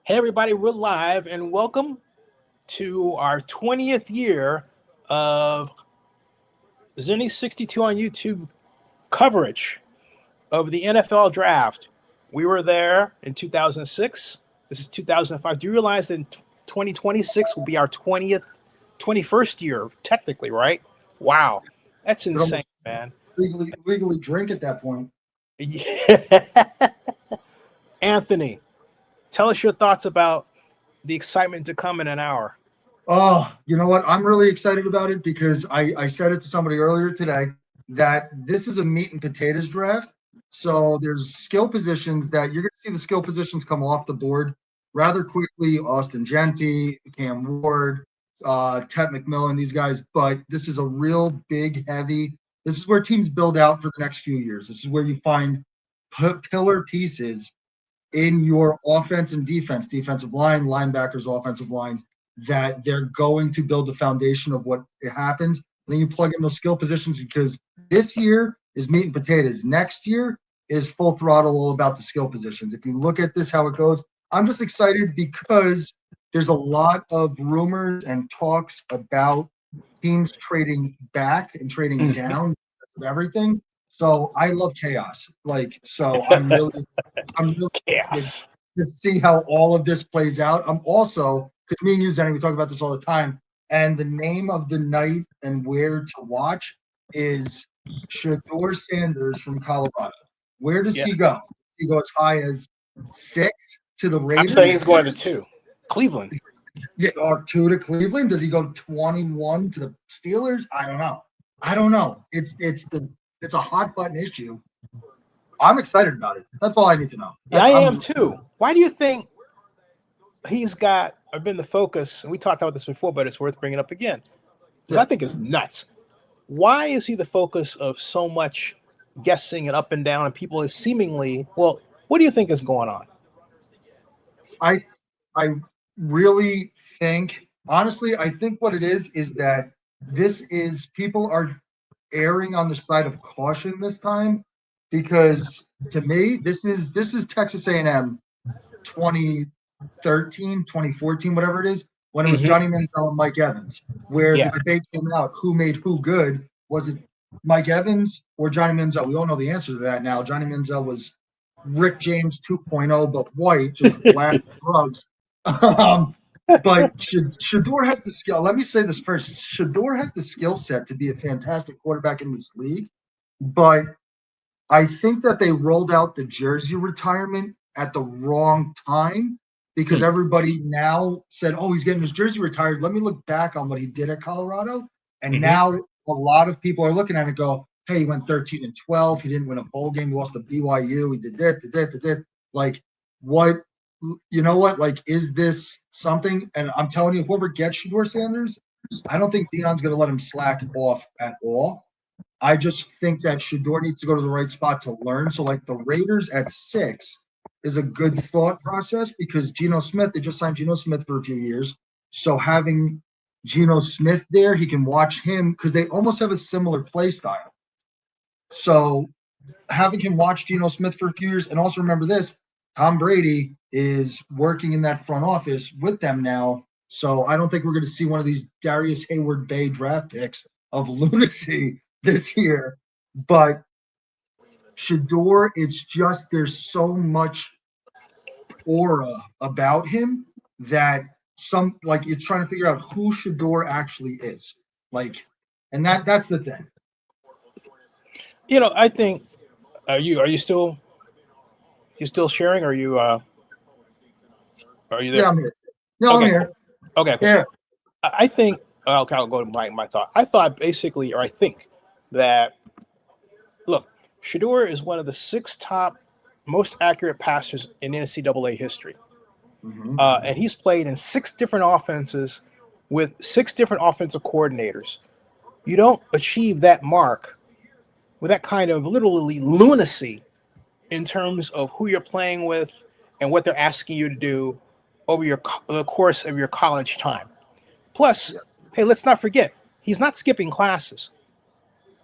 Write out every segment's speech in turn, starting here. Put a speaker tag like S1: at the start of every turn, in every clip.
S1: Hey, everybody, we're live and welcome to our 20th year of Zennie62 on YouTube coverage of the NFL draft. We were there in 2006. This is 2005. Do you realize that in 2026 will be our 21st year, technically, right? Wow. That's insane, man.
S2: Legally drink at that point.
S1: Yeah. Anthony, tell us your thoughts about the excitement to come in an hour.
S2: Oh, you know what? I'm really excited about it because I said it to somebody earlier today that this is a meat and potatoes draft. So there's skill positions that you're going to see the skill positions come off the board rather quickly. Ashton Jeanty, Cam Ward, Ted McMillan, these guys. But this is a real big, heavy. This is where teams build out for the next few years. This is where you find pillar pieces in your offense and defensive line, linebackers, offensive line, that they're going to build the foundation of what it happens. And then you plug in those skill positions because this year is meat and potatoes. Next year is full throttle, all about the skill positions. If you look at this, how it goes, I'm just excited because there's a lot of rumors and talks about teams trading back and trading down of everything. So I love chaos. I'm really
S1: Chaos.
S2: to see how all of this plays out. I'm also, because me and you, Zenny, we talk about this all the time, and the name of the night and where to watch is Shedeur Sanders from Colorado. Where does he go? He go as high as 6 to the Raiders?
S1: I'm saying he's going to 2. Cleveland.
S2: Yeah, or 2 to Cleveland. Does he go 21 to the Steelers? I don't know. It's a hot button issue. I'm excited about it. That's all I need to know.
S1: Yeah, I am too. Why do you think he's been the focus? And we talked about this before, but it's worth bringing up again because I think it's nuts. Why is he the focus of so much guessing and up and down? And people is seemingly, well, what do you think is going on?
S2: I really think, honestly, I think what it is that people are erring on the side of caution this time. Because to me, this is Texas A&M 2013, 2014, whatever it is, when it was Johnny Manziel and Mike Evans, where the debate came out, who made who good? Was it Mike Evans or Johnny Manziel? We all know the answer to that now. Johnny Manziel was Rick James 2.0, but white, just black drugs. But Shedeur has the skill. Let me say this first. Shedeur has the skill set to be a fantastic quarterback in this league, but I think that they rolled out the jersey retirement at the wrong time because everybody now said, oh, he's getting his jersey retired. Let me look back on what he did at Colorado. And now a lot of people are looking at it and go, hey, he went 13-12. He didn't win a bowl game. He lost to BYU. He did that. Like, what, you know what? Like, is this something? And I'm telling you, whoever gets Shedeur Sanders, I don't think Deion's going to let him slack off at all. I just think that Shedeur needs to go to the right spot to learn. So, like, the Raiders at 6 is a good thought process because Geno Smith, they just signed Geno Smith for a few years. So having Geno Smith there, he can watch him because they almost have a similar play style. So having him watch Geno Smith for a few years, and also remember this, Tom Brady is working in that front office with them now. So I don't think we're going to see one of these Darius Hayward-Bay draft picks of lunacy this year, but Shedeur, it's just there's so much aura about him that it's trying to figure out who Shedeur actually is. Like, and that's the thing.
S1: You know, I think are you still sharing? Or are you there?
S2: Yeah, I'm here. No,
S1: okay,
S2: I'm here.
S1: Cool. Okay, cool.
S2: Yeah.
S1: I think I'll go to my thought. I think that look, Shedeur is one of the 6 top most accurate passers in NCAA history. And he's played in 6 different offenses with 6 different offensive coordinators. You don't achieve that mark with that kind of literally lunacy in terms of who you're playing with and what they're asking you to do over the course of your college time. Plus, hey, let's not forget, he's not skipping classes.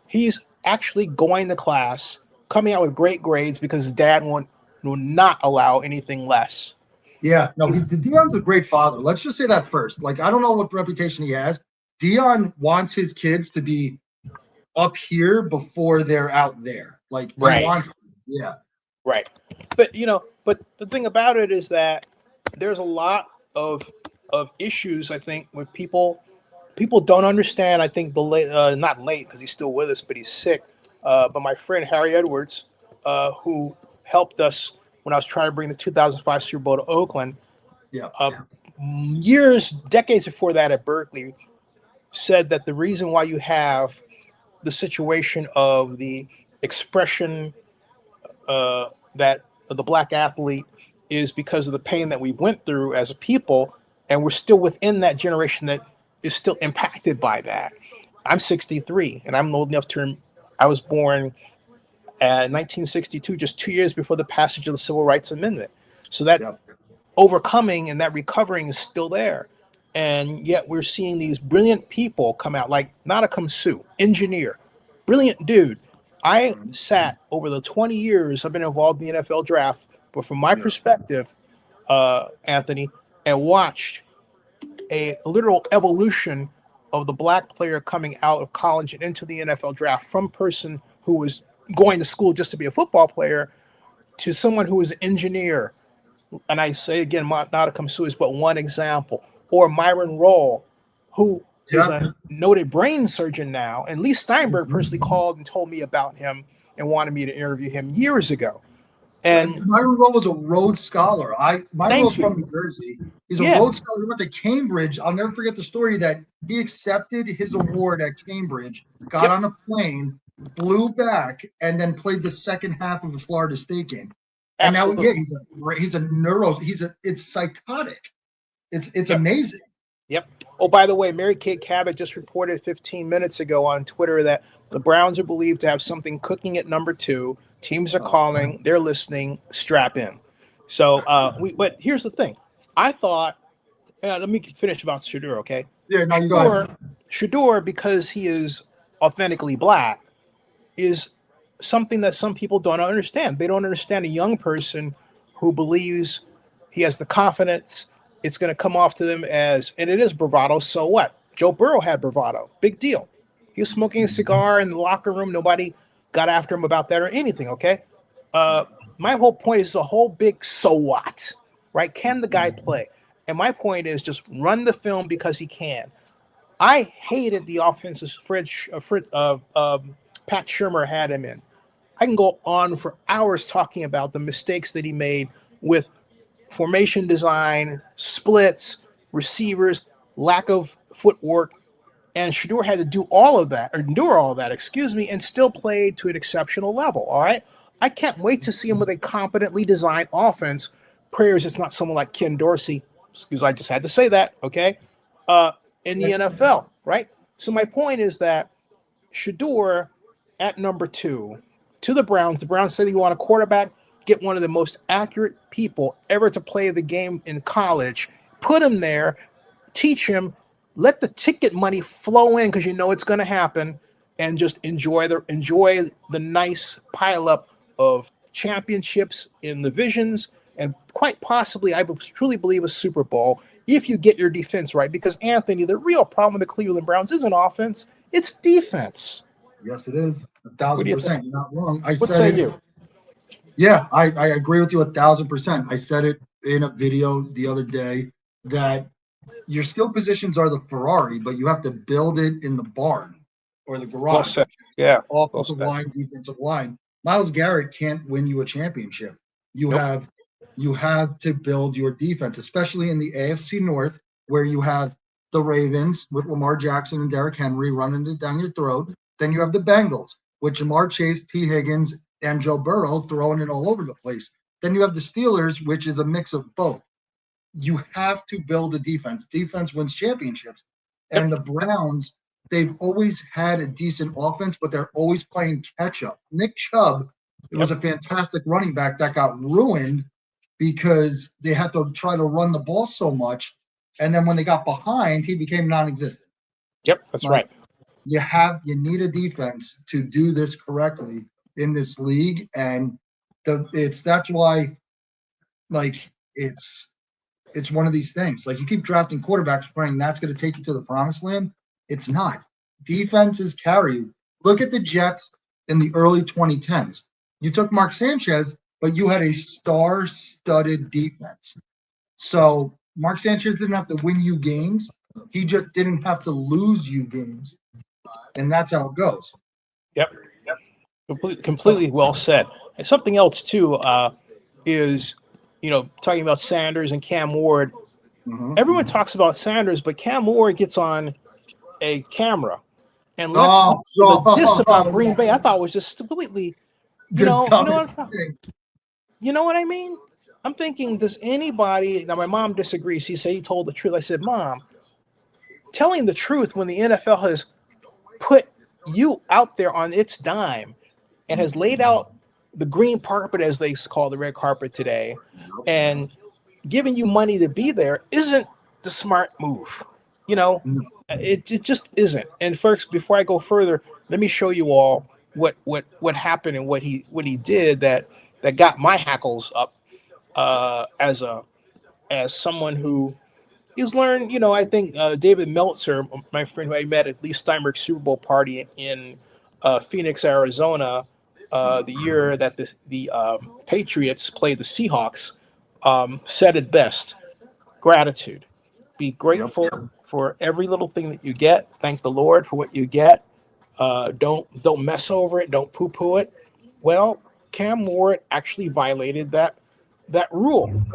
S1: He's actually going to class, coming out with great grades because his dad will not allow anything less.
S2: Yeah, no, Deion's a great father. Let's just say that first. Like, I don't know what reputation he has. Deion wants his kids to be up here before they're out there. Like, he wants, yeah.
S1: Right. But but the thing about it is that there's a lot of issues, I think, with people don't understand. I think the late, not late because he's still with us, but he's sick. But my friend Harry Edwards, who helped us when I was trying to bring the 2005 Super Bowl to Oakland,
S2: Yeah.
S1: Decades before that at Berkeley, said that the reason why you have the situation of the expression that the black athlete is because of the pain that we went through as a people, and we're still within that generation that is still impacted by that. I'm 63, and I'm old enough to. I was born in 1962, just 2 years before the passage of the Civil Rights Amendment. So that overcoming and that recovering is still there, and yet we're seeing these brilliant people come out, like Nadakam Suh, engineer, brilliant dude. I sat over the 20 years I've been involved in the NFL draft, but from my perspective, Anthony, and watched a literal evolution of the black player coming out of college and into the NFL draft, from person who was going to school just to be a football player to someone who was an engineer. And I say again, Nadakam Suh is but one example. Or Myron Roll, who is a noted brain surgeon now. And Lee Steinberg personally called and told me about him and wanted me to interview him years ago. And
S2: Myron Roll was a Rhodes Scholar. Myron Roll's from New Jersey. He's a Rhodes Scholar. He went to Cambridge. I'll never forget the story that he accepted his award at Cambridge, got on a plane, flew back, and then played the second half of a Florida State game. And now, he's it's psychotic. It's amazing.
S1: Yep. Oh, by the way, Mary Kay Cabot just reported 15 minutes ago on Twitter that the Browns are believed to have something cooking at number 2. Teams are calling, they're listening, strap in. So, but here's the thing. I thought, let me finish about Shedeur, okay?
S2: Yeah, no, you go ahead.
S1: Shedeur, because he is authentically black, is something that some people don't understand. They don't understand a young person who believes he has the confidence. It's going to come off to them as, and it is bravado. So what? Joe Burrow had bravado. Big deal. He was smoking a cigar in the locker room. Nobody got after him about that or anything. Okay. My whole point is a whole big so what, right? Can the guy play? And my point is just run the film because he can. I hated the offenses Pat Shurmur had him in. I can go on for hours talking about the mistakes that he made with formation design, splits, receivers, lack of footwork, and Shedeur had to do all of that, or endure all of that, and still play to an exceptional level, all right? I can't wait to see him with a competently designed offense. Prayers it's not someone like Ken Dorsey, I just had to say that, okay, in the NFL, right? So my point is that Shedeur at number 2 to the Browns. The Browns say you want a quarterback, get one of the most accurate people ever to play the game in college, put him there, teach him, let the ticket money flow in because you know it's going to happen, and just enjoy the nice pileup of championships in the divisions and quite possibly, I truly believe, a Super Bowl if you get your defense right. Because Anthony, the real problem with the Cleveland Browns isn't offense; it's defense.
S2: Yes, it is. 1,000%. You're not wrong.
S1: What say you?
S2: Yeah, I agree with you 1,000%. I said it in a video the other day that your skill positions are the Ferrari, but you have to build it in the barn or the garage.
S1: Yeah.
S2: Offensive line, defensive line. Myles Garrett can't win you a championship. You have to build your defense, especially in the AFC North, where you have the Ravens with Lamar Jackson and Derrick Henry running it down your throat. Then you have the Bengals with Jamar Chase, T. Higgins, and Joe Burrow throwing it all over the place. Then you have the Steelers, which is a mix of both. You have to build a defense. Defense wins championships. And the Browns, they've always had a decent offense, but they're always playing catch up. Nick Chubb was a fantastic running back that got ruined because they had to try to run the ball so much. And then when they got behind, he became non-existent.
S1: Yep, that's right.
S2: You need a defense to do this correctly in this league. And that's why, like, it's It's one of these things. Like, you keep drafting quarterbacks praying that's going to take you to the promised land. It's not. Defenses carry you. Look at the Jets in the early 2010s. You took Mark Sanchez, but you had a star-studded defense. So Mark Sanchez didn't have to win you games. He just didn't have to lose you games. And that's how it goes.
S1: Yep. Completely well said. And something else, too, is, talking about Sanders and Cam Ward. Everyone talks about Sanders, but Cam Ward gets on a camera and lets the diss about Green Bay. I thought was just completely, you know what I mean? I'm thinking, does anybody, now my mom disagrees. She said he told the truth. I said, Mom, telling the truth when the NFL has put you out there on its dime and has laid out the green carpet, as they call the red carpet today, and giving you money to be there isn't the smart move. It just isn't. And first, before I go further, let me show you all what happened and what he did that got my hackles up as someone who he's learned. I think David Meltzer, my friend who I met at Lee Steinberg's Super Bowl party in Phoenix, Arizona, the year that the Patriots played the Seahawks, said it best: gratitude. Be grateful for every little thing that you get. Thank the Lord for what you get. Don't mess over it. Don't poo-poo it. Well, Cam Ward actually violated that rule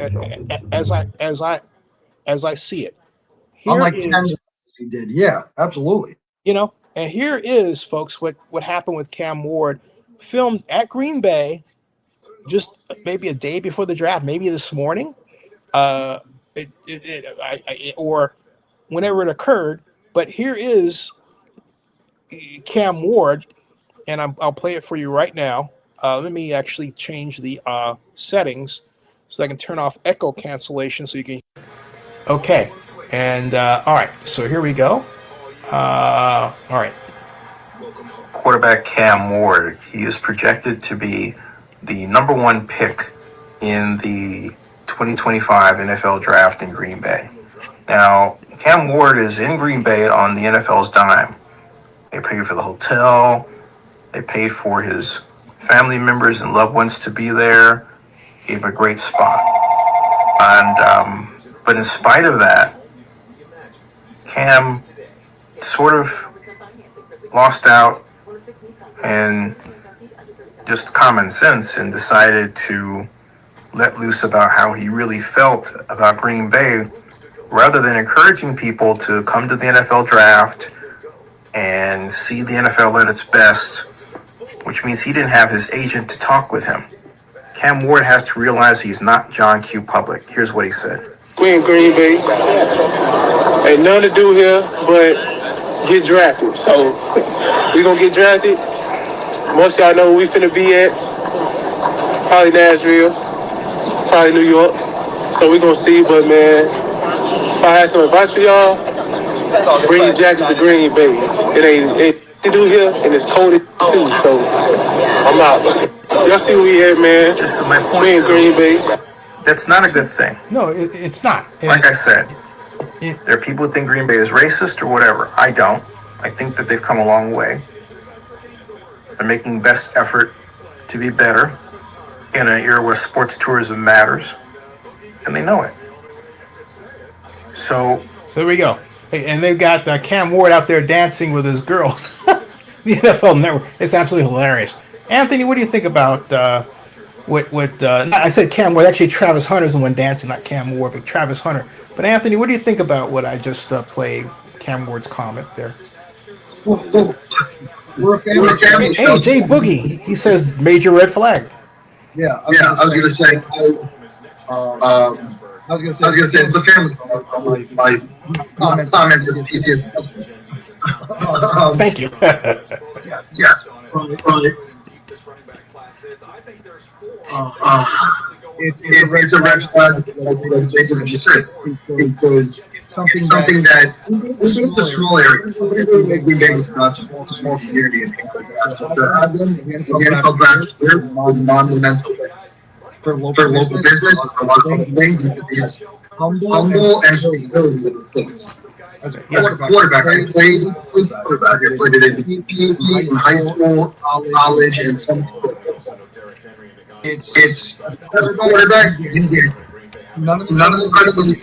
S1: as I see it.
S2: Unlike 10 he did. Yeah, absolutely.
S1: And here is, folks, what happened with Cam Ward, filmed at Green Bay just maybe a day before the draft, maybe this morning, or whenever it occurred. But here is Cam Ward, and I'll play it for you right now. Let me actually change the settings so I can turn off echo cancellation so you can. Okay, and all right, so here we go. All right.
S3: Quarterback Cam Ward, he is projected to be the number one pick in the 2025 NFL draft in Green Bay. Now, Cam Ward is in Green Bay on the NFL's dime. They paid for the hotel. They paid for his family members and loved ones to be there. Gave him a great spot. And but in spite of that, Cam sort of lost out and just common sense and decided to let loose about how he really felt about Green Bay, rather than encouraging people to come to the NFL draft and see the NFL at its best, which means he didn't have his agent to talk with him. Cam Ward has to realize he's not John Q. Public. Here's what he said.
S4: We in Green Bay. Ain't nothing to do here but get drafted. So we gonna get drafted. Most of y'all know where we finna be at. Probably Nashville, probably New York. So we gonna see, but man, if I had some advice for y'all, bring your jackets to Green Bay. It ain't to do here, and it's cold too, so I'm out. Y'all see where we at, man.
S3: This is my point.
S4: We in Green Bay.
S3: That's not a good thing.
S1: No, it's not.
S3: Like I said, there are people who think Green Bay is racist or whatever. I don't. I think that they've come a long way. They're making best effort to be better in an era where sports tourism matters, and they know it. So
S1: there we go. Hey, and they've got Cam Ward out there dancing with his girls. The NFL Network. It's absolutely hilarious. Anthony, what do you think about I said Cam Ward? Actually, Travis Hunter's the one dancing, not Cam Ward, but Travis Hunter. But Anthony, what do you think about what I just played? Cam Ward's comment there.
S2: We're a family show.
S1: Hey, Jay Boogie, he says major red flag.
S2: Yeah, I was gonna say. I was gonna say it's a family. My comments as PC as possible.
S1: Thank you.
S2: Yes. It's a red flag, like Jacob just said, because something that it's a small area. Green Bay is not a small community and things like that. But there have been the NFL draft here was monumental for local business, for local things, and yes. humble and humility with his things. As a quarterback, I played quarterback. I played it in PE, in high school, college, and some. It's as a quarterback, you get none of the credit when you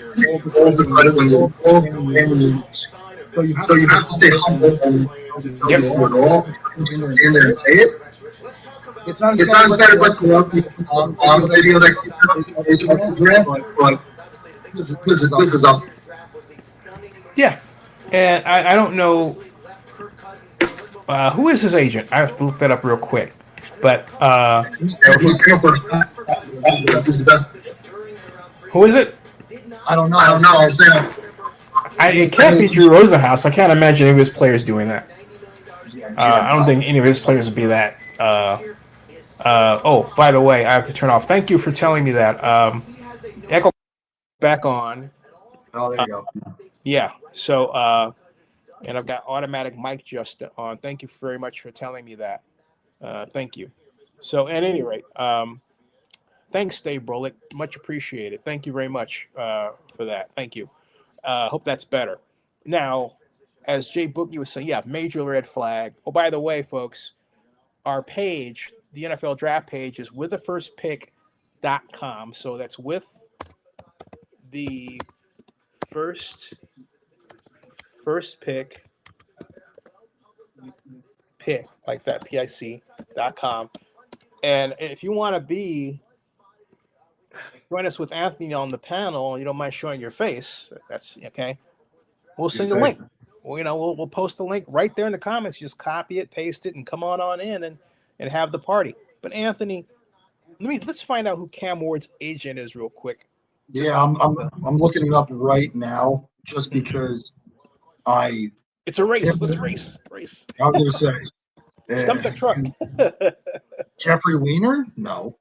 S2: all the credit when you all and lose. So you have to stay humble and tell you it all. Stand there and say it. It's not as bad as like Columbia on video that you draft, but this is up.
S1: Yeah, and I don't know who is his agent. I have to look that up real quick. But who is it?
S2: I don't know. I'm saying
S1: it can't be Drew Rosenhaus. I can't imagine any of his players doing that. I don't think any of his players would be that. Oh, by the way, I have to turn off. Thank you for telling me that. Echo back on.
S2: Oh, there you go.
S1: Yeah. So, and I've got automatic mic just on. Thank you very much for telling me that. Thank you. So, at any rate, thanks, Dave Brolick. Much appreciated. Thank you very much for that. Thank you. Hope that's better. Now, as Jay Bookie was saying, yeah, major red flag. Oh, by the way, folks, our page, the NFL draft page, is withthefirstpick.com. So that's with the first pick like that, PIC.com. And if you want to join us with Anthony on the panel, and you don't mind showing your face, that's okay. We'll send you a link. Well, we'll post the link right there in the comments. You just copy it, paste it, and come on in and have the party. But Anthony, let's find out who Cam Ward's agent is real quick.
S2: Yeah, I'm looking it up right now just because
S1: it's a race. Let's race.
S2: I was gonna say
S1: stump the truck.
S2: Jeffrey Weiner? No.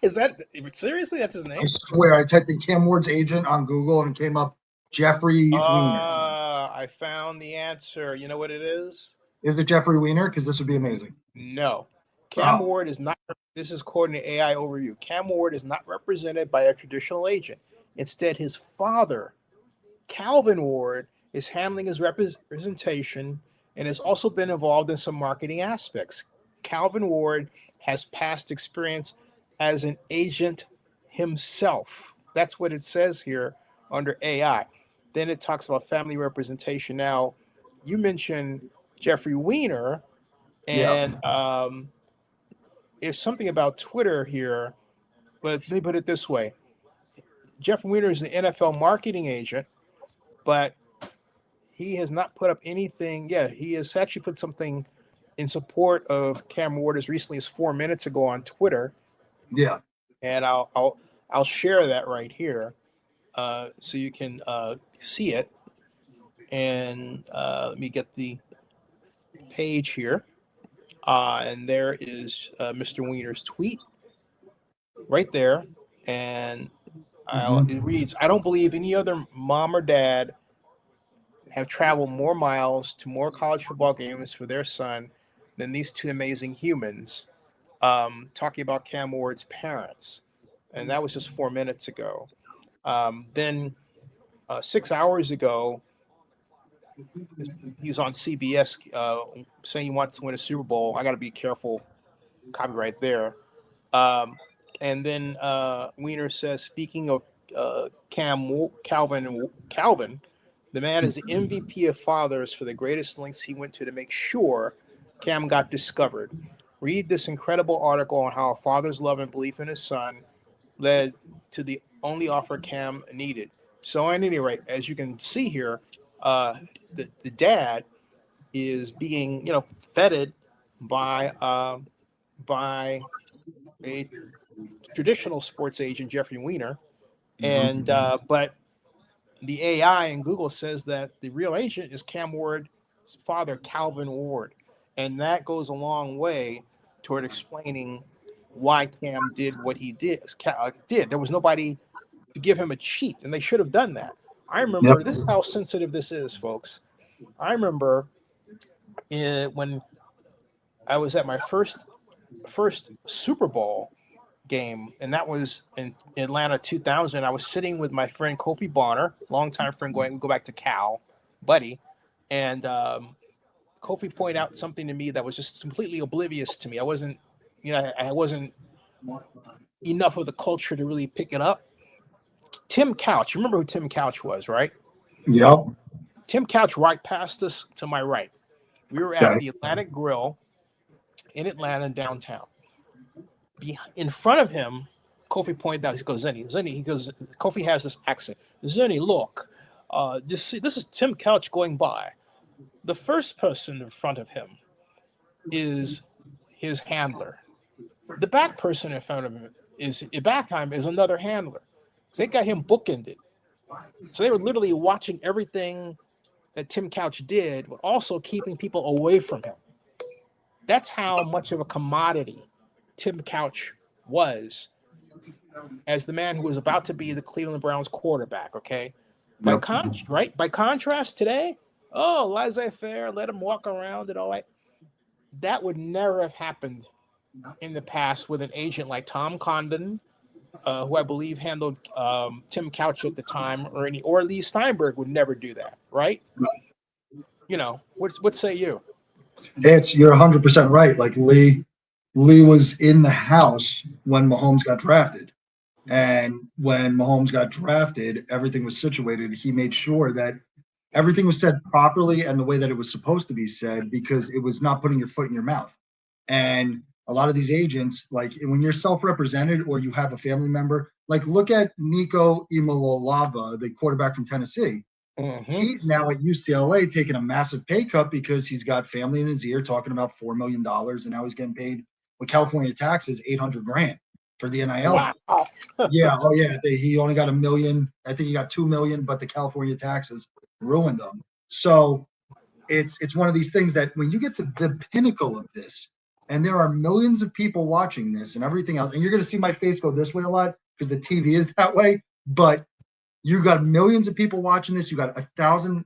S1: Is that seriously? That's his name?
S2: I swear, I typed in Cam Ward's agent on Google and it came up Jeffrey Weiner.
S1: I found the answer. You know what it is?
S2: Is it Jeffrey Weiner? Because this would be amazing.
S1: No. Cam Ward is not. This is according to AI Overview. Cam Ward is not represented by a traditional agent. Instead, his father, Calvin Ward, is handling his representation and has also been involved in some marketing aspects. Calvin Ward has past experience as an agent himself. That's what it says here under AI. Then it talks about family representation. Now, you mentioned Jeffrey Weiner, and there's something about Twitter here, but let me put it this way. Jeffrey Weiner is the NFL marketing agent, but he has not put up anything. Yeah, he has actually put something in support of Cam Ward as recently as 4 minutes ago on Twitter.
S2: Yeah.
S1: And I'll share that right here so you can see it. And let me get the page here. And there is Mr. Weiner's tweet right there. And it reads, I don't believe any other mom or dad have traveled more miles to more college football games for their son than these two amazing humans. Talking about Cam Ward's parents. And that was just 4 minutes ago. Then 6 hours ago, he's on CBS saying he wants to win a Super Bowl. I got to be careful. Copyright there. And then Weiner says, speaking of Calvin, the man is the MVP of fathers for the greatest lengths he went to make sure Cam got discovered. Read this incredible article on how a father's love and belief in his son led to the only offer Cam needed. So at any rate, as you can see here, the dad is being, feted by a traditional sports agent, Jeffrey Weiner, and but the AI in Google says that the real agent is Cam Ward's father, Calvin Ward, and that goes a long way toward explaining why Cam did what he did. There was nobody to give him a cheat, and they should have done that. I remember this is how sensitive this is, folks. I remember when I was at my first Super Bowl, game, and that was in Atlanta 2000. I was sitting with my friend Kofi Bonner, longtime friend, go back to Cal, buddy, and Kofi pointed out something to me that was just completely oblivious to me. I wasn't enough of the culture to really pick it up. Tim Couch, you remember who Tim Couch was, right?
S2: Yep.
S1: Tim Couch right past us to my right. We were at the Atlantic Grill in Atlanta downtown. In front of him, Kofi pointed out, he goes, Zennie, he goes, Kofi has this accent. Zennie, look, this is Tim Couch going by. The first person in front of him is his handler. The back person in front of him is another handler. They got him bookended. So they were literally watching everything that Tim Couch did, but also keeping people away from him. That's how much of a commodity Tim Couch was as the man who was about to be the Cleveland Browns quarterback, okay? By contrast today, laissez-faire, let him walk around and all that. That would never have happened in the past with an agent like Tom Condon, who I believe handled Tim Couch at the time, or Lee Steinberg would never do that, right? You know, what say you?
S2: You're 100% right. Like Lee was in the house when Mahomes got drafted. And when Mahomes got drafted, everything was situated. He made sure that everything was said properly and the way that it was supposed to be said, because it was not putting your foot in your mouth. And a lot of these agents, like when you're self-represented or you have a family member, like look at Nico Imalolava, the quarterback from Tennessee. Mm-hmm. He's now at UCLA taking a massive pay cut because he's got family in his ear talking about $4 million, and now he's getting paid with California taxes $800,000 for the NIL. Wow. Yeah. Oh yeah. He only got $1 million. I think he got $2 million, but the California taxes ruined them. So it's one of these things that when you get to the pinnacle of this, and there are millions of people watching this and everything else, and you're going to see my face go this way a lot because the TV is that way, but you got millions of people watching this. You got 1,000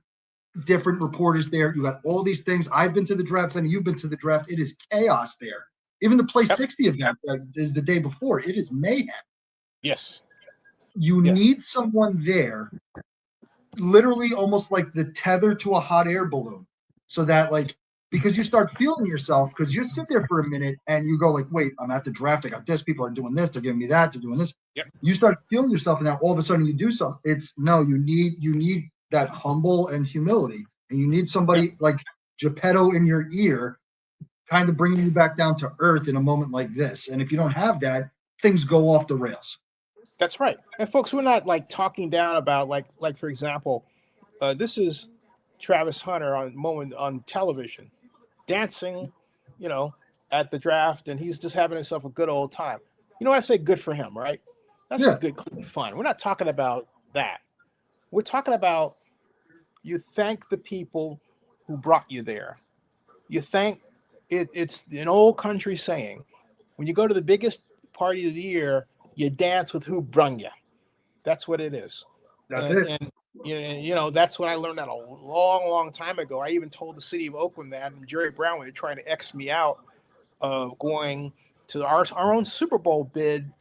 S2: different reporters there. You got all these things. I've been to the drafts and you've been to the draft. It is chaos there. Even the Play 60 event is the day before. It is mayhem.
S1: Yes.
S2: You need someone there, literally almost like the tether to a hot air balloon, so that because you start feeling yourself, because you sit there for a minute and you go like, wait, I'm at the draft. I got this. People are doing this. They're giving me that. They're doing this. Yep. You start feeling yourself, and now all of a sudden you do something. You need that humble and humility, and you need somebody like Geppetto in your ear, kind of bringing you back down to earth in a moment like this. And if you don't have that, things go off the rails.
S1: That's right. And folks, we're not talking down about like for example, this is Travis Hunter on television, dancing, at the draft, and he's just having himself a good old time. You know what I say? Good for him, right? That's just good, clean fun. We're not talking about that. We're talking about you thank the people who brought you there. You thank it. It's an old country saying, when you go to the biggest party of the year, you dance with who brung you. That's what it is.
S2: That's it.
S1: And that's what I learned that a long, long time ago. I even told the city of Oakland that, and Jerry Brown was trying to X me out of going to our own Super Bowl bid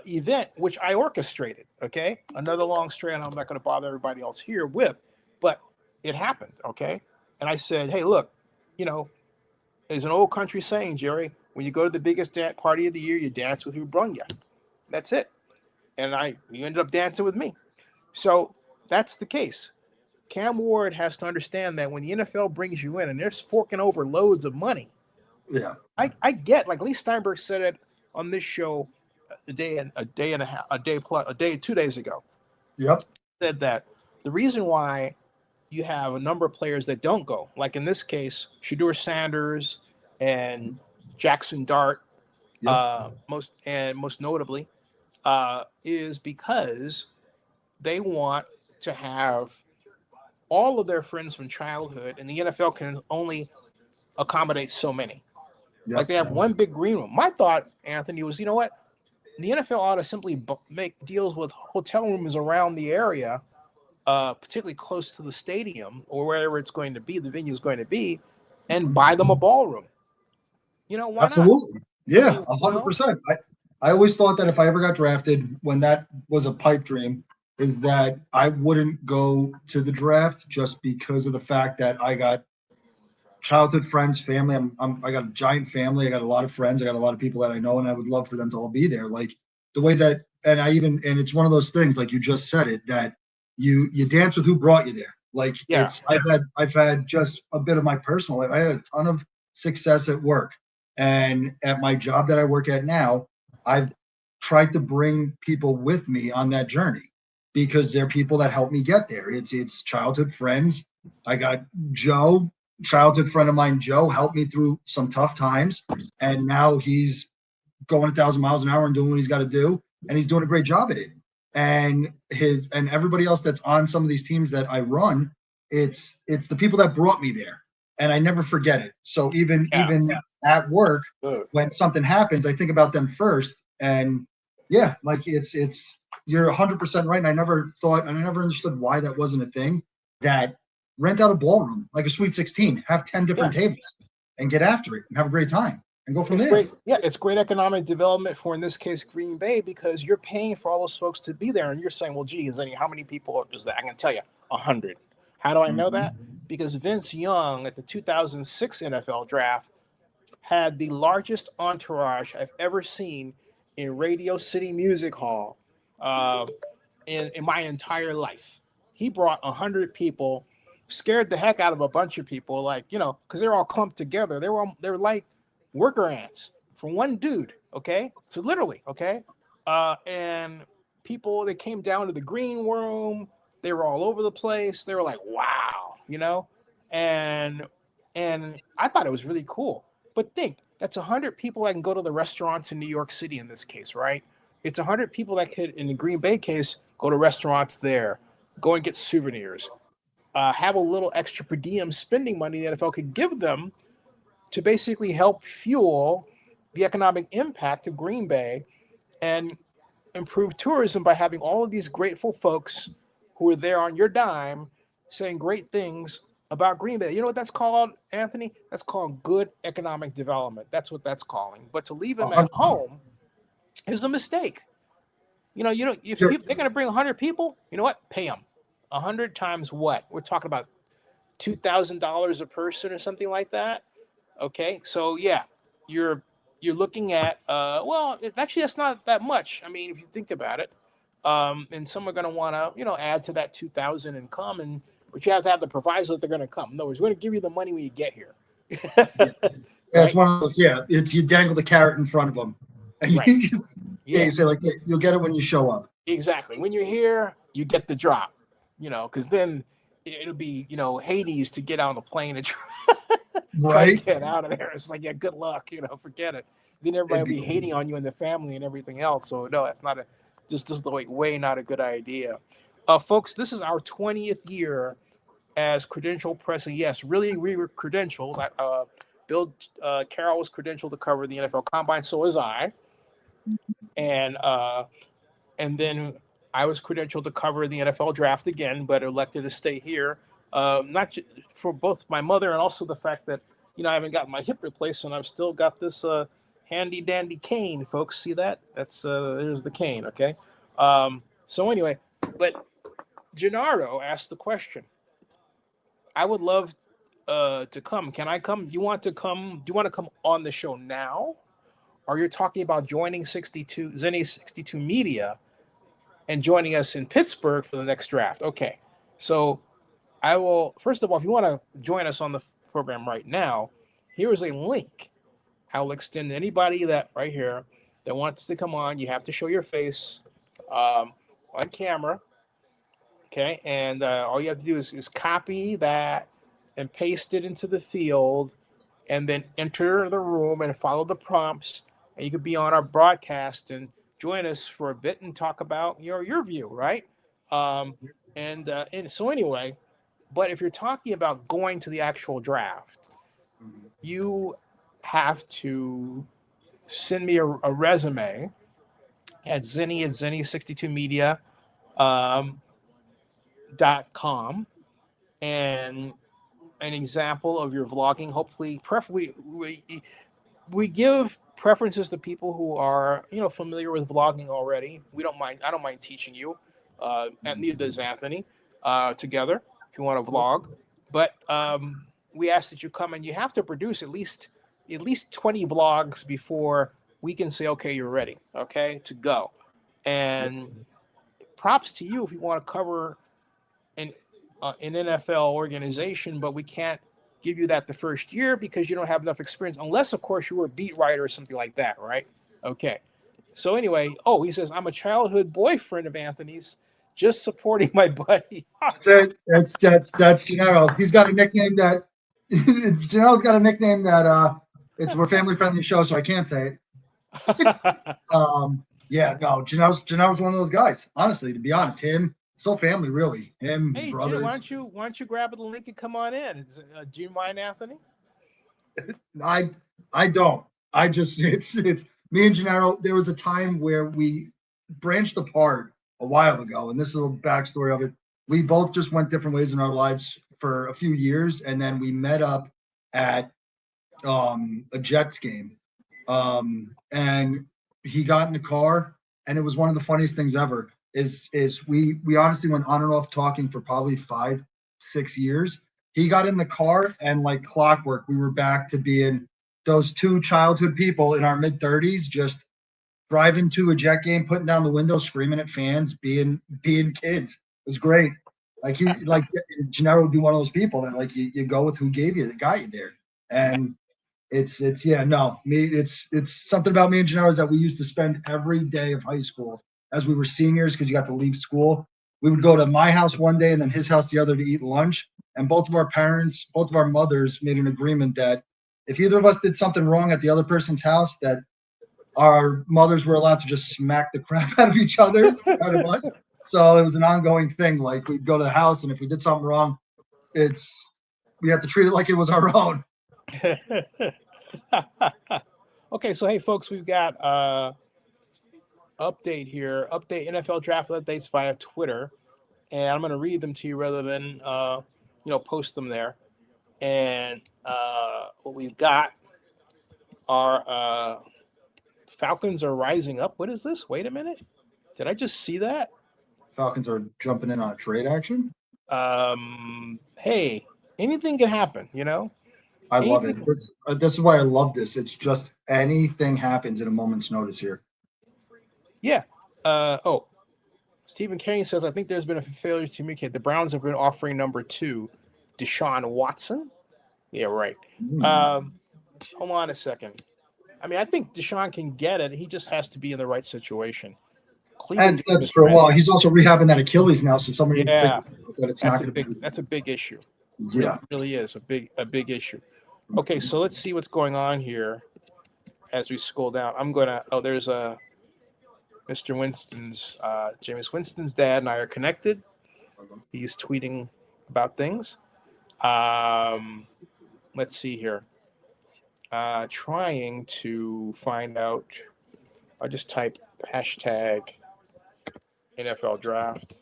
S1: event, which I orchestrated. Okay, another long strand I'm not going to bother everybody else here with, but it happened. Okay, and I said, hey, look, there's an old country saying, Jerry, when you go to the biggest party of the year, you dance with who brung you. That's it. And you ended up dancing with me. So that's the case. Cam Ward has to understand that when the NFL brings you in and they're forking over loads of money.
S2: Yeah.
S1: I get, like Lee Steinberg said it on this show 2 days ago.
S2: Yep.
S1: Said that the reason why you have a number of players that don't go, like in this case, Shedeur Sanders and Jackson Dart, most notably, is because they want to have all of their friends from childhood, and the NFL can only accommodate so many. Yep. Like they have one big green room. My thought, Anthony, was, you know what? The NFL ought to simply make deals with hotel rooms around the area, particularly close to the stadium or wherever it's going to be, the venue is going to be, and buy them a ballroom. Why
S2: Absolutely.
S1: not?
S2: Yeah, 100%. I always thought that if I ever got drafted, when that was a pipe dream, is that I wouldn't go to the draft just because of the fact that I got childhood friends, family. I got a giant family. I got a lot of friends. I got a lot of people that I know, and I would love for them to all be there. Like the way that, and it's one of those things, like you just said it, that you dance with who brought you there. Like I've had just a bit of my personal life. I had a ton of success at work, and at my job that I work at now, I've tried to bring people with me on that journey because they're people that help me get there. It's childhood friends. I got Joe, childhood friend of mine, Joe, helped me through some tough times, and now he's going 1,000 miles an hour and doing what he's got to do, and he's doing a great job at it. And everybody else that's on some of these teams that I run, it's the people that brought me there, and I never forget it. So even at work, when something happens, I think about them first. And yeah, like it's you're 100% right. And I never thought, and I never understood why that wasn't a thing. That rent out a ballroom like a Sweet 16, have 10 different tables, and get after it and have a great time and go from there.
S1: Great. Yeah, it's great economic development for, in this case, Green Bay, because you're paying for all those folks to be there, and you're saying, well, gee, Zennie, how many people is that? I can tell you, 100. How do I know that? Because Vince Young at the 2006 NFL draft had the largest entourage I've ever seen in Radio City Music Hall in my entire life. He brought 100 people, scared the heck out of a bunch of people, like, because they're all clumped together. They're like worker ants from one dude. Okay, so literally, okay, and people, they came down to the green room. They were all over the place. They were like, wow, and I thought it was really cool. But think, that's 100 people that can go to the restaurants in New York City in this case, right? It's 100 people that could, in the Green Bay case, go to restaurants there, go and get souvenirs, have a little extra per diem spending money the NFL could give them to basically help fuel the economic impact of Green Bay and improve tourism by having all of these grateful folks who are there on your dime saying great things about Green Bay. You know what that's called, Anthony? That's called good economic development. That's what that's calling. But to leave them at home is a mistake. If they're going to bring 100 people, you know what? Pay them. 100 times what? We're talking about $2,000 a person or something like that. Okay, so yeah, you're looking at actually that's not that much. I mean, if you think about it, and some are going to want to add to that 2,000 and come, but you have to have the proviso that they're going to come. In other words, we're going to give you the money when you get here.
S2: It's one of those. Yeah, if you dangle the carrot in front of them, and
S1: right.
S2: you say like, you'll get it when you show up.
S1: Exactly. When you're here, you get the drop. Because then it'll be Hades to get on the plane and try to get out of there. It's like, yeah, good luck. Forget it. Then everybody will be hating on you and the family and everything else. So no, that's not this is the way not a good idea. Folks, this is our 20th year as credentialed press. And yes, really, we were credentialed. Bill Carroll was credentialed to cover the NFL Combine. So was I. And then I was credentialed to cover the NFL draft again, but elected to stay here. Not for both my mother and also the fact that, I haven't got my hip replaced and I've still got this handy dandy cane, folks. See that? That's there's the cane. Okay. So anyway, but Gennaro asked the question. I would love to come. Can I come? You want to come? Do you want to come on the show now? Or you're talking about joining Zennie62Media and joining us in Pittsburgh for the next draft? Okay. So I will, first of all, if you want to join us on the program right now, here is a link. I'll extend to anybody that right here that wants to come on. You have to show your face on camera. Okay. And all you have to do is copy that and paste it into the field and then enter the room and follow the prompts. And you could be on our broadcast and join us for a bit and talk about your view, right? And so anyway, but if you're talking about going to the actual draft, you have to send me a resume at Zennie62Media .com and an example of your vlogging. Hopefully, preferably, we give preferences to people who are, familiar with vlogging already. We don't mind. I don't mind teaching you, and neither does Anthony. Together, if you want to vlog, but we ask that you come, and you have to produce at least 20 vlogs before we can say, okay, you're ready, okay, to go. And props to you if you want to cover an NFL organization, but we can't give you that the first year because you don't have enough experience, unless, of course, you were a beat writer or something like that, right? Okay. So anyway, he says, I'm a childhood boyfriend of Anthony's, just supporting my buddy.
S2: That's it. That's Gennaro. He's got a nickname that Gennaro's got a nickname that we're family friendly show, so I can't say it. Yeah, no, Gennaro's one of those guys. Honestly, to be honest, him, so family, really. Him,
S1: Hey,
S2: brothers.
S1: Jim, why don't you grab the link and come on in? Do you mind, Anthony?
S2: I don't. I just it's me and Gennaro. There was a time where we branched apart a while ago, and this is a little backstory of it. We both just went different ways in our lives for a few years, and then we met up at a Jets game. And he got in the car, and it was one of the funniest things ever. Is we honestly went on and off talking for probably 5-6 years. He got in the car, and like clockwork, we were back to being those two childhood people in our mid-30s, just driving to a Jet game, putting down the window, screaming at fans, being kids. It was great. Like Gennaro would be one of those people that like you go with who got you there. And it's something about me and Gennaro is that we used to spend every day of high school as we were seniors, because you got to leave school. We would go to my house one day and then his house the other to eat lunch. And both of our mothers made an agreement that if either of us did something wrong at the other person's house, that our mothers were allowed to just smack the crap out of each other, out of us. So it was an ongoing thing. Like we'd go to the house, and if we did something wrong, we had to treat it like it was our own.
S1: Okay, so hey folks, we've got update here. Update NFL draft updates via Twitter, and I'm going to read them to you rather than post them there. And what we've got are Falcons are rising up. What is this? Wait a minute. Did I just see that?
S2: Falcons are jumping in on a trade action.
S1: Hey, anything can happen,
S2: I love it. This is why I love this. It's just anything happens at a moment's notice here.
S1: Yeah. Stephen Kane says, I think there's been a failure to communicate. The Browns have been offering number 2, Deshaun Watson. Yeah, right. Hold on a second. I mean, I think Deshaun can get it. He just has to be in the right situation.
S2: And that's for a while. He's also rehabbing that Achilles now, so somebody
S1: think that
S2: it's not going to be.
S1: That's a big issue.
S2: Yeah,
S1: it really is a big issue. Okay, so let's see what's going on here as we scroll down. I'm gonna. There's Mr. Winston's Jameis Winston's dad and I are connected. He's tweeting about things. Let's see here. Trying to find out. I'll just type hashtag NFL draft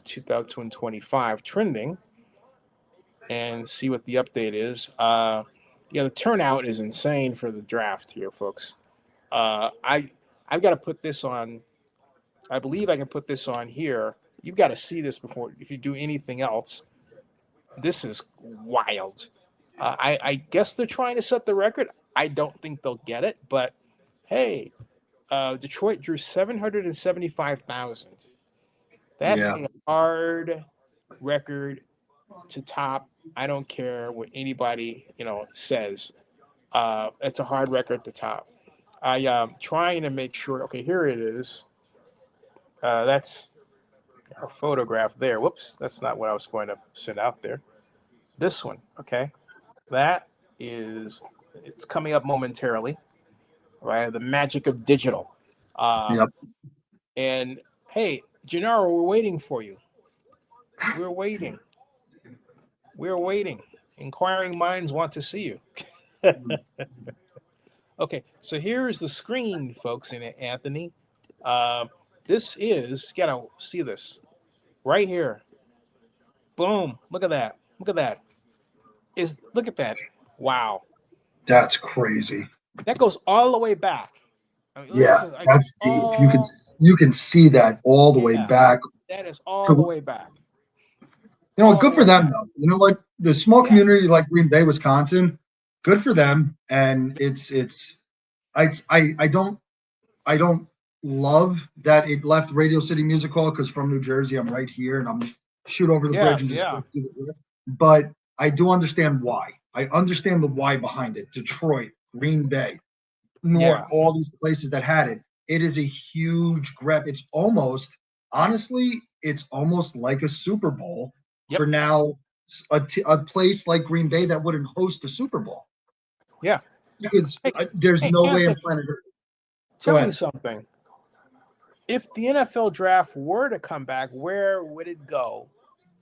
S1: 2025 trending and see what the update is. The turnout is insane for the draft here, folks. I've got to put this on. I believe I can put this on here. You've got to see this before if you do anything else. This is wild. I guess they're trying to set the record. I don't think they'll get it, but hey, Detroit drew 775,000. That's a hard record to top. I don't care what anybody says. It's a hard record to top. I am trying to make sure. Okay, here it is. That's our photograph there. Whoops, that's not what I was going to send out there. This one, okay. That is, it's coming up momentarily, right? The magic of digital. And hey, Gennaro, we're waiting for you. We're waiting. Inquiring minds want to see you. Okay, so here's the screen, folks, in it, Anthony. This is, you gotta see this right here. Boom! Look at that. Look at that. Look at that. Wow.
S2: That's crazy.
S1: That goes all the way back. I mean,
S2: Yeah,
S1: like
S2: that's deep. You can see that all the way back.
S1: That is all the
S2: To,
S1: way back.
S2: good for them though. You know what? The small community like Green Bay, Wisconsin, good for them. And I don't love that it left Radio City Music Hall because from New Jersey, I'm right here and I'm shoot over the bridge and just go do the. But I do understand why. I understand the why behind it. Detroit, Green Bay, North, all these places that had it. It is a huge grab. It's almost, honestly, it's almost like a Super Bowl for now. A place like Green Bay that wouldn't host a Super Bowl.
S1: Yeah,
S2: because there's no way in planet Earth.
S1: Tell me something. If the NFL draft were to come back, where would it go?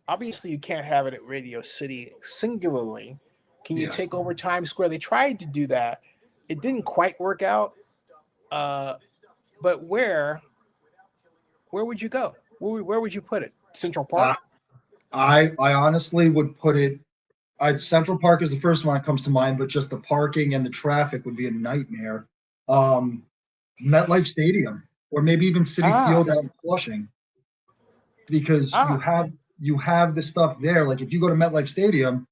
S1: Obviously, you can't have it at Radio City singularly. Can you take over Times Square? They tried to do that. It didn't quite work out. But where would you go? Where would you put it? Central Park?
S2: I honestly would put it. Central Park is the first one that comes to mind, but just the parking and the traffic would be a nightmare. MetLife Stadium, or maybe even Citi Field out in Flushing, because you have the stuff there. Like if you go to MetLife Stadium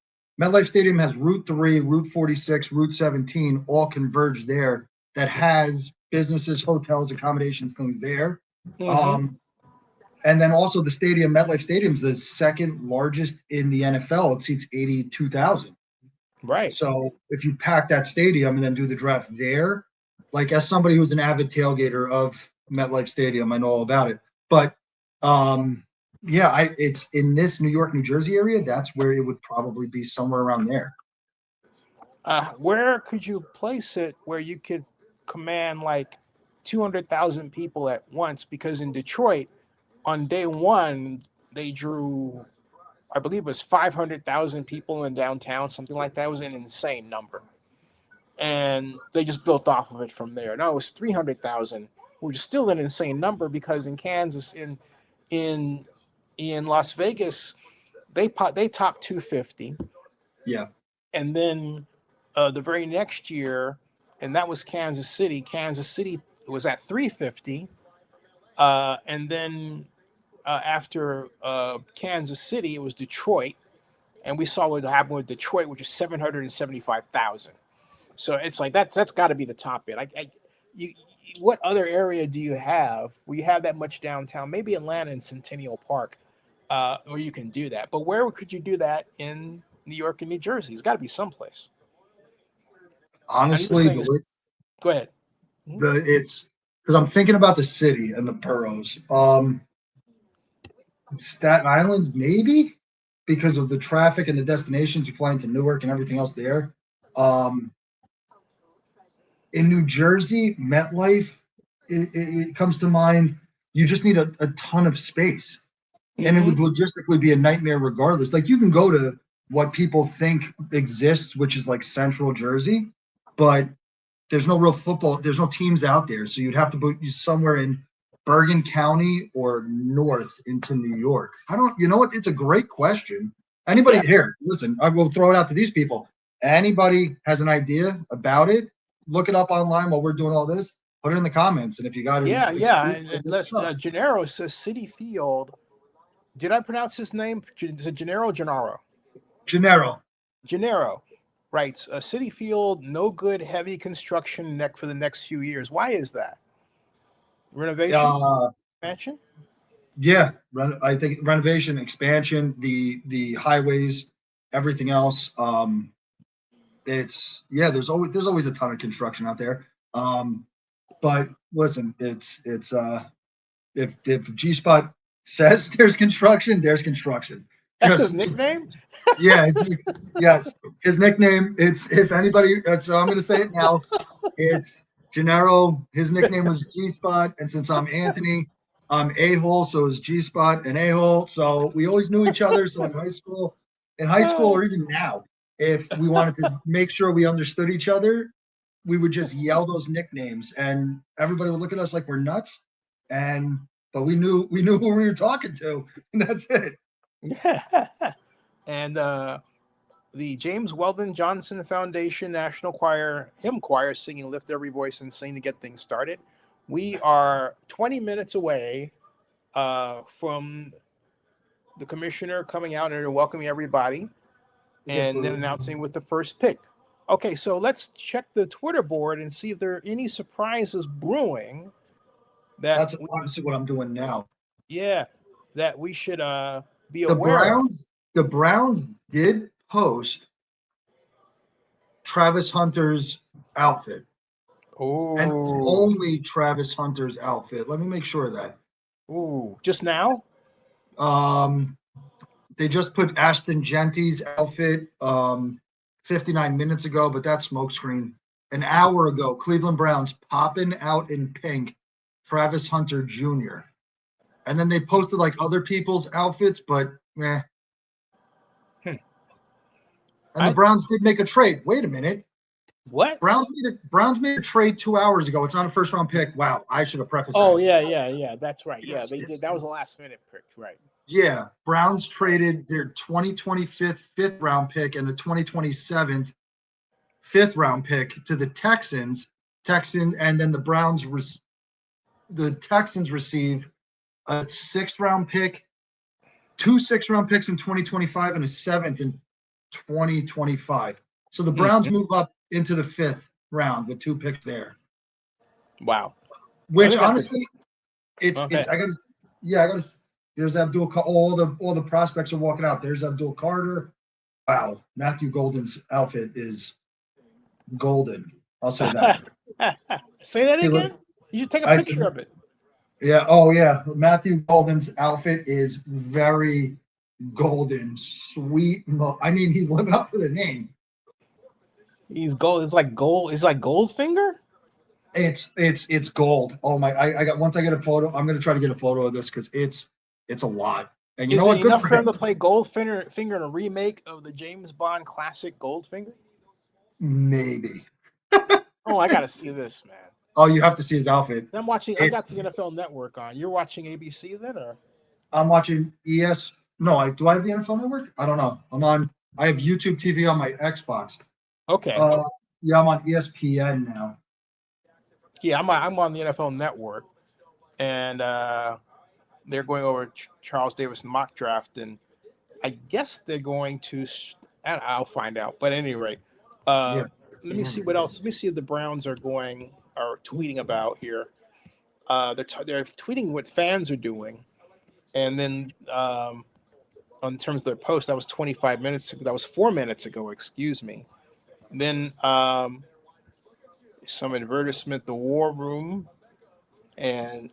S2: has Route 3, Route 46, Route 17, all converged there. That has businesses, hotels, accommodations, things there. Mm-hmm. And then also the stadium, MetLife Stadium, is the second largest in the NFL. It seats 82,000.
S1: Right.
S2: So if you pack that stadium and then do the draft there, like as somebody who's an avid tailgater of MetLife Stadium, I know all about it. But it's in this New York, New Jersey area. That's where it would probably be, somewhere around there.
S1: Where could you place it where you could command like 200,000 people at once? Because in Detroit, on day one, they drew, I believe it was 500,000 people in downtown, something like that. It was an insane number. And they just built off of it from there. No, it was 300,000, which is still an insane number because in Kansas, in Las Vegas, they topped 250.
S2: Yeah.
S1: And then the very next year, and that was Kansas City. Kansas City was at 350. And then after Kansas City, it was Detroit. And we saw what happened with Detroit, which is 775,000. So it's like that's got to be the top end. What other area do you have where you have that much downtown? Maybe Atlanta and Centennial Park, where you can do that. But where could you do that in New York and New Jersey? It's got to be someplace.
S2: Honestly,
S1: go ahead.
S2: It's because I'm thinking about the city and the boroughs. Staten Island, maybe, because of the traffic and the destinations you fly into Newark and everything else there. In New Jersey, MetLife, it comes to mind. You just need a ton of space, and it would logistically be a nightmare regardless. Like you can go to what people think exists, which is like Central Jersey, but there's no real football. There's no teams out there, so you'd have to put you somewhere in Bergen County or north into New York. You know what? It's a great question. Anybody here, listen, I will throw it out to these people. Anybody has an idea about it? Look it up online while we're doing all this. Put it in the comments, and if you got it,
S1: Gennaro says Citi Field. Did I pronounce his name? Is it Gennaro or Gennaro?
S2: Gennaro
S1: writes Citi Field, no good, heavy construction for the next few years. Why is that? Renovation, expansion?
S2: Yeah, I think renovation, expansion, the highways, everything else. There's always a ton of construction out there. But listen, it's if G-Spot says there's construction, there's construction.
S1: That's his nickname?
S2: Yeah, yes. His nickname, it's if anybody, so I'm going to say it now. It's Gennaro. His nickname was G-Spot. And since I'm Anthony, I'm A-hole. So it's G-Spot and A-hole. So we always knew each other. So in high school or even now, if we wanted to make sure we understood each other, we would just yell those nicknames and everybody would look at us like we're nuts. But we knew who we were talking to, and that's it.
S1: And the James Weldon Johnson Foundation National Choir, hymn choir, singing Lift Every Voice and Sing to get things started. We are 20 minutes away from the commissioner coming out and welcoming everybody and then announcing with the first pick. Okay, so let's check the Twitter board and see if there are any surprises brewing.
S2: That's obviously what I'm doing now.
S1: Yeah, that we should be aware of.
S2: The Browns did post Travis Hunter's outfit.
S1: Oh,
S2: and only Travis Hunter's outfit. Let me make sure of that.
S1: Ooh, just now?
S2: They just put Ashton Jeanty's outfit 59 minutes ago, but that's smokescreen. An hour ago, Cleveland Browns popping out in pink, Travis Hunter Jr. And then they posted like other people's outfits, but meh. And the Browns did make a trade. Wait a minute.
S1: What?
S2: Browns made a trade 2 hours ago. It's not a first round pick. Wow, I should have prefaced that.
S1: Oh, yeah. That's right. Yeah, they did. That was a last minute pick, right?
S2: Yeah, Browns traded their 2025 fifth round pick and the 2027 fifth round pick to the Texans. And then the Texans receive a 6th round pick, 2 6th round picks in 2025, and a 7th in 2025. So the Browns move up into the 5th round with 2 picks there.
S1: Wow.
S2: Which honestly, I gotta. There's Abdul. All the prospects are walking out. There's Abdul Carter. Wow, Matthew Golden's outfit is golden. I'll say that.
S1: Say that again. You should take a picture of it.
S2: Yeah. Oh yeah. Matthew Golden's outfit is very golden. Sweet. I mean, he's living up to the name.
S1: He's gold. It's like gold. It's like Goldfinger.
S2: It's gold. Oh my! Once I get a photo, I'm gonna try to get a photo of this because it's a lot. And you know what?
S1: Is it enough for him to play Goldfinger in a remake of the James Bond classic Goldfinger?
S2: Maybe.
S1: Oh, I gotta see this, man.
S2: Oh, you have to see his outfit.
S1: I'm watching. I got the NFL Network on. You're watching ABC then, or?
S2: I'm watching ES. No, do I have the NFL Network? I don't know. I have YouTube TV on my Xbox.
S1: Okay.
S2: Yeah, I'm on ESPN now.
S1: Yeah, I'm on the NFL Network, and they're going over Charles Davis mock draft, and I guess they're going to. And I'll find out. But at any rate, let me see what else. Let me see if the Browns are tweeting about here. They're tweeting what fans are doing, and then on terms of their post, that was 25 minutes ago. That was 4 minutes ago. Excuse me. Then some advertisement, the War Room, and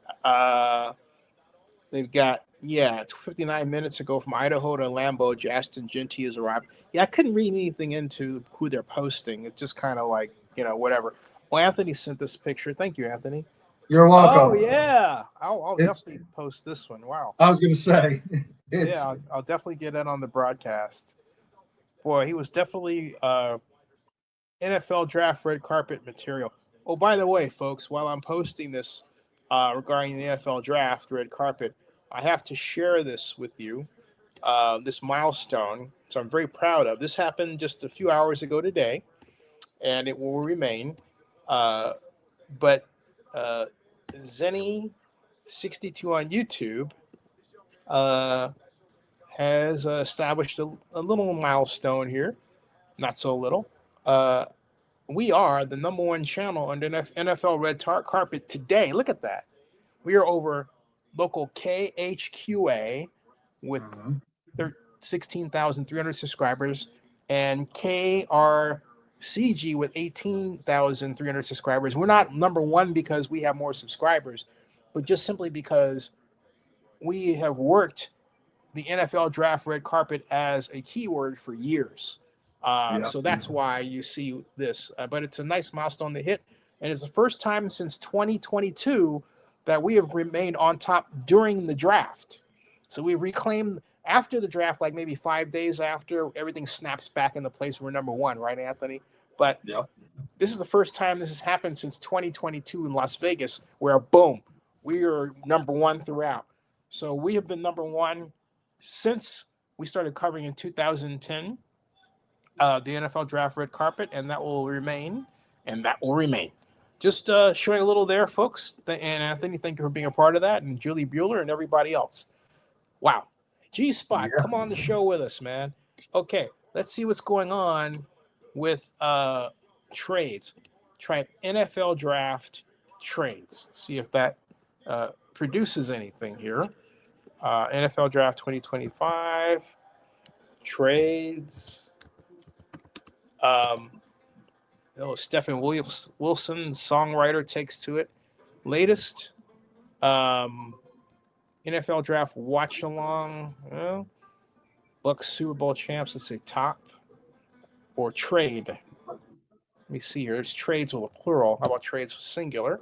S1: they've got 59 minutes ago from Idaho to Lambeau, Ashton Jeanty has arrived. Yeah, I couldn't read anything into who they're posting. It's just kind of like, whatever. Well, Anthony sent this picture. Thank you, Anthony.
S2: You're welcome.
S1: Oh, yeah. I'll definitely post this one. Wow.
S2: I was going to say.
S1: I'll definitely get that on the broadcast. Boy, he was definitely NFL draft red carpet material. Oh, by the way, folks, while I'm posting this regarding the NFL draft red carpet, I have to share this with you, this milestone. So I'm very proud of. This happened just a few hours ago today, and it will remain. But Zennie62 on YouTube has established a little milestone here. Not so little. We are the #1 channel on the NFL red carpet today. Look at that. We are over local KHQA with 16,300 subscribers and KRCG with 18,300 subscribers. We're not #1 because we have more subscribers, but just simply because we have worked the NFL draft red carpet as a keyword for years. So that's why you see this. But it's a nice milestone to hit. And it's the first time since 2022 that we have remained on top during the draft. So we reclaimed after the draft, like maybe 5 days after, everything snaps back into place. We're #1, right, Anthony? But this is the first time this has happened since 2022 in Las Vegas, where, boom, we are #1 throughout. So we have been #1 since we started covering in 2010. the NFL draft red carpet, and that will remain. Just showing a little there, folks. And Anthony, thank you for being a part of that, and Julie Bueller and everybody else. Wow. G-Spot, come on the show with us, man. Okay, let's see what's going on with trades. Try NFL draft trades. See if that produces anything here. NFL draft 2025 trades. Stephen Wilson, songwriter, takes to it. Latest NFL draft watch along. Bucks Super Bowl champs. Let's say top or trade. Let me see here. There's trades with a plural. How about trades with singular?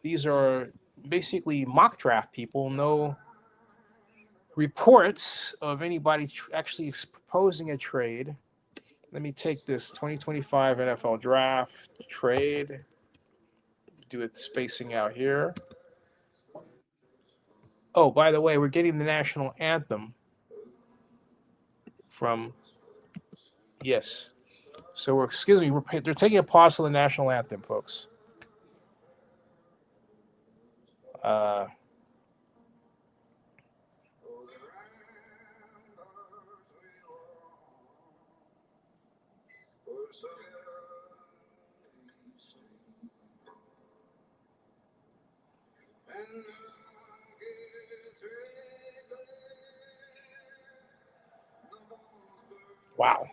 S1: These are basically mock draft people. No reports of anybody actually proposing a trade. Let me take this 2025 NFL draft trade. Do it spacing out here. Oh, by the way, we're getting the national anthem from, yes. So they're taking a pause on the national anthem, folks. Wow.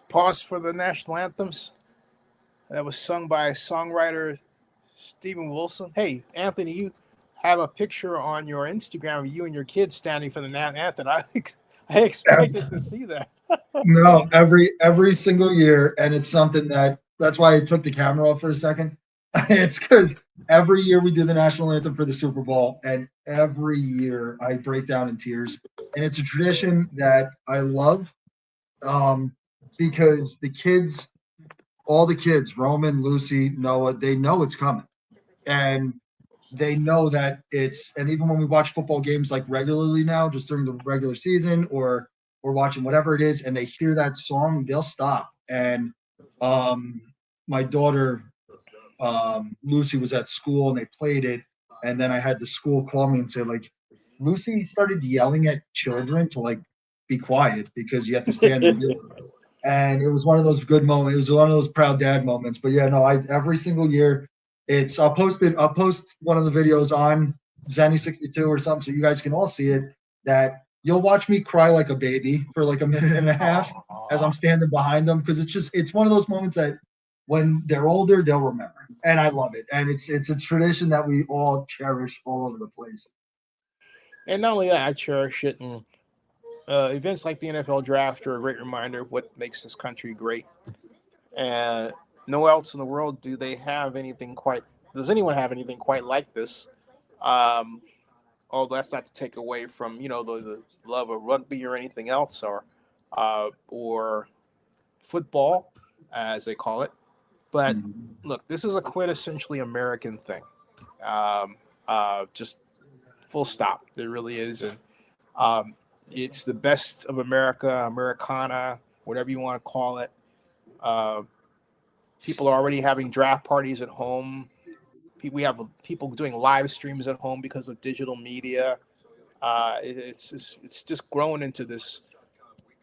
S1: Pause for the national anthems. That was sung by songwriter Stephen Wilson. Hey, Anthony, you have a picture on your Instagram of you and your kids standing for the anthem. I expected to see that.
S2: No, every single year, and it's something that's why I took the camera off for a second. It's because every year we do the national anthem for the Super Bowl, and every year I break down in tears. And it's a tradition that I love. Because all the kids, Roman, Lucy, Noah, they know it's coming. And they know that and even when we watch football games like regularly now, just during the regular season, or we're watching whatever it is, and they hear that song, they'll stop. And my daughter, Lucy, was at school and they played it. And then I had the school call me and say, like, Lucy started yelling at children to be quiet because you have to stand and do it. And it was one of those good moments. It was one of those proud dad moments. But yeah, no, every single year I'll post one of the videos on Zennie62 or something so you guys can all see it, that you'll watch me cry like a baby for like a minute and a half as I'm standing behind them, because it's one of those moments that when they're older, they'll remember. And I love it. And it's a tradition that we all cherish all over the place.
S1: And not only that, I cherish it. And events like the NFL draft are a great reminder of what makes this country great. And nowhere else in the world does anyone have anything quite like this. Although that's not to take away from, the love of rugby or anything else, or football, as they call it. But look, this is a quintessentially American thing. Just full stop. There really is. And it's the best of America, Americana, whatever you want to call it. People are already having draft parties at home. We have people doing live streams at home because of digital media. It's just growing into this,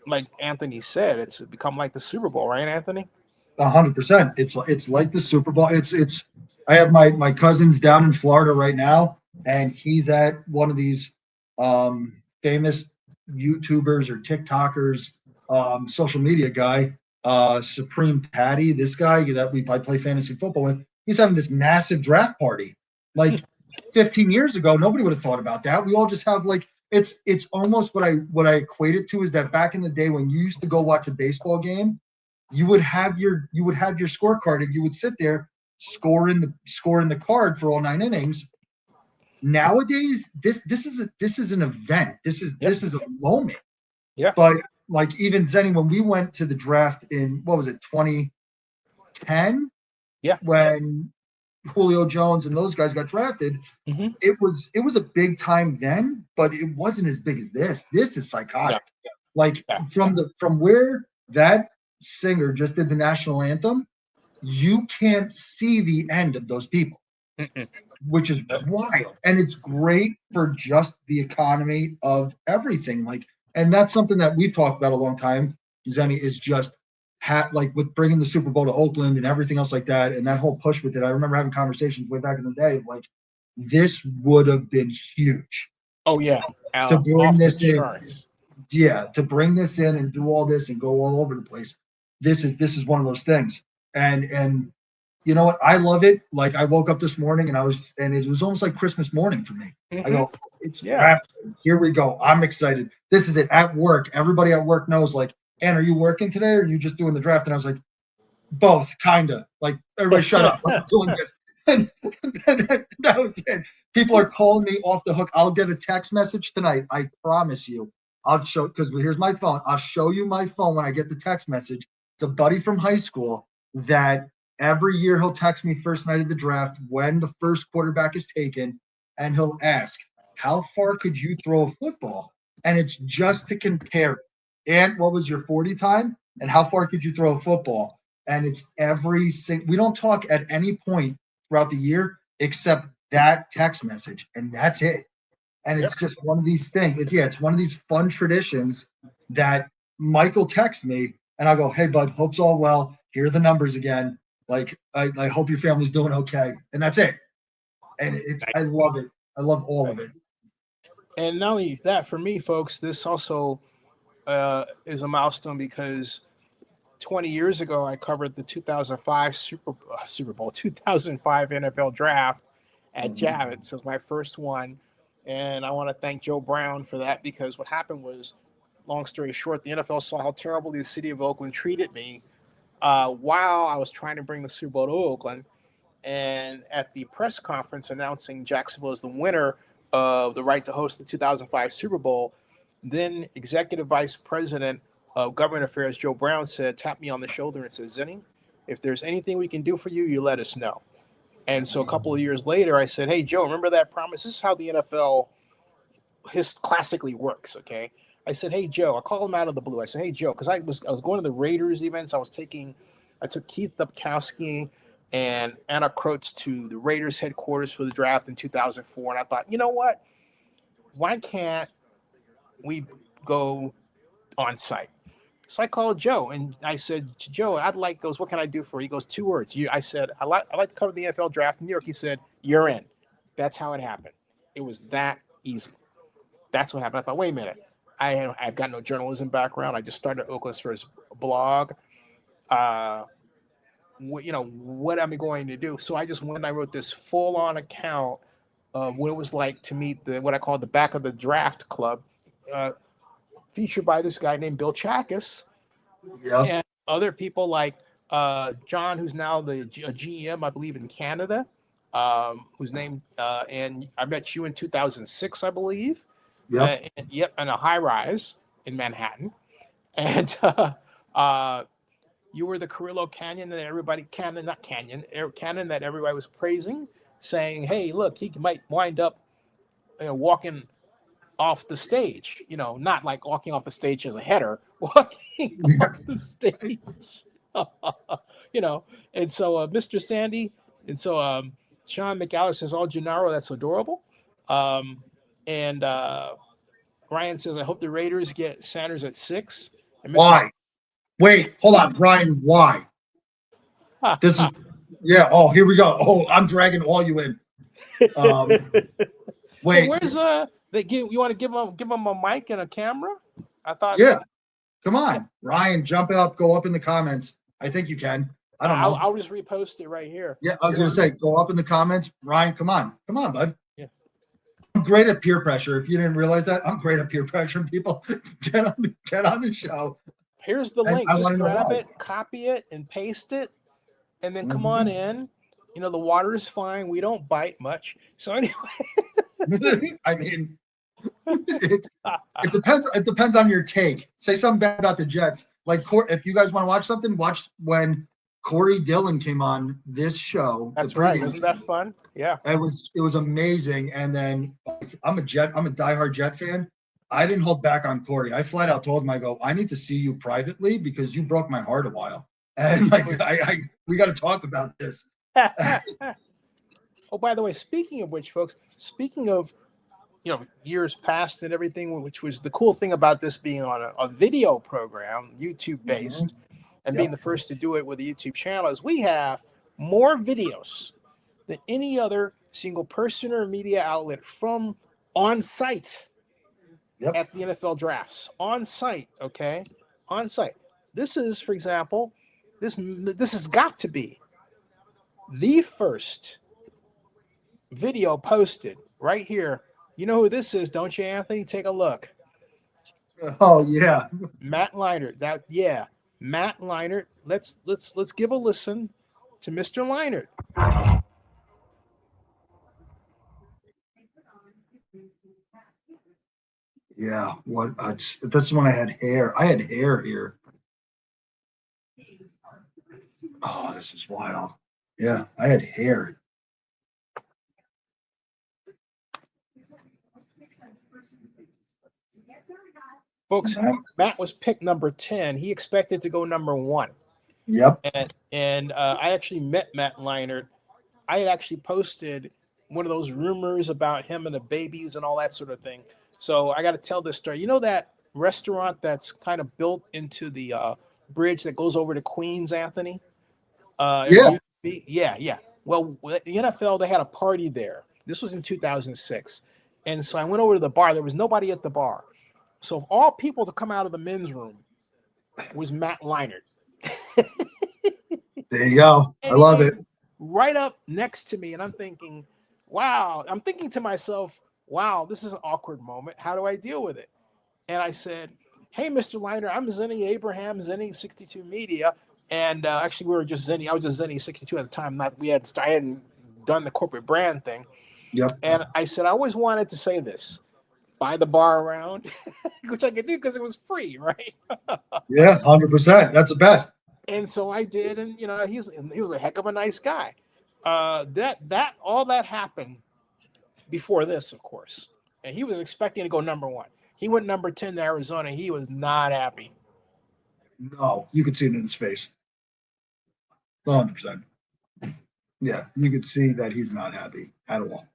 S1: like Anthony said, it's become like the Super Bowl, right, Anthony?
S2: 100%. It's like the Super Bowl. It's I have my cousins down in Florida right now, and he's at one of these famous YouTubers or TikTokers, social media guy, Supreme Patty. This guy that I play fantasy football with, he's having this massive draft party. Like 15 years ago, nobody would have thought about that. We all just have like it's almost what I equate it to is that back in the day when you used to go watch a baseball game, you would have your scorecard and you would sit there score in the card for all 9 innings. Nowadays, this is an event. This is a moment.
S1: Yeah.
S2: But like even Zenny, when we went to the draft in what was it, 2010?
S1: Yeah.
S2: When Julio Jones and those guys got drafted, it was a big time then, but it wasn't as big as this. This is psychotic.
S1: Yeah.
S2: Like from where that singer just did the national anthem, you can't see the end of those people, which is wild. And it's great for just the economy of everything. Like, and that's something that we've talked about a long time, Zenny, is just like with bringing the Super Bowl to Oakland and everything else like that, and that whole push with it. I remember having conversations way back in the day, like this would have been huge.
S1: Oh yeah,
S2: to bring this in, to bring this in and do all this and go all over the place. This is one of those things, and you know what? I love it. Like I woke up this morning and it was almost like Christmas morning for me. I go, it's draft. Here we go. I'm excited. This is it. At work, everybody at work knows. Like, Ann, are you working today, or are you just doing the draft? And I was like, both, kinda. Like, everybody, shut up. I'm doing this. And that was it. People are calling me off the hook. I'll get a text message tonight. I promise you. I'll show, because here's my phone. I'll show you my phone when I get the text message. It's a buddy from high school that every year he'll text me first night of the draft when the first quarterback is taken, and he'll ask, how far could you throw a football? And it's just to compare it. And what was your 40 time? And how far could you throw a football? And it's we don't talk at any point throughout the year except that text message, and that's it. And it's just one of these things. It's one of these fun traditions that Michael texts me, and I go, hey, bud, hope's all well. Here are the numbers again. Like, I hope your family's doing okay. And that's it. And I love it. I love all of it.
S1: And not only that, for me, folks, this also is a milestone because 20 years ago, I covered the 2005 Super Bowl 2005 NFL draft at Javits. It was my first one. And I want to thank Joe Brown for that, because what happened was, long story short, the NFL saw how terribly the city of Oakland treated me while I was trying to bring the Super Bowl to Oakland. And at the press conference announcing Jacksonville as the winner of the right to host the 2005 Super Bowl, then Executive Vice President of Government Affairs Joe Brown tapped me on the shoulder and said, Zenny, if there's anything we can do for you, you let us know. And so a couple of years later, I said, hey, Joe, remember that promise? This is how the NFL classically works, okay? I said, hey, Joe, I called him out of the blue. I said, hey, Joe, because I was going to the Raiders events. I took Keith Dubkowski and Anna Krotz to the Raiders headquarters for the draft in 2004. And I thought, you know what? Why can't we go on site? So I called Joe and I said, Joe, what can I do for you? He goes, 2 words. I said, I like to cover the NFL draft in New York. He said, you're in. That's how it happened. It was that easy. That's what happened. I thought, wait a minute. I've got no journalism background. I just started Oakland's first blog. What am I going to do? So I just went and I wrote this full-on account of what it was like to meet what I call the back of the draft club, featured by this guy named Bill Chackus, and other people like John, who's now the GM, I believe, in Canada, whose name, and I met you in 2006, I believe. And a high rise in Manhattan. And you were the Carillo Canyon that Cannon that everybody was praising, saying, hey, look, he might wind up walking off the stage, not like walking off the stage as a header, walking off the stage, and so Mr. Sandy, and so Sean McAllister says, oh, Gennaro, that's adorable. And Ryan says, I hope the Raiders get Sanders at 6. And
S2: Why? Wait, hold on, Ryan, why? This Yeah. Oh, here we go. Oh, I'm dragging all you in. Wait.
S1: Hey, where's you want to give them a mic and a camera? I thought.
S2: Yeah. Come on, yeah. Ryan, jump up, go up in the comments. I think you can. I don't know.
S1: I'll just repost it right here.
S2: Yeah, I was going to say, go up in the comments. Ryan, come on, bud. Yeah. I'm great at peer pressure. If you didn't realize that, I'm great at peer pressure. People get on the show.
S1: Here's the link. Just grab it, copy it, and paste it, and then come on in. You know, the water is fine. We don't bite much. So anyway.
S2: I mean, it depends. It depends on your take. Say something bad about the Jets. Like, if you guys want to watch something, watch when Corey Dillon came on this show.
S1: That's right. Wasn't that fun? Yeah.
S2: It was amazing. And then I'm a diehard Jet fan. I didn't hold back on Corey. I flat out told him, I go, I need to see you privately because you broke my heart a while. And like, we got to talk about this.
S1: Oh, by the way, speaking of which, folks, speaking of, you know, years past and everything, which was the cool thing about this being on a video program, YouTube based, and being the first to do it with a YouTube channel, is we have more videos than any other single person or media outlet from on site at the NFL drafts. On site, okay? On site. This is, for example, this has got to be the first video posted right here. You know who this is, don't you, Anthony? Take a look.
S2: Oh yeah,
S1: Matt Leinart. Matt Leinart. Let's give a listen to Mr. Leinart.
S2: Yeah, this is when I had hair. I had hair here. Oh, this is wild. Yeah, I had hair.
S1: Folks, Matt was picked number 10. He expected to go number 1.
S2: Yep.
S1: And I actually met Matt Leinart. I had actually posted one of those rumors about him and the babies and all that sort of thing. So I got to tell this story. You know that restaurant that's kind of built into the bridge that goes over to Queens, Anthony?
S2: Yeah.
S1: Yeah. Well, the NFL, they had a party there. This was in 2006. And so I went over to the bar. There was nobody at the bar. So of all people to come out of the men's room was Matt Leinart.
S2: There you go. I love it.
S1: Right up next to me. And I'm thinking, wow. I'm thinking to myself, wow, this is an awkward moment. How do I deal with it? And I said, hey, Mr. Leinart, I'm Zennie Abraham, Zennie62Media. And actually, we were just Zennie. I was just Zennie62 at the time. I hadn't done the corporate brand thing.
S2: Yep.
S1: And I said, I always wanted to say this. Buy the bar around, which I could do because it was free, right?
S2: Yeah, 100%. That's the best.
S1: And so I did, and you know, he was a heck of a nice guy. All that happened before this, of course, and he was expecting to go number 1. He went number 10 to Arizona. He was not happy.
S2: No, you could see it in his face. 100%. Yeah, you could see that he's not happy at all.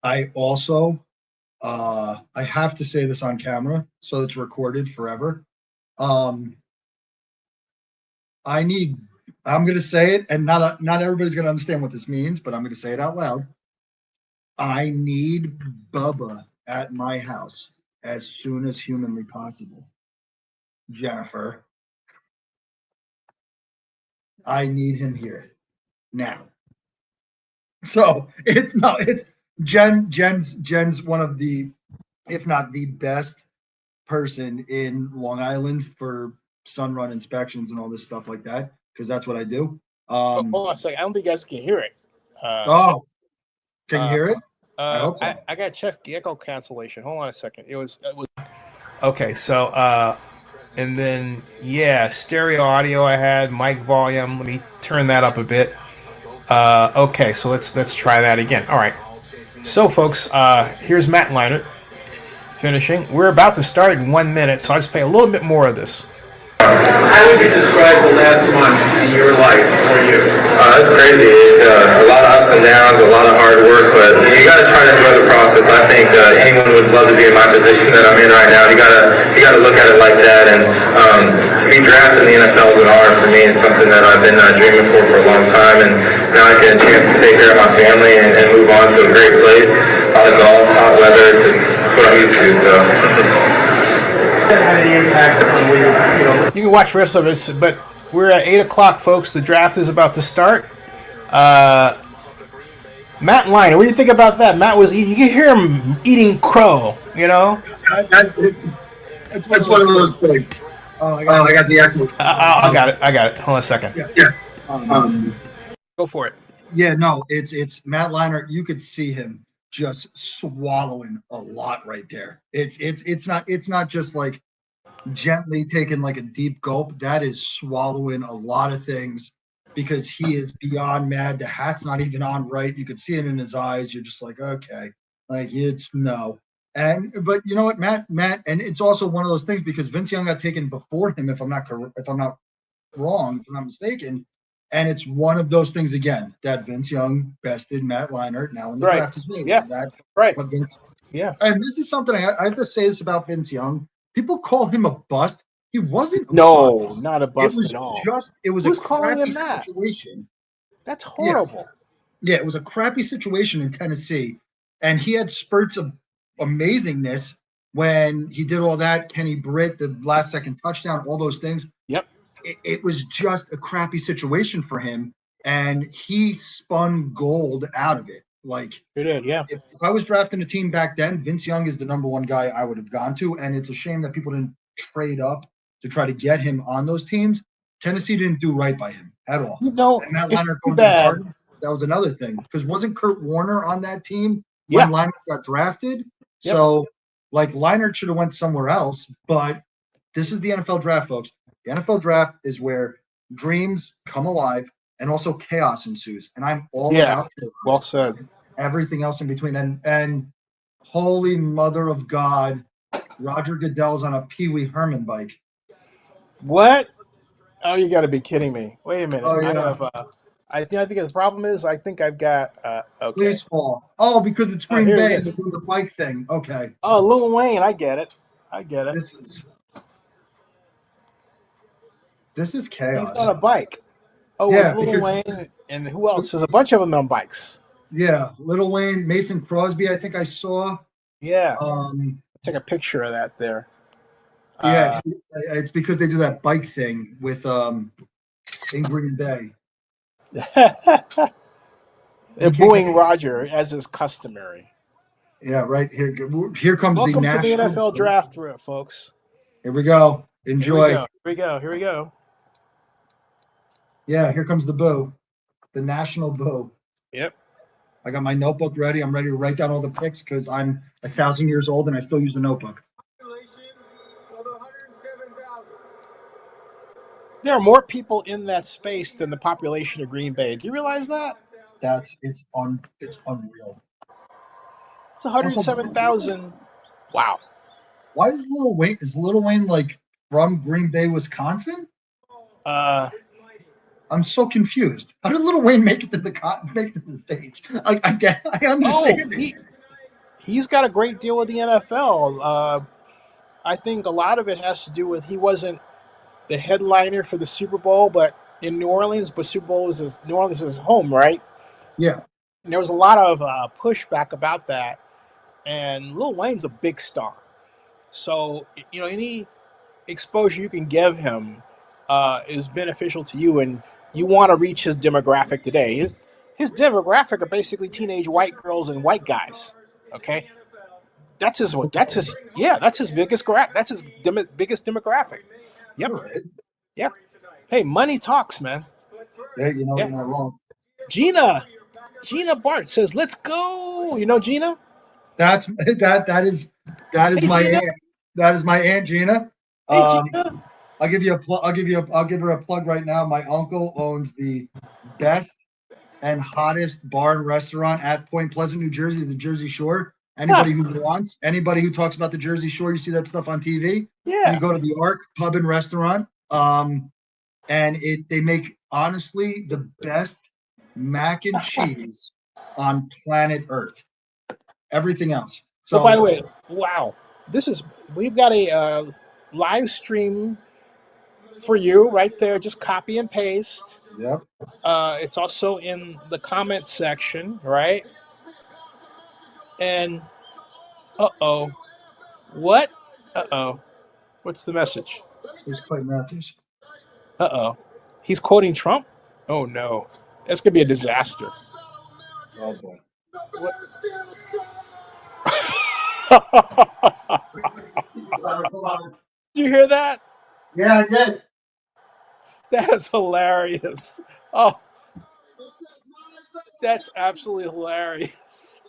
S2: I also, I have to say this on camera, so it's recorded forever. I'm going to say it, and not everybody's going to understand what this means, but I'm going to say it out loud. I need Bubba at my house as soon as humanly possible. Jennifer, I need him here now. So it's Jen's one of the, if not the best person in Long Island for sunrun inspections and all this stuff like that, because that's what I do.
S1: Hold on a second. I don't think you guys can hear it.
S2: Can you hear it? I hope so.
S1: I got to check the echo cancellation. Hold on a second. It was okay. So and then stereo audio. I had mic volume. Let me turn that up a bit. Okay, so let's try that again. All right. So folks, here's Matt Leinart. finishing. We're about to start in 1 minute, so I'll just play a little bit more of this.
S5: How would you describe the last month in your life for you? It's crazy. It's a lot of ups and downs, a lot of hard work, but you got to try to enjoy the process. I think anyone would love to be in my position that I'm in right now. You got to look at it like that. And to be drafted in the NFL is an honor for me. It's something that I've been dreaming for a long time, and now I get a chance to take care of my family and move on to a great place. A lot of golf, hot weather. It's what I'm used to. So. Had any impact on where
S1: you can watch the rest of it, but we're at 8 o'clock, folks. The draft is about to start. Matt Liner, what do you think about that? Matt was eating, you can hear him eating crow, you know?
S2: It's one of those things. I got the echo.
S1: I got it. Hold on a second.
S2: Yeah.
S1: Go for it.
S2: Yeah, no, it's Matt Liner. You could see him just swallowing a lot right there. It's not just like gently taking like a deep gulp. That is swallowing a lot of things because he is beyond mad. The hat's not even on right. You could see it in his eyes. You're just like, okay, like it's no. But you know what, Matt, and it's also one of those things because Vince Young got taken before him, if I'm not mistaken. And it's one of those things again that Vince Young bested Matt Leinart now in the draft as well.
S1: Yeah, right.
S2: Yeah, and this is something I have to say this about Vince Young. People call him a bust. He wasn't.
S1: Not a bust
S2: at all. It was
S1: Who's
S2: a crappy
S1: that?
S2: Situation.
S1: That's horrible.
S2: Yeah, it was a crappy situation in Tennessee, and he had spurts of amazingness when he did all that. Kenny Britt, the last second touchdown, all those things.
S1: Yep.
S2: It was just a crappy situation for him, and he spun gold out of it. Like
S1: he did, yeah.
S2: If I was drafting a team back then, Vince Young is the number one guy I would have gone to, and it's a shame that people didn't trade up to try to get him on those teams. Tennessee didn't do right by him at all.
S1: No,
S2: and Matt Leinart going to the Cardinals, that was another thing because wasn't Kurt Warner on that team when Leinart got drafted? Yep. So like Leinart should have went somewhere else, but this is the NFL draft, folks. The NFL draft is where dreams come alive and also chaos ensues. And I'm all about chaos.
S1: Well said.
S2: Everything else in between. And holy mother of God, Roger Goodell's on a Pee Wee Herman bike.
S1: What? Oh, you got to be kidding me. Wait a minute.
S2: Oh, yeah.
S1: I think the problem is I think I've got okay.
S2: Please fall. Oh, because it's Green Bay and doing the bike thing. Okay.
S1: Oh, Lil Wayne, I get it.
S2: This is chaos.
S1: He's on a bike. Oh, yeah, Lil Wayne and who else? There's a bunch of them on bikes.
S2: Yeah, Lil Wayne, Mason Crosby, I think I saw.
S1: Yeah. Take a picture of that there.
S2: Yeah, it's because they do that bike thing with in Green Bay.
S1: They're booing Roger as is customary.
S2: Yeah, right here. Here comes
S1: Welcome
S2: the national
S1: to the NFL draft, folks.
S2: Here we go. Enjoy.
S1: Here we go.
S2: Yeah, here comes the boo, the national boo.
S1: Yep.
S2: I got my notebook ready. I'm ready to write down all the picks because I'm 1,000 years old and I still use the notebook.
S1: There are more people in that space than the population of Green Bay. Do you realize that?
S2: It's unreal.
S1: It's 107,000. Wow.
S2: Why is Lil Wayne like from Green Bay, Wisconsin? I'm so confused. How did Lil Wayne make it to the stage? I understand it.
S1: He's got a great deal with the NFL. I think a lot of it has to do with he wasn't the headliner for the Super Bowl, but in New Orleans, but New Orleans is home, right?
S2: Yeah.
S1: And there was a lot of pushback about that, and Lil Wayne's a big star. So, any exposure you can give him is beneficial to you, and you want to reach his demographic today. His demographic are basically teenage white girls and white guys. Okay, that's his biggest biggest demographic. Yep.
S2: Right.
S1: Yep. Hey, money talks, man.
S2: Yeah, you're not wrong.
S1: Gina Bart says, "Let's go." You know Gina?
S2: That is
S1: hey,
S2: my
S1: Gina.
S2: aunt. That is my aunt Gina.
S1: Hey, Gina.
S2: I'll give her a plug right now. My uncle owns the best and hottest bar and restaurant at Point Pleasant, New Jersey, the Jersey Shore, Anybody who wants, anybody who talks about the Jersey Shore, you see that stuff on TV.
S1: Yeah.
S2: You go to the Arc Pub and Restaurant, and they make honestly the best mac and cheese on planet Earth. Everything else. So,
S1: by the way, wow, we've got a live stream for you right there. Just copy and paste.
S2: Yep.
S1: It's also in the comment section, right? And what? What's the message?
S2: There's Clay Matthews.
S1: He's quoting Trump? Oh no, that's gonna be a disaster.
S2: Oh boy.
S1: Did you hear that?
S2: Yeah, I did.
S1: That's hilarious. Oh, that's absolutely hilarious.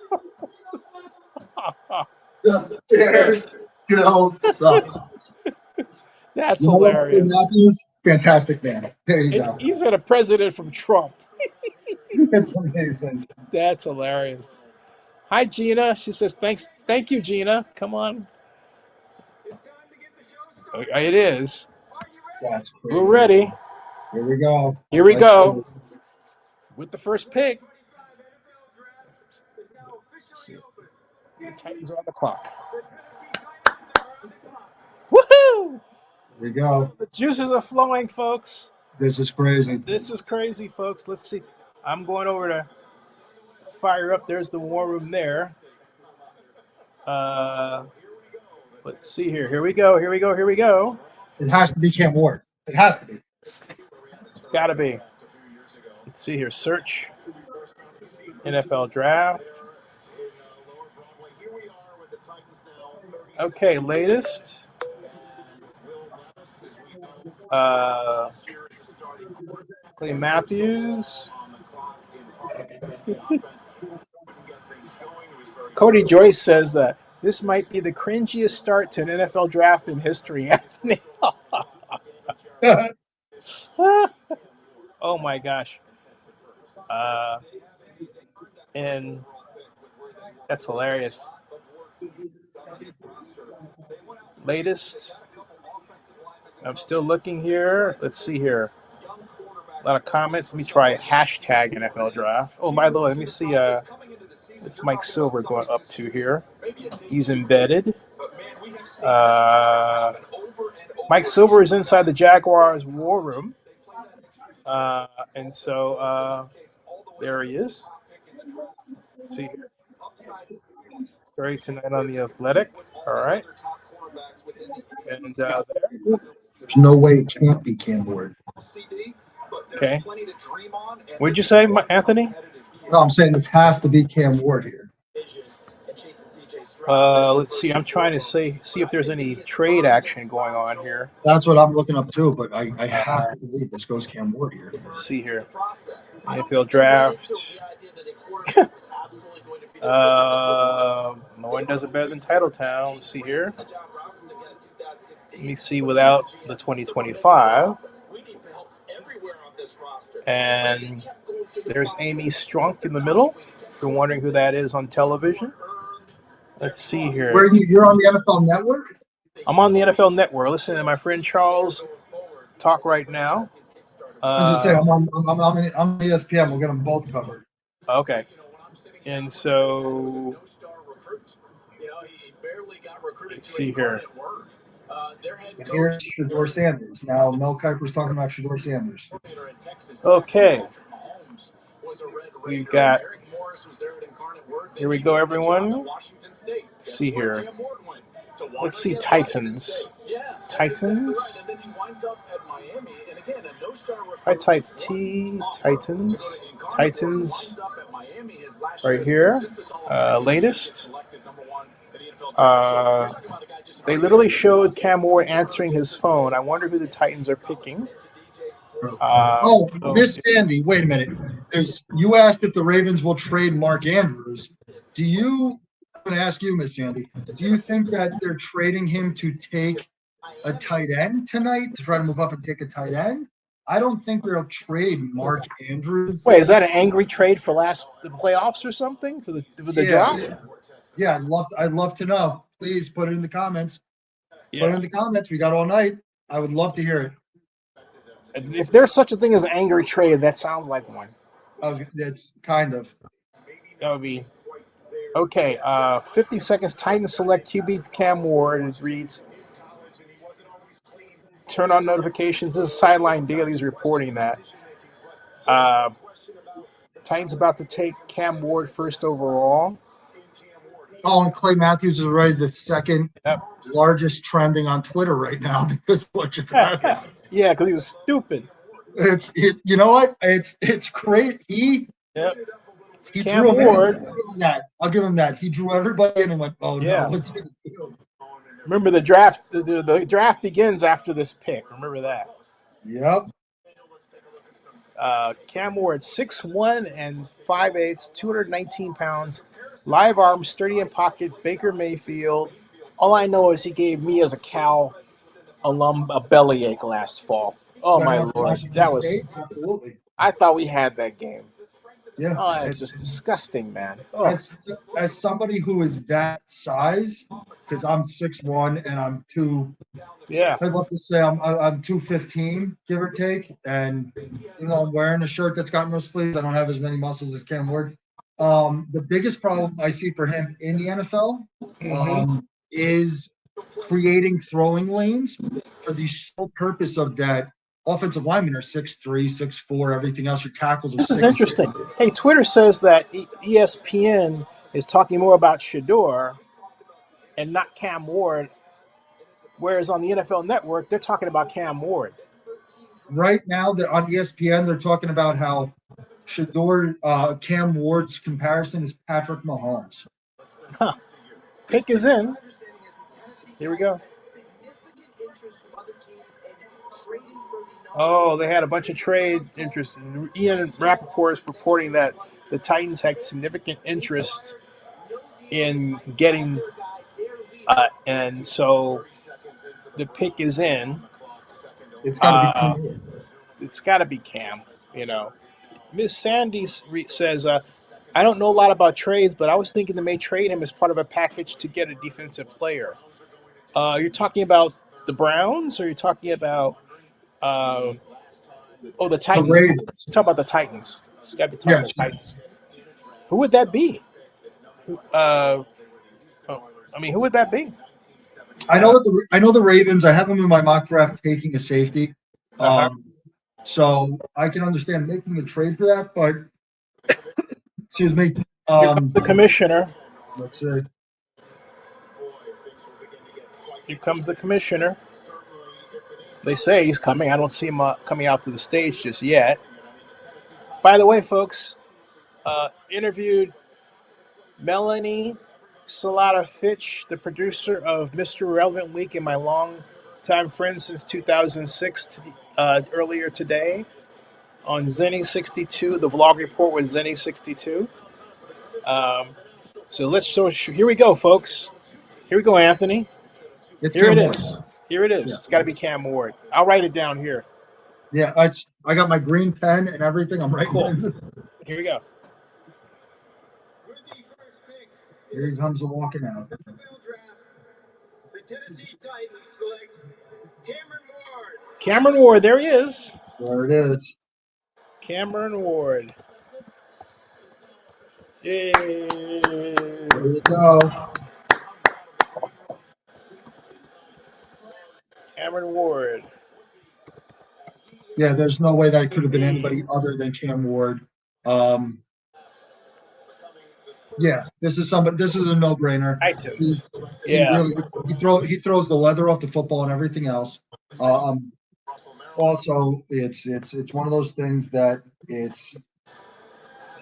S2: The Bears still suck.
S1: That's hilarious.
S2: Matthews, fantastic man. There you go.
S1: He's got a president from Trump.
S2: That's amazing.
S1: That's hilarious. Hi, Gina. She says, thank you, Gina. Come on. It is.
S2: That's crazy.
S1: We're ready.
S2: Here we go.
S1: Here we go. With the first pick. The Titans are on the clock. Woohoo!
S2: Here we go.
S1: The juices are flowing, folks.
S2: This is crazy.
S1: This is crazy, folks. Let's see. I'm going over to fire up. There's the war room there. Let's see here. Here we go. Here we go. Here we go.
S2: It has to be Cam Ward. It has to be.
S1: It's got to be. Let's see here. Search. NFL draft. Okay, latest. Clay Matthews. Cody Joyce says that this might be the cringiest start to an NFL draft in history, Anthony. Oh my gosh. And that's hilarious. Latest. I'm still looking here. Let's see here. A lot of comments. Let me try hashtag NFL draft. Oh, by the way, let me see. It's Mike Silver going up to here. He's embedded. Mike Silver is inside the Jaguars war room. And so there he is. Let's see here. Story tonight on The Athletic. All right. And there.
S2: There's no way it can't be Cam Ward.
S1: Okay. What'd you say, Anthony?
S2: No, I'm saying this has to be Cam Ward here.
S1: Let's see. I'm trying to see if there's any trade action going on here.
S2: That's what I'm looking up too, but I have to believe this goes Cam Ward here.
S1: Let's see here. NFL draft. No one does it better than Titletown. Let's see here. Let me see without the 2025. And there's Amy Strunk in the middle. If you're wondering who that is on television. Let's see here.
S2: Where you're on the NFL Network?
S1: I'm on the NFL Network. Listening to my friend Charles talk right now.
S2: As I say, I'm on ESPN. We'll get them both covered.
S1: Okay. And so let's see here.
S2: And here's Shedeur Sanders. Now, Mel Kiper's talking about Shedeur Sanders.
S1: Okay. We've got. Here we go, everyone. Let's see here. Let's see Titans. Titans. I type T. Titans. Titans. Right here. Latest. They literally showed Cam Ward answering his phone. I wonder who the Titans are picking.
S2: Miss Sandy, wait a minute. You asked if the Ravens will trade Mark Andrews. I'm going to ask you, Miss Sandy, do you think that they're trading him to take a tight end tonight, to try to move up and take a tight end? I don't think they'll trade Mark Andrews.
S1: Wait, is that an angry trade for the playoffs or something? For the draft?
S2: Yeah, I'd love to know. Please put it in the comments.
S1: Yeah.
S2: Put it in the comments. We got all night. I would love to hear it.
S1: If there's such a thing as an angry trade, that sounds like one.
S2: It's kind of.
S1: That would be okay. 50 seconds. Titans select QB Cam Ward. It reads, turn on notifications. This is Sideline Daily's reporting that. Titans about to take Cam Ward first overall.
S2: Oh, and Clay Matthews is already the second largest trending on Twitter right now because of what just happened.
S1: Yeah, because he was stupid.
S2: You know what? It's great. He
S1: Cam
S2: drew
S1: Ward.
S2: I'll give him that. He drew everybody in and went, "Oh
S1: Yeah.
S2: no, what's he gonna do?"
S1: Remember the draft. The draft begins after this pick. Remember that.
S2: Yep.
S1: Cam Ward, 6'1" and 5'8", 219 pounds, live arm, sturdy in pocket, Baker Mayfield. All I know is he gave me as a Cal alum a bellyache last fall. Oh my Lord, that was
S2: absolutely.
S1: I thought we had that game.
S2: Yeah.
S1: Oh, it's just disgusting, man. Oh.
S2: As somebody who is that size, because I'm 6'1" and I'm 2.
S1: Yeah.
S2: I'd love to say I'm 215, give or take, and I'm wearing a shirt that's got no sleeves. I don't have as many muscles as Cam Ward. The biggest problem I see for him in the NFL is creating throwing lanes for the sole purpose of that offensive linemen are 6'3", 6'4", everything else. Your tackles are
S1: This is interesting. Hey, Twitter says that ESPN is talking more about Shedeur and not Cam Ward, whereas on the NFL Network, they're talking about Cam Ward.
S2: Right now, on ESPN, they're talking about how Shedeur, Cam Ward's comparison is Patrick Mahomes.
S1: Huh. Pick is in. Here we go. Oh, they had a bunch of trade interest. Ian Rappaport is reporting that the Titans had significant interest in getting, and so the pick is in.
S2: It's got to be Cam.
S1: It's got to be Cam. Miss Sandy says, I don't know a lot about trades, but I was thinking they may trade him as part of a package to get a defensive player. You're talking about the Browns, or you're talking about the Titans?
S2: The Ravens.
S1: You're talking about the Titans. It's got to be talking about the Titans. Who would that be? Who would that be?
S2: I know the Ravens. I have them in my mock draft taking a safety. So I can understand making a trade for that, but excuse me.
S1: The commissioner.
S2: Let's see.
S1: Here comes the commissioner. They say he's coming. I don't see him coming out to the stage just yet. By the way, folks, interviewed Melanie Salata Fitch, the producer of Mr. Relevant Week and my longtime friend since 2006, earlier today on Zennie62, the vlog report with Zennie62. So here we go, folks. Here we go, Anthony. Here it is. Here it is. Yeah. It's got to be Cam Ward. I'll write it down here.
S2: Yeah, I got my green pen and everything. I'm writing.
S1: Cool. Here we go.
S2: Here he comes walking out.
S6: The Tennessee Titans select Cameron Ward.
S1: Cameron Ward, there he is.
S2: There it is.
S1: Cameron Ward. Yay.
S2: There you go.
S1: Cameron Ward.
S2: Yeah, there's no way that could have been anybody other than Cam Ward. Yeah, this is a no-brainer.
S1: iTunes.
S2: He throws the leather off the football and everything else. Also, it's one of those things that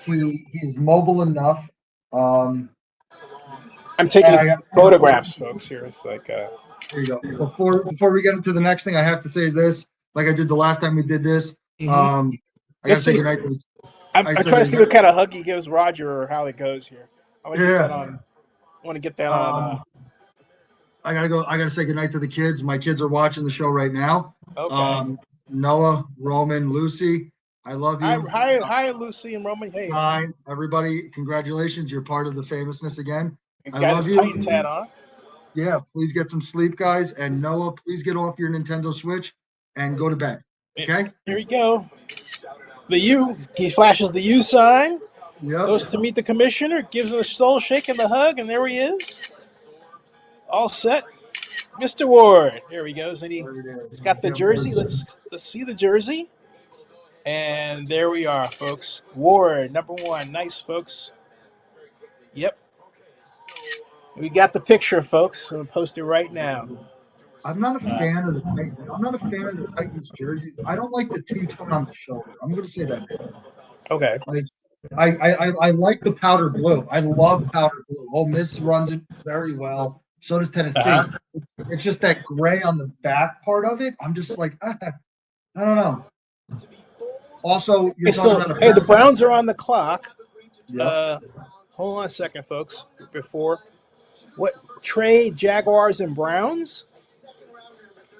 S2: he's mobile enough.
S1: I'm taking photographs, folks. Here it's like.
S2: There you go. Before we get into the next thing, I have to say this, like I did the last time we did this. I gotta say goodnight.
S1: I'm trying to see what kind of hug he gives Roger or how it goes here. I want to get that on.
S2: I gotta say goodnight to the kids. My kids are watching the show right now.
S1: Okay.
S2: Noah, Roman, Lucy, I love you.
S1: Hi, Lucy and Roman. Hey,
S2: everybody! Congratulations, you're part of the famousness again.
S1: He
S2: I
S1: got
S2: love
S1: his
S2: you.
S1: Titans hat on.
S2: Yeah, please get some sleep, guys. And Noah, please get off your Nintendo Switch and go to bed. Okay?
S1: Here we go. The U. He flashes the U sign.
S2: Yep.
S1: Goes to meet the commissioner. Gives him a soul shake and the hug, and there he is. All set. Mr. Ward. Here he goes, and
S2: There it is.
S1: he's got the
S2: Yeah,
S1: jersey.
S2: Ward's-
S1: Let's see the jersey. And there we are, folks. Ward, number 1. Nice, folks. Yep. We got the picture, folks. I'm going to post it right now.
S2: I'm not a fan of the Titans. I'm not a fan of the Titans jerseys. I don't like the two-tone on the shoulder. I'm going to say that now.
S1: Okay.
S2: Like, I like the powder blue. I love powder blue. Ole Miss runs it very well. So does Tennessee. It's just that gray on the back part of it. I'm just like, I don't know. Also, you're talking about
S1: the Browns are on the clock.
S2: Yeah.
S1: Hold on a second, folks. Before what trade Jaguars and Browns?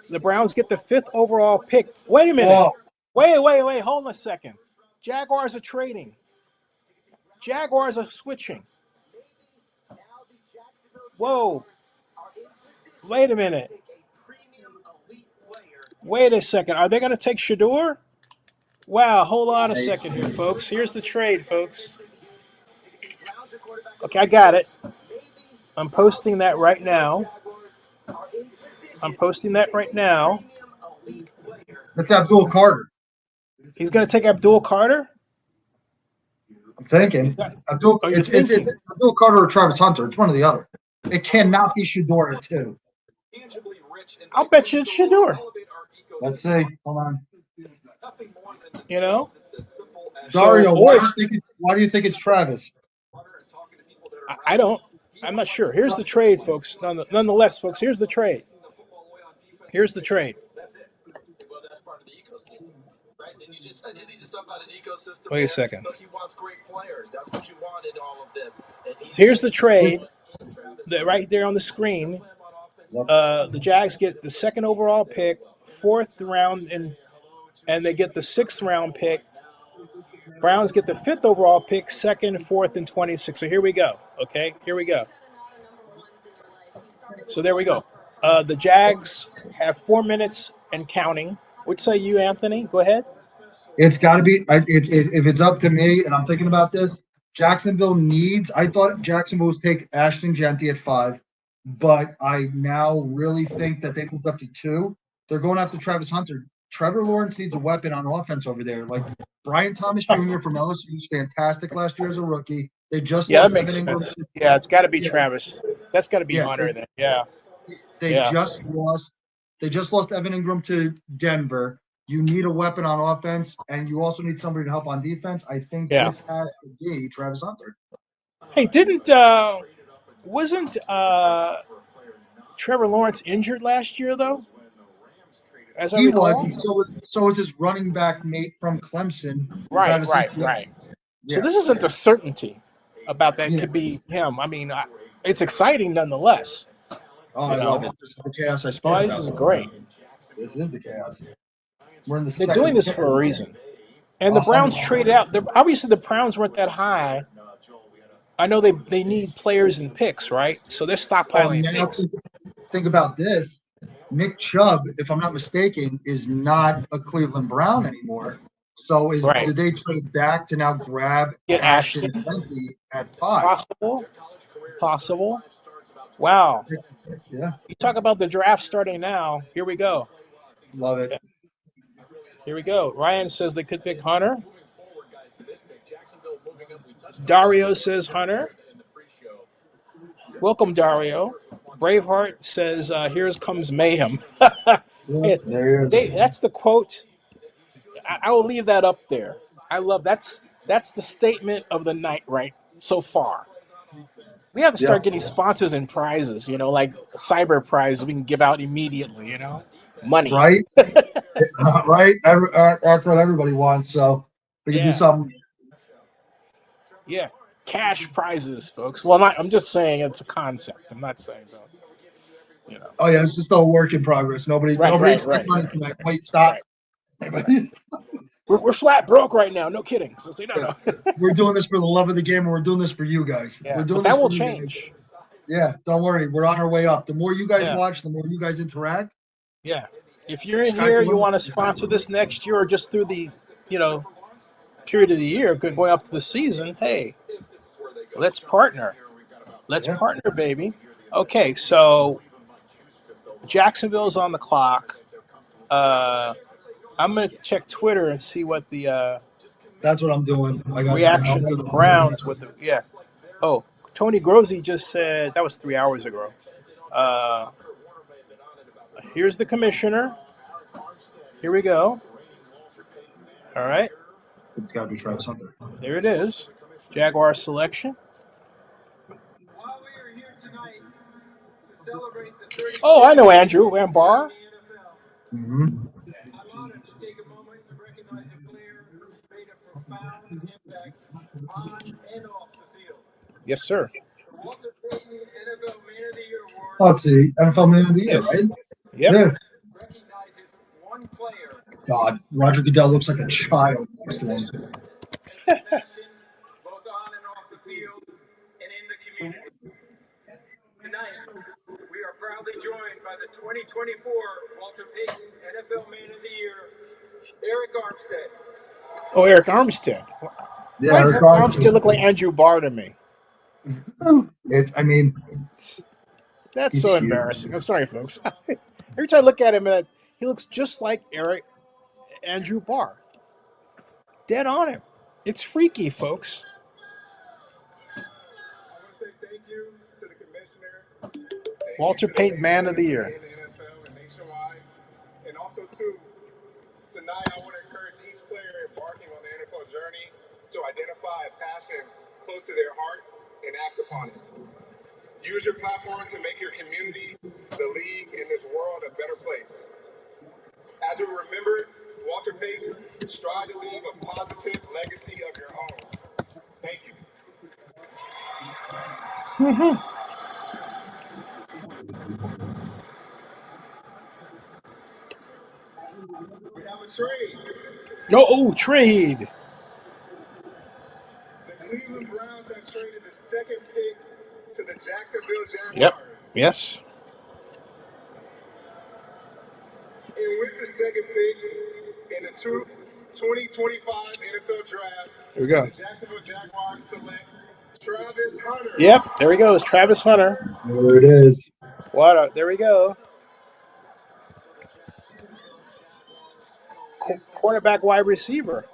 S1: The Browns get the 5th overall pick. Wait a minute. Wait. Hold on a second. Jaguars are trading. Jaguars are switching. Whoa. Wait a minute. Wait a second. Are they going to take Shedeur? Wow. Hold on a second here, folks. Here's the trade, folks. Okay, I got it. I'm posting that right now.
S2: That's Abdul Carter.
S1: He's going to take Abdul Carter?
S2: I'm thinking. Abdul Carter or Travis Hunter. It's one or the other. It cannot be Shedeur at 2.
S1: I'll bet you it's Shedeur.
S2: Let's see. Hold on.
S1: You know?
S2: Dario, why do you think it's Travis?
S1: I don't. I'm not sure. Here's the trade, folks. Nonetheless, folks, here's the trade. Wait a second. Here's the trade. Right there on the screen. The Jags get the 2nd overall pick, 4th round, and they get the 6th round pick. Browns get the 5th overall pick, 2nd, 4th, and 26th. So here we go. Okay, here we go. So there we go. The Jags have 4 minutes and counting. What say you, Anthony? Go ahead.
S2: It's got to be. If it's up to me, and I'm thinking about this, Jacksonville needs. I thought Jacksonville was take Ashton Jeanty at 5, but I now really think that they moved up to 2. They're going after Travis Hunter. Trevor Lawrence needs a weapon on offense over there. Like Brian Thomas Jr. from LSU was fantastic last year as a rookie. They just lost
S1: that makes
S2: Evan
S1: sense. Yeah, it's got to be Travis. That's got to be Hunter then. Yeah.
S2: They just lost Evan Ingram to Denver. You need a weapon on offense, and you also need somebody to help on defense. I think this has to be Travis Hunter.
S1: Hey, wasn't Trevor Lawrence injured last year though? As I recall?
S2: Was, and so was his running back mate from Clemson.
S1: Right.
S2: Yeah.
S1: So this isn't a certainty about that. Could be him. I mean, it's exciting nonetheless.
S2: Oh, I love it. This is the chaos I spoke about.
S1: This is great.
S2: This is the chaos. We're in the
S1: They're doing this for a reason. And the Browns traded out. Obviously, the Browns weren't that high. I know they need players and picks, right? So they're stockpiling picks.
S2: Think about this. Nick Chubb, if I'm not mistaken, is not a Cleveland Brown anymore. So did they trade back to now grab Ashton Jeanty at 5?
S1: Possible. Wow.
S2: Yeah.
S1: You talk about the draft starting now. Here we go.
S2: Love it.
S1: Here we go. Ryan says they could pick Hunter. Dario says Hunter. Welcome, Dario. Braveheart says, "Here comes mayhem."
S2: There he is.
S1: That's the quote. I will leave that up there. I love that's the statement of the night right so far. We have to start getting sponsors and prizes, like cyber prize we can give out immediately, money.
S2: Right? Right? That's what everybody wants, so we can do something.
S1: Yeah. Cash prizes, folks. Well, I'm just saying it's a concept. I'm not saying don't.
S2: Oh yeah, it's just all work in progress. Nobody expects money tonight. Wait, stop.
S1: We're flat broke right now. No kidding. So say no.
S2: We're doing this for the love of the game, and we're doing this for you guys.
S1: Yeah,
S2: we're doing
S1: that
S2: this
S1: will
S2: for
S1: change.
S2: Yeah, don't worry. We're on our way up. The more you guys
S1: Yeah.
S2: watch, the more you guys interact.
S1: Yeah. If you're in
S2: Sky's
S1: here,
S2: the
S1: you
S2: limit.
S1: want to sponsor this next year or just through the, period of the year, going up to the season, hey, let's partner. Let's
S2: Yeah.
S1: partner, baby. Okay, so Jacksonville's on the clock. I'm going to check Twitter and see what the
S2: That's what I'm doing. I got
S1: reaction to the Browns with the, yeah. Oh, Tony Grossi just said, that was 3 hours ago. Here's the commissioner. Here we go. All right.
S2: It's got to be Travis Hunter.
S1: There it is. Jaguar selection.
S6: While we are here tonight to celebrate the 30th
S1: Oh, I know Andrew Ambar.
S2: Mm-hmm.
S6: I'm honored to take a moment to recognize a player who's made a profound impact on and off the field.
S1: Yes, sir.
S6: Walter Payton, NFL Man of the Year Award.
S2: Oh, it's the NFL Man of the Year,
S1: Yes.
S2: right?
S1: Yep.
S2: Yeah.
S6: Recognizes one player.
S2: God, Roger Goodell looks like a child next to him.
S6: Both on and off the field and in the community. Tonight, we are proudly joined by the 2024 Walter Payton NFL Man of the Year, Eric Armstead.
S1: Oh, Eric Armstead.
S2: Yeah,
S1: Why does
S2: Eric
S1: Armstead look like Andrew Barr to me? That's
S2: He's
S1: so
S2: huge.
S1: embarrassing. I'm sorry, folks. Every time I look at him, he looks just like Andrew Barr. Dead on him. It's freaky, folks.
S7: I want to say thank you to the commissioner.
S1: Walter Payton Man of the Year.
S7: In the NFL and nationwide. And also, too, tonight I want to encourage each player embarking on the NFL journey to identify a passion close to their heart and act upon it. Use your platform to make your community, the league, and this world a better place. As we remember, Walter Payton, strive to leave a positive legacy of your own. Thank you. We have a trade.
S1: Trade.
S7: The Cleveland Browns have traded the second pick to the Jacksonville Jaguars.
S1: Yep. Yes.
S7: And with the second pick in the 2025 NFL Draft,
S1: Here we go.
S7: the Jacksonville Jaguars select Travis Hunter.
S1: Yep. There he goes. Travis Hunter.
S2: There it is.
S1: There we go. Cornerback, wide receiver.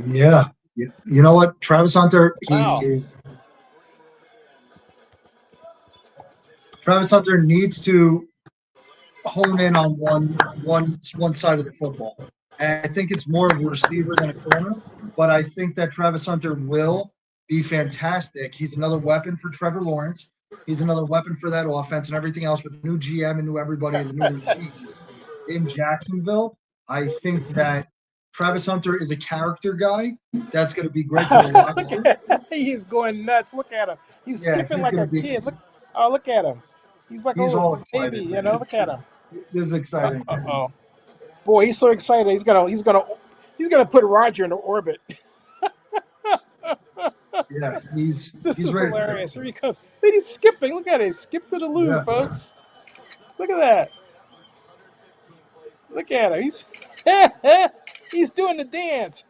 S2: Yeah. You know what? Travis Hunter,
S1: Wow.
S2: Travis Hunter needs to hone in on one side of the football. And I think it's more of a receiver than a corner, but I think that Travis Hunter will be fantastic. He's another weapon for Trevor Lawrence. He's another weapon for that offense and everything else with the new GM and new everybody and the new regime in Jacksonville. I think that Travis Hunter is a character guy. That's going to be great for the locker room.
S1: He's going nuts. Look at him. He's skipping
S2: he's
S1: like a
S2: gonna be-
S1: kid. Look at him. He's like
S2: He's
S1: a
S2: all
S1: little
S2: excited.
S1: baby. Look at him.
S2: This is exciting.
S1: Uh-oh. Boy, he's so excited. He's gonna put Roger into orbit.
S2: Yeah,
S1: This
S2: he's
S1: is
S2: ready.
S1: hilarious. Here he comes. Look, he's skipping. Look at it. Skip to the loo,
S2: Yeah.
S1: folks. Look at that. Look at him. He's doing the dance.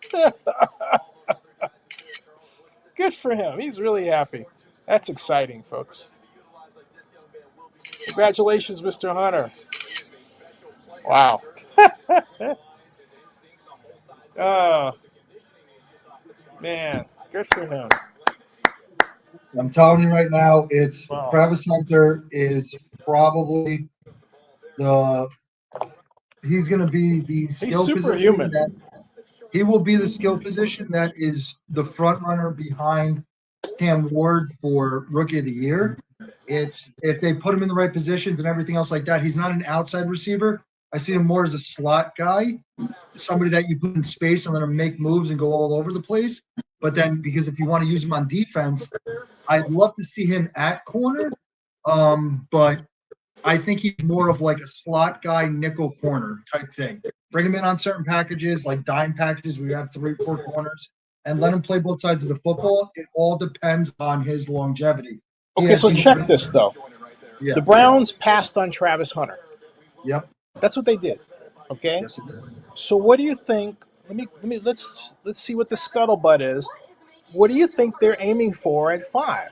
S1: Good for him. He's really happy. That's exciting, folks. Congratulations, Mr. Hunter. Wow. Oh, man. Good for him.
S2: I'm telling you right now, it's
S1: Wow.
S2: Travis Hunter is probably he's going to be the skill
S1: superhuman.
S2: position he will be the skill position that is the front runner behind Cam Ward for Rookie of the Year. It's if they put him in the right positions and everything else like that. He's not an outside receiver. I see him more as a slot guy, somebody that you put in space and let him make moves and go all over the place. But then, because if you want to use him on defense, I'd love to see him at corner. But I think he's more of like a slot guy, nickel corner type thing. Bring him in on certain packages, like dime packages. We have 3-4 corners, and let him play both sides of the football. It all depends on his longevity.
S1: Okay, so check this though.
S2: Yeah.
S1: The Browns passed on Travis Hunter.
S2: Yep.
S1: That's what they did. Okay.
S2: Yes, it did.
S1: So what do you think? Let's see what the scuttlebutt is. What do you think they're aiming for at 5?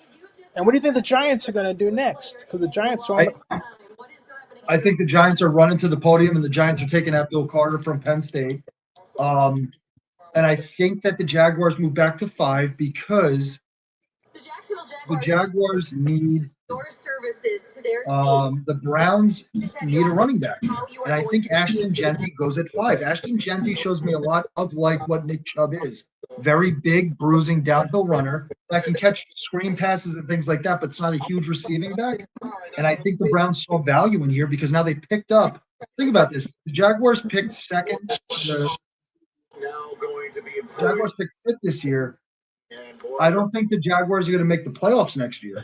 S1: And what do you think the Giants are going to do next? Because the Giants are on the.
S2: I think the Giants are running to the podium, and the Giants are taking Abdul Carter from Penn State. And I think that the Jaguars move back to 5 because the Jaguars need the Browns need a running back. And I think Ashton Jeanty goes at 5. Ashton Jeanty shows me a lot of like what Nick Chubb is. Very big, bruising, downhill runner that can catch screen passes and things like that, but it's not a huge receiving back. And I think the Browns saw value in here because now they picked up. Think about this. The Jaguars picked second. The Jaguars picked 5th this year. I don't think the Jaguars are going to make the playoffs next year.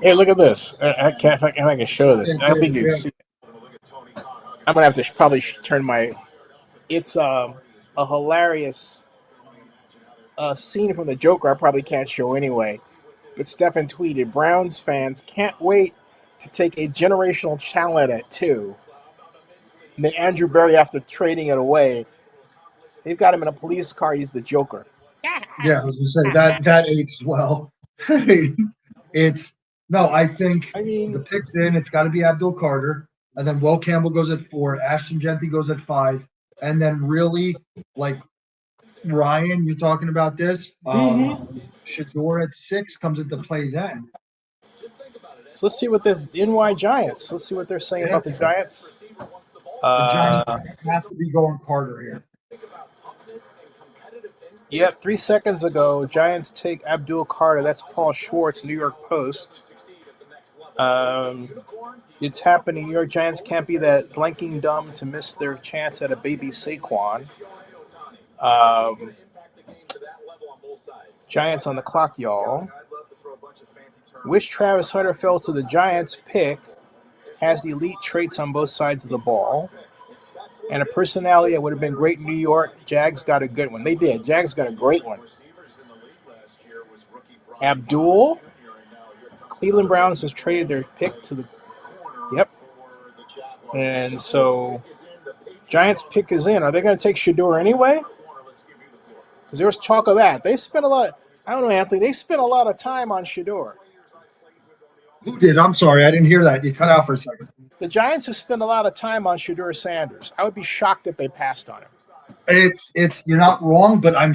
S1: Hey, look at this. I can't. If I can show this. I think you see it. I'm gonna have to probably turn my. It's a hilarious scene from the Joker. I probably can't show anyway. But Stefan tweeted, "Browns fans can't wait to take a generational talent at 2." And then Andrew Berry, after trading it away, they've got him in a police car. He's the Joker.
S2: Yeah, I was going to say that aged well. I think the pick's in. It's got to be Abdul Carter, and then Will Campbell goes at 4. Ashton Jeanty goes at 5, and then really like Ryan, you're talking about this. Shedeur at 6 comes into play then.
S1: So let's see what the NY Giants. Let's see what they're saying about the Giants.
S2: The Giants have to be going Carter here.
S1: Yeah, 3 seconds ago, Giants take Abdul Carter. That's Paul Schwartz, New York Post. It's happening. New York Giants can't be that blanking dumb to miss their chance at a baby Saquon. Giants on the clock, y'all. Wish Travis Hunter fell to the Giants pick. Has the elite traits on both sides of the ball. And a personality that would have been great in New York. Jags got a good one. They did. Jags got a great one. Abdul. Cleveland Browns has traded their pick to the. Yep. And so Giants pick is in. Are they going to take Shedeur anyway? Because there was talk of that. They spent a lot. I don't know, Anthony. They spent a lot of time on Shedeur.
S2: Who did? I'm sorry, I didn't hear that. You cut out for a second.
S1: The Giants have spent a lot of time on Shedeur Sanders. I would be shocked if they passed on him.
S2: It's you're not wrong, but I am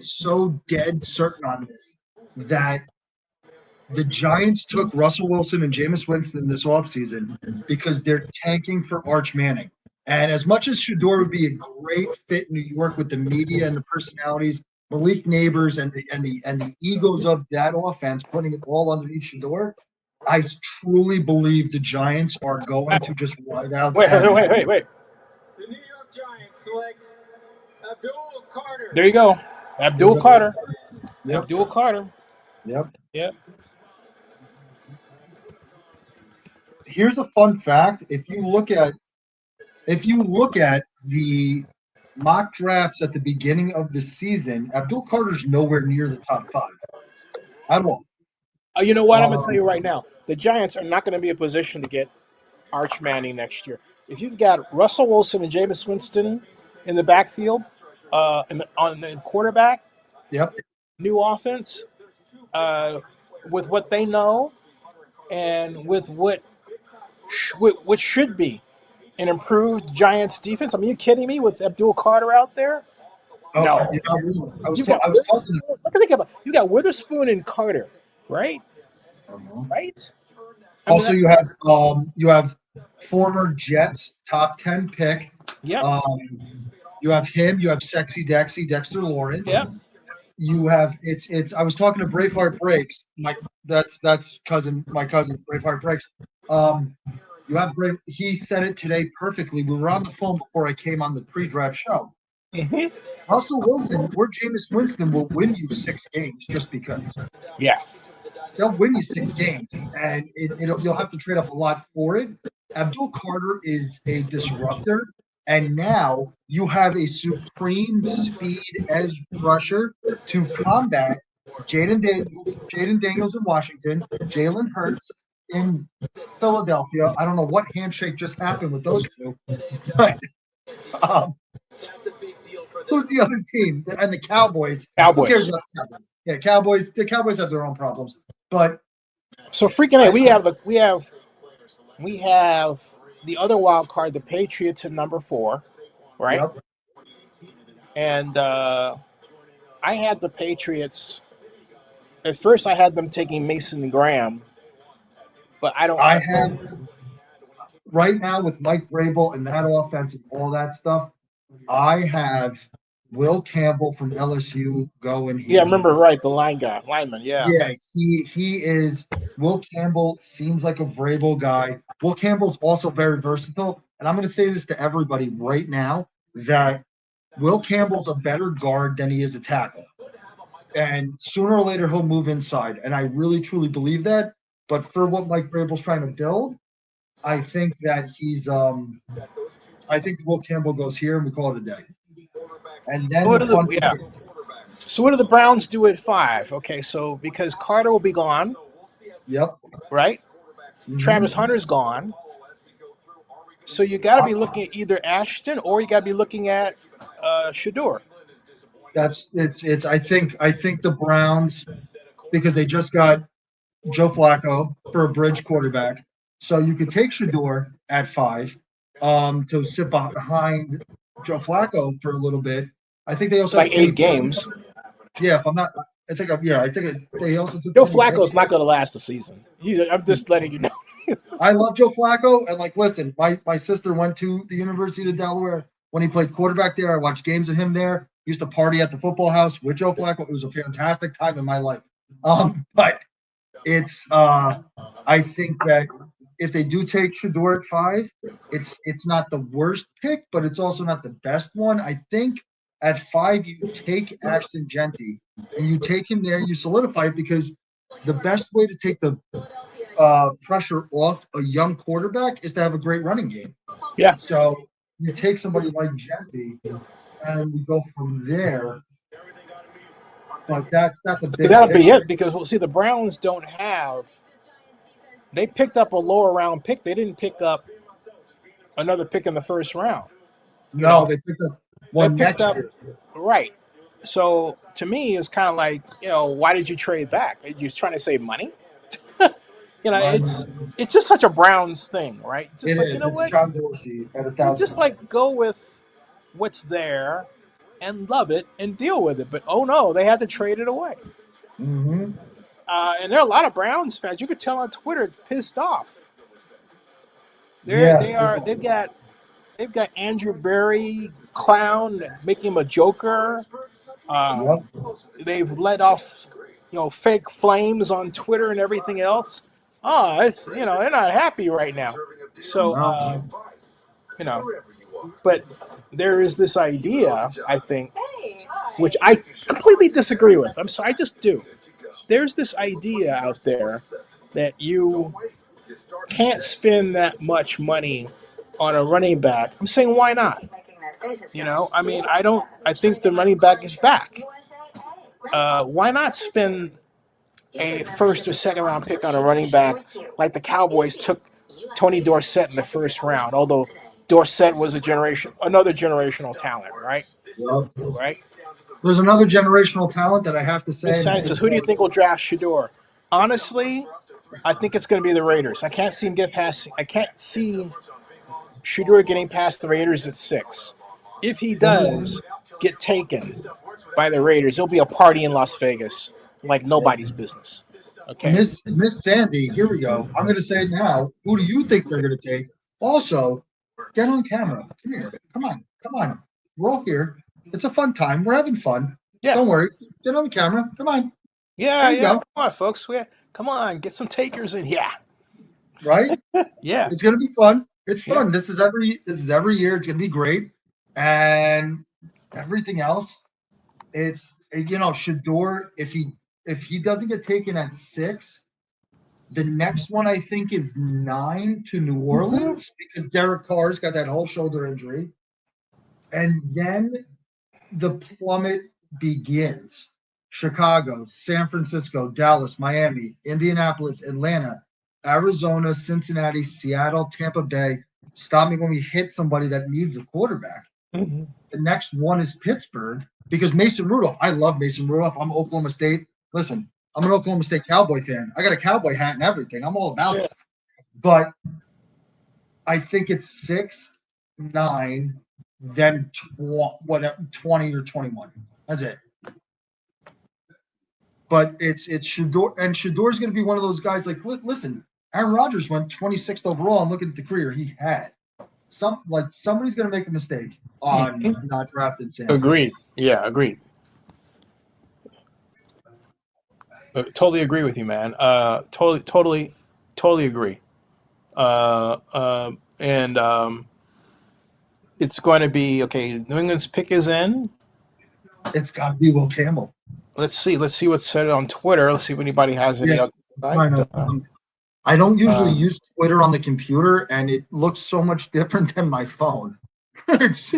S2: so dead certain on this that the Giants took Russell Wilson and Jameis Winston this offseason because they're tanking for Arch Manning. And as much as Shedeur would be a great fit in New York with the media and the personalities, Malik Neighbors and the egos of that offense, putting it all underneath Shedeur, I truly believe the Giants are going to just ride out.
S1: Wait.
S6: The New York Giants select Abdul Carter.
S1: There you go. Abdul Carter.
S2: Yep.
S1: Abdul Carter.
S2: Yep.
S1: Yep.
S2: Here's a fun fact. If you look at the mock drafts at the beginning of the season, Abdul Carter's nowhere near the top 5 at all.
S1: You know what? I'm going to tell you right now. The Giants are not going to be in a position to get Arch Manning next year. If you've got Russell Wilson and Jameis Winston in the backfield, on the quarterback,
S2: yep,
S1: new offense, with what they know, and with what should be an improved Giants defense. I mean, are you kidding me? With Abdul Carter out there?
S2: Oh,
S1: No.
S2: I was talking.
S1: Think about it. You got Witherspoon and Carter, right? Right.
S2: Also, you have former Jets top 10 pick.
S1: Yeah.
S2: You have him. You have Sexy Dexter Lawrence.
S1: Yeah.
S2: You have it's. I was talking to Braveheart Breaks. That's my cousin Braveheart Breaks. You have he said it today perfectly. We were on the phone before I came on the pre-draft show.
S1: Mm-hmm.
S2: Russell Wilson or Jameis Winston will win you 6 games just because.
S1: Yeah.
S2: They'll win you 6 games, and you'll have to trade up a lot for it. Abdul Carter is a disruptor, and now you have a supreme speed edge rusher to combat Jaden Daniels in Washington, Jalen Hurts in Philadelphia. I don't know what handshake just happened with those two, but who's the other team? And the Cowboys. Who cares
S1: Cowboys.
S2: about the Cowboys? Yeah, Cowboys. The Cowboys have their own problems, but
S1: So freaking A, we have the other wild card, the Patriots at number 4, right?
S2: yep.
S1: And I had the Patriots. At first, I had them taking Mason Graham, but I don't.
S2: I have right now with Mike Vrabel and that offense and all that stuff. I have Will Campbell from LSU going here.
S1: Yeah, I remember right, the lineman. Yeah.
S2: Yeah, he is. Will Campbell seems like a Vrabel guy. Will Campbell's also very versatile, and I'm going to say this to everybody right now that Will Campbell's a better guard than he is a tackle, and sooner or later he'll move inside, and I really truly believe that. But for what Mike Vrabel's trying to build, I think that he's. I think Will Campbell goes here, and we call it a day. And then
S1: So what do the Browns do at 5? Okay, so because Carter will be gone.
S2: Yep.
S1: Right?
S2: Mm-hmm.
S1: Travis Hunter's gone. So you got to be looking at either Ashton or you got to be looking at Shedeur.
S2: It's. I think the Browns, because they just got Joe Flacco for a bridge quarterback, so you could take Shedeur at 5 to sit behind Joe Flacco for a little bit. I think they also
S1: like 8 games.
S2: Yeah, if I'm not, I think they also took
S1: Joe Flacco's not going to last the season. I'm just letting you know.
S2: I love Joe Flacco, and listen, my sister went to the University of Delaware when he played quarterback there. I watched games of him there. Used to party at the football house with Joe Flacco. It was a fantastic time in my life. But it's I think that if they do take Shedeur at 5, it's not the worst pick, but it's also not the best one. I think at 5 you take Ashton Jeanty and you take him there, you solidify it, because the best way to take the pressure off a young quarterback is to have a great running game.
S1: Yeah.
S2: So you take somebody like Jeanty and we go from there. But that's a big.
S1: That'll be it, because we'll see the Browns don't have. They picked up a lower round pick. They didn't pick up another pick in the first round.
S2: No, they picked up one next year.
S1: Right. So to me, it's kind of like, why did you trade back? Are you trying to save money? It's just such a Browns thing, right? Just
S2: It's John Dorsey at 1,000%.
S1: Just go with what's there and love it and deal with it. But oh no, they had to trade it away.
S2: Mm-hmm.
S1: And there are a lot of Browns fans. You could tell on Twitter pissed off. They've got Andrew Berry clown, making him a joker. They've let off, fake flames on Twitter and everything else. It's they're not happy right now. So but there is this idea, I think, which I completely disagree with. I just do. There's this idea out there that you can't spend that much money on a running back. I'm saying, why not? I think the running back is back. Why not spend a first or second round pick on a running back like the Cowboys took Tony Dorsett in the first round, although Dorsett was another generational talent, right?
S2: Yep.
S1: Right?
S2: There's another generational talent that I have to say.
S1: Says, who do you think will draft Shedeur? Honestly, I think it's going to be the Raiders. I can't see Shedeur getting past the Raiders at 6. If he does get taken by the Raiders, it'll be a party in Las Vegas like nobody's business. Okay.
S2: Miss Sandy, here we go. I'm going to say it now. Who do you think they're going to take? Also, get on camera. Come here. Come on. We're all here. It's a fun time. We're having fun. Yeah. Don't worry. Get on the camera. Come on.
S1: Yeah. Come on, folks. Come on. Get some takers in. Yeah.
S2: Right?
S1: Yeah.
S2: It's going to be fun. It's fun. Yeah. This is every year. It's going to be great. And everything else, it's, Shedeur, if he doesn't get taken at 6, the next one I think is 9 to New Orleans, because Derek Carr's got that whole shoulder injury. And then the plummet begins. Chicago, San Francisco, Dallas, Miami, Indianapolis, Atlanta, Arizona, Cincinnati, Seattle, Tampa Bay. Stop me when we hit somebody that needs a quarterback.
S1: Mhm.
S2: The next one is Pittsburgh because Mason Rudolph. I love Mason Rudolph. I'm Oklahoma State. Listen, I'm an Oklahoma State Cowboy fan. I got a cowboy hat and everything. I'm all about this. But I think it's 6, 9, then 20 or 21. That's it. But it's Shedeur, and Shedeur's going to be one of those guys. Like, listen, Aaron Rodgers went 26th overall. I'm looking at the career he had. Somebody's going to make a mistake on not drafting Sanders.
S1: Agreed. Yeah, agreed. Totally agree with you, man. Totally agree. And it's going to be okay. New England's pick is in.
S2: It's got to be Will Campbell.
S1: Let's see what's said on Twitter. Let's see if anybody has any.
S2: Yeah, I don't usually use Twitter on the computer, and it looks so much different than my phone. it's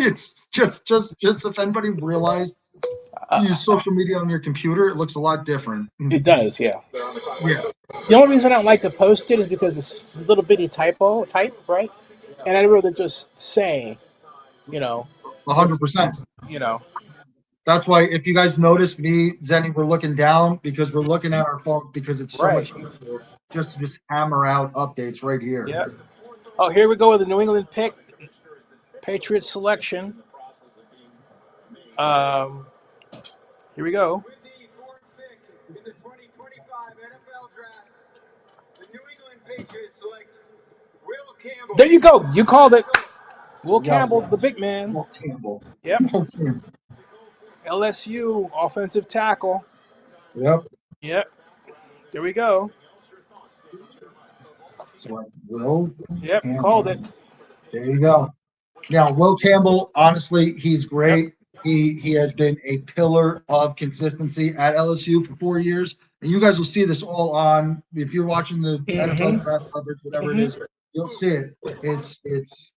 S2: just if anybody realized you use social media on your computer, it looks a lot different.
S1: It does, yeah.
S2: Yeah.
S1: The only reason I don't like to post it is because it's a little bitty type, right? And I'd rather just say,
S2: 100%. That's why if you guys notice me, Zenny, we're looking down because we're looking at our phone because it's so much easier just to hammer out updates right here.
S1: Yeah. Oh, here we go with the New England pick. Patriots selection. Here we go.
S6: With the fourth pick in the 2025 NFL Draft, the New England Patriots select Will Campbell.
S1: There you go. You called it. Will Campbell, the big man.
S2: Will Campbell.
S1: Yep.
S2: Will Campbell.
S1: LSU offensive tackle.
S2: Yep.
S1: There we go.
S2: So Will.
S1: Yep.
S2: Campbell.
S1: Called it.
S2: There you go. Now, Will Campbell, honestly, he's great. Yep. He has been a pillar of consistency at LSU for 4 years. And you guys will see this all on, if you're watching the NFL draft coverage, whatever it is, you'll see it. It's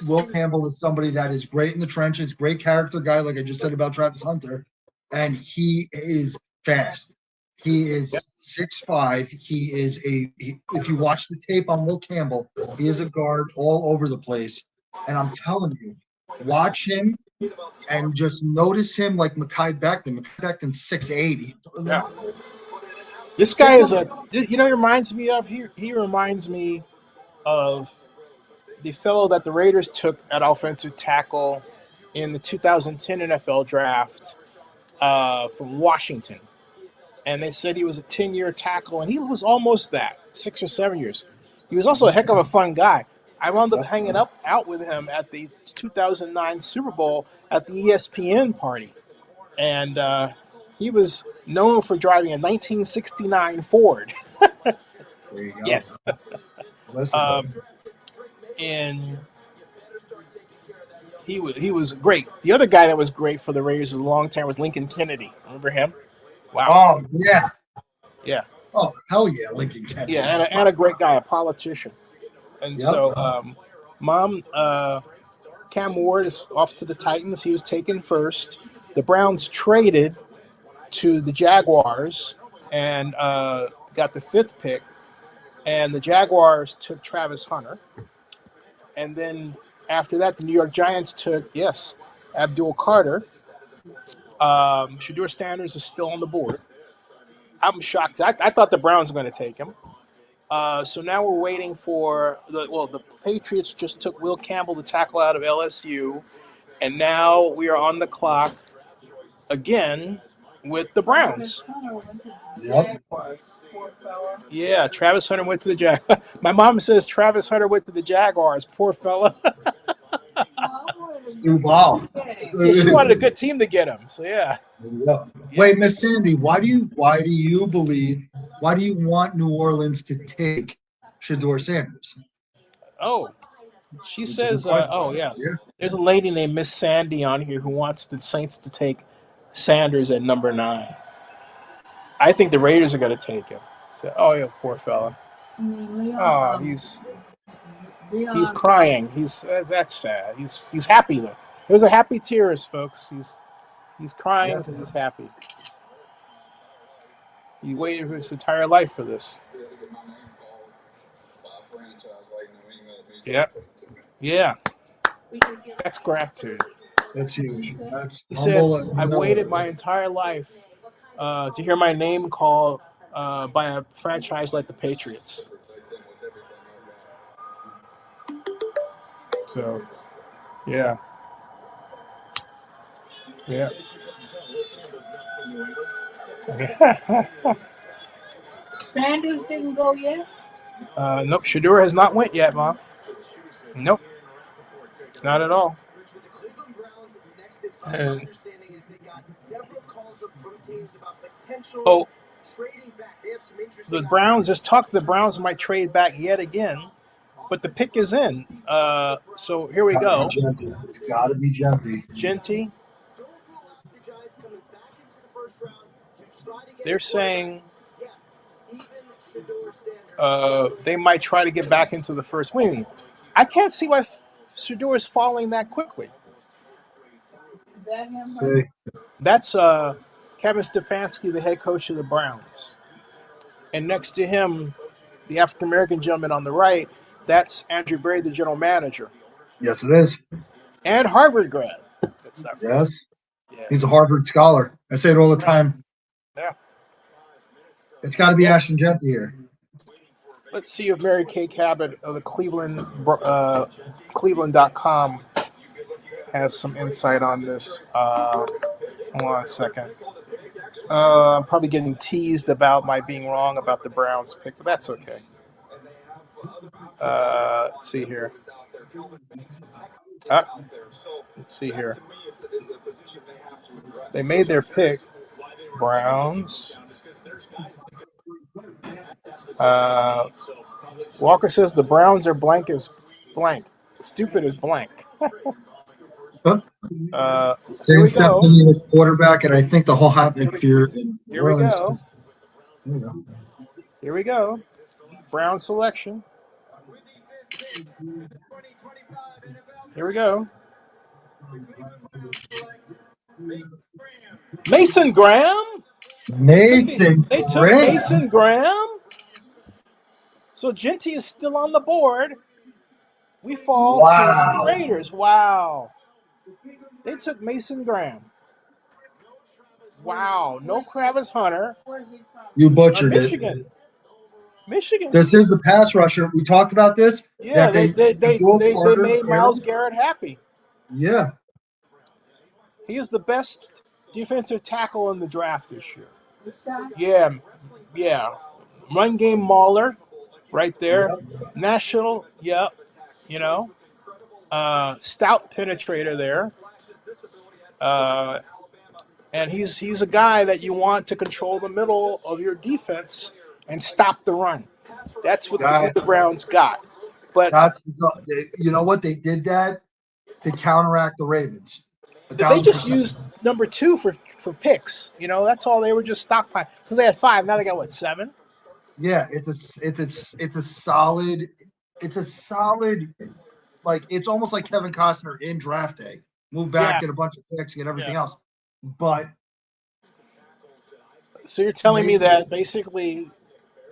S2: Will Campbell is somebody that is great in the trenches, great character guy, like I just said about Travis Hunter. And he is fast. He is 6'5". He is if you watch the tape on Will Campbell, he is a guard all over the place. And I'm telling you, watch him and just notice him like Mekhi Becton. Mekhi Becton's 6'8".
S1: Yeah. This guy is he reminds me of, he reminds me of the fellow that the Raiders took at offensive tackle in the 2010 NFL draft from Washington. And they said he was a 10-year tackle, and he was almost that, 6 or 7 years. He was also a heck of a fun guy. I wound up hanging out with him at the 2009 Super Bowl at the ESPN party. And he was known for driving a 1969 Ford.
S2: There you go.
S1: Yes. And he was great. The other guy that was great for the Raiders as a long time was Lincoln Kennedy. Remember him? Wow.
S2: Oh, yeah.
S1: Yeah.
S2: Oh, hell yeah, Lincoln Kennedy.
S1: Yeah, and a great guy, a politician. And so, Cam Ward is off to the Titans. He was taken first. The Browns traded to the Jaguars and got the 5th pick. And the Jaguars took Travis Hunter. And then after that, the New York Giants took, Abdul Carter. Shedeur Sanders is still on the board. I'm shocked. I thought the Browns were going to take him. So now we're waiting for the Patriots just took Will Campbell, the tackle out of LSU, and now we are on the clock again with the Browns.
S2: Yep.
S1: Yeah, Travis Hunter went to the Jaguars. My mom says Travis Hunter went to the Jaguars. Poor fella.
S2: Wow.
S1: She wanted a good team to get him. So yeah.
S2: Wait, Miss Sandy, why do you want New Orleans to take Shedeur Sanders?
S1: Oh, she says, there's a lady named Miss Sandy on here who wants the Saints to take Sanders at number 9. I think the Raiders are going to take him. So, poor fella. Oh, he's crying. That's sad. He's happy though. There's a happy tears, folks. He's crying because he's happy. He waited his entire life for this. Yeah. Yeah. That's gratitude.
S2: That's huge. That's
S1: He said,
S2: humble and
S1: I've waited
S2: humility.
S1: my entire life to hear my name called by a franchise like the Patriots. So, yeah. Yeah.
S8: Sanders didn't go yet?
S1: Nope. Shedeur has not went yet, Mom. Nope. Not at all. And, oh, the Browns just talked. The Browns might trade back yet again, but the pick is in. So here we go.
S2: It's got to be Jeanty.
S1: Jeanty. They're saying they might try to get back into the first. What do you mean? I can't see why Shedeur is falling that quickly. That's Kevin Stefanski, the head coach of the Browns. And next to him, the African-American gentleman on the right, that's Andrew Berry, the general manager.
S2: Yes, it is.
S1: And Harvard grad.
S2: Yes. He's a Harvard scholar. I say it all the time.
S1: Yeah.
S2: It's got to be Ashton Jeanty here.
S1: Let's see if Mary Kay Cabot of the Cleveland.com has some insight on this. Hold on a second. I'm probably getting teased about my being wrong about the Browns pick, but that's okay. Let's see here. Let's see here. They made their pick. Browns. Walker says the Browns are blank as blank. Stupid as blank. Here we go.
S2: The quarterback, and I think the whole atmosphere in
S1: Here we go. Here we go. Brown selection. Here we go. Mason Graham? They took Mason Graham? So Jeanty is still on the board. We fall to the Raiders. Wow. They took Mason Graham. Wow. No Travis Hunter.
S2: You butchered
S1: Michigan. Michigan.
S2: This is the pass rusher. We talked about this.
S1: Yeah, they made Myles Garrett happy.
S2: Yeah.
S1: He is the best defensive tackle in the draft this year. Yeah. Run game mauler right there. Yep. National, yep. Stout penetrator there. And he's a guy that you want to control the middle of your defense and stop the run. That's what the Browns got. But
S2: you know what? They did that to counteract the Ravens.
S1: They just used number 2 for picks. That's all. They were just stockpiling because they had 5. Now they got what, 7?
S2: Yeah, it's a solid. Like it's almost like Kevin Costner in draft day. Move back, get a bunch of picks, get everything else. But
S1: so you're telling me that basically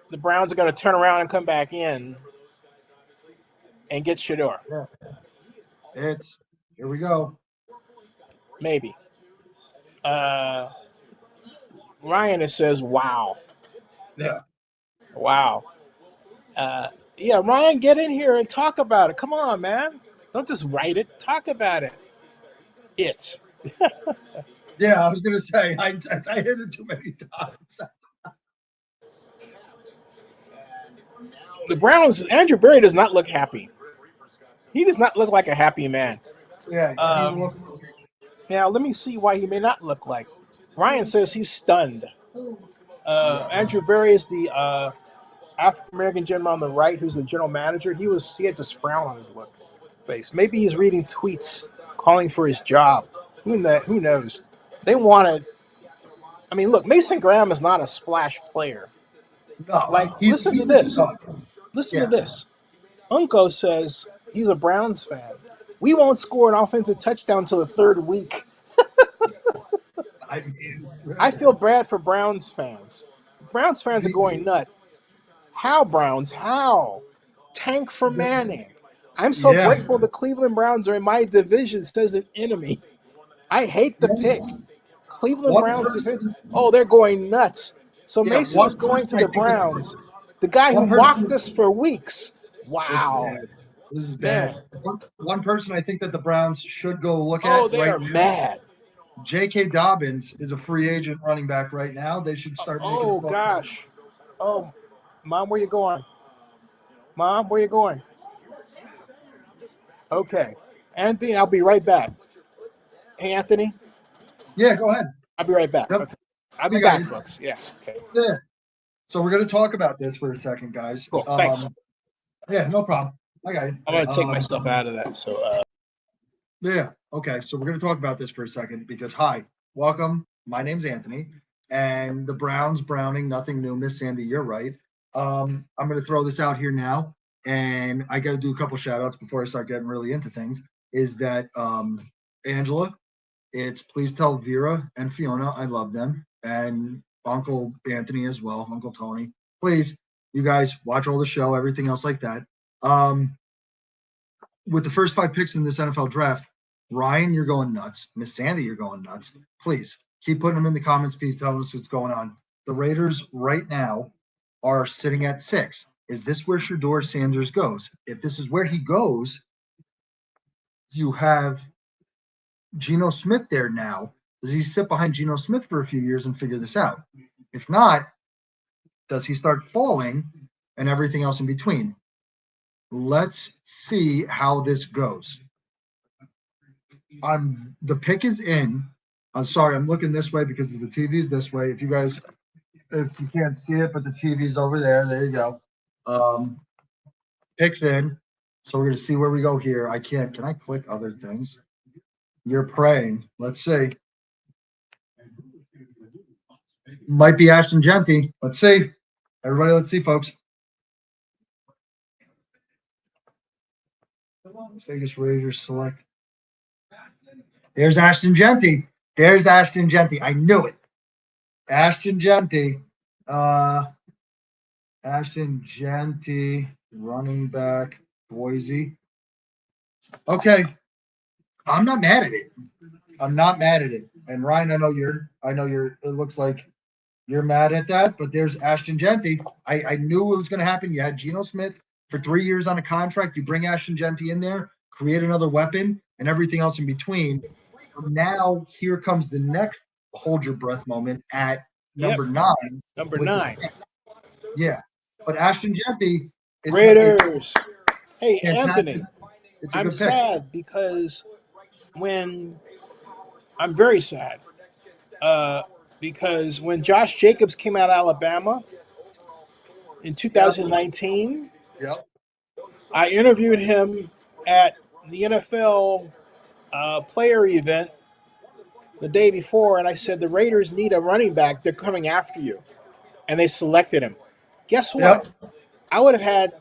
S1: the Browns are going to turn around and come back in and get Shedeur.
S2: Yeah. Here we go.
S1: Maybe. Ryan says, wow.
S2: Yeah.
S1: Wow. Ryan, get in here and talk about it. Come on, man. Don't just write it. Talk about it.
S2: Yeah, I was going to say, I hit it too many times.
S1: The Browns, Andrew Berry does not look happy. He does not look like a happy man.
S2: Yeah.
S1: Now, let me see why he may not look like. Ryan says he's stunned. Andrew Berry is the African-American gentleman on the right who's the general manager. He had this frown on his face. Maybe he's reading tweets calling for his job. Who knows? They wanted – I mean, look, Mason Graham is not a splash player.
S2: No,
S1: listen to this. Listen to this. Unko says he's a Browns fan. We won't score an offensive touchdown until the 3rd week. I feel bad for Browns fans. Browns fans are going nuts. How, Browns? How? Tank for Manning. I'm so
S2: Yeah.
S1: grateful the Cleveland Browns are in my division, says an enemy. I hate the pick. Cleveland
S2: One
S1: Browns division.
S2: person,
S1: Oh, they're going nuts. So
S2: yeah,
S1: Mason
S2: one
S1: is going
S2: person
S1: to
S2: I
S1: the
S2: think that
S1: Browns. The guy who
S2: one
S1: mocked
S2: person.
S1: us for weeks.
S2: This is
S1: Wow.
S2: bad. This is bad.
S1: Man.
S2: One person I think that the Browns should go look
S1: Oh,
S2: at
S1: they
S2: right
S1: are
S2: now.
S1: mad.
S2: J.K. Dobbins is a free agent running back right now. They should start making
S1: Oh,
S2: a phone call.
S1: gosh. Oh, Mom, where you going? Mom, where you going? Okay. Anthony, I'll be right back. Hey, Anthony,
S2: Yeah, go ahead.
S1: I'll be right back.
S2: Yep.
S1: Okay. I'll
S2: I
S1: be
S2: got
S1: back,
S2: you.
S1: folks. Yeah. Okay.
S2: Yeah. So we're going to talk about this for a second, guys.
S1: Cool. Thanks.
S2: Yeah, no problem. I got you.
S1: I'm going to take myself out of that. So,
S2: Yeah. Okay. So we're going to talk about this for a second because, hi, welcome. My name's Anthony, and the Browns browning nothing new. Miss Sandy, you're right. I'm going to throw this out here now, and I got to do a couple shout outs before I start getting really into things. Is that Angela? It's please tell Vera and Fiona I love them, and Uncle Anthony as well, Uncle Tony. Please, you guys watch all the show, everything else like that. With the first 5 picks in this NFL draft, Ryan, you're going nuts. Miss Sandy, you're going nuts. Please keep putting them in the comments. Please tell us what's going on. The Raiders right now are sitting at 6. Is this where Shedeur Sanders goes? If this is where he goes, you have Geno Smith there now. Does he sit behind Geno Smith for a few years and figure this out? If not, does he start falling and everything else in between? Let's see how this goes. The pick is in. I'm sorry, I'm looking this way because the TV's this way. If you can't see it, but the TV's over there. There you go. Pick's in. So we're gonna see where we go here. Can I click other things? You're praying. Let's see. Might be Ashton Jeanty. Let's see. Everybody, let's see, folks. Vegas Raiders select. There's Ashton Jeanty. I knew it. Ashton Jeanty. Ashton Jeanty, running back, Boise. Okay. I'm not mad at it. And Ryan, I know you're it looks like you're mad at that, but there's Ashton Jeanty. I knew it was going to happen. You had Geno Smith for 3 years on a contract. You bring Ashton Jeanty in there, create another weapon, and everything else in between. Now, here comes the next hold your breath moment at number 9.
S1: Number 9.
S2: Yeah. But Ashton Jeanty,
S1: Raiders. Hey,
S2: fantastic.
S1: Anthony,
S2: It's a
S1: I'm
S2: good pick.
S1: sad because I'm very sad because when Josh Jacobs came out of Alabama in 2019,
S2: Yep.
S1: I interviewed him at the NFL player event the day before, and I said, the Raiders need a running back. They're coming after you. And they selected him. Guess what?
S2: Yep.
S1: I would have had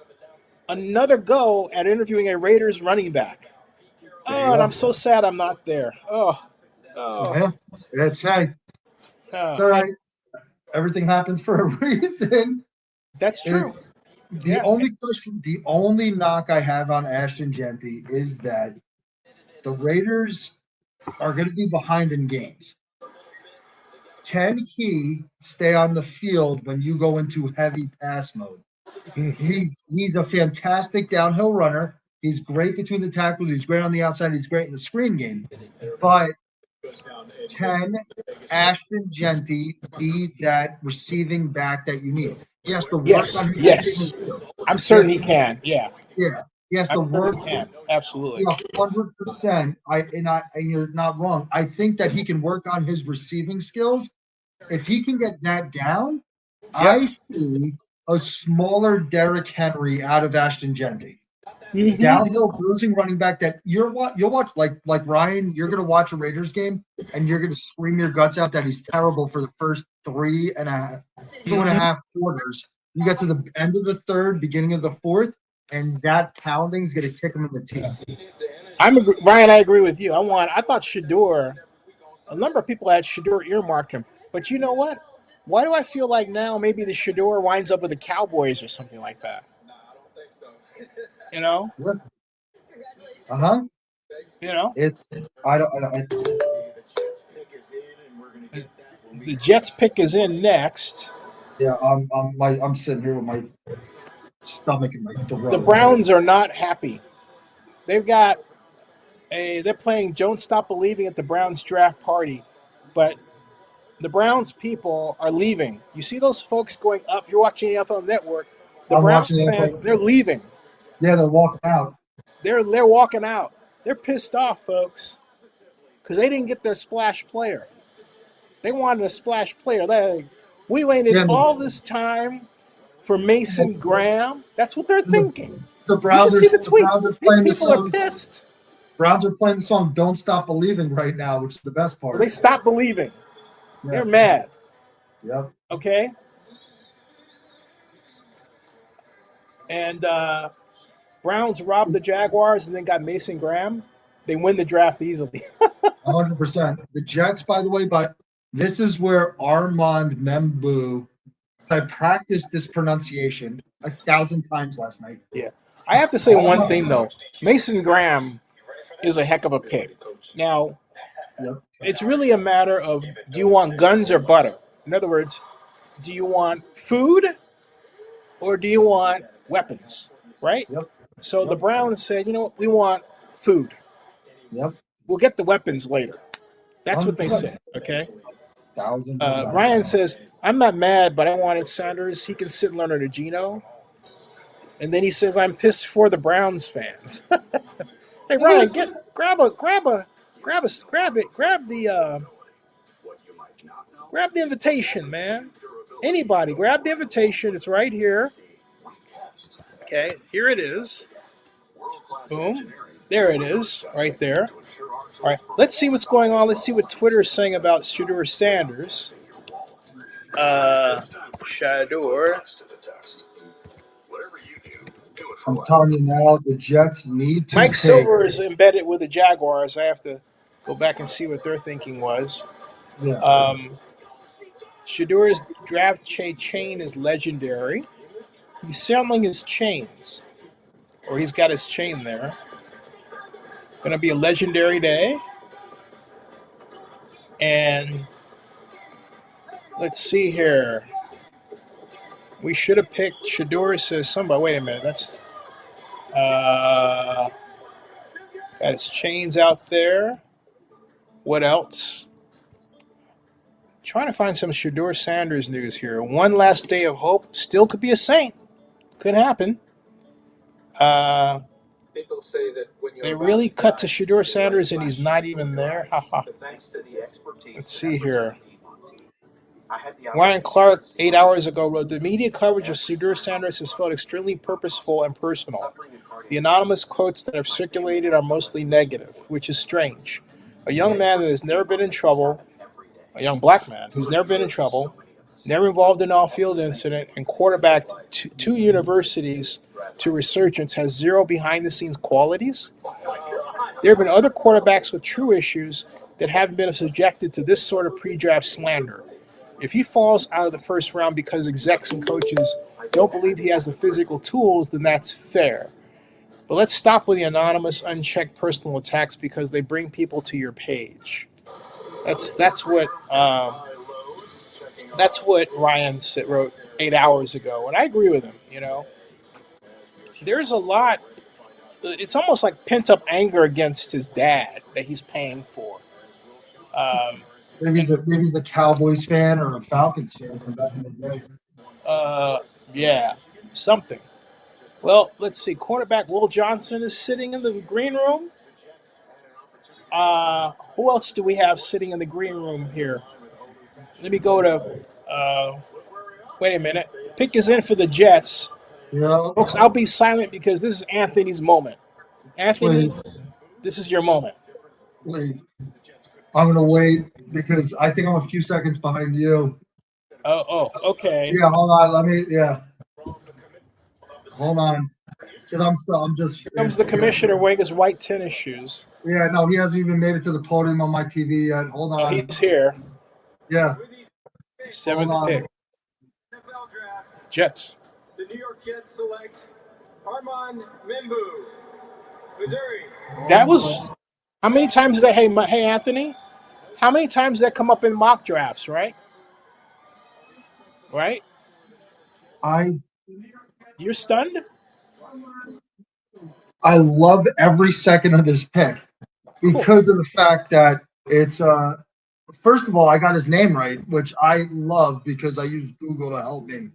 S1: another go at interviewing a Raiders running back. Oh, and I'm so sad I'm not there.
S2: Yeah. It's all right. Everything happens for a reason.
S1: That's true.
S2: The only knock I have on Ashton Jeanty is that the Raiders are going to be behind in games. Can he stay on the field when you go into heavy pass mode? He's a fantastic downhill runner. He's great between the tackles. He's great on the outside. He's great in the screen game. But can Ashton Jeanty be that receiving back that you need? He has to work on his
S1: Yes. I'm certain he can. Yeah.
S2: Yeah. He has to work.
S1: Absolutely.
S2: 100%. And you're not wrong. I think that he can work on his receiving skills. If he can get that down, I see a smaller Derrick Henry out of Ashton Jeanty. Downhill bruising running back that you'll watch like Ryan, you're gonna watch a Raiders game and you're gonna scream your guts out that he's terrible for the first 2.5 quarters. You get to the end of the third, beginning of the fourth, and that pounding is gonna kick him in the teeth.
S1: Ryan, I agree with you. I thought Shedeur, a number of people had Shedeur earmarked him. But you know what? Why do I feel like now maybe the Shedeur winds up with the Cowboys or something like that? You know?
S2: Yeah. Uh-huh.
S1: You know?
S2: It's I don't I,
S1: The Jets pick is in next.
S2: yeah, I'm sitting here with my stomach in my throat.
S1: The Browns are not happy. They're playing Don't Stop Believing at the Browns draft party, but the Browns people are leaving. You see those folks going up. You're watching the NFL Network. The
S2: I'm
S1: Browns
S2: watching
S1: fans,
S2: it.
S1: they're leaving.
S2: Yeah, they're walking out.
S1: They're walking out. They're pissed off, folks, because they didn't get their splash player. They wanted a splash player. We waited all this time for Mason Graham. That's what they're thinking.
S2: The
S1: You
S2: Browns
S1: should
S2: are
S1: see the
S2: the
S1: tweets.
S2: Browns are
S1: These
S2: playing the
S1: people are
S2: song.
S1: pissed.
S2: Browns are playing the song "Don't Stop Believing" right now, which is the best part.
S1: Well, they stopped believing.
S2: Yeah.
S1: They're mad.
S2: Yep.
S1: Okay. And Browns robbed the Jaguars and then got Mason Graham. They win the draft easily.
S2: 100%. The Jets, by the way, but this is where Armand Membu. I practiced this pronunciation 1,000 times last night.
S1: Yeah. I have to say one thing, though. Mason Graham is a heck of a pick. Now, it's really a matter of, do you want guns or butter? In other words, do you want food or do you want weapons? Right? So the Browns said, you know what, we want food.
S2: Yep.
S1: We'll get the weapons later. That's what they said, okay?
S2: 1,000%.
S1: Ryan says, I'm not mad, but I wanted Sanders. He can sit and learn under Gino. And then he says, I'm pissed for the Browns fans. Hey, Ryan, grab the invitation, man. Anybody, grab the invitation. It's right here. Okay, here it is. Boom. There it is, right there. All right, let's see what's going on. Let's see what Twitter is saying about Shedeur Sanders. Shedeur.
S2: I'm telling you now, the Jets need to
S1: Mike Silver is embedded with the Jaguars. I have to go back and see what their thinking was.
S2: Yeah.
S1: Shedeur's draft chain is legendary. He's selling his chains, or he's got his chain there. Going to be a legendary day. And let's see here. We should have picked Shedeur, says somebody. Wait a minute. That's got his chains out there. What else? Trying to find some Shedeur Sanders news here. One last day of hope. Still could be a Saint. Could happen.
S6: People say that when
S1: they really cut to Shedeur Sanders and he's not even there. Let's see here. Ryan Clark, 8 hours ago, wrote, the media coverage of Shedeur Sanders has felt extremely purposeful and personal. The anonymous quotes that have circulated are mostly negative, which is strange. A young man that has never been in trouble, a young black man who's never been in trouble, never involved in an off-field incident, and quarterbacked two universities to resurgence, has zero behind-the-scenes qualities. There have been other quarterbacks with true issues that haven't been subjected to this sort of pre-draft slander. If he falls out of the first round because execs and coaches don't believe he has the physical tools, then that's fair. But let's stop with the anonymous, unchecked personal attacks because they bring people to your page. That's what Ryan wrote 8 hours ago, and I agree with him. You know, there's a lot. It's almost like pent-up anger against his dad that he's paying for.
S2: Maybe he's a Cowboys fan or a Falcons fan from back in the day.
S1: Yeah, something. Well, let's see. Quarterback Will Johnson is sitting in the green room. Who else do we have sitting in the green room here? Let me go to. Wait a minute. Pick is in for the Jets.
S2: Yeah.
S1: Folks, I'll be silent because this is Anthony's moment. Anthony,
S2: Please.
S1: This is your moment.
S2: Please. I'm going to wait because I think I'm a few seconds behind you.
S1: Oh, okay.
S2: Yeah, hold on. Hold on. Because I'm just.
S1: Here comes the commissioner wearing his white tennis shoes.
S2: Yeah, no, he hasn't even made it to the podium on my TV yet. Hold on.
S1: Oh, he's here.
S2: Yeah.
S1: 7th
S2: Hold on.
S1: pick.
S6: NFL draft.
S1: Jets.
S6: The New York Jets select Armand Membu, Missouri.
S1: That was how many times that? Hey, Anthony. How many times that come up in mock drafts? Right. You're stunned.
S2: I love every second of this pick because of the fact that it's first of all, I got his name right, which I love because I use Google to help me.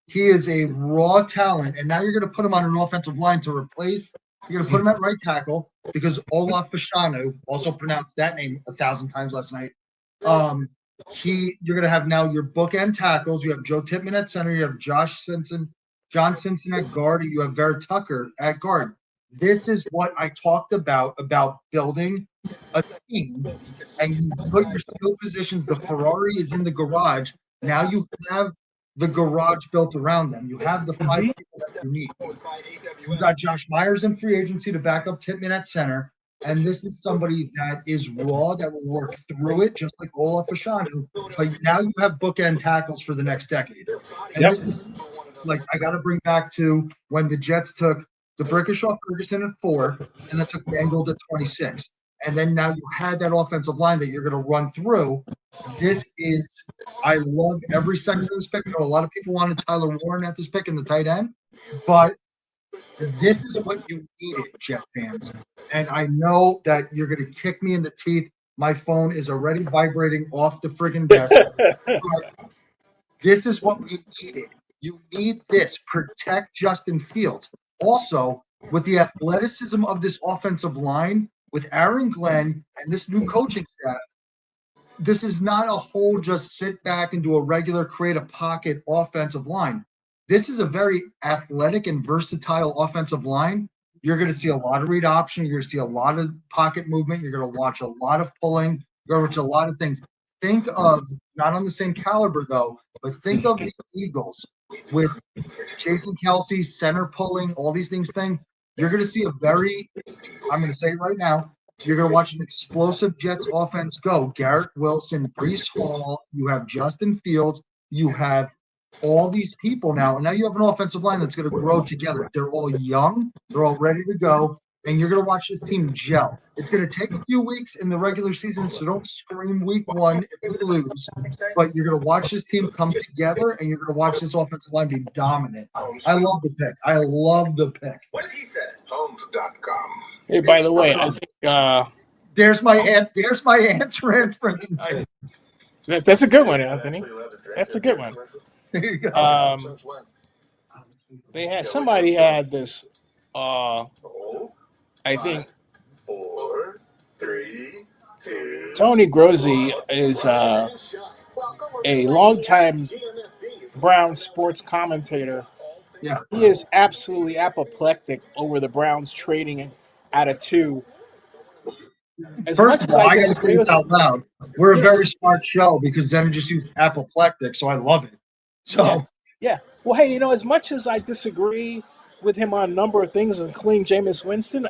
S2: He is a raw talent, and now you're going to put him on an offensive line to replace. You're going to put him at right tackle because Olaf Fashanu, also pronounced that name 1,000 times last night. You're going to have now your bookend tackles. You have Joe Tippmann at center. You have John Simpson at guard, and you have Vera Tucker at guard. This is what I talked about building a team, and you put your skill positions. The Ferrari is in the garage. Now you have the garage built around them. You have the 5 people that you need. You got Josh Myers in free agency to back up Tippmann at center. And this is somebody that is raw, that will work through it, just like Olaf Fashanu. But now you have bookend tackles for the next decade. And this is like, I got to bring back to when the Jets took DeBrickashaw Ferguson at 4, and then took Mangold at 26. And then now you had that offensive line that you're going to run through. I love every second of this pick. I know a lot of people wanted Tyler Warren at this pick in the tight end, but this is what you needed, Jet fans. And I know that you're going to kick me in the teeth. My phone is already vibrating off the friggin' desk. But this is what we needed. You need this. Protect Justin Fields. Also, with the athleticism of this offensive line, with Aaron Glenn and this new coaching staff, this is not a whole just sit back and do a regular create a pocket offensive line. This is a very athletic and versatile offensive line. You're going to see a lot of read option. You're going to see a lot of pocket movement. You're going to watch a lot of pulling. You're going to watch a lot of things. Think of, not on the same caliber though, but think of the Eagles with Jason Kelsey, center pulling, all these things. You're going to see I'm going to say it right now, you're going to watch an explosive Jets offense go. Garrett Wilson, Breece Hall, you have Justin Fields, you have all these people now, and now you have an offensive line that's going to grow together. They're all young, they're all ready to go, and you're going to watch this team gel. It's going to take a few weeks in the regular season, so don't scream week 1 if we lose, but you're going to watch this team come together, and you're going to watch this offensive line be dominant. I love the pick.
S6: What did he say?
S7: Homes.com.
S1: Hey, by the way, I think
S2: there's my answer for the night.
S1: That's a good one, Anthony. That's a good one.
S2: There you go.
S1: Somebody had this. I think
S7: 4, 3, 2.
S1: Tony Grossi is a longtime Browns sports commentator.
S2: Yeah.
S1: He is absolutely apoplectic over the Browns trading out of 2.
S2: First of all, I got to say this out loud. We're a very smart show because Zen just used apoplectic, so I love it. So
S1: yeah. Well, hey, as much as I disagree with him on a number of things, including Jameis Winston,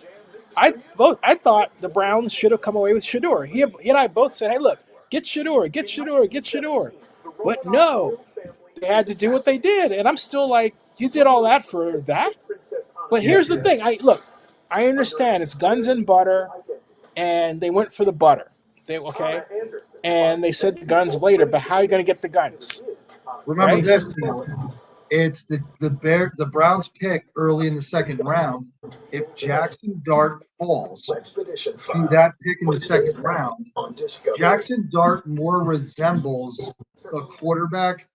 S1: I thought the Browns should have come away with Shedeur. He and I both said, hey, look, get Shedeur. But no, they had to do what they did. And I'm still like, you did all that for that? But here's the thing. I understand it's guns and butter, and they went for the butter. And they said the guns later, but how are you going to get the guns?
S2: Remember this now. It's the Browns pick early in the second round. If Jackson Dart falls to that pick in the second round, Jackson Dart more resembles a quarterback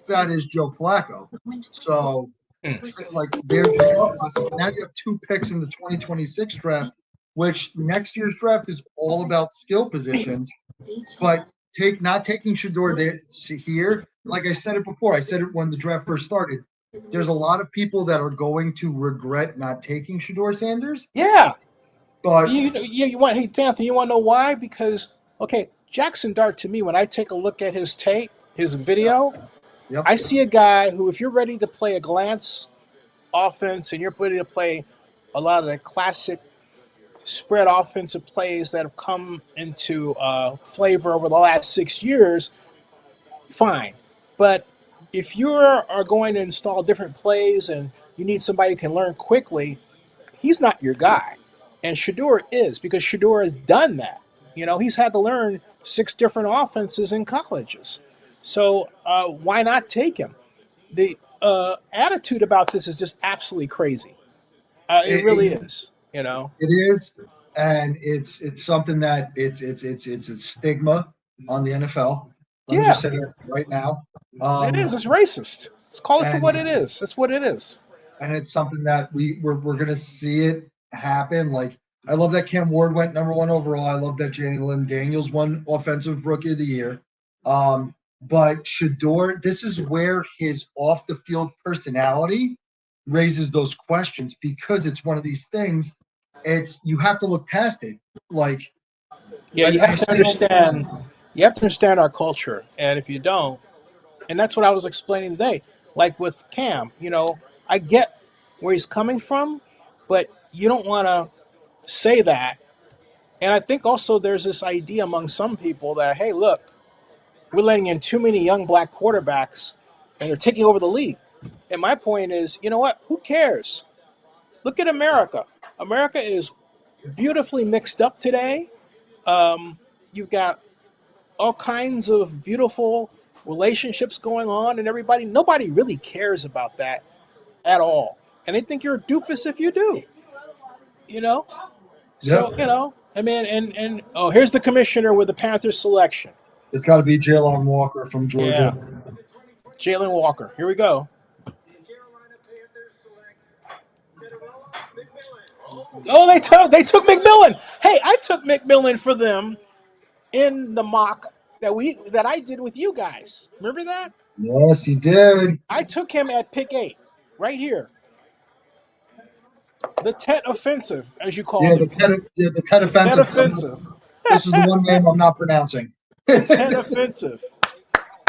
S2: that is Joe Flacco. So, like, there's your thought process. Now you have 2 picks in the 2026 draft, which next year's draft is all about skill positions, but not taking Shedeur here. Like I said it before, I said it when the draft first started. There's a lot of people that are going to regret not taking Shedeur Sanders.
S1: Yeah,
S2: but
S1: you want Anthony? You want to know why? Because Jackson Dart to me, when I take a look at his tape, his video, I see a guy who, if you're ready to play a glance offense and you're ready to play a lot of the classic spread offensive plays that have come into flavor over the last 6 years, fine. But if you are going to install different plays and you need somebody who can learn quickly, he's not your guy. And Shedeur is, because Shedeur has done that. He's had to learn 6 different offenses in colleges. So why not take him? The attitude about this is just absolutely crazy. It really is.
S2: It is, and it's something that it's a stigma on the NFL. Let me
S1: Yeah,
S2: just say that right now.
S1: it is. It's racist. Let's call it for what it
S2: And
S1: is. That's what it is.
S2: and it's something that we're gonna see it happen. Like, I love that Cam Ward went #1 overall. I love that Jalen Daniels won Offensive Rookie of the Year. But Shedeur, this is where his off the field personality raises those questions, because it's one of these things. It's, you have to look past it. Like,
S1: Yeah, you
S2: I
S1: have to
S2: say it all the
S1: understand.
S2: time.
S1: You have to understand our culture, and if you don't, and that's what I was explaining today. Like with Cam, I get where he's coming from, but you don't want to say that. And I think also there's this idea among some people that, hey, look, we're letting in too many young black quarterbacks, and they're taking over the league. And my point is, you know what? Who cares? Look at America. America is beautifully mixed up today. You've got all kinds of beautiful relationships going on, and nobody really cares about that at all. And they think you're a doofus if you do, you know?
S2: Yep.
S1: So, I mean, and oh, here's the commissioner with the Panthers selection.
S2: It's got to be Jalen Walker from
S1: Yeah,
S2: Georgia.
S1: Jalen Walker. Here we go.
S6: Carolina Panthers select McMillan.
S1: Oh, they took McMillan. Hey, I took McMillan for them in the mock that I did with you guys. Remember that?
S2: Yes, he did.
S1: I took him at pick 8, right here. The Tet offensive, as you
S2: Yeah,
S1: called
S2: the
S1: him.
S2: the Ted
S1: The Tet
S2: offensive.
S1: offensive.
S2: This is the one name I'm not pronouncing.
S1: The Tet offensive.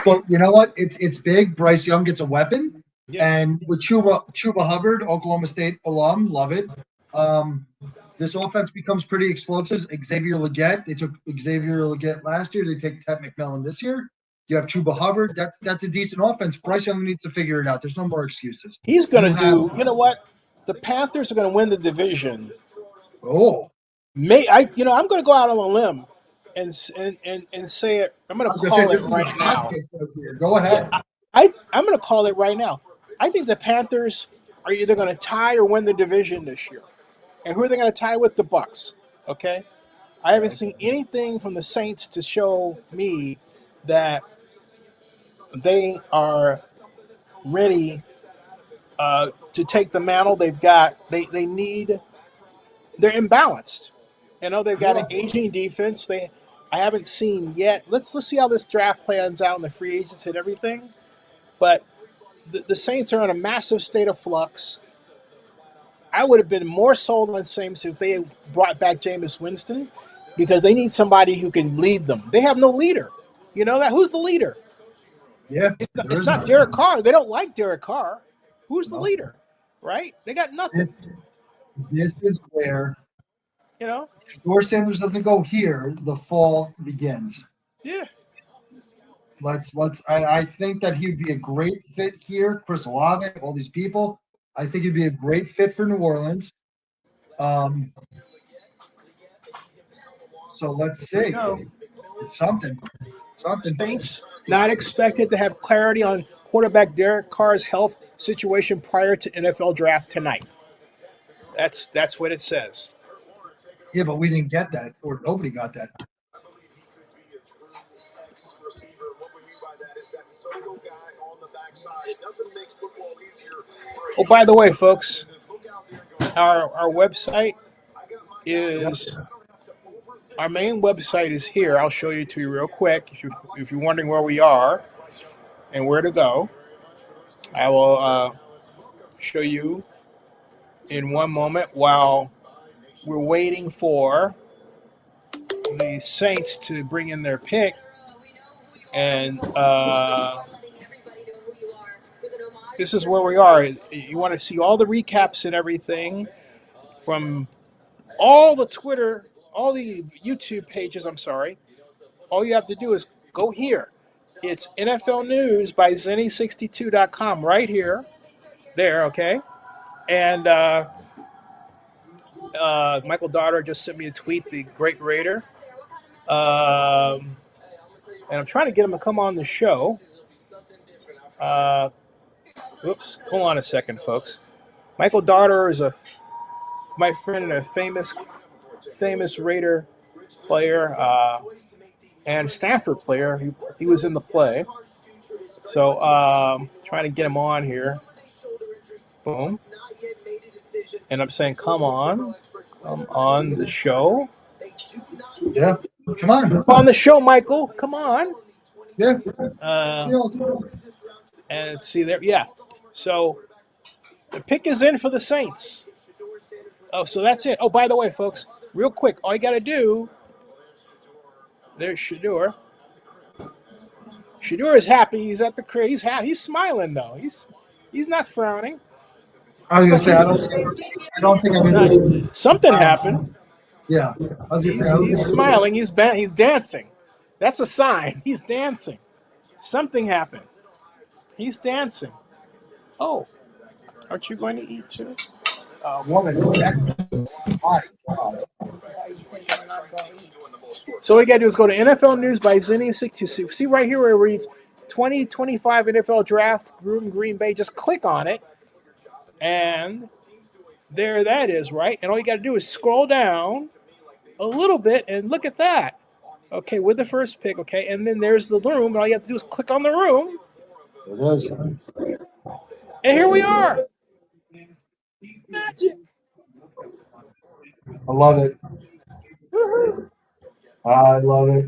S2: But you know what? It's big. Bryce Young gets a weapon,
S1: Yes.
S2: and with Chuba Hubbard, Oklahoma State alum, love it. Um, this offense becomes pretty explosive. Xavier Legette, they took Xavier Legette last year. They take Ted McMillan this year. You have Chuba Hubbard. That's a decent offense. Bryce Young needs to figure it out. There's no more excuses.
S1: He's going
S2: You
S1: to
S2: have
S1: do, you know what? The Panthers are going to win the division.
S2: oh,
S1: I'm going to go out on a limb and say it. I'm going
S2: I
S1: to
S2: was gonna say
S1: call it
S2: this is a
S1: right
S2: hot
S1: now.
S2: take right here. Go
S1: Yeah,
S2: ahead.
S1: I'm going to call it right now. I think the Panthers are either going to tie or win the division this year. And who are they going to tie with? The Bucks. Okay. I haven't
S2: Okay.
S1: seen anything from the Saints to show me that they are ready to take the mantle. They need. They're imbalanced. They've got
S2: Yeah.
S1: an aging defense. I haven't seen yet. Let's see how this draft plans out in the free agents and everything. But the Saints are in a massive state of flux. I would have been more sold on Saints if they had brought back Jameis Winston, because they need somebody who can lead them. They have no leader. You know that? Who's the leader?
S2: Yeah.
S1: It's not,
S2: There
S1: it's
S2: is
S1: not
S2: none.
S1: Derek Carr. They don't like Derek Carr. Who's the
S2: No.
S1: leader? Right? They got nothing.
S2: This, this is where
S1: You know?
S2: Shedeur Sanders doesn't go here. The fall begins.
S1: Yeah.
S2: I think that he'd be a great fit here. Chris Olave, all these people. I think he'd be a great fit for New Orleans. Um, so let's
S1: Here we
S2: see.
S1: go.
S2: It's something. Something.
S1: Saints not expected to have clarity on quarterback Derek Carr's health situation prior to NFL draft tonight. That's what it says.
S2: Yeah, but we didn't get that, or nobody got that.
S1: Oh, by the way, folks, our website is our main website is here. I'll show you to you real quick if you're wondering where we are and where to go. I will show you in one moment while we're waiting for the Saints to bring in their pick. And this is where we are. You want to see all the recaps and everything from all the Twitter, all the YouTube pages. I'm sorry. All you have to do is go here. It's NFL News by Zennie62.com right here. There, okay? And Michael Daughter just sent me a tweet, the great Raider. And I'm trying to get him to come on the show. Oops, hold on a second, folks. Michael Daughter is my friend and a famous Raider player and Stanford player. He was in the play. So trying to get him on here. Boom. And I'm saying, come on the show.
S2: Yeah, come on.
S1: On the show, Michael. Come on.
S2: Yeah.
S1: And see there, yeah. So the pick is in for the Saints. Oh, so that's it. Oh, by the way, folks, real quick, all you got to do. There's Shedeur. Shedeur is happy. He's at the crib. He's happy. He's smiling though. He's not frowning.
S2: I was gonna say I don't think I'm interested.
S1: Something happened.
S2: Yeah, I was gonna say
S1: he's smiling. He's dancing. That's a sign. He's dancing. Something happened. He's dancing. Oh, aren't you going to eat too?
S2: Woman, my God.
S1: So all you got to do is go to NFL News by Zennie62. See right here where it reads 2025 NFL Draft Green Bay. Just click on it, and there that is, right? And all you got to do is scroll down a little bit and look at that. Okay, with the first pick, okay, and then there's the room, and all you have to do is click on the room.
S2: It is.
S1: And here we are. Magic.
S2: I love it. I love it.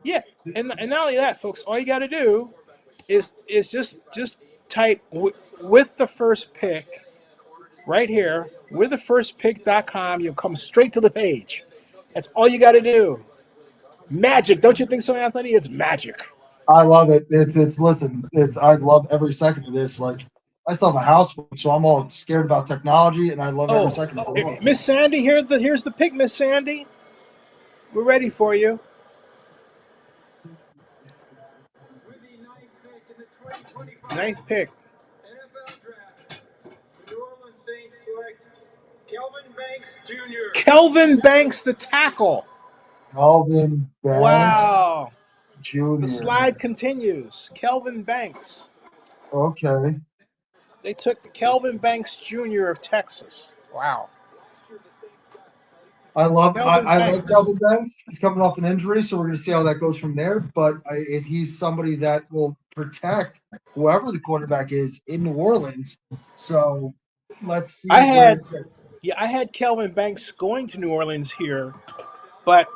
S1: Yeah, and not only that, folks, all you got to do is just type with the first pick right here, with the first pick.com. You'll come straight to the page. That's all you got to do. Magic, don't you think so, Anthony? It's magic.
S2: I love it. I love every second of this. Like, I still have a house, so I'm all scared about technology, and I love every second of it.
S1: Miss Sandy, here's the pick, Miss Sandy. We're ready for you.
S6: With the ninth pick in the 2025
S1: Ninth pick.
S6: NFL Draft, the New Orleans Saints select Kelvin Banks Jr.
S1: Kelvin Banks, the tackle.
S2: Kelvin Banks.
S1: Wow.
S2: Jr.
S1: The slide continues. Kelvin Banks.
S2: Okay.
S1: They took Kelvin Banks Jr. of Texas. Wow.
S2: I love Kelvin Banks. He's coming off an injury, so we're going to see how that goes from there. But if he's somebody that will protect whoever the quarterback is in New Orleans, so let's see.
S1: I had Kelvin Banks going to New Orleans here, but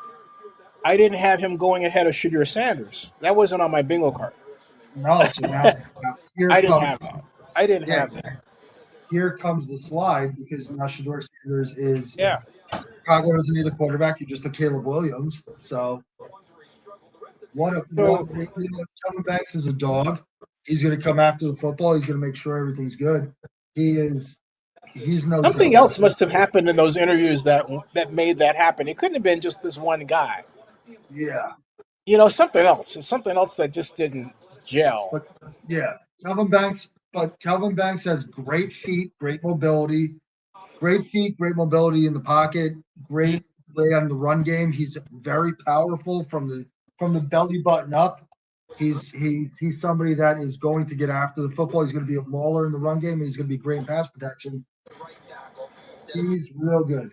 S1: I didn't have him going ahead of Shedeur Sanders. That wasn't on my bingo card.
S2: No, so now
S1: I didn't have that. I didn't have that.
S2: Here comes the slide because now Shedeur Sanders is.
S1: Yeah.
S2: Chicago doesn't need a quarterback. You just a Caleb Williams. So Kelvin Banks is a dog. He's going to come after the football. He's going to make sure everything's good. He's no.
S1: Something else must have happened in those interviews that made that happen. It couldn't have been just this one guy.
S2: Yeah.
S1: Something else. It's something else that just didn't gel.
S2: But yeah, Kelvin Banks has great feet, great mobility. Great feet, great mobility in the pocket, great way on the run game. He's very powerful from the belly button up. He's somebody that is going to get after the football. He's going to be a mauler in the run game, and he's going to be great in pass protection. He's real good.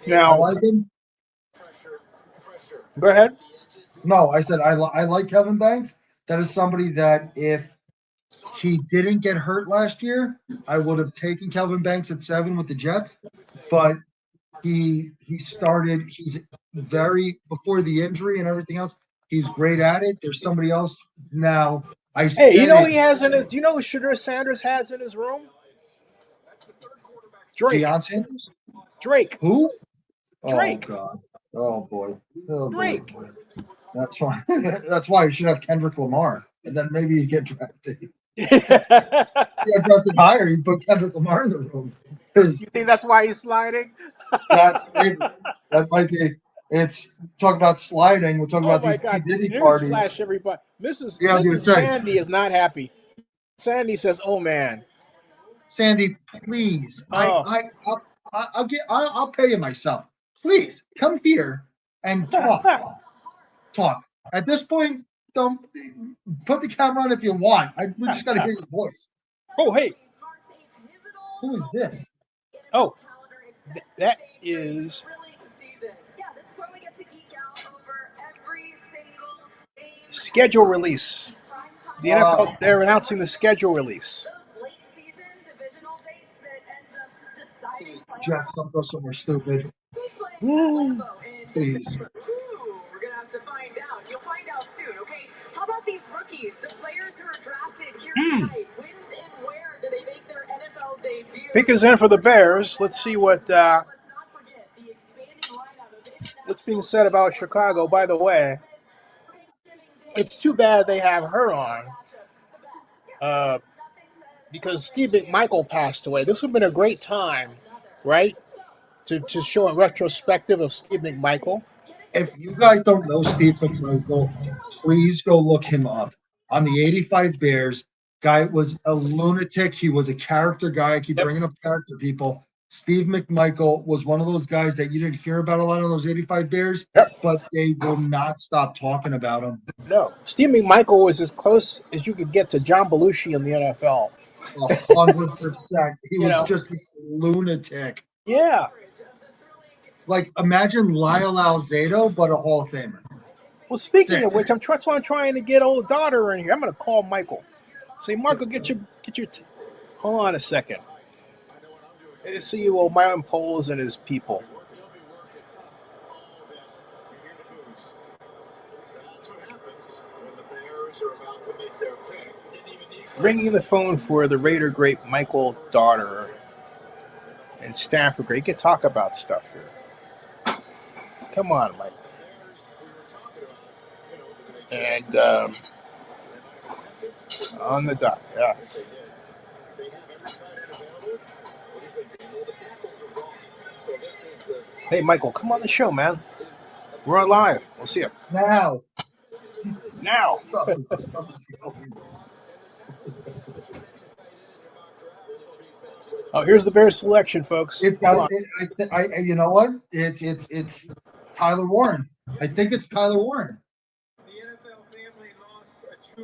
S1: Now,
S2: I like him.
S1: Go ahead.
S2: No, I said I like Kelvin Banks. That is somebody that if he didn't get hurt last year, I would have taken Kelvin Banks at 7 with the Jets, but he started. He's very before the injury and everything else. He's great at it. There's somebody else now.
S1: He has in his. Do you know who Shedeur Sanders has in his room? Drake.
S2: Deion Sanders.
S1: Drake.
S2: Who?
S1: Drake.
S2: Oh God. Oh boy. Oh,
S1: Drake.
S2: Boy. That's why. That's why you should have Kendrick Lamar, and then maybe you'd get drafted. You got drafted higher. You put Kendrick Lamar in the room.
S1: You think that's why he's sliding?
S2: That might be. It's talk about sliding. We're talking about
S1: my
S2: these
S1: God!
S2: P. Diddy parties.
S1: Newsflash, everybody. Mrs.
S2: Yeah, I was gonna
S1: Mrs.
S2: say,
S1: Sandy is not happy. Sandy says, "Oh man,
S2: Sandy, please,
S1: oh
S2: I'll pay you myself. Please come here and talk. Talk. At this point, don't put the camera on if you want. We just got to hear your voice.
S1: oh hey
S2: Who is this?
S1: oh that is schedule release. The NFL, they're announcing the schedule release.
S2: Jets, don't go somewhere stupid. Please.
S9: We're gonna have to find out. You'll find out soon, okay? How about these rookies, the players who are drafted here tonight? When and where do they make their NFL debut?
S1: Pick is in for the Bears. Let's see what's being said about Chicago. By the way, it's too bad they have her on because Steve McMichael passed away. This would have been a great time, right, to show a retrospective of Steve McMichael.
S2: If you guys don't know Steve McMichael, please go look him up. On the 85 Bears, guy was a lunatic. He was a character guy. I keep bringing up character people. Steve McMichael was one of those guys that you didn't hear about a lot of those 85 Bears, but they will not stop talking about him.
S1: No, Steve McMichael was as close as you could get to John Belushi in the NFL.
S2: 100%. He was just this lunatic.
S1: Yeah.
S2: Like, imagine Lyle Alzado, but a Hall of Famer.
S1: Well, speaking of which, that's why I'm trying to get old daughter in here. I'm going to call Michael. Say, Marco, get your. Hold on a second. Let's see you, old Myron Poles and his people. Ringing the phone for the Raider great Michael Daughter and Stafford great. You can talk about stuff here. Come on, Michael. And on the dot, yes. Hey, Michael, come on the show, man. We're on live. We'll see you.
S2: Now.
S1: Oh, here's the Bears selection, folks.
S2: It's got. You know what? It's Tyler Warren. I think it's Tyler Warren.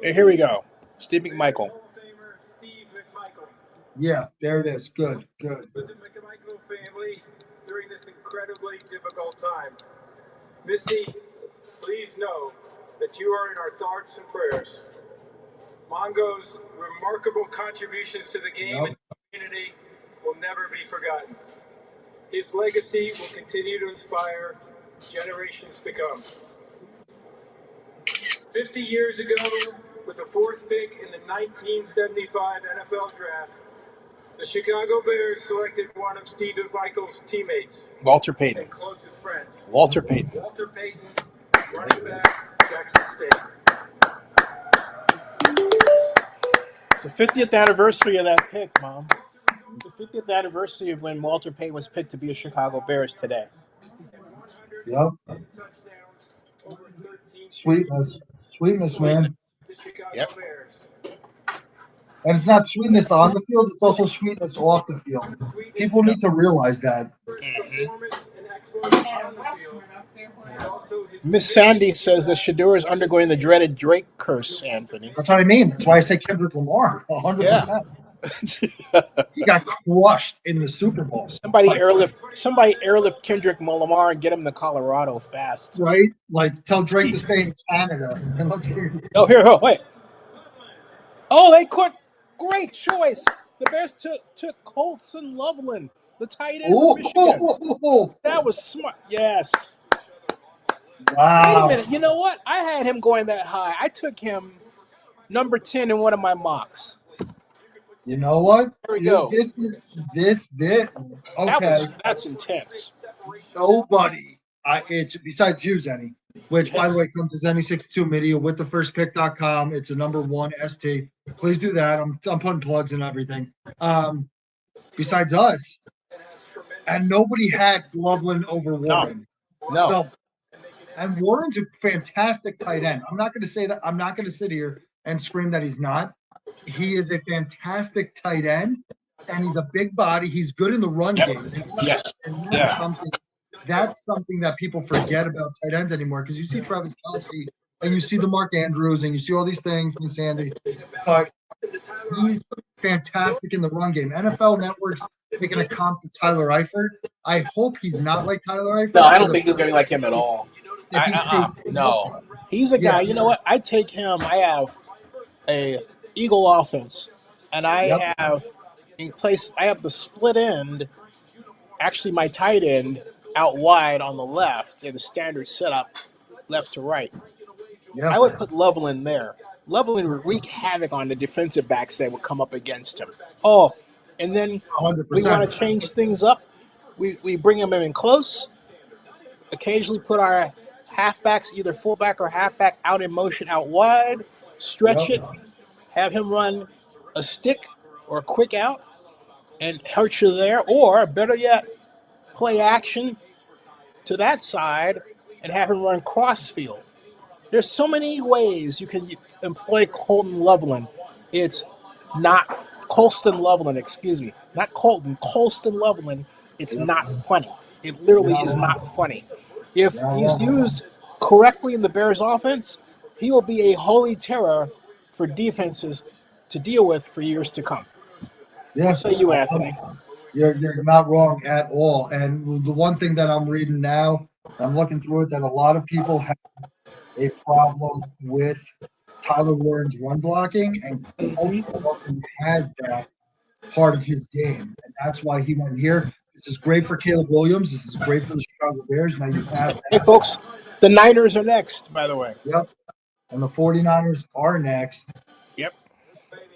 S1: Hey, here we go. Steve McMichael.
S2: Yeah, there it is. Good.
S6: With the McMichael family during this incredibly difficult time. Misty, please know that you are in our thoughts and prayers. Mongo's remarkable contributions to the game and community will never be forgotten. His legacy will continue to inspire generations to come. 50 years ago, with the fourth pick in the 1975 NFL Draft, the Chicago Bears selected one of Steve McMichael's teammates.
S1: Walter Payton.
S6: And closest friends.
S1: Walter Payton.
S6: Walter Payton, running back, Jackson State.
S1: It's the 50th anniversary of that pick, Mom. The 50th anniversary of when Walter Payton was picked to be a Chicago Bears today.
S2: Yep. Sweetness, man.
S1: Yep.
S2: And it's not sweetness on the field, it's also sweetness off the field. People need to realize that.
S1: Miss Sandy says that Shedeur is undergoing the dreaded Drake curse, Anthony.
S2: That's what I mean. That's why I say Kendrick Lamar, 100%. He got crushed in the Super Bowl.
S1: Somebody airlift Kendrick Lamar and get him to Colorado fast.
S2: Right? Like, tell Drake to stay in Canada. And let's hear it.
S1: Oh, wait. Oh, they caught. Great choice. The Bears took Colston Loveland, the tight end from Michigan. That was smart. Yes.
S2: Wow.
S1: Wait a minute. You know what? I had him going that high. I took him number 10 in one of my mocks.
S2: You know what?
S1: There we go.
S2: Okay.
S1: That's intense.
S2: Nobody. It's besides you, Zenny, which, by the way, comes to Zennie62Media with thefirstpick.com. It's a #1 ST. Please do that. I'm putting plugs in everything. Besides us, and nobody had Loveland over Warren.
S1: No.
S2: And Warren's a fantastic tight end. I'm not going to say that. I'm not going to sit here and scream that he's not. He is a fantastic tight end, and he's a big body. He's good in the run game. And that's something that people forget about tight ends anymore, because you see Travis Kelce and you see the Mark Andrews and you see all these things, Miss Sandy, but he's fantastic in the run game. NFL Network's making a comp to Tyler Eifert. I hope he's not like Tyler Eifert.
S1: No, I don't think he's going to be like him at all.
S2: No.
S1: He's a guy, you know what? I take him. I have a Eagle offense, and I have in place. I have the split end. Actually, my tight end out wide on the left in the standard setup, left to right.
S2: Yeah.
S1: I would put Loveland there. Loveland would wreak havoc on the defensive backs that would come up against him. Oh, and then
S2: 100%.
S1: we want to change things up. We bring him in close. Occasionally put our halfbacks, either fullback or halfback, out in motion out wide. Stretch it. Have him run a stick or a quick out and hurt you there. Or, better yet, play action to that side and have him run cross field. There's so many ways you can employ Colston Loveland. It's not Colston Loveland, excuse me. Not Colton, Colston Loveland. It's not funny. It literally is not funny. If he's used correctly in the Bears offense, he will be a holy terror for defenses to deal with for years to come.
S2: Yeah.
S1: What say you, Anthony?
S2: You're not wrong at all. And the one thing that I'm reading now, I'm looking through it, that a lot of people have a problem with Tyler Warren's run blocking, and Colston has that part of his game, and that's why he went here. This is great for Caleb Williams. This is great for the Chicago Bears. Now you have
S1: Hey, folks, the Niners are next, by the way.
S2: Yep. And the 49ers are next.
S1: Yep.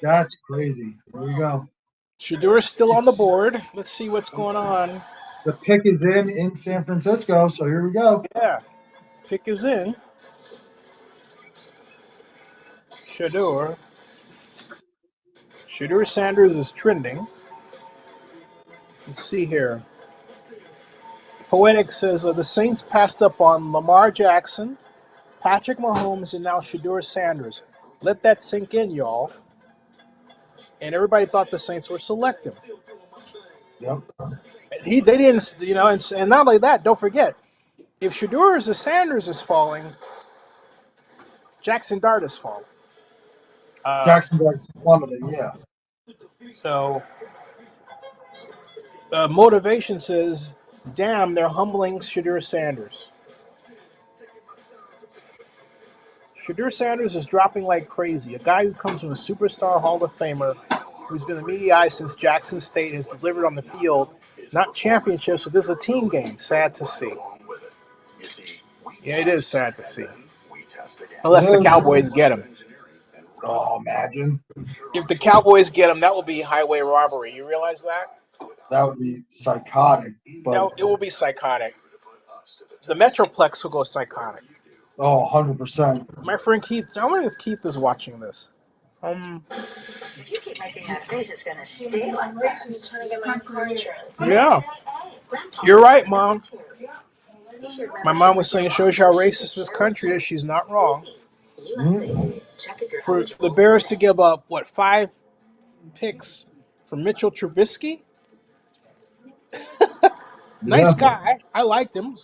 S2: That's crazy. Here we go.
S1: Shedeur's still on the board. Let's see what's going on.
S2: The pick is in San Francisco, so here we go.
S1: Yeah. Pick is in. Shedeur Sanders is trending. Let's see here. Poetic says the Saints passed up on Lamar Jackson, Patrick Mahomes, and now Shedeur Sanders. Let that sink in, y'all. And everybody thought the Saints were selective.
S2: Yep.
S1: They didn't, and not only that, don't forget, if Shedeur Sanders is falling, Jackson Dart is falling.
S2: Jackson Dart's plummeting, yeah.
S1: So, motivation says, damn, they're humbling Shedeur Sanders. Shedeur Sanders is dropping like crazy. A guy who comes from a superstar Hall of Famer, who's been the media eye since Jackson State, has delivered on the field, not championships, but this is a team game. Sad to see. Yeah, it is sad to see. Unless the Cowboys get him.
S2: Oh, imagine.
S1: If the Cowboys get him, that will be highway robbery. You realize that?
S2: That would be psychotic. But
S1: No, it will be psychotic. The Metroplex will go psychotic.
S2: Oh, 100%.
S1: My friend Keith, I wonder if Keith is watching this.
S10: If you keep making that face, it's going to stay like that. I'm trying to get my car insurance.
S1: Yeah. You're right, Mom. My mom was saying, shows you how racist this country is. She's not wrong. For the Bears to give up, 5 picks for Mitchell Trubisky? Nice guy. I liked him.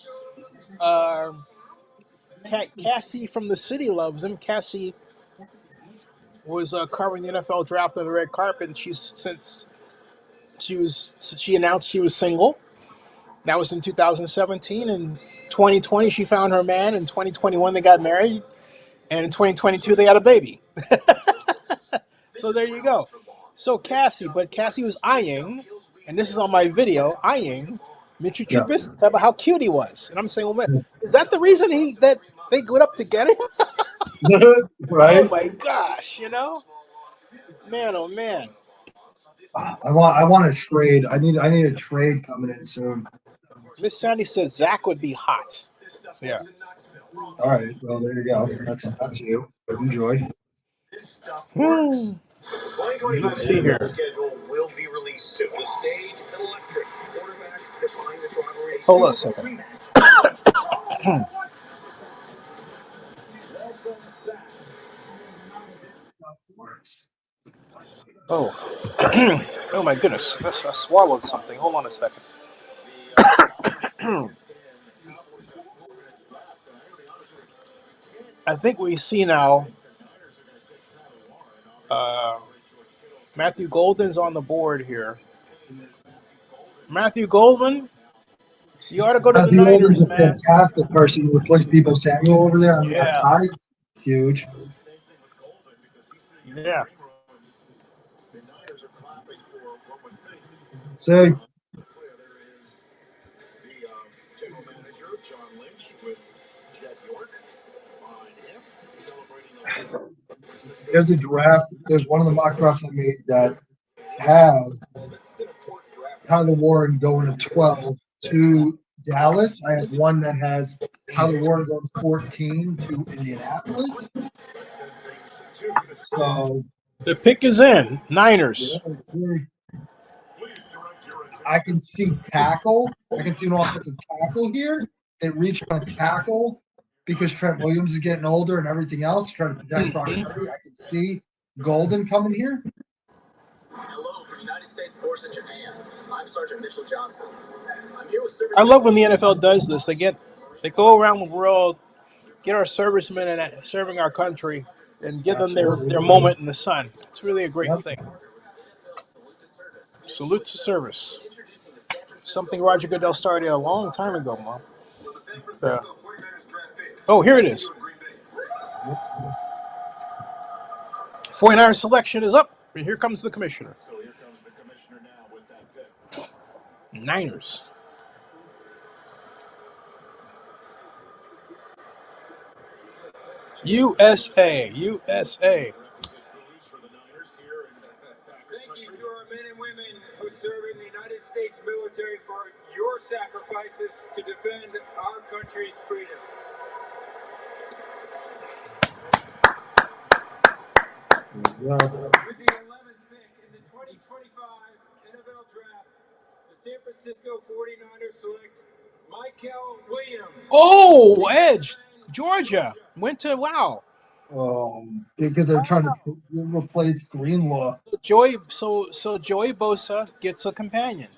S1: Cassie from the city loves him. Cassie was covering the NFL draft on the red carpet, and she announced she was single. That was in 2017. In 2020, she found her man. In 2021, they got married. And in 2022, they had a baby. So there you go. So Cassie was eyeing, and this is on my video, eyeing Mitchell Trubisky, talk about how cute he was. And I'm saying, well, man, is that the reason that they went up to get him?
S2: Right?
S1: Oh my gosh, man, oh man.
S2: I want a trade. I need a trade coming in soon.
S1: Miss Sandy said Zach would be hot. Yeah.
S2: All right. Well, there you go. That's you. Enjoy.
S1: Let's see here. Hold on a second. Oh my goodness! I swallowed something. Hold on a second. I think we see now. Matthew Golden's on the board here. Matthew Golden, you ought to go to the
S2: Matthew Golden's
S1: Niners,
S2: a
S1: man.
S2: fantastic person to replace Debo Samuel over there on that
S1: Yeah,
S2: side. Huge.
S1: yeah.
S2: Say, there's a draft. There's one of the mock drafts I made that had Tyler Warren going at 12 to Dallas. I have one that has Tyler Warren going 14 to Indianapolis. So
S1: The pick is in.
S2: yeah,
S1: Niners.
S2: I can see tackle. I can see an offensive tackle here. They reach on a tackle because Trent Williams is getting older and everything else, trying to protect Brock Purdy. I can see Golden coming here.
S9: Hello from United States Forces Japan. I'm Sergeant Mitchell Johnson. I'm here with service.
S1: I love when the NFL does this. They go around the world, get our servicemen and serving our country, and give them their moment in the sun. It's really a great thing. Salute to service. Something Roger Goodell started a long time ago, Mom. Oh, here it is. 49ers selection is up, and here comes the commissioner. Niners. USA.
S6: Thank you to our men and women who serve in the United States military for your sacrifices to defend our country's freedom. With the 11th pick in the 2025 NFL Draft, the San Francisco 49ers select Michael Williams.
S1: Oh, edge. Georgia went to
S2: Because they're trying to replace Greenlaw.
S1: Joey Bosa gets a companion.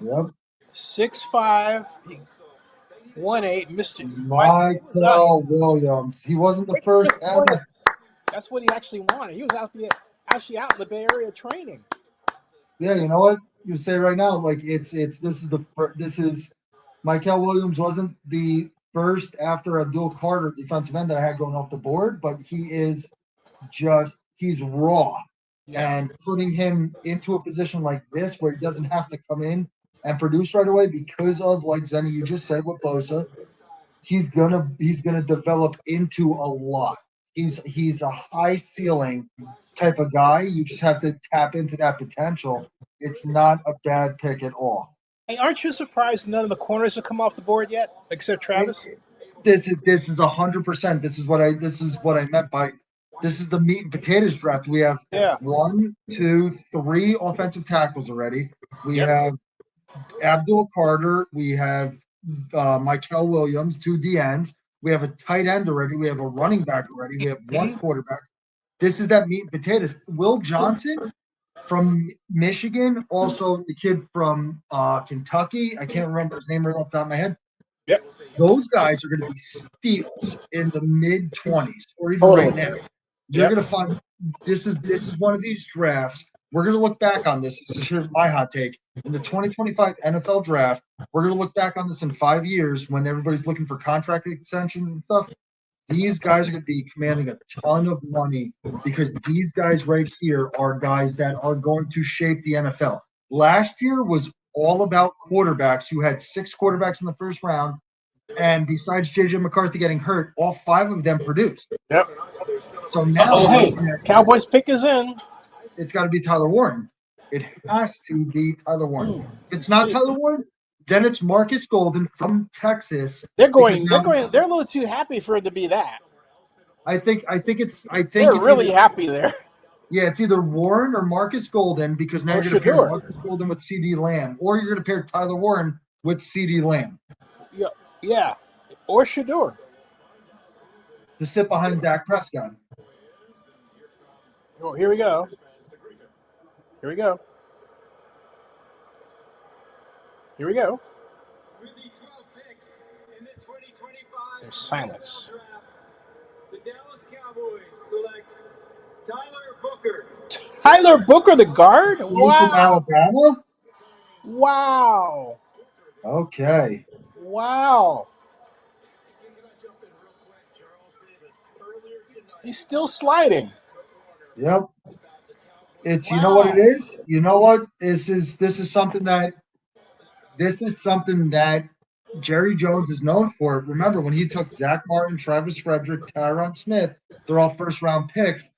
S2: Yep.
S1: 6'5", 1'8", Mr.
S2: Michael Williams. He wasn't the first ever.
S1: That's what he actually wanted. He was out in the Bay Area training.
S2: Yeah, you know what? You say right now, like this is Michael Williams wasn't the first after Abdul Carter defensive end that I had going off the board, but he's raw. Yeah. And putting him into a position like this where he doesn't have to come in and produce right away because of, like Zenny, you just said with Bosa, he's gonna develop into a lot. He's a high ceiling type of guy. You just have to tap into that potential. It's not a bad pick at all.
S1: Hey, aren't you surprised none of the corners have come off the board yet, except Travis?
S2: This is 100%. This is what I meant by this is the meat and potatoes draft. We have 1, 2, 3 offensive tackles already. We have Abdul Carter. We have Michael Williams, 2 DNs. We have a tight end already. We have a running back already. We have 1 quarterback. This is that meat and potatoes. Will Johnson from Michigan, also the kid from Kentucky. I can't remember his name right off the top of my head.
S1: Yep.
S2: Those guys are going to be steals in the mid-20s or even right now. You're going to find this is one of these drafts. We're going to look back on this. Here's my hot take. In the 2025 NFL draft, we're going to look back on this in 5 years when everybody's looking for contract extensions and stuff. These guys are going to be commanding a ton of money because these guys right here are guys that are going to shape the NFL. Last year was all about quarterbacks. You had 6 quarterbacks in the first round, and besides J.J. McCarthy getting hurt, all 5 of them produced.
S1: Yep.
S2: So now,
S1: Cowboys pick is in.
S2: It's got to be Tyler Warren. It has to be Tyler Warren. If it's not Tyler Warren, then it's Marcus Golden from Texas.
S1: They're a little too happy for it to be that.
S2: I think
S1: they're really happy there.
S2: Yeah, it's either Warren or Marcus Golden because now you're going to pair Marcus Golden with CeeDee Lamb, or you're going to pair Tyler Warren with CeeDee Lamb.
S1: Yeah, or Shedeur
S2: to sit behind Dak Prescott.
S1: Oh, here we go. Here we go. Here we go.
S6: With the 12th pick in the 2025
S1: There's silence.
S6: draft, the Dallas Cowboys select Tyler Booker.
S1: Tyler Booker, the guard?
S2: He's from Alabama?
S1: Wow.
S2: Okay.
S1: Wow. He's still sliding.
S2: Yep. It's you know what it is? You know what? This is something that Jerry Jones is known for. Remember when he took Zach Martin, Travis Frederick, Tyron Smith, they're all first round picks.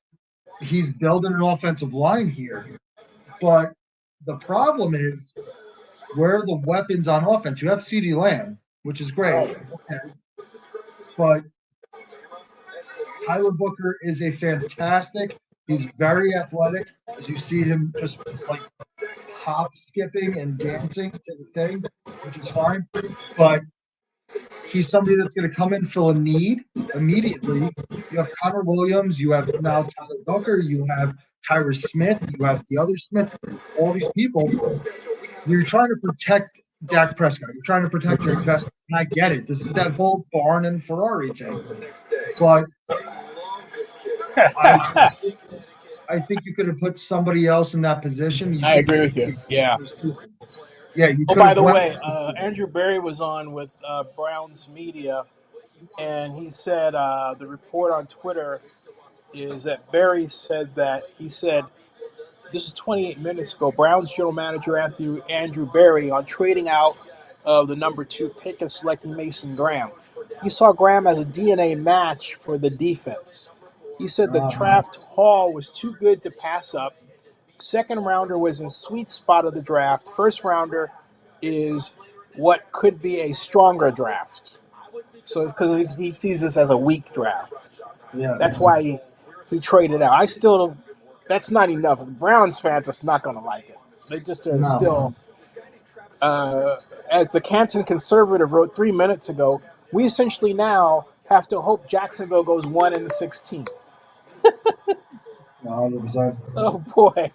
S2: He's building an offensive line here. But the problem is, where are the weapons on offense? You have CeeDee Lamb, which is great. Okay. But Tyler Booker is a fantastic. He's very athletic, as you see him just like hop skipping and dancing to the thing, which is fine. But he's somebody that's going to come in, fill a need immediately. You have Connor Williams, you have now Tyler Booker, you have Tyrus Smith, you have the other Smith, all these people. You're trying to protect Dak Prescott. You're trying to protect your investment. And I get it. This is that whole barn and Ferrari thing. But I think you could have put somebody else in that position.
S1: I agree with you. Yeah.
S2: Yeah. You
S1: Oh,
S2: could
S1: by the way, Andrew Berry was on with Browns Media, and he said the report on Twitter is that Berry said that this is 28 minutes ago. Browns general manager Andrew Berry on trading out of the number 2 pick and selecting Mason Graham. He saw Graham as a DNA match for the defense. He said the draft haul was too good to pass up. Second rounder was in sweet spot of the draft. First rounder is what could be a stronger draft. So it's because he sees this as a weak draft.
S2: Yeah.
S1: That's why he traded out. That's not enough. Browns fans are not going to like it. They just are still. As the Canton Conservative wrote 3 minutes ago, we essentially now have to hope Jacksonville goes 1-16.
S2: 100%.
S1: Oh boy.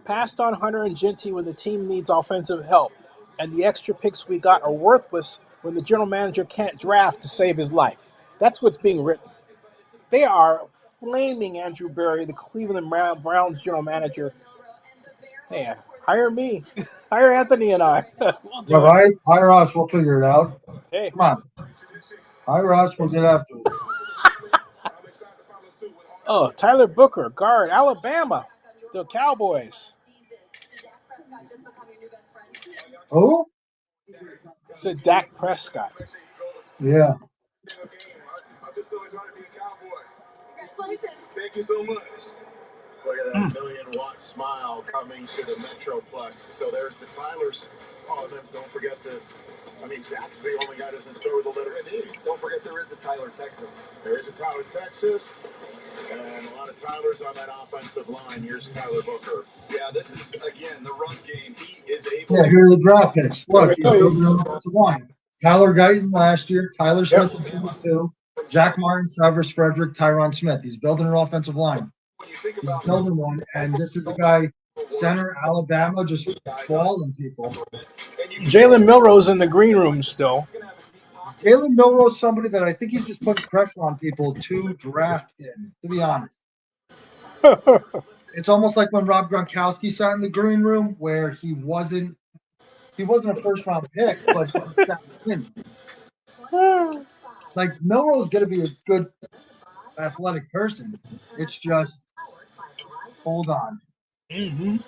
S1: Passed on Hunter and Jeanty when the team needs offensive help, and the extra picks we got are worthless when the general manager can't draft to save his life. That's what's being written. They are flaming Andrew Berry, the Cleveland Browns general manager. Hey, hire me. Hire Anthony and I. We'll do
S2: all right. Hire us. We'll figure it out.
S1: Hey.
S2: Come on. Hire us. We'll get after it.
S1: Oh, Tyler Booker, guard, Alabama, the Cowboys.
S2: Who?
S1: It's a Dak Prescott.
S2: Yeah.
S7: Thank you so much. Look at that million-watt smile coming to the Metroplex. So there's the Tylers. Oh, then don't forget Jack's the only guy that doesn't start with the letter D. Don't forget there is a Tyler, Texas. There is a Tyler, Texas. And a lot of Tylers on that offensive line. Here's Tyler Booker. Yeah, this is, again, the run game. He is able
S2: to... here are the draft picks. Look, he's building an offensive line. Tyler Guyton last year. Tyler Smith in 22. Zach Martin, Travis Frederick, Tyron Smith. He's building an offensive line. He's building one. And this is a guy, center, Alabama, just balling people.
S1: Jalen Milrose in the green room still.
S2: Jalen Milrose, somebody that I think he's just putting pressure on people to draft him, to be honest. It's almost like when Rob Gronkowski sat in the green room where he wasn't a first round pick, but he sat in. Like Milrose is gonna be a good athletic person. It's just hold on.
S8: Mm-hmm.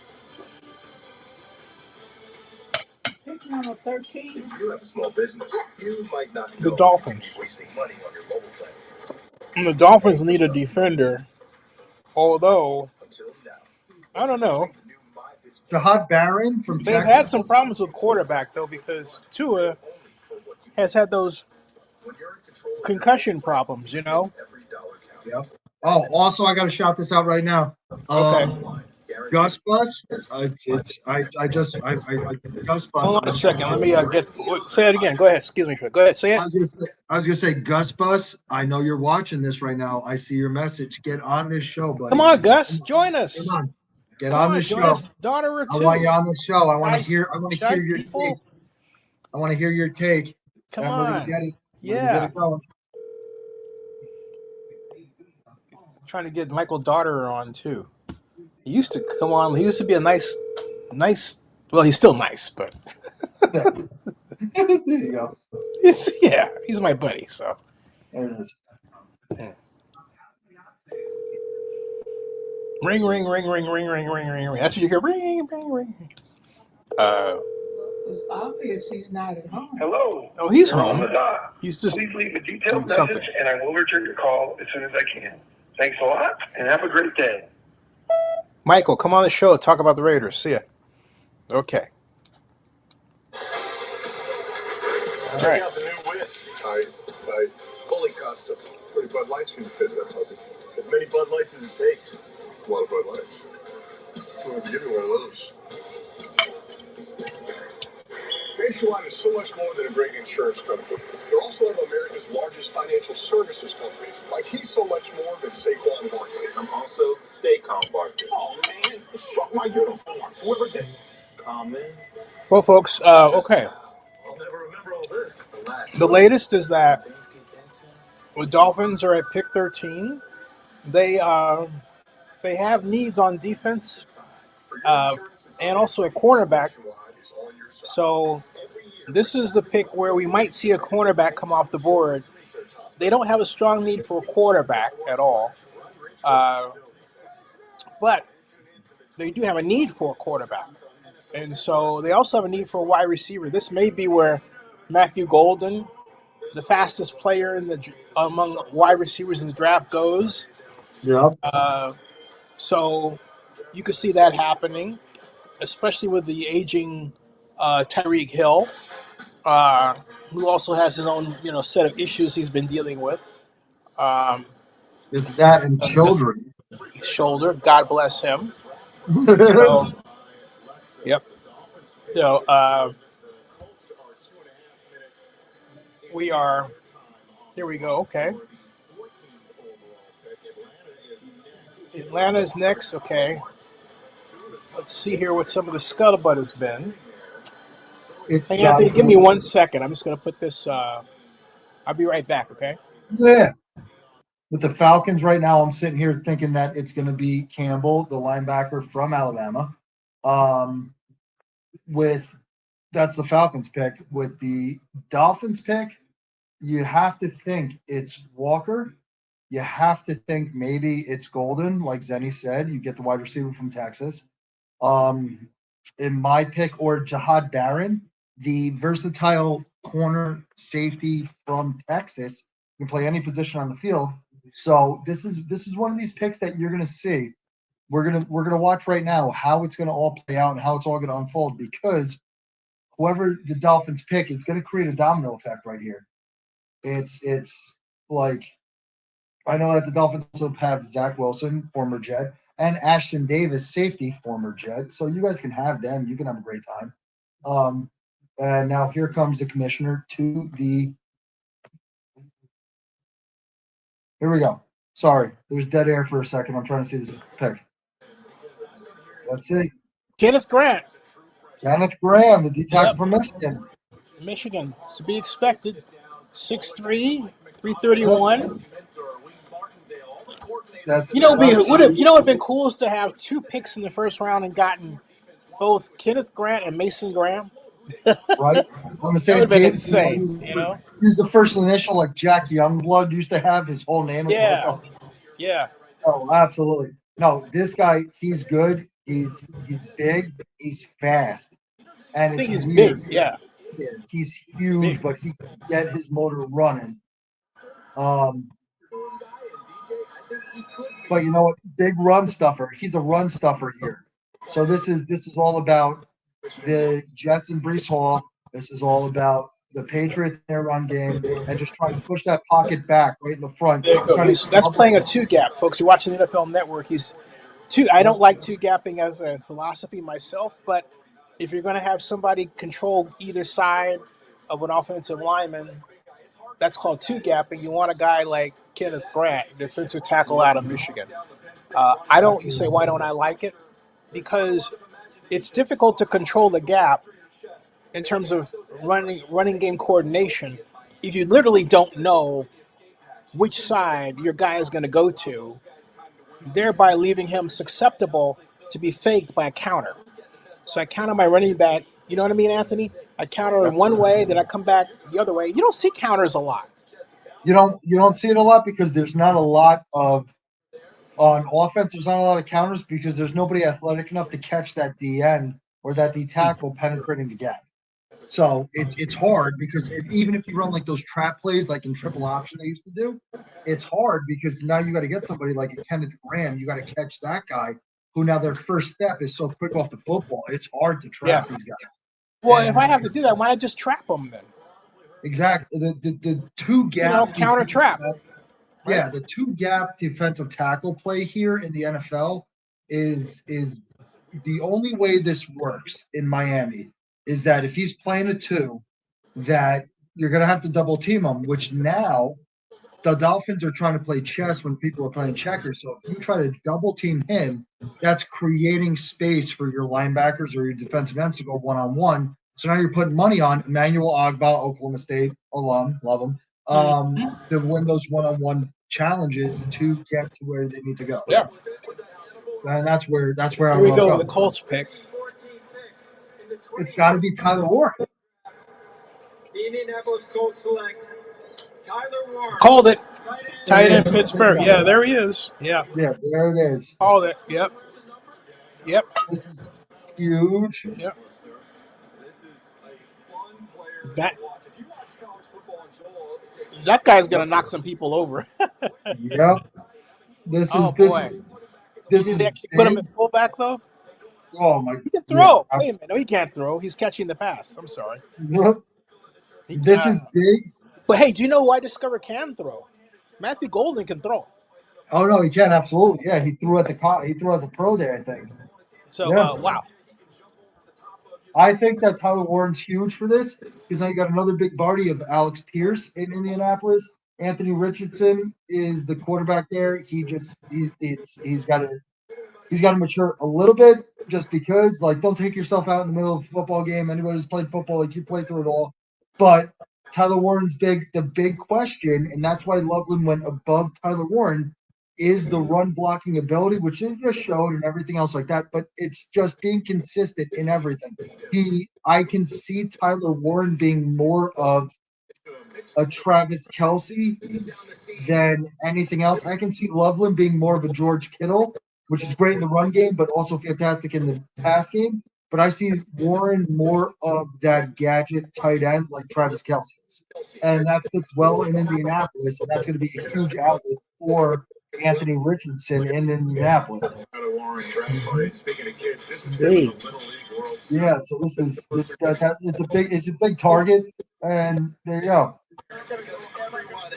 S8: Pick number 13.
S7: If you have a small business, you might not
S1: the Dolphins.
S7: Wasting money on your mobile plan.
S1: And the Dolphins need a defender, although I don't know.
S2: Jahad Barron from
S1: They've had some problems with quarterback though because Tua has had those concussion problems, you know.
S2: Yep. Oh, also I got to shout this out right now.
S1: Okay.
S2: Gus Bus. I Gus Bus.
S1: Hold on a second. Let me say it again. Go ahead. Excuse me. Go ahead. Say it.
S2: I was gonna say, Gus Bus. I know you're watching this right now. I see your message. Get on this show, buddy.
S1: Come on, Gus. Join us.
S2: Come on. Get
S1: Come
S2: on this
S1: join
S2: show.
S1: us, daughter or two.
S2: I want you on the show. I want to
S1: Shy-
S2: hear. I want to
S1: shy
S2: hear your
S1: people.
S2: take. I want to hear your take.
S1: Come
S2: and
S1: on.
S2: we're gonna get it. We're gonna
S1: Yeah.
S2: get it going.
S1: Trying to get Michael Daughter on too. He used to come on. He used to be a nice. Well, he's still nice, but
S2: There you go.
S1: he's my buddy. So
S2: There it is.
S1: ring, ring, ring, ring, ring, ring, ring, ring, ring. That's what you hear. Ring, ring, ring.
S8: It's obvious he's not at home.
S11: Hello.
S1: Oh, he's
S11: You're on
S1: home.
S11: the dot.
S1: He's just
S11: Please leave a detailed
S1: doing
S11: message,
S1: something.
S11: and I will return your call as soon as I can. Thanks a lot, and have a great day.
S1: Michael, come on the show. Talk about the Raiders. See ya. Okay. All
S7: Check
S1: right.
S7: out the new whip. I fully custom. 30 Bud Lights can fit in that puppy. As many Bud Lights as it takes. A lot of Bud Lights. I'm going to give you one of those. Nationwide is so much more than a great insurance company. They're also one of America's largest financial services companies. Like, he's so much more than Saquon Barkley.
S12: I'm also Stay Calm Barkley.
S7: Oh, man, fuck my uniform. Whoever did.
S12: Calm in.
S1: Well, folks. Okay.
S7: I'll never remember all this.
S12: Relax.
S1: The latest is that
S12: Things get intense.
S1: the Dolphins are at pick 13. They have needs on defense and also a cornerback. So this is the pick where we might see a cornerback come off the board. They don't have a strong need for a quarterback at all, but they do have a need for a quarterback. And so they also have a need for a wide receiver. This may be where Matthew Golden, the fastest player among wide receivers in the draft, goes.
S2: Yeah.
S1: So you could see that happening, especially with the aging Tyreek Hill, who also has his own set of issues he's been dealing with.
S2: It's that and children.
S1: Shoulder, God bless him. So, yep. So we are. Here we go. Okay. Atlanta's next. Okay. Let's see here what some of the scuttlebutt has been. Hey, Anthony, give me 1 second. I'm just going to put this. I'll be right back, okay?
S2: Yeah. With the Falcons right now, I'm sitting here thinking that it's going to be Campbell, the linebacker from Alabama. That's the Falcons pick. With the Dolphins pick, you have to think it's Walker. You have to think maybe it's Golden, like Zennie said. You get the wide receiver from Texas. In my pick, or Jahad Barron, the versatile corner safety from Texas, can play any position on the field. So this is one of these picks that you're gonna see. We're gonna watch right now how it's gonna all play out and how it's all gonna unfold, because whoever the Dolphins pick, it's gonna create a domino effect right here. It's like, I know that the Dolphins also have Zach Wilson, former Jet, and Ashton Davis, safety, former Jet. So you guys can have them. You can have a great time. And now here comes the commissioner to the. Here we go. Sorry, there's dead air for a second. I'm trying to see this pick. Let's see.
S1: Kenneth Grant.
S2: Kenneth Graham, the D-tackle from Michigan.
S1: Michigan, to be expected. 6'3", 331.
S2: That's
S1: what would have been cool is to have 2 picks in the first round and gotten both Kenneth Grant and Mason Graham.
S2: Right on the same
S1: That would have been
S2: team.
S1: insane.
S2: He's the first initial, like Jack Youngblood used to have his whole name.
S1: Yeah. Yeah.
S2: Oh, absolutely. No, this guy, he's good. He's big. He's fast. And
S1: I think
S2: it's
S1: he's
S2: weird.
S1: big. Yeah.
S2: He's huge, but he can get his motor running. But you know what? Big run stuffer. He's a run stuffer here. So this is all about the Jets and Breece Hall. This is all about the Patriots in their run game and just trying to push that pocket back right in the front.
S1: There you go. That's playing a 2 gap, folks. You're watching the NFL Network. He's I don't like two gapping as a philosophy myself, but if you're going to have somebody control either side of an offensive lineman, that's called two gapping. You want a guy like Kenneth Grant, defensive tackle out of Michigan. I don't. You say, why don't I like it? Because it's difficult to control the gap in terms of running game coordination if you literally don't know which side your guy is going to go to, thereby leaving him susceptible to be faked by a counter. So I counter my running back. You know what I mean, Anthony? I counter in one way, then I come back the other way. You don't see counters a lot.
S2: You don't see it a lot because there's not a lot of on offense. There's not a lot of counters because there's nobody athletic enough to catch that D end or that D tackle penetrating the gap. So it's hard because even if you run like those trap plays, like in triple option they used to do, it's hard because now you got to get somebody like a Kenneth Graham. You got to catch that guy who now their first step is so quick off the football. It's hard to trap these guys.
S1: Well, if I have to do that, why not just trap them then?
S2: Exactly. The two gap
S1: counter trap.
S2: Right? Yeah, the two gap defensive tackle play here in the NFL is the only way this works in Miami is that if he's playing a two, that you're going to have to double team him, which now the Dolphins are trying to play chess when people are playing checkers. So if you try to double team him, that's creating space for your linebackers or your defensive ends to go one-on-one. So now you're putting money on Emmanuel Ogbah, Oklahoma State alum, love him, to win those one-on-one challenges to get to where they need to go.
S1: Yeah.
S2: And that's where
S1: Here we go with the Colts pick.
S2: It's got to be Tyler Warren.
S6: The Indianapolis Colts select Tyler Warren.
S1: Called it. Tight end Pittsburgh. Yeah, there he is. Yeah.
S2: Yeah, there it is.
S1: Called it. Yep.
S2: This is huge.
S1: Yep. That guy's gonna knock some people over.
S2: Yep. This is
S1: put him in fullback though.
S2: Oh my!
S1: He can throw. Wait a minute. No, he can't throw. He's catching the pass. I'm sorry.
S2: Yep. This is big.
S1: But hey, do you know who I discovered can throw? Matthew Golden can throw.
S2: Oh no, he can absolutely. Yeah, he threw at the pro day, I think.
S1: So wow.
S2: I think that Tyler Warren's huge for this because now you got another big body of Alex Pierce in Indianapolis. Anthony Richardson is the quarterback there. He's got to mature a little bit just because, like, don't take yourself out in the middle of a football game. Anybody who's played football, like, you play through it all. But Tyler Warren's the big question, and that's why Loveland went above Tyler Warren, is the run blocking ability, which is just showed and everything else like that. But it's just being consistent in everything. I can see Tyler Warren being more of a Travis Kelce than anything else. I can see Loveland being more of a George Kittle, which is great in the run game, but also fantastic in the pass game. But I see Warren more of that gadget tight end like Travis Kelce is. And that fits well in Indianapolis, and that's going to be a huge outlet for Anthony Richardson in Indianapolis. Yeah, so it's a big target, and there you go.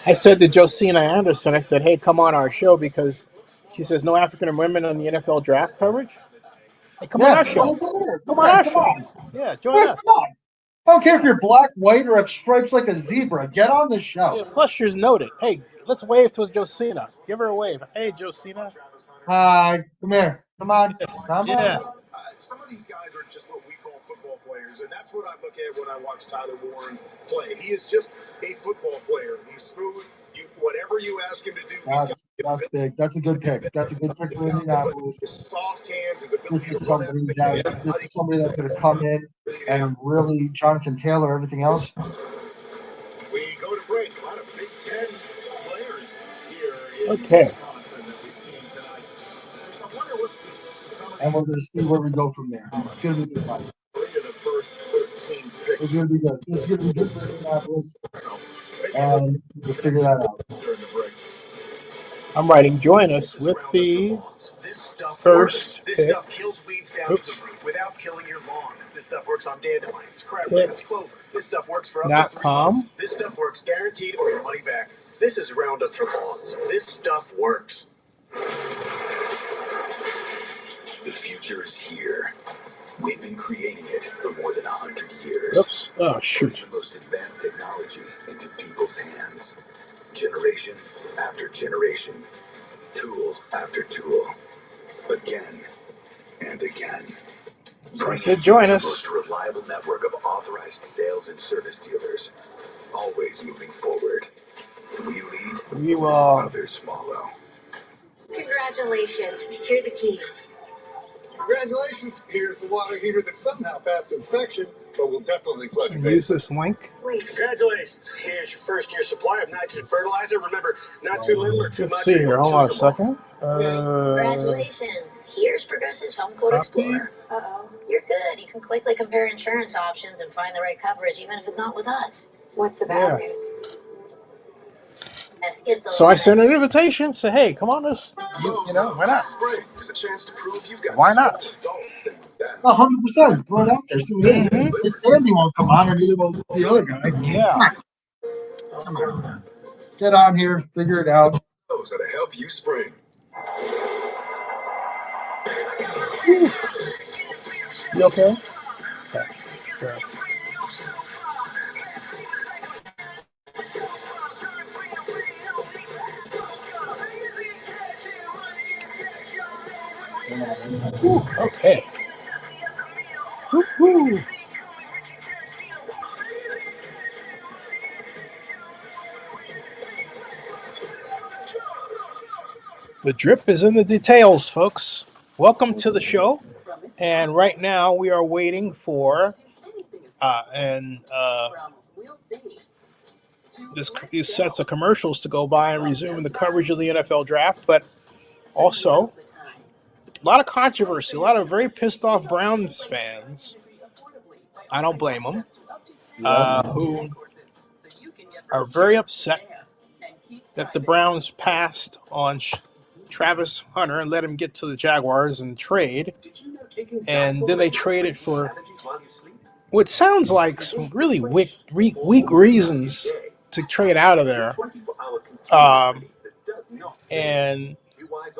S1: I said to Josina Anderson, I said, hey, come on our show because she says no African women on the NFL draft coverage. Hey, come on our show. Come on our show. Yeah, join us.
S2: Come on. I don't care if you're black, white, or have stripes like a zebra. Get on the show.
S1: Yeah, Flusher's noted. Hey, let's wave to Josina. Give her a wave. Hey, Josina.
S2: Hi. Come here. Come on. Come on.
S7: Some of these guys are just what we call football players, and that's what I look at when I watch Tyler Warren play. He is just a football player. He's smooth. Whatever you ask him to do,
S2: that's big. That's a good pick. That's a good pick for Indianapolis.
S7: Soft hands, his
S2: this is somebody that's going to come in and really Jonathan Taylor, everything else.
S7: We go to break. A lot of Big Ten players here.
S1: Okay.
S2: And we're going to see where we go from there. It's going to be a good time. It's going to be good. This is going to be good for Indianapolis. And we'll figure that out.
S1: I'm writing, join us with the first pick.
S13: This stuff kills weeds down to the root without killing your lawn. This stuff works on dandelions, crabgrass, clover. This stuff works for up to 3 months. This stuff works guaranteed or your money back. This is Roundup for lawns. This stuff works.
S14: The future is here. We've been creating it for more than 100 years.
S1: Oops. Oh, shoot.
S14: Putting the most advanced technology into people's hands. Generation after generation. Tool after tool. Again and again.
S1: So I said join
S14: the
S1: us.
S14: most reliable network of authorized sales and service dealers. Always moving forward. We lead,
S1: We will.
S14: others follow.
S10: Congratulations. Here are the keys.
S7: Congratulations. Here's the water heater that somehow passed inspection, but will definitely flood your
S1: Use
S7: basement.
S1: this link.
S10: Wait.
S13: Congratulations. Here's your first year supply of nitrogen fertilizer. Remember, not too little or too much.
S1: Let's see here. Hold on a second.
S10: Congratulations. Here's Progressive's Home Quote
S1: Copy.
S10: Explorer. Uh-oh. You're good. You can quickly compare insurance options and find the right coverage, even if it's not with us. What's the bad news?
S1: So I sent an invitation. Say, hey, come on, you know, why not? Why not?
S2: 100%. Throw it out there. See what it is. This Sandy won't come on, or neither will the other guy.
S1: Yeah.
S2: Come on. Get on here. Figure it out.
S14: Those that'll help you spring.
S1: You okay? Okay. Sure. Ooh, okay. Woo-hoo. The drip is in the details, folks. Welcome to the show. And right now we are waiting for these sets of commercials to go by and resume the coverage of the NFL draft, but also a lot of controversy, a lot of very pissed off Browns fans. I don't blame them, who are very upset that the Browns passed on Travis Hunter and let him get to the Jaguars and trade. And then they traded for what sounds like some really weak reasons to trade out of there. And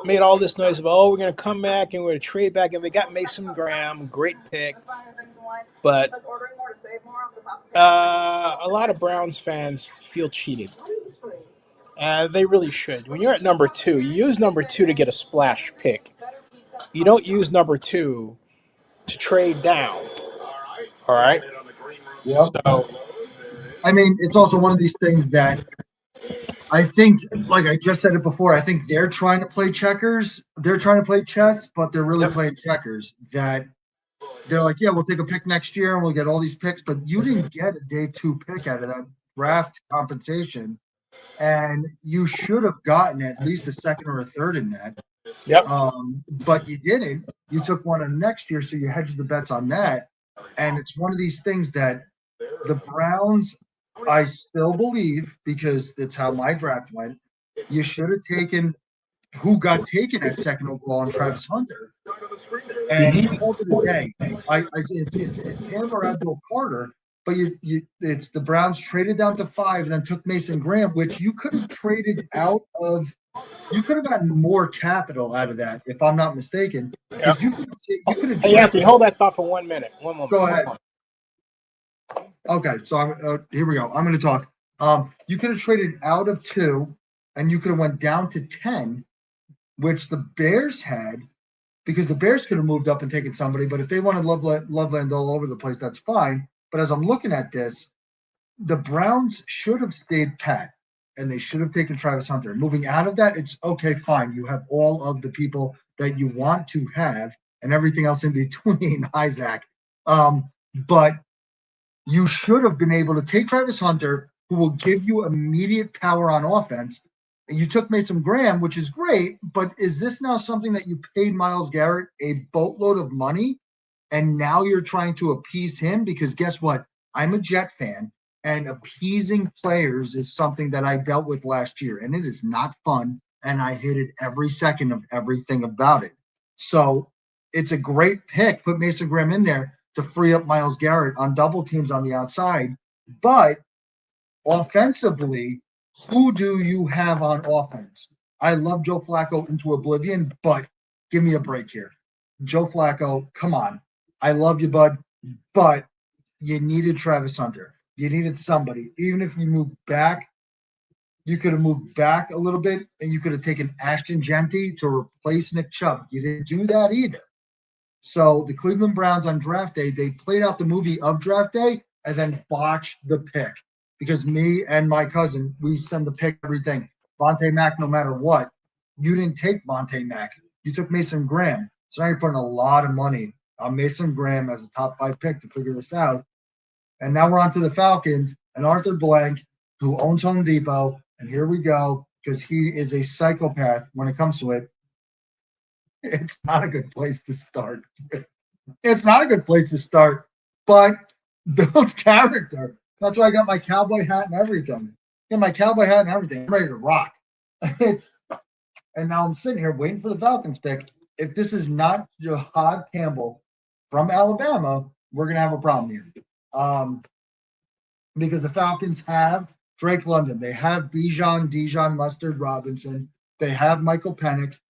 S1: made all this noise about, oh, we're going to come back and we're going to trade back. And they got Mason Graham, great pick. But a lot of Browns fans feel cheated. And they really should. When you're at number 2, you use number 2 to get a splash pick. You don't use number 2 to trade down. All right?
S2: Yep.
S1: So,
S2: I mean, it's also one of these things that I think, like I just said it before, I think they're trying to play checkers. They're trying to play chess, but they're really playing checkers. That they're like, yeah, we'll take a pick next year and we'll get all these picks, but you didn't get a day 2 pick out of that draft compensation. And you should have gotten at least a second or a third in that.
S1: Yep.
S2: But you didn't. You took one of next year, so you hedged the bets on that. And it's one of these things that the Browns, I still believe, because it's how my draft went, you should have taken who got taken at second overall on Travis Hunter. And he called it a day. It's him or Abdul Carter. But it's the Browns traded down to 5 and then took Mason Graham, which you could have traded out of. You could have gotten more capital out of that, if I'm not mistaken.
S1: Yep.
S2: You could have.
S1: Hey, Anthony, hold that thought for 1 minute. One moment.
S2: Go ahead. Okay, so here we go. I'm going to talk. You could have traded out of 2, and you could have went down to 10, which the Bears had, because the Bears could have moved up and taken somebody. But if they wanted Loveland all over the place, that's fine. But as I'm looking at this, the Browns should have stayed pat, and they should have taken Travis Hunter. Moving out of that, it's okay, fine. You have all of the people that you want to have and everything else in between, Isaac. But you should have been able to take Travis Hunter, who will give you immediate power on offense. And you took Mason Graham, which is great, but is this now something that you paid Myles Garrett a boatload of money? And now you're trying to appease him? Because guess what? I'm a Jet fan, and appeasing players is something that I dealt with last year, and it is not fun, and I hated every second of everything about it. So it's a great pick. Put Mason Graham in there to free up Myles Garrett on double teams on the outside. But offensively, who do you have on offense? I love Joe Flacco into oblivion, but give me a break here. Joe Flacco, come on. I love you, bud, but you needed Travis Hunter. You needed somebody. Even if you moved back, you could have moved back a little bit, and you could have taken Ashton Jeanty to replace Nick Chubb. You didn't do that either. So the Cleveland Browns on draft day, they played out the movie of draft day and then botched the pick because me and my cousin, we send the pick everything. Vontae Mack, no matter what. You didn't take Vontae Mack. You took Mason Graham. So now you're putting a lot of money on Mason Graham as a top 5 pick to figure this out. And now we're on to the Falcons and Arthur Blank, who owns Home Depot. And here we go, because he is a psychopath when it comes to it. It's not a good place to start. It's not a good place to start, but builds character. That's why I got my cowboy hat and everything. I'm ready to rock. And now I'm sitting here waiting for the Falcons pick. If this is not Jahad Campbell from Alabama, we're gonna have a problem here. Because the Falcons have Drake London, they have Dijon Mustard Robinson, they have Michael Penix.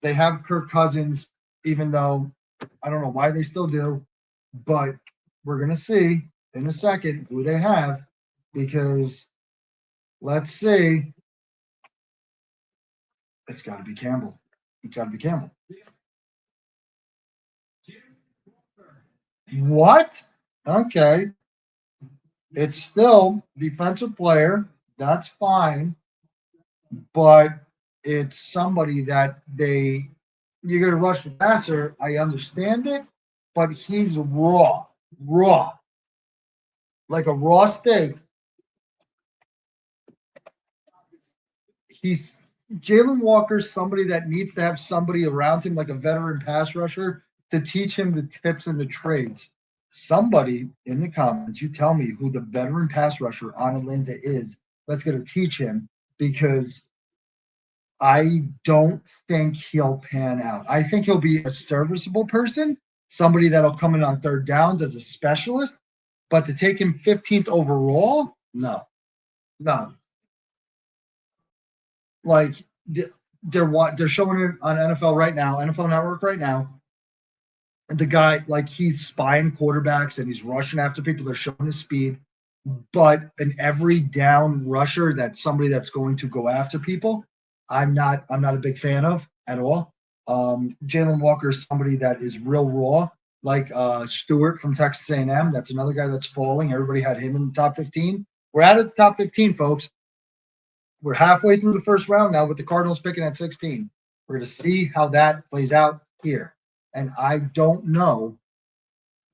S2: They have Kirk Cousins, even though I don't know why they still do, but we're going to see in a second who they have because let's see. It's got to be Campbell. What? Okay. It's still defensive player. That's fine. But it's somebody that you're going to rush the passer. I understand it, but he's raw, like a raw steak. He's Jalen Walker's somebody that needs to have somebody around him, like a veteran pass rusher, to teach him the tips and the trades. Somebody in the comments, you tell me who the veteran pass rusher on Atlanta is. That's going to teach him because I don't think he'll pan out. I think he'll be a serviceable person, somebody that'll come in on third downs as a specialist, but to take him 15th overall, no. Like they're showing it on NFL right now, NFL Network right now. And the guy, like he's spying quarterbacks and he's rushing after people. They're showing his speed, but an every down rusher that's somebody that's going to go after people. I'm not a big fan of at all. Jalen Walker is somebody that is real raw, like Stewart from Texas A&M. That's another guy that's falling. Everybody had him in the top 15. We're out of the top 15, folks. We're halfway through the first round now with the Cardinals picking at 16. We're going to see how that plays out here. And I don't know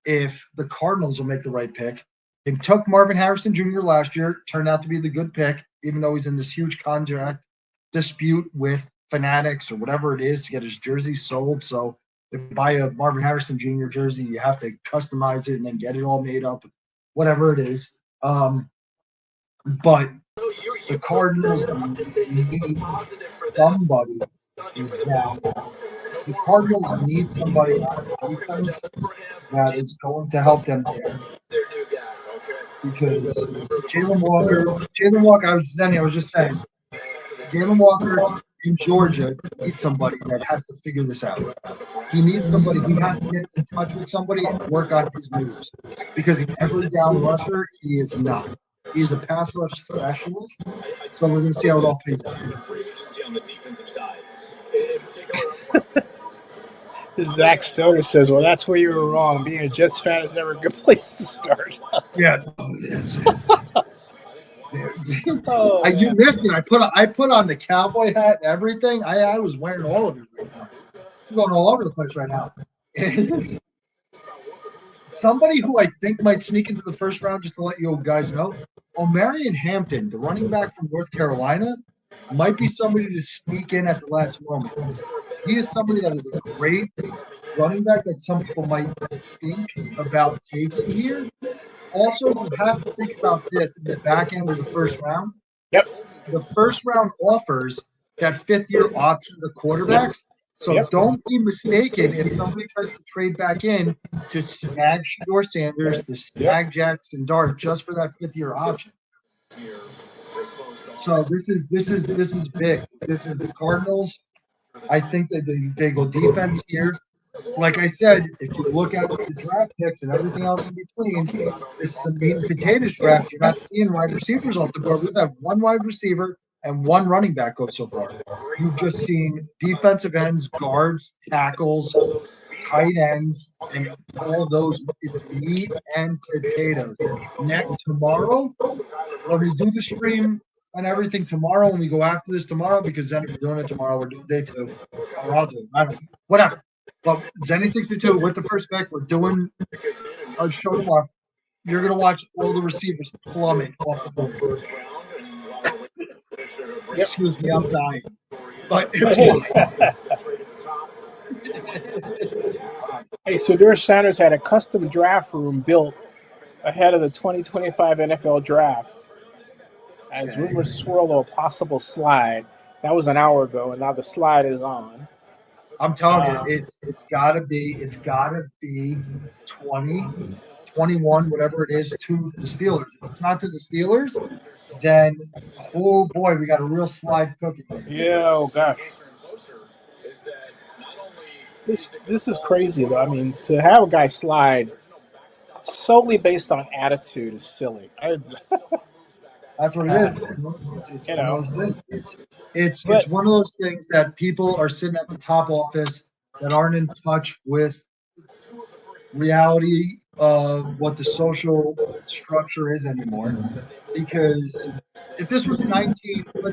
S2: if the Cardinals will make the right pick. They took Marvin Harrison Jr. last year, turned out to be the good pick, even though he's in this huge contract dispute with Fanatics or whatever it is to get his jersey sold. So if you buy a Marvin Harrison Jr. jersey, you have to customize it and then get it all made up, whatever it is. But the Cardinals need somebody the Cardinals need somebody on defense that is going to help them there. Because Jalen Walker, I was just saying, Jalen Walker in Georgia needs somebody that has to figure this out. He needs somebody, he has to get in touch with somebody and work on his moves. Because an every down rusher, he is not. He is a pass rush specialist. So we're going to see how it all plays out.
S1: Zach Stoner says, well, that's where you were wrong. Being a Jets fan is never a good place to start.
S2: Yeah. You missed it. I put on the cowboy hat and everything. I was wearing all of it right now. I'm going all over the place right now. And somebody who I think might sneak into the first round, just to let you guys know, Omarion Hampton, the running back from North Carolina, might be somebody to sneak in at the last moment. He is somebody that is a great running back that some people might think about taking here. Also, you have to think about this in the back end of the first round.
S1: Yep.
S2: The first round offers that fifth-year option to quarterbacks. So don't be mistaken if somebody tries to trade back in to snag Shedeur Sanders, to snag Jackson Dart just for that fifth-year option. So this is big. This is the Cardinals. I think that they go defense here. like I said, if you look at the draft picks and everything else in between, this is a meat and potatoes draft. You're not seeing wide receivers off the board. We've had one wide receiver and one running back go so far. You've just seen defensive ends, guards, tackles, tight ends, and all those. It's meat and potatoes. Tomorrow, when we do the stream and everything tomorrow, when we go after this tomorrow, because then if we're doing it tomorrow, we're doing day 2, or I'll do it. I don't know. Whatever. But Zennie62 with the first pick, we're doing our show tomorrow. You're going to watch all the receivers plummet off the board.
S1: Yep.
S2: Excuse me, I'm dying. But
S1: hey, Shedeur Sanders had a custom draft room built ahead of the 2025 NFL draft. As rumors swirl of a possible slide. That was an hour ago, and now the slide is on.
S2: I'm telling you, it's gotta be 20, 21, whatever it is, to the Steelers. If it's not to the Steelers, then oh boy, we got a real slide cooking.
S1: Yeah, oh gosh. This is crazy though. I mean, to have a guy slide solely based on attitude is silly.
S2: That's what it is. It's one of those things. It's one of those things that people are sitting at the top office that aren't in touch with reality of what the social structure is anymore. Because if this was 19, I'm going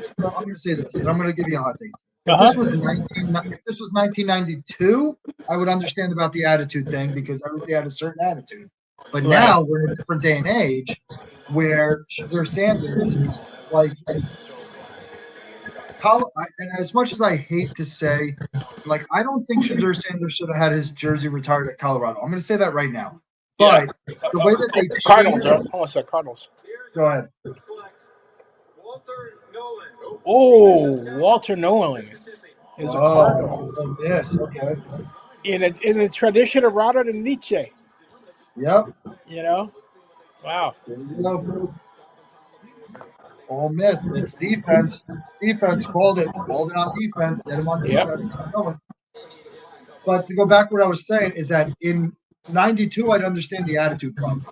S2: to say this, and I'm going to give you a hot take. If this was 1992, I would understand about the attitude thing because everybody had a certain attitude. But now we're in a different day and age where Shedeur Sanders, like, and as much as I hate to say, like, I don't think Shedeur Sanders should have had his jersey retired at Colorado. I'm going to say that right now. But the way that they
S1: Cardinals, I want to say Cardinals.
S2: Go ahead.
S1: Oh, Walter Nolan is a Cardinal.
S2: Oh, yes, okay.
S1: In a tradition of Robert and Nietzsche.
S2: Yep.
S1: You know? Wow.
S2: There you go. Ole Miss. It's defense. It's defense. Called it. Called it on defense. Get him on defense. Yep. But to go back to what I was saying is that in 92, I'd understand the attitude problem.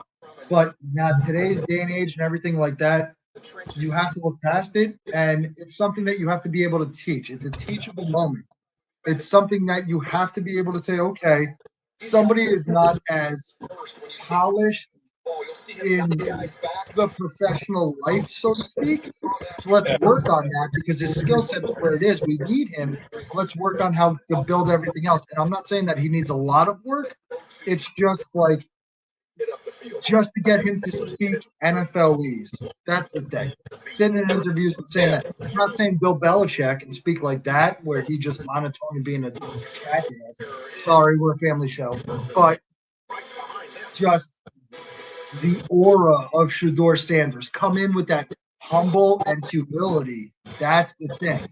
S2: But now today's day and age and everything like that, you have to look past it. And it's something that you have to be able to teach. It's a teachable moment. It's something that you have to be able to say, okay, somebody is not as polished in the professional life, so to speak. So let's work on that because his skill set is where it is. We need him. Let's work on how to build everything else. And I'm not saying that he needs a lot of work. It's just like just to get him to speak NFLese. That's the thing. Sitting in interviews and saying that. I'm not saying Bill Belichick and speak like that, where he just monotone and being a jackass. Sorry, we're a family show. But just the aura of Shedeur Sanders. Come in with that humble and humility. That's the thing.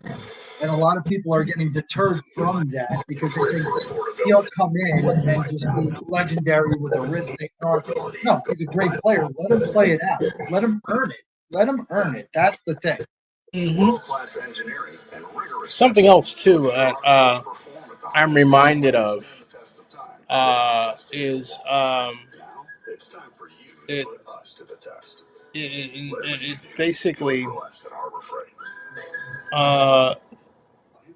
S2: And a lot of people are getting deterred from that because they think he'll come in and just be legendary with a wrist thing. No, he's a great player. Let him play it out. Let him earn it. Let him earn it. That's the thing.
S1: Something else, too, I'm reminded of is it basically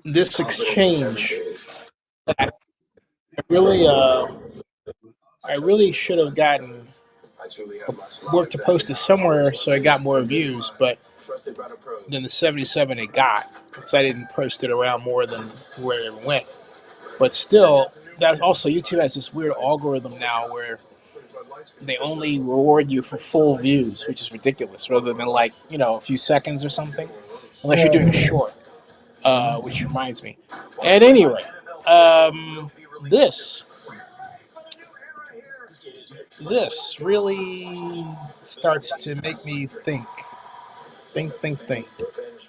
S1: this exchange. I really should have gotten work to post it somewhere so I got more views, but than the 77 it got because I didn't post it around more than where it went. But still, that also YouTube has this weird algorithm now where they only reward you for full views, which is ridiculous, rather than like a few seconds or something, unless you're doing a short. Which reminds me. At any rate, this really starts to make me think.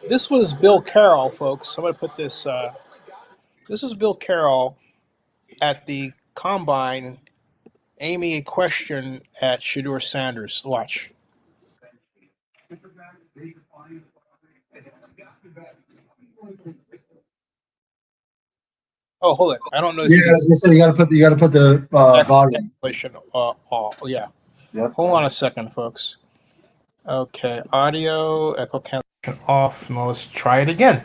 S1: This was Bill Carroll, folks. I'm going to put this. This is Bill Carroll at the Combine aiming a question at Shedeur Sanders. Watch. Oh, hold it. I don't know.
S2: Yeah, as I said, you got to put the volume.
S1: Yeah.
S2: Yep.
S1: Hold on a second, folks. Okay, audio echo cancellation off. Now let's try it again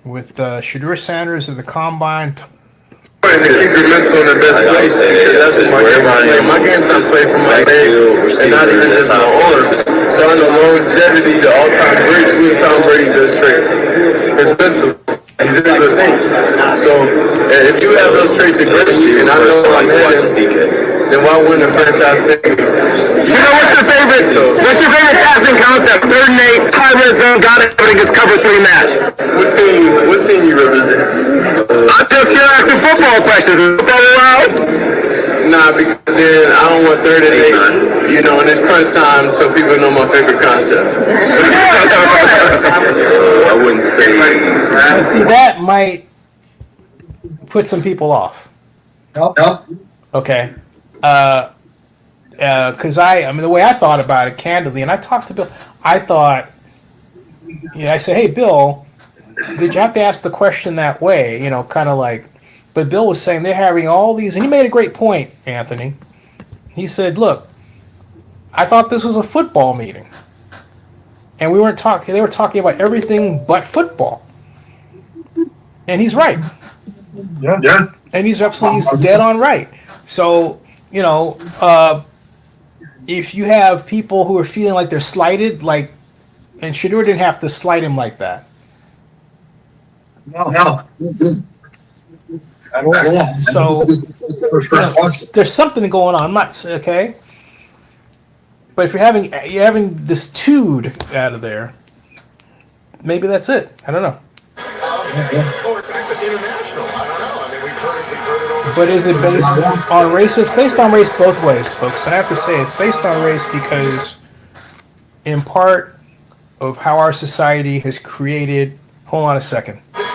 S1: with Shedeur Sanders of the Combine.
S4: Trying to keep your mental in the best place because that's what my game is playing. My game's not playing for my legs and not even just my arms. So I know longevity, the all-time greats, who is Tom Brady does trade. His mental. He's able to think. So if you have those traits of greatness, and I know I'm headed, then why wouldn't a franchise pick him? You know, what's your favorite passing concept? 3rd and 8, high red zone, got it, but it gets cover 3 match. What team you represent? I'm just here asking football questions. Is that allowed? Nah, because then I don't want 3rd and 8, you know, and it's crunch time, so people know my favorite concept. I wouldn't say.
S1: See, that might put some people off.
S2: Nope.
S1: Okay. Because I mean, the way I thought about it, candidly, and I talked to Bill, I thought, I said, hey, Bill, did you have to ask the question that way? You know, kind of like, but Bill was saying they're having all these, and he made a great point, Anthony. He said, look, I thought this was a football meeting. And we weren't talking, they were talking about everything but football. And he's right.
S2: Yeah.
S1: And he's dead on right. So, you know, if you have people who are feeling like they're slighted, like, and Shedeur didn't have to slight him like that.
S2: No.
S1: So, there's something going on. I'm not okay, but if you're having this dude out of there, maybe that's it. I don't know. But is it based on race? It's based on race both ways, folks. I have to say it's based on race because, in part, of how our society has created. Hold on a second.
S13: Which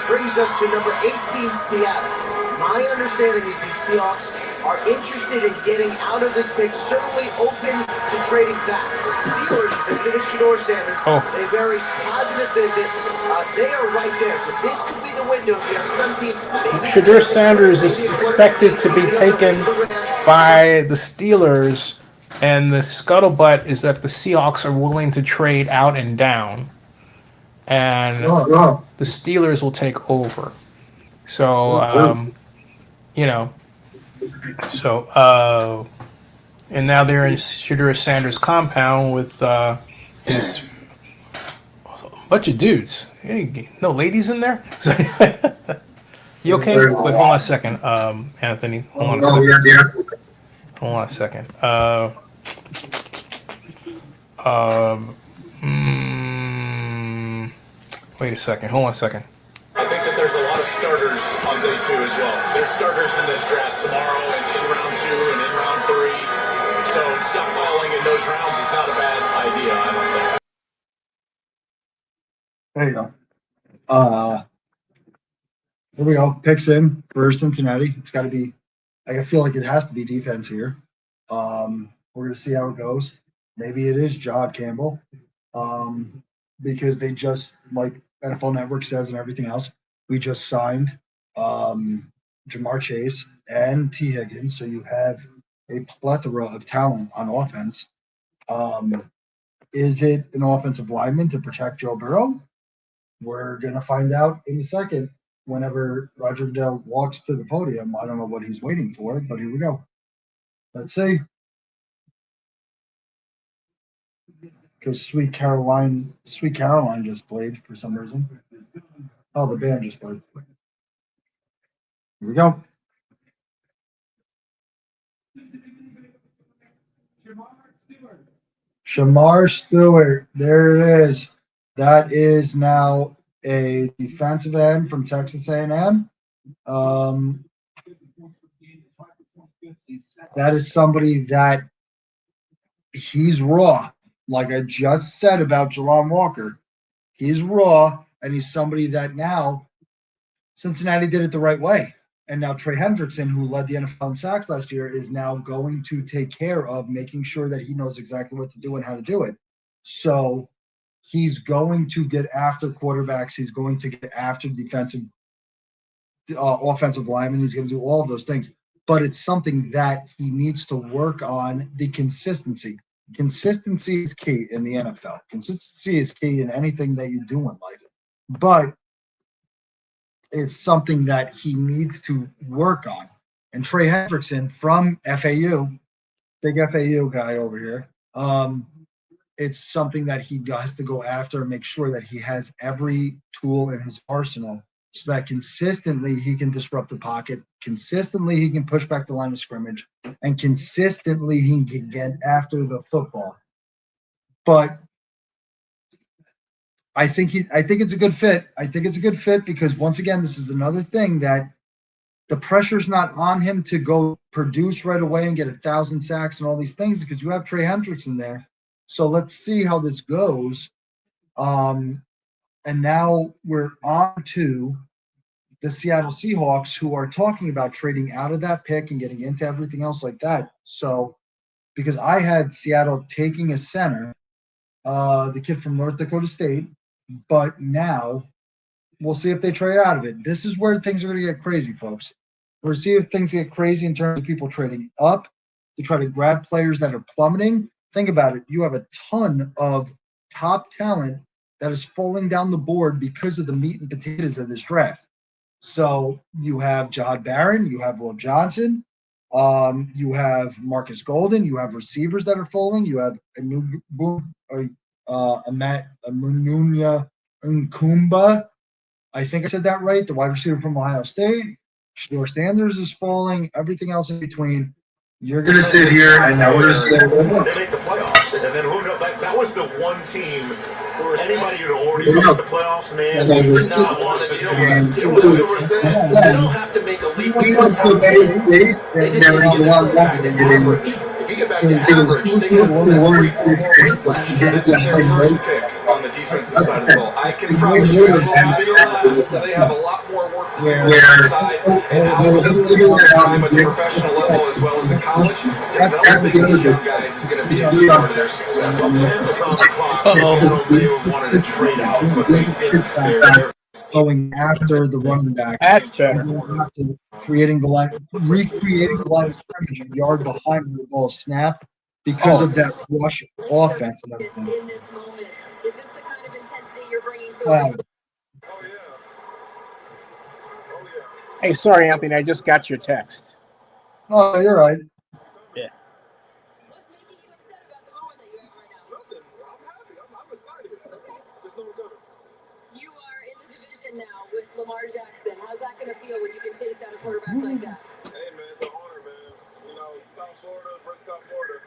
S13: brings us to number 18, Seattle. My understanding is the Seahawks are interested in getting out of this pick, certainly open to trading back. The Steelers visited Shedeur Sanders, a very positive visit. They are right there, so this could be the window. If you have some teams,
S1: Shedeur Sanders is expected to be taken by the Steelers, and the scuttlebutt is that the Seahawks are willing to trade out and down, and the Steelers will take over. So, you know, so, and now they're in Shedeur Sanders' compound with his bunch of dudes. Hey, no ladies in there? You okay? Wait, hold on a second, Anthony. Hold on a second. Hold on a second. Wait a second. Hold on a second.
S12: I think that there's a lot of starters on day 2 as well. There's starters in this draft tomorrow and in round 2 and in round 3. So stockpiling in those rounds is not a bad idea, I don't think.
S2: There you go. Here we go. Picks in for Cincinnati. It's got to be. I feel like it has to be defense here. We're gonna see how it goes. Maybe it is Jod Campbell, because they just, like NFL Network says and everything else, we just signed Jamar Chase and T. Higgins, so you have a plethora of talent on offense. Is it an offensive lineman to protect Joe Burrow? We're gonna find out in a second. Whenever Roger Goodell walks to the podium, I don't know what he's waiting for, but here we go. Let's see. Because Sweet Caroline just played for some reason. Oh, the band just played. Here we go. Shamar Stewart. There it is. That is now a defensive end from Texas A&M. That is somebody that he's raw. Like I just said about Jalon Walker, he's raw, and he's somebody that now Cincinnati did it the right way. And now Trey Hendrickson, who led the NFL in sacks last year, is now going to take care of making sure that he knows exactly what to do and how to do it. So he's going to get after quarterbacks. He's going to get after defensive offensive lineman. He's going to do all of those things. But it's something that he needs to work on, the consistency. Consistency is key in the NFL. Consistency is key in anything that you do in life. But it's something that he needs to work on. And Trey Hendrickson from FAU, big FAU guy over here, it's something that he has to go after and make sure that he has every tool in his arsenal so that consistently he can disrupt the pocket, consistently he can push back the line of scrimmage, and consistently he can get after the football. But I think it's a good fit. I think it's a good fit because, once again, this is another thing that the pressure's not on him to go produce right away and get 1,000 sacks and all these things because you have Trey Hendrickson there. So let's see how this goes. And now we're on to the Seattle Seahawks, who are talking about trading out of that pick and getting into everything else like that. So, because I had Seattle taking a center, the kid from North Dakota State, but now we'll see if they trade out of it. This is where things are going to get crazy, folks. We'll see if things get crazy in terms of people trading up to try to grab players that are plummeting. Think about it. You have a ton of top talent that is falling down the board because of the meat and potatoes of this draft. So you have Jahad Barron, you have Will Johnson, you have Marcus Golden, you have receivers that are falling, you have Amununya Nkumba. I think I said that right. The wide receiver from Ohio State. Shedeur Sanders is falling. Everything else in between. You're going to sit here and now we're
S12: They make the playoffs, and then who knows? That was the one team. Anybody who'd already made the playoffs, man, did not want to deal with. It was they don't have to make a leap. They just need to get back to average. If you get back to average, they can have won this 3-4 wins last year. This is their first pick on the defensive side of the ball. I can promise you it will not be the last. They have a lot more work to do on the side, and absolutely more time at the professional level as well as in college. Developing these young guys is going to be a key part of their success. Time is on the clock. They wanted to trade out, but they didn't.
S2: Going after the running back.
S1: That's better.
S2: Recreating the line of scrimmage a yard behind the ball snap because of that rush offense and everything.
S9: In this moment, is this the kind of intensity you're bringing to it?
S1: Hey, sorry, Anthony. I just got your text.
S2: Oh, you're right.
S1: Yeah.
S9: What's making you upset about the moment that you have right now?
S7: Nothing. I'm happy. I'm excited. Just know it's good.
S9: You are in the division now with Lamar Jackson. How's that going to feel when you can chase down a quarterback like that?
S7: Hey, man, it's an honor, man. You know, South Florida versus South Florida.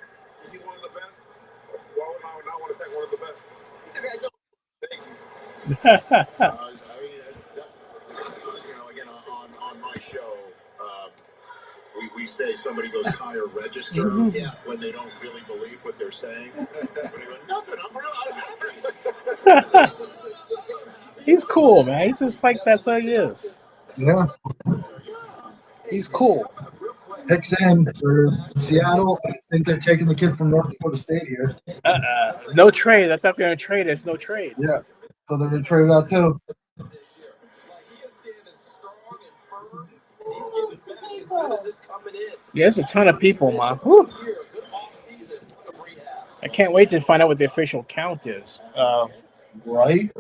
S7: He's one of the best. Why would I not want to say one of the best?
S9: Congratulations.
S7: Thank you.
S12: I mean, you know, again, on my show, we say somebody goes higher register when they don't really believe what they're saying. Nothing. I'm happy.
S1: He's cool, man. He's just like that's how he is.
S2: Yeah.
S1: He's cool.
S2: Picks in for Seattle. I think they're taking the kid from North Dakota State here.
S1: No trade. I thought they were going to trade. There's no trade.
S2: Yeah. So they're going to trade it out too.
S1: Yeah, there's a ton of people, man. Whew. I can't wait to find out what the official count is.
S2: Right?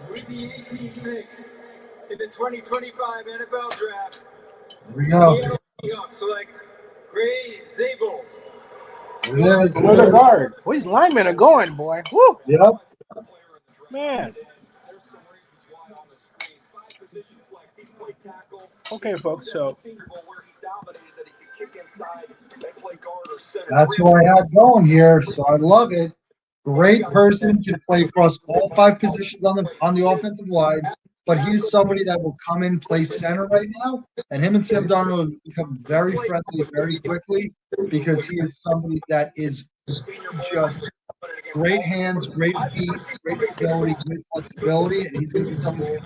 S6: With the 18th pick in the 2025 NFL Draft,
S2: There we go.
S6: Seattle Seahawks select Gray Zabel.
S2: Yes.
S1: Another guard. Well, these linemen are going, boy. Woo.
S2: Yep.
S1: Man. Okay, folks. So
S2: That's who I have going here. So I love it. Great person, can play across all 5 positions on the offensive line, but he's somebody that will come in, play center right now, and him and Sam Darnold will become very friendly very quickly because he is somebody that is just great hands, great feet, great ability, great flexibility, and he's going to be somebody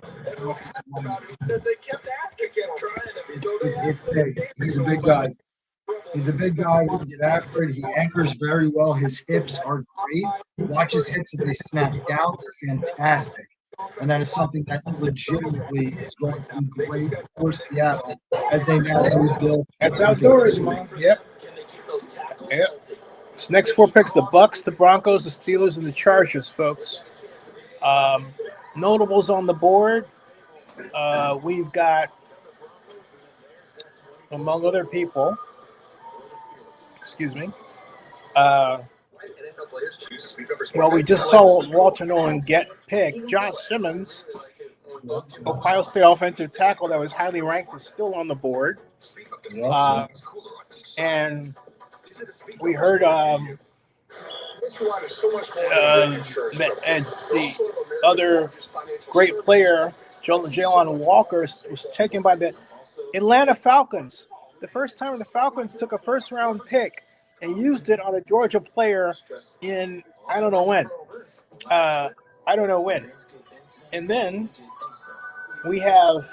S6: They kept asking, kept trying.
S2: it's big. He's a big guy. He's a big guy. He can get after it. He anchors very well. His hips are great. Watch his hips as they snap down. They're fantastic. And that is something that legitimately is going to be great for Seattle as they now rebuild.
S1: That's outdoors, man. Yep. This next 4 picks: the Bucks, the Broncos, the Steelers, and the Chargers, folks. Notables on the board. We've got, among other people, excuse me. Well, we just saw Walter Nolan get picked. Josh Simmons, Ohio State offensive tackle that was highly ranked, is still on the board. And we heard and the other great player, Jalen Walker, was taken by the Atlanta Falcons. The first time the Falcons took a first-round pick and used it on a Georgia player in I don't know when. And then we have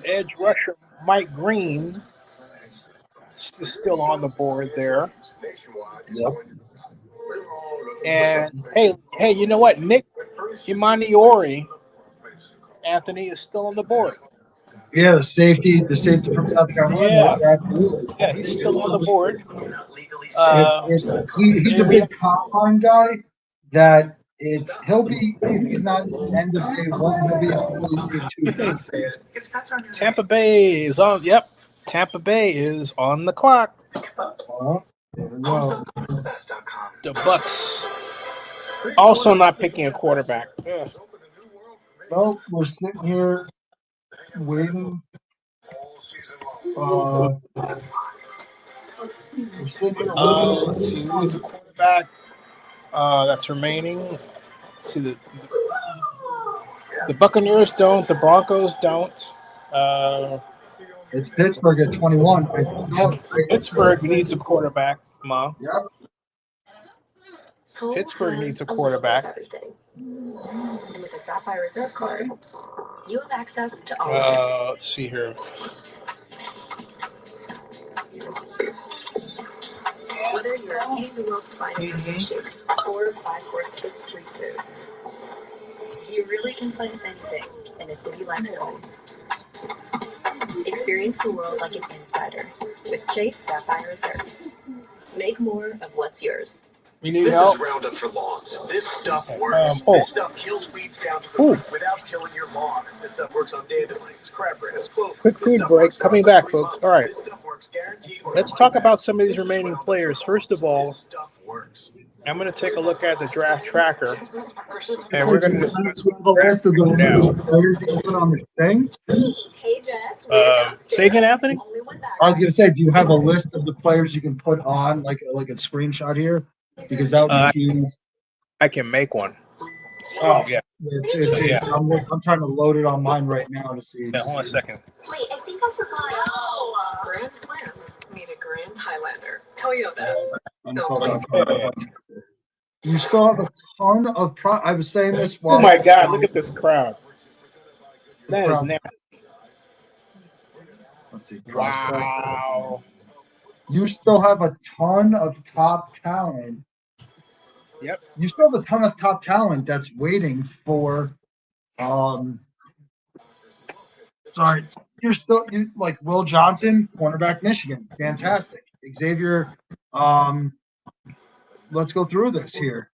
S1: edge rusher Mike Green still on the board there.
S2: Yep.
S1: And hey, you know what? Nick Imaniori, Anthony, is still on the board.
S2: Yeah, the safety from South Carolina.
S1: Yeah, he's still on the board.
S2: He's a big combine guy. That he'll be, if he's not end of day one, he'll be a fully day 2.
S1: Tampa Bay is on. Yep, Tampa Bay is on the clock.
S2: There we go.
S1: The Bucks also not picking a quarterback. Yeah.
S2: Well, we're sitting here waiting. We're sitting here waiting.
S1: Let's see who needs a quarterback that's remaining. Let's see, the Buccaneers don't. The Broncos don't.
S2: It's Pittsburgh at 21.
S1: Pittsburgh needs a quarterback, Mom.
S2: Yep.
S1: Pittsburgh needs a quarterback.
S10: And with a Sapphire Reserve card, you have access to all of it.
S1: Let's see here.
S10: Whether you're eating the world's finest milkshake or 5-course Kiss street food, you really can find anything in a city like Seoul. Experience the world like an insider with Chase Sapphire Reserve. Make more of what's yours.
S1: You need
S15: This
S1: help?
S15: is Roundup for lawns. This stuff works. This stuff kills weeds down to the root without killing your lawn. This stuff works on dandelions, crabgrass, clover.
S1: Quick food break. Coming back, folks. All right. Let's talk about some of these remaining players. First of all, I'm going to take a look at the draft tracker, and we're going to discuss
S2: the rest of the players you can put on the thing.
S9: Hey, Jess.
S1: Say again, Anthony?
S2: I was going to say, do you have a list of the players you can put on, like a screenshot here? Because that would be huge.
S1: I can make one.
S2: Oh,
S1: yeah.
S2: I'm trying to load it on mine right now to see.
S1: Yeah, hold on a second.
S9: Wait, I think I forgot.
S10: Grand plans need a Grand Highlander. Toyota.
S2: You still have a ton of I was saying this while.
S1: Oh my God! Look at this crowd. That is nasty.
S2: Let's see.
S1: Wow.
S2: You still have a ton of top talent.
S1: Yep.
S2: You still have a ton of top talent that's waiting for. Sorry, like Will Johnson, cornerback, Michigan, fantastic. Xavier. Let's go through this here.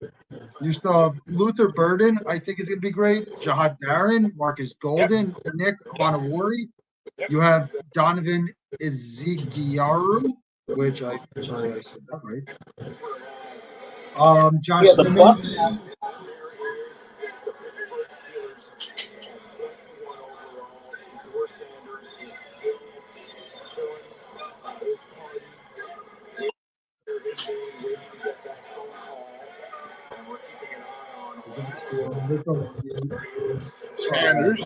S2: You still have Luther Burden, I think is going to be great. Jahad Barron, Marcus Golden, Nick Bonawari. You have Donovan Ezekiaru, which I said that right. Josh Simmons.
S1: Sanders.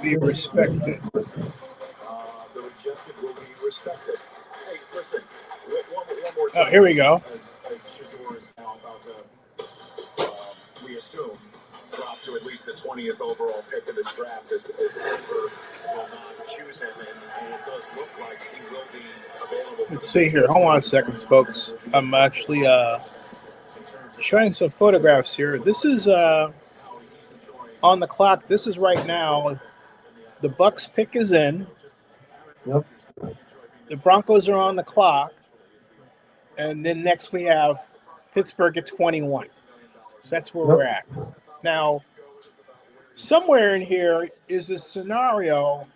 S1: Be respected. Oh, here we go.
S12: 20th overall pick of this draft, as Denver will not choose him, and it does look like he will be available.
S1: Let's see here. Hold on a second, folks. I'm actually showing some photographs here. This is on the clock. This is right now. The Bucks pick is in.
S2: Yep.
S1: The Broncos are on the clock. And then next we have Pittsburgh at 21. So that's where we're at. Now, somewhere in here is a scenario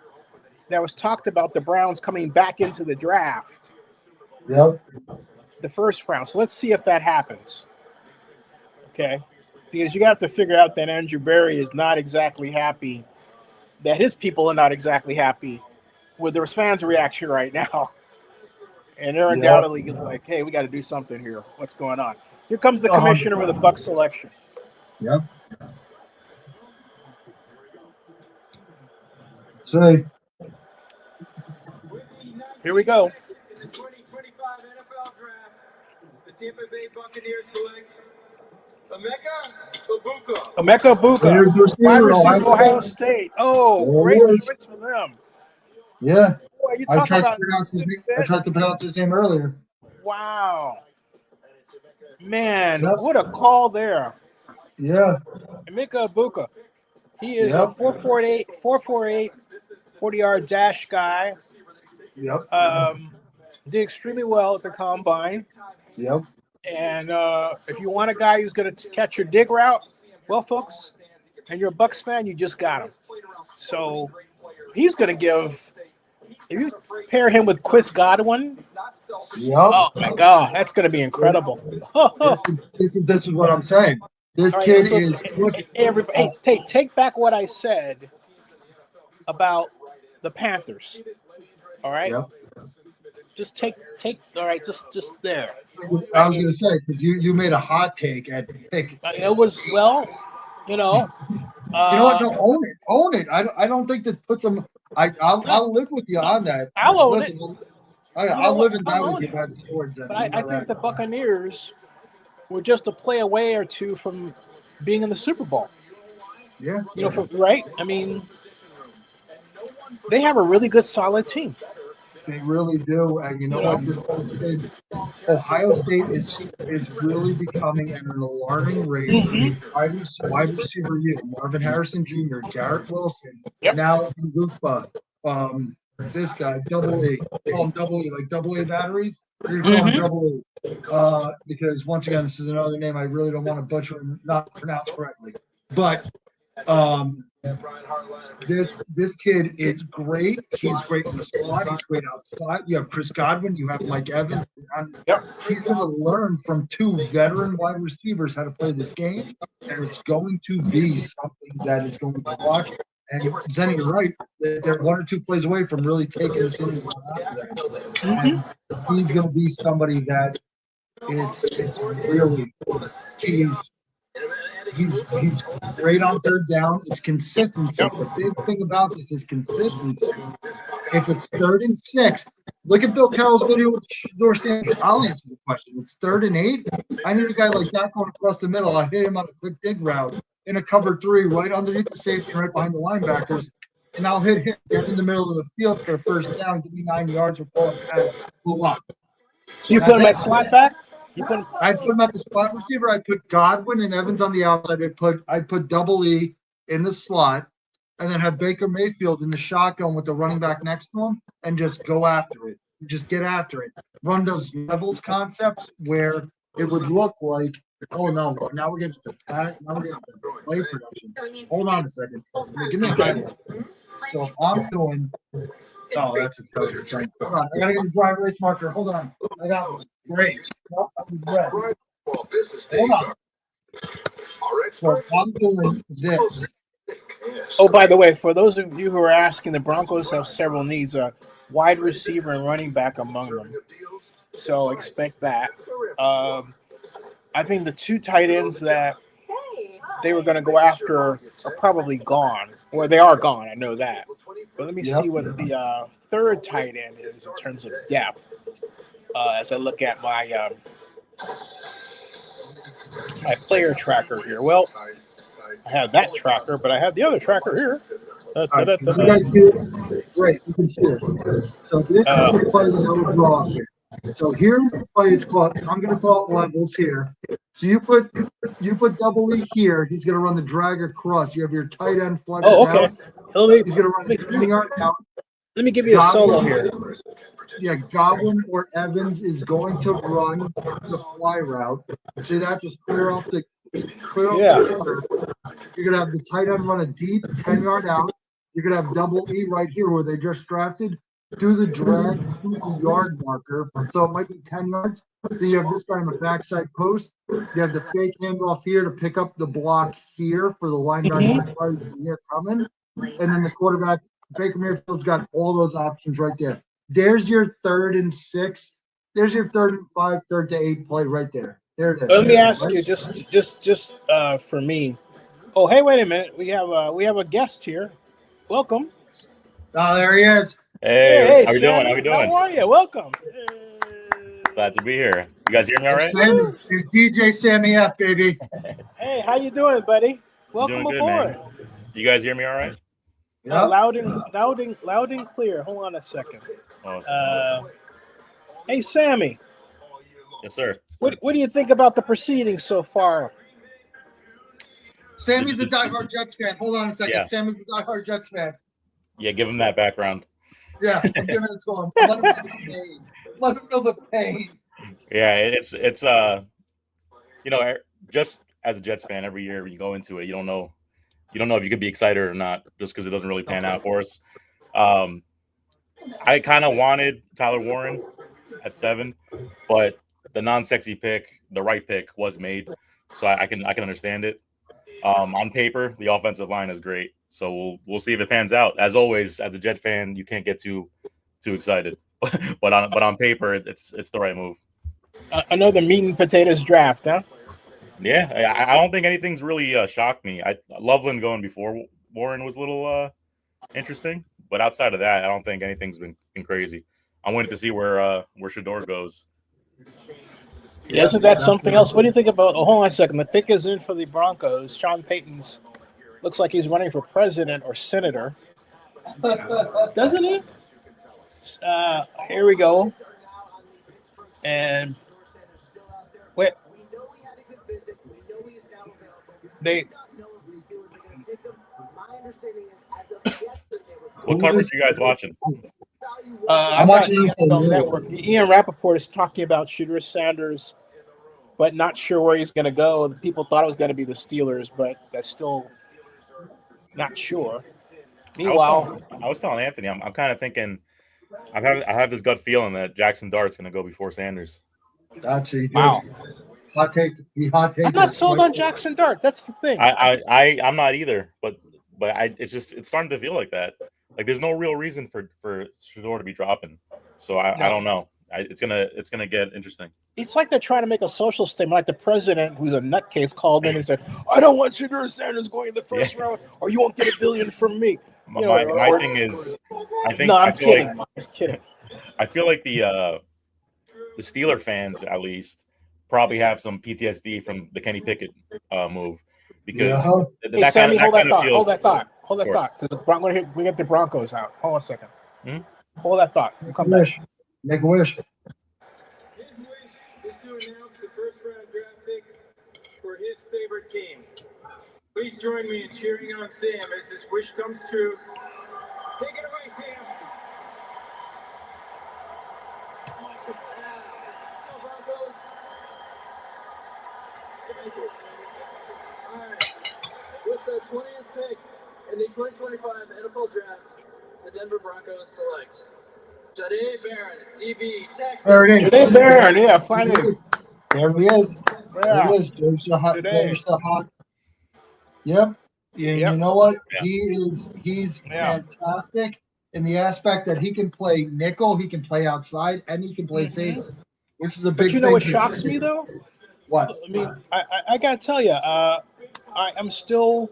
S1: that was talked about the Browns coming back into the draft.
S2: Yep.
S1: The first round. So let's see if that happens. Okay. Because you have to figure out that Andrew Berry is not exactly happy, that his people are not exactly happy with their fans' reaction right now. And they're undoubtedly like, hey, we got to do something here. What's going on? Here comes the commissioner with a Buck selection.
S2: Yep. So
S1: here we go.
S6: The 2025 NFL Draft. The Tampa Bay Buccaneers select
S1: Emeka Egbuka, wide receiver, Ohio State. Oh, great choice for them.
S2: Yeah.
S1: Boy, you
S2: I
S1: talk
S2: tried
S1: about
S2: to pronounce his name earlier.
S1: Wow. Man, what a call there.
S2: Yeah.
S1: Emeka Egbuka. He is a 4.48 40-yard dash guy.
S2: Yep.
S1: Did extremely well at the combine.
S2: Yep.
S1: And if you want a guy who's going to catch your dig route, well, folks, and you're a Bucs fan, you just got him. So he's going to give. If you pair him with Chris Godwin, oh my God, that's going to be incredible.
S2: This is what I'm saying. This kid is.
S1: Everybody, hey, take back what I said about the Panthers. All right.
S2: Yep.
S1: Just take. All right, just there.
S2: I was going to say because you made a hot take at pick.
S1: It was you know.
S2: You know what? No, own it. I don't think that puts them. I'll live with you on that.
S1: I'll own
S2: it. I'll live and die with you by the swords.
S1: But I think the Buccaneers were just a play away or two from being in the Super Bowl.
S2: Yeah.
S1: Right? I mean, they have a really good, solid team.
S2: They really do. And you know what? This whole kid, Ohio State is really becoming at an alarming rate.
S1: Mm-hmm.
S2: Wide receiver youth, Marvin Harrison Jr., Garrett Wilson, now Lupa, this guy, Double E. Call him Double E, like Double A batteries. You're going to call him Double E. Because once again, this is another name I really don't want to butcher and not pronounce correctly. But this kid is great. He's great in the slot. He's great outside. You have Chris Godwin. You have Mike Evans. He's going to learn from two veteran wide receivers how to play this game, and it's going to be something that is going to watch. And Zennie, you're right. They're one or two plays away from really taking this in and going after that. And he's going to be somebody that it's really he's great on third down. It's consistency. The big thing about this is consistency. If it's 3rd and 6, look at Bill Carroll's video with Shedeur Sanders. I'll answer the question. It's 3rd and 8. I need a guy like that going across the middle. I hit him on a quick dig route in a cover 3, right underneath the safety, right behind the linebackers, and I'll hit him get in the middle of the field for a first down, give me 9 yards or move on.
S1: So you put him at slot back?
S2: I put him at the slot receiver. I put Godwin and Evans on the outside. I put Double E in the slot, and then have Baker Mayfield in the shotgun with the running back next to him, and just go after it. Just get after it. Run those levels concepts where it would look like, oh no, now we're getting to play production. Hold on a second. Give me a highlight. So I'm doing. Oh, that's exciting. Hold on. I gotta get a dry erase marker. Hold on. I got one. Great. Nope, red. Hold on. So I'm doing this.
S1: Oh, by the way, for those of you who are asking, the Broncos have several needs: a wide receiver and running back among them. So expect that. I think the 2 tight ends that they were going to go after are probably gone, or they are gone. I know that. But let me see what the 3rd tight end is in terms of depth. As I look at my player tracker here. Well, I have that tracker, but I have the other tracker here.
S2: Right, can you guys see this? Great, you can see this. So this is the play that I would draw up here. So here's the play. It's called. I'm going to call it levels here. So you put double E here. He's going to run the drag across. You have your tight end flex down. He's going to run the 10-yard out.
S1: Let me give you a solo here.
S2: Yeah, Godwin or Evans is going to run the fly route. See that? Just clear off the corner. You're gonna have the tight end run a deep 10-yard out. You're gonna have double E right here where they just drafted. Do the drag to the yard marker. So it might be 10 yards. Then you have this guy on the backside post. You have the fake handoff here to pick up the block here for the linebacker here coming. And then the quarterback, Baker Mayfield's got all those options right there. There's your 3rd and 6. There's your 3rd and 5, 3rd to 8 play right there. There it is.
S1: Let me ask you, just for me. Oh, hey, wait a minute. We have a guest here. Welcome.
S2: Oh, there he is.
S16: Hey, how we doing? How we doing?
S1: How are you? Welcome.
S16: Glad to be here. You guys hear me all right?
S2: There's DJ Sammy F, baby.
S1: Hey, how you doing, buddy? Welcome
S16: doing good,
S1: aboard.
S16: man. You guys hear me all right?
S1: Loud and clear. Hold on a second.
S16: Awesome.
S1: Hey, Sammy.
S16: Yes, sir.
S1: What do you think about the proceedings so far?
S2: Sammy's a diehard Jets fan. Hold on a second.
S16: Yeah.
S2: Sammy's a diehard Jets fan.
S16: Yeah, give him that background.
S2: Yeah, I'm giving it to him. Let him know the pain. Let him know the pain.
S16: Yeah, it's just as a Jets fan, every year when you go into it, you don't know if you could be excited or not, just because it doesn't really pan out for us. I kind of wanted Tyler Warren at 7, but the non-sexy pick, the right pick, was made, so I can understand it. On paper, the offensive line is great, so we'll see if it pans out. As always, as a Jet fan, you can't get too excited, but on paper, it's the right move.
S1: Another meat and potatoes draft, huh?
S16: Yeah, I don't think anything's really shocked me. Loveland going before Warren was a little interesting, but outside of that, I don't think anything's been crazy. I'm waiting to see where Shedeur goes.
S1: Yeah, isn't that something else? What do you think about? Oh, hold on a second. The pick is in for the Broncos. Sean Payton's looks like he's running for president or senator, doesn't he? Here we go. And wait,
S16: What coverage are you guys watching?
S2: I'm watching
S1: NFL Network. Ian Rappaport is talking about Shedeur Sanders, but not sure where he's going to go. The people thought it was going to be the Steelers, but that's still not sure. Meanwhile,
S16: I was telling Anthony, I'm kind of thinking, I have this gut feeling that Jackson Dart's going to go before Sanders.
S2: That's it.
S1: Wow.
S2: Hot take.
S1: I'm not sold on Jackson Dart. That's the thing.
S16: I'm not either, but it's starting to feel like that. Like there's no real reason for Shedeur to be dropping. So I don't know. It's gonna get interesting.
S1: It's like they're trying to make a social statement. Like the president, who's a nutcase, called in and said, "I don't want Shedeur Sanders going in the first round, or you won't get $1 billion from me."
S16: My thing is,
S1: I'm just kidding.
S16: I feel like the Steeler fans, at least, probably have some PTSD from the Kenny Pickett move because
S1: Hey, Sammy, hold that thought, because we get the Broncos out. Hold on a second. Hold that thought. We'll come back.
S2: Make a wish.
S6: His wish is to announce the first-round draft pick for his favorite team. Please join me in cheering on Sam as his wish comes true. Take it away, Sam. Let's go, Broncos. Thank you. All right. With the 20th pick in the 2025 NFL Draft, the Denver Broncos select Shedeur Barron, DB, Texas.
S2: There it is.
S1: Shedeur Barron, yeah, finally.
S2: There he is.
S1: Yeah.
S2: There he is. There's the hot. Yep. You know what? He's fantastic in the aspect that he can play nickel, he can play outside, and he can play safety. Which is a big
S1: But you know
S2: thing
S1: what shocks me though?
S2: What?
S1: I mean, I gotta tell you, I'm still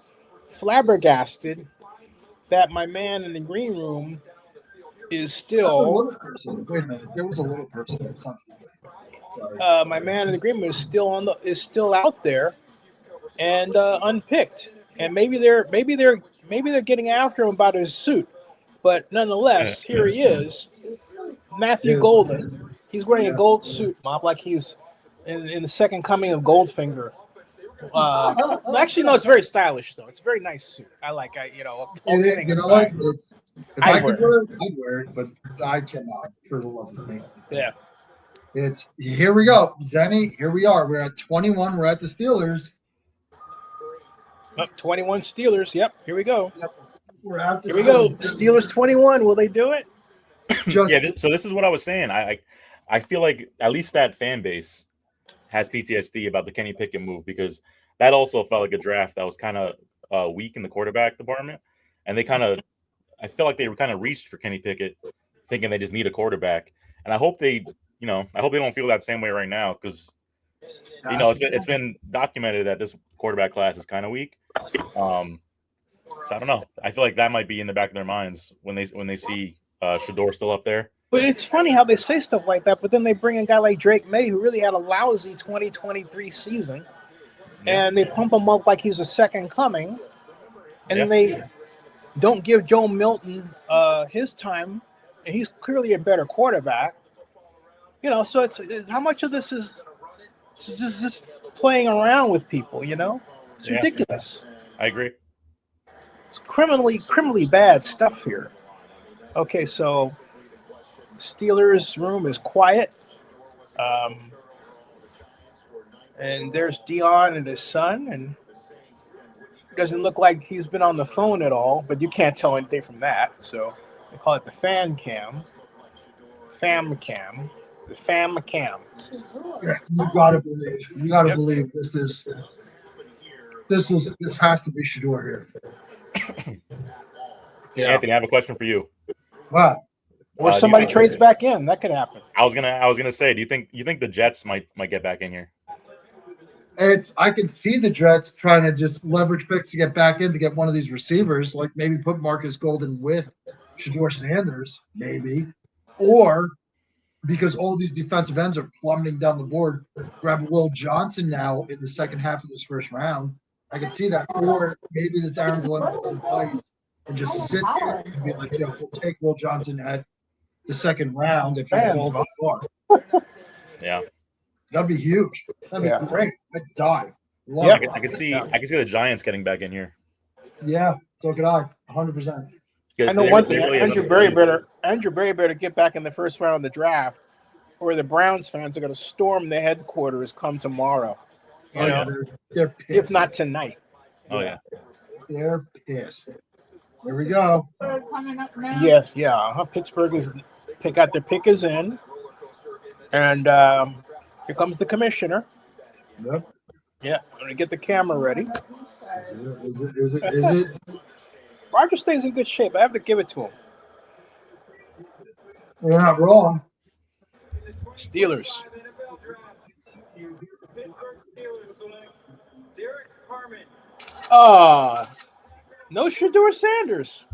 S1: flabbergasted that my man in the green room is still.
S2: Wait a minute, there was a little person or something.
S1: My man in the green room is still out there and unpicked. and maybe they're getting after him about his suit, but nonetheless, here he is, Matthew Golden. He's wearing a gold suit, Mob, like he's in the second coming of Goldfinger. Actually, no, it's very stylish though. It's a very nice suit. I like. You know what?
S2: If I could wear it, I'd wear it, but I cannot for the love of me.
S1: Yeah.
S2: It's here we go, Zenny. Here we are. We're at 21. We're at the Steelers.
S1: 21 Steelers. Yep. Here we go.
S2: Yep. We're at the
S1: Here we go. Steelers 21. Will they do it?
S16: So this is what I was saying. I feel like at least that fan base has PTSD about the Kenny Pickett move, because that also felt like a draft that was kind of weak in the quarterback department, and I feel like they were kind of reached for Kenny Pickett, thinking they just need a quarterback. And I hope they don't feel that same way right now, because it's been documented that this quarterback class is kind of weak. So I don't know. I feel like that might be in the back of their minds when they see Shedeur still up there.
S1: But it's funny how they say stuff like that, but then they bring a guy like Drake May, who really had a lousy 2023 season, and they pump him up like he's a second coming, and then they don't give Joe Milton his time, and he's clearly a better quarterback. So it's how much of this is just playing around with people, It's ridiculous.
S16: I agree.
S1: It's criminally bad stuff here. Okay, so Steelers room is quiet. And there's Dion and his son, and it doesn't look like he's been on the phone at all, but you can't tell anything from that. So they call it the fan cam. Fam cam. The fam cam.
S2: Yeah, you gotta believe. You gotta believe this has to be Shedeur here.
S16: Anthony, I have a question for you.
S2: What?
S1: Or somebody trades back in. That could happen.
S16: I was gonna say, do you think the Jets might get back in here?
S2: I can see the Jets trying to just leverage picks to get back in to get one of these receivers, like maybe put Marcus Golden with Shedeur Sanders, maybe, or because all these defensive ends are plummeting down the board, grab Will Johnson now in the second half of this first round. I can see that, or maybe this Aaron Glenn in place and just sit there and be like, we'll take Will Johnson at the second round if it falls that far.
S16: Yeah.
S2: That'd be huge. That'd be great. I'd die.
S16: I can see the Giants getting back in here.
S2: Yeah, so could I. 100%.
S1: I know one thing. Andrew Berry better get back in the first round of the draft, or the Browns fans are going to storm the headquarters come tomorrow.
S2: They're pissed.
S1: If not tonight.
S16: Oh yeah.
S2: They're pissed. Here we go.
S1: Yes, yeah. Pittsburgh got their pick is in, and here comes the commissioner.
S2: Yep.
S1: Yeah, I'm gonna get the camera ready.
S2: Is it?
S1: Roger stays in good shape. I have to give it to him.
S2: You're not wrong.
S1: Steelers. No Shedeur Sanders.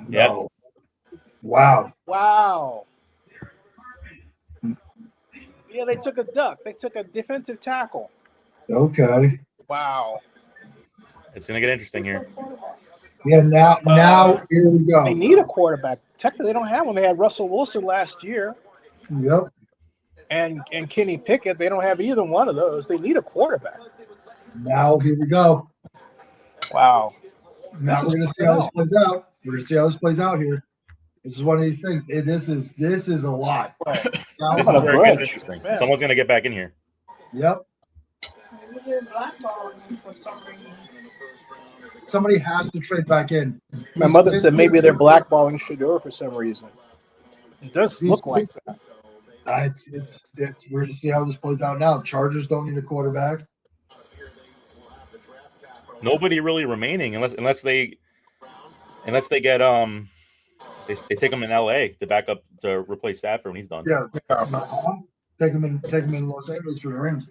S16: Yeah.
S2: Wow.
S1: Yeah, they took a duck. They took a defensive tackle.
S2: Okay.
S1: Wow.
S16: It's gonna get interesting here.
S2: Yeah, now here we go.
S1: They need a quarterback. Technically, they don't have one. They had Russell Wilson last year.
S2: Yep.
S1: And Kenny Pickett. They don't have either one of those. They need a quarterback.
S2: Now here we go.
S1: Wow.
S2: Now we're gonna see how this plays out. We're gonna see how this plays out here. This is one of these things. This is a lot.
S16: This is where it gets interesting. Someone's gonna get back in here.
S2: Yep. Somebody has to trade back in.
S1: My mother said maybe they're blackballing Shedeur for some reason. It does look like that.
S2: We're going to see how this plays out now. Chargers don't need a quarterback.
S16: Nobody really remaining unless they get they take him in LA to back up to replace Stafford when he's done.
S2: Yeah. Take him in Los Angeles for the Rams.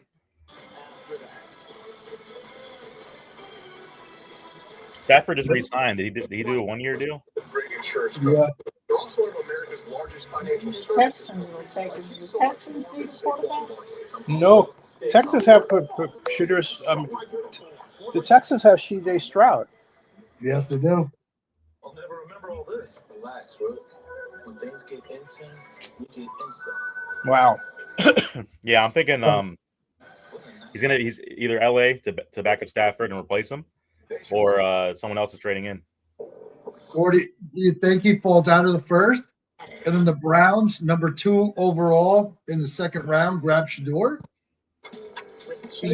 S16: Stafford just re-signed. Did he do a 1-year deal?
S2: Yeah.
S7: They're also one of America's largest financial services.
S8: The Texans need a quarterback?
S1: No, Texans have put Shedeur. The Texans have C.J. Stroud.
S2: Yes, they do.
S15: I'll never remember all this.
S14: Relax, Rook. When things get intense, we get incense.
S1: Wow.
S16: Yeah, I'm thinking he's either LA to back up Stafford and replace him, or someone else is trading in.
S2: Or do you think he falls out of the first, and then the Browns, number 2 overall in the second round, grab Shedeur?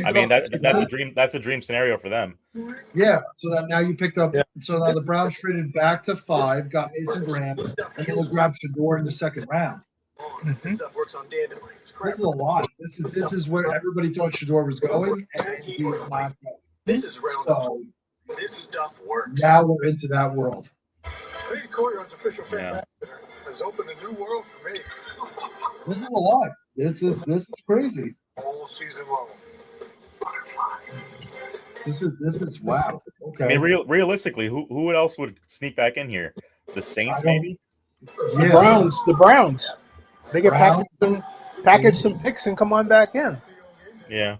S16: I mean, that's a dream. That's a dream scenario for them.
S2: Yeah. So that now you picked up. Yeah. So now the Browns traded back to 5, got Mason Graham, and they'll grab Shedeur in the second round.
S15: This stuff works on dandelions.
S2: This is a lot. This is where everybody thought Shedeur was going, and he's not going.
S15: This is round.
S2: So
S15: this stuff works.
S2: now we're into that world.
S7: Being Courtyard's official fan ambassador has opened a new world for me.
S2: This is a lot. This is crazy.
S7: All season long.
S2: This is wow. Okay.
S16: I mean, realistically, who else would sneak back in here? The Saints, maybe.
S1: The Browns. The Browns. They get package some picks and come on back in.
S16: Yeah.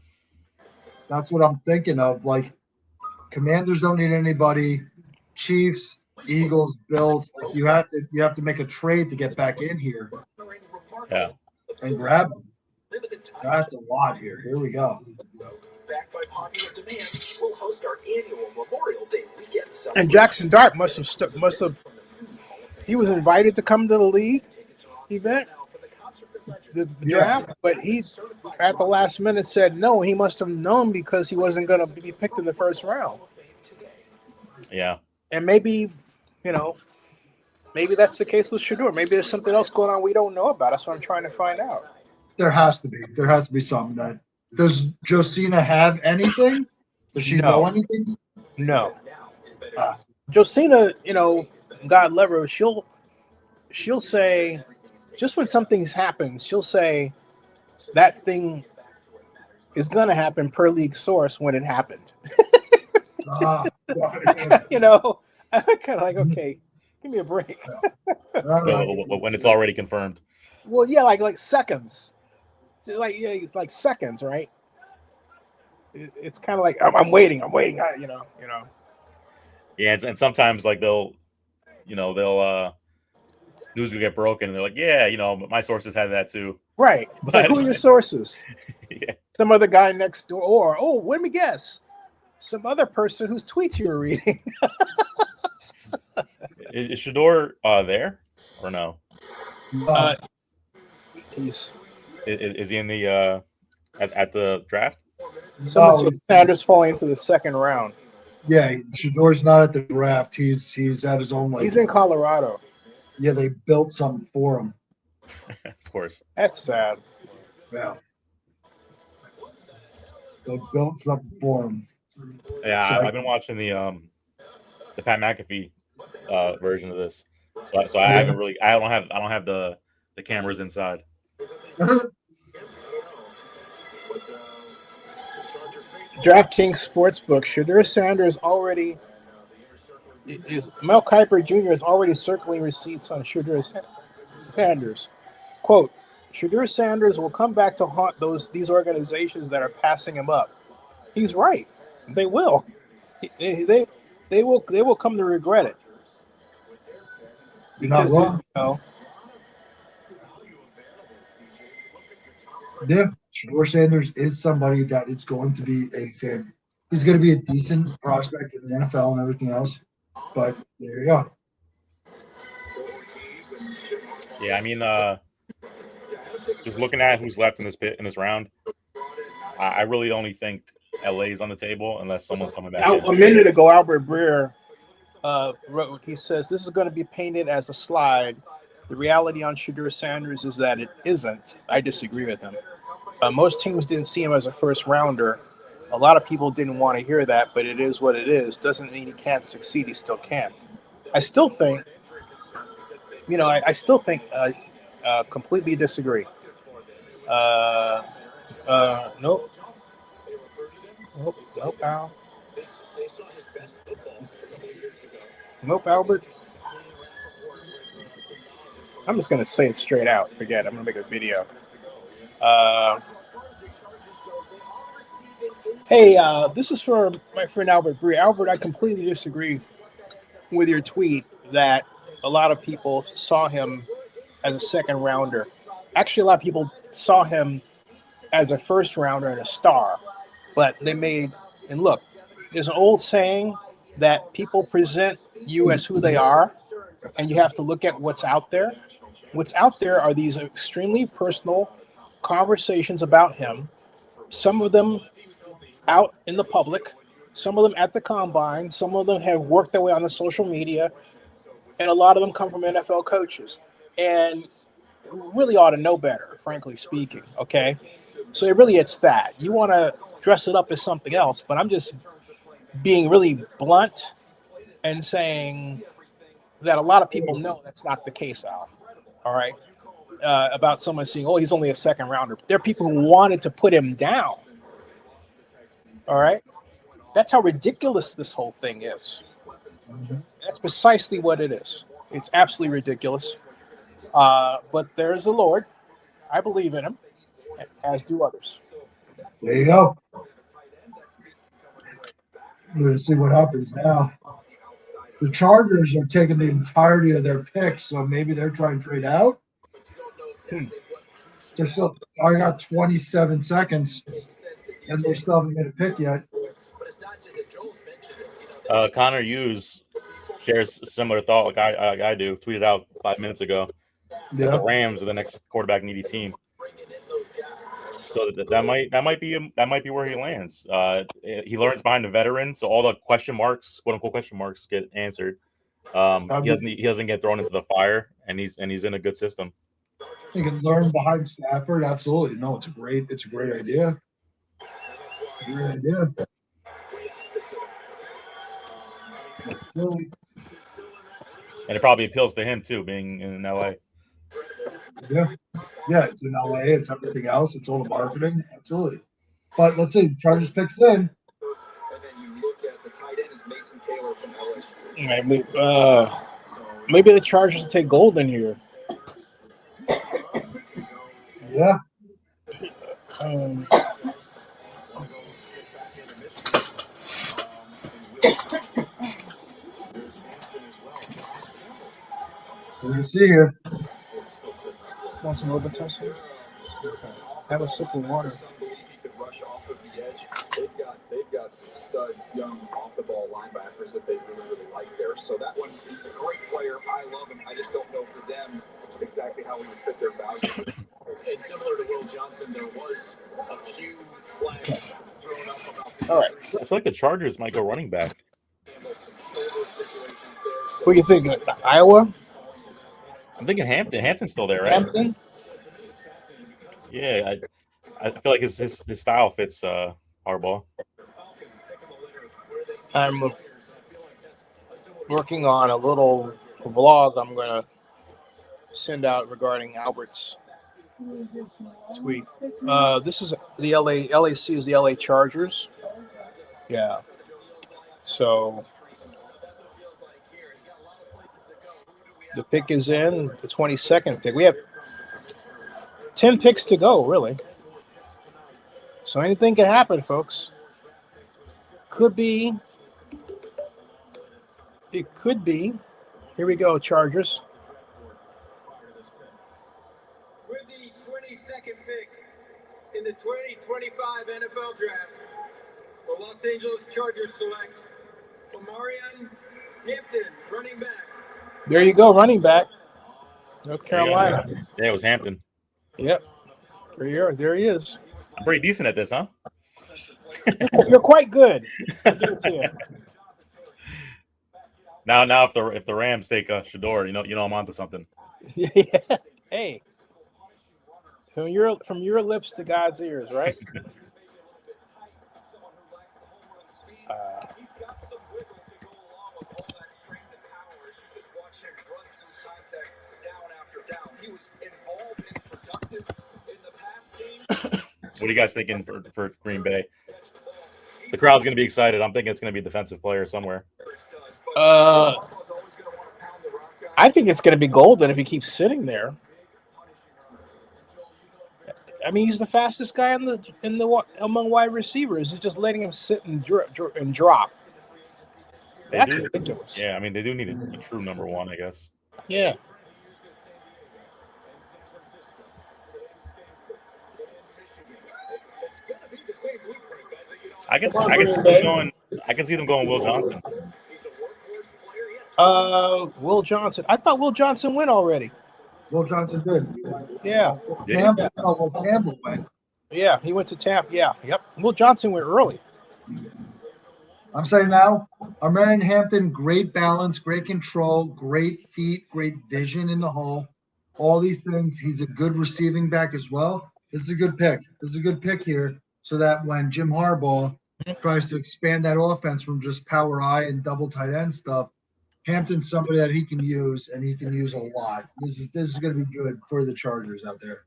S2: That's what I'm thinking of. Like, Commanders don't need anybody. Chiefs, Eagles, Bills. Like, you have to make a trade to get back in here.
S16: Yeah.
S2: And grab them. That's a lot here. Here we go.
S15: Backed by popular demand, we'll host our annual Memorial Day weekend celebration.
S1: And Jackson Dart must have. He was invited to come to the league event, the draft, but he at the last minute said no. He must have known because he wasn't going to be picked in the first round.
S16: Yeah.
S1: And maybe, maybe that's the case with Shedeur. Maybe there's something else going on we don't know about. That's what I'm trying to find out.
S2: There has to be. There has to be something that. Does Josina have anything? Does she know anything?
S1: No. Josina, God love her, she'll say, just when something happens, she'll say that thing is going to happen per league source when it happened. I'm kind of like, okay, give me a break.
S16: When it's already confirmed.
S1: Well, yeah, like seconds. It's like seconds, right? It's kind of like I'm waiting.
S16: Yeah, and sometimes like they'll news will get broken, and they're like, yeah, my sources had that too.
S1: Right. But like, who are your sources?
S16: Yeah.
S1: Some other guy next door, or let me guess, some other person whose tweets you were reading.
S16: Is Shedeur there or no? Is he in the at the draft?
S1: Sanders falling into the second round.
S2: Yeah, Shedeur's not at the draft. He's at his own.
S1: He's in Colorado.
S2: Yeah, they built something for him.
S16: Of course.
S1: That's sad.
S2: Yeah. They built something for him.
S16: Yeah, I've been watching the Pat McAfee version of this, so I haven't really. I don't have the cameras inside.
S1: DraftKings Sportsbook. Shedeur Sanders Mel Kiper Jr. is already circling receipts on Shedeur Sanders. Quote, Shedeur Sanders will come back to haunt these organizations that are passing him up. He's right. They will. They will come to regret it. Because
S2: yeah, Shedeur Sanders is somebody that is going to be a fan. He's going to be a decent prospect in the NFL and everything else. But there you go.
S16: Yeah, I mean, just looking at who's left in this round, I really only think LA is on the table unless someone's coming back.
S1: A minute ago, Albert Breer wrote. He says this is going to be painted as a slide. The reality on Shedeur Sanders is that it isn't. I disagree with him. Most teams didn't see him as a first rounder. A lot of people didn't want to hear that, but it is what it is. Doesn't mean he can't succeed. He still can. I still think, completely disagree. Nope. Nope, Al. Nope, Albert. I'm just going to say it straight out. Forget it. I'm going to make a video. Hey, this is for my friend Albert Bree. Albert, I completely disagree with your tweet that a lot of people saw him as a second rounder. Actually, a lot of people saw him as a first rounder and a star, but they made, and look, there's an old saying that people present you as who they are, and you have to look at what's out there. What's out there are these extremely personal conversations about him, some of them out in the public, some of them at the combine, some of them have worked their way on the social media, and a lot of them come from NFL coaches. And really ought to know better, frankly speaking, okay? So it's that. You want to dress it up as something else, but I'm just being really blunt and saying that a lot of people know that's not the case, Al, all right? About someone saying, oh, he's only a second rounder. There are people who wanted to put him down, all right? That's how ridiculous this whole thing is. That's precisely what it is. It's absolutely ridiculous. But there's the Lord. I believe in him, as do others.
S2: There you go. We're going to see what happens now. The Chargers are taking the entirety of their picks, so maybe they're trying to trade out. They're still, I got 27 seconds, and they still haven't made a pick yet.
S16: Connor Hughes shares a similar thought like I do. Tweeted out 5 minutes ago.
S2: Yeah.
S16: The Rams are the next quarterback needy team. So that might be where he lands. He learns behind the veteran, so all the question marks, quote unquote question marks, get answered. He doesn't get thrown into the fire, and he's in a good system.
S2: You can learn behind Stafford. Absolutely, no, it's a great idea. It's a great idea. It's silly.
S16: And it probably appeals to him too, being in LA.
S2: Yeah, it's in LA. It's everything else. It's all the marketing. Absolutely. But let's see. Chargers picks in.
S6: And then you look at the tight end is Mason Taylor from LSU.
S1: Maybe the Chargers take Golden here.
S2: Yeah. We're going to see here.
S1: Want some Robitussin? Okay. Have a sip of water.
S6: He could rush off of the edge. They've got some stud young off the ball linebackers that they really like there. So that one, he's a great player. I love him. I just don't know for them exactly how he would fit their value.
S12: And similar to Will Johnson, there was a few flags thrown up about.
S1: All right.
S16: I feel like the Chargers might go running back.
S1: What do you think? Iowa?
S16: I'm thinking Hampton. Hampton's still there, right?
S1: Hampton?
S16: Yeah, I feel like his style fits Harbaugh.
S1: I'm working on a little vlog I'm going to send out regarding Albert's tweet. This is the LAC is the LA Chargers. Yeah. So the pick is in, the 22nd pick. We have 10 picks to go, really. So anything can happen, folks. Could be. It could be. Here we go, Chargers.
S6: With the 22nd pick in the 2025 NFL Draft, the Los Angeles Chargers select Omarion Hampton, running back.
S1: There you go, running back. North Carolina.
S16: Yeah, it was Hampton.
S1: Yep. There he is.
S16: I'm pretty decent at this, huh?
S1: You're quite good. I'll give it to you.
S16: Now, if the Rams take Shedeur, you know I'm onto something.
S1: Yeah. Hey, from your lips to God's ears, right?
S6: He's got some wiggle to go along with all that strength and power as you just watch him run through contact down after down. He was involved and productive in the past game.
S16: What are you guys thinking for Green Bay? The crowd's going to be excited. I'm thinking it's going to be a defensive player somewhere.
S1: I think it's going to be Golden if he keeps sitting there. I mean, he's the fastest guy among wide receivers. He's just letting him sit and drop. That's ridiculous.
S16: Yeah, I mean, they do need a true number one, I guess.
S1: Yeah.
S16: I can see them going Will Johnson.
S1: Will Johnson. I thought Will Johnson went already.
S2: Will Johnson did.
S1: Yeah.
S2: Campbell went.
S1: Yeah, he went to Tampa. Yeah, yep. Will Johnson went early.
S2: I'm saying now, our man in Hampton, great balance, great control, great feet, great vision in the hole. All these things. He's a good receiving back as well. This is a good pick. This is a good pick here, so that when Jim Harbaugh tries to expand that offense from just power I and double tight end stuff, Hampton's somebody that he can use, and he can use a lot. This is going to be good for the Chargers out there.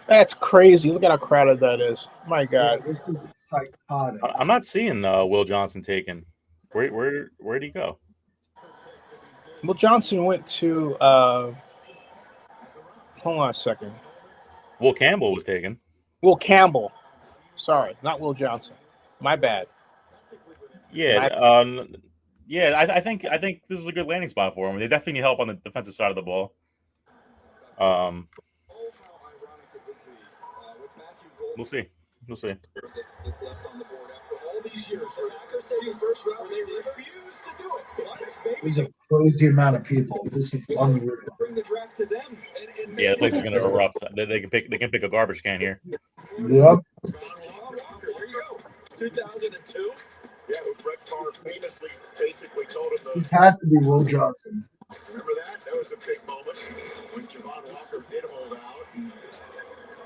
S1: That's crazy. Look at how crowded that is. My God.
S2: Yeah, this is psychotic.
S16: I'm not seeing Will Johnson taken. Where'd he go?
S1: Will Johnson went to hold on a second.
S16: Will Campbell was taken.
S1: Will Campbell. Sorry, not Will Johnson. My bad.
S16: Yeah, I think this is a good landing spot for him. They definitely need help on the defensive side of the ball. We'll see.
S6: It's left on the board after all these years. The Packers taking first round, they refuse to do it.
S2: There's a crazy amount of people. This is unreal.
S6: Bring the draft to them.
S16: Yeah, the place is going to erupt. They can pick a garbage can here.
S2: Yep.
S6: There you go. 2002.
S7: Yeah, who Brett Favre famously basically told him
S2: This has to be Will Johnson.
S7: Remember that? That was a big moment when Javon Walker did hold out.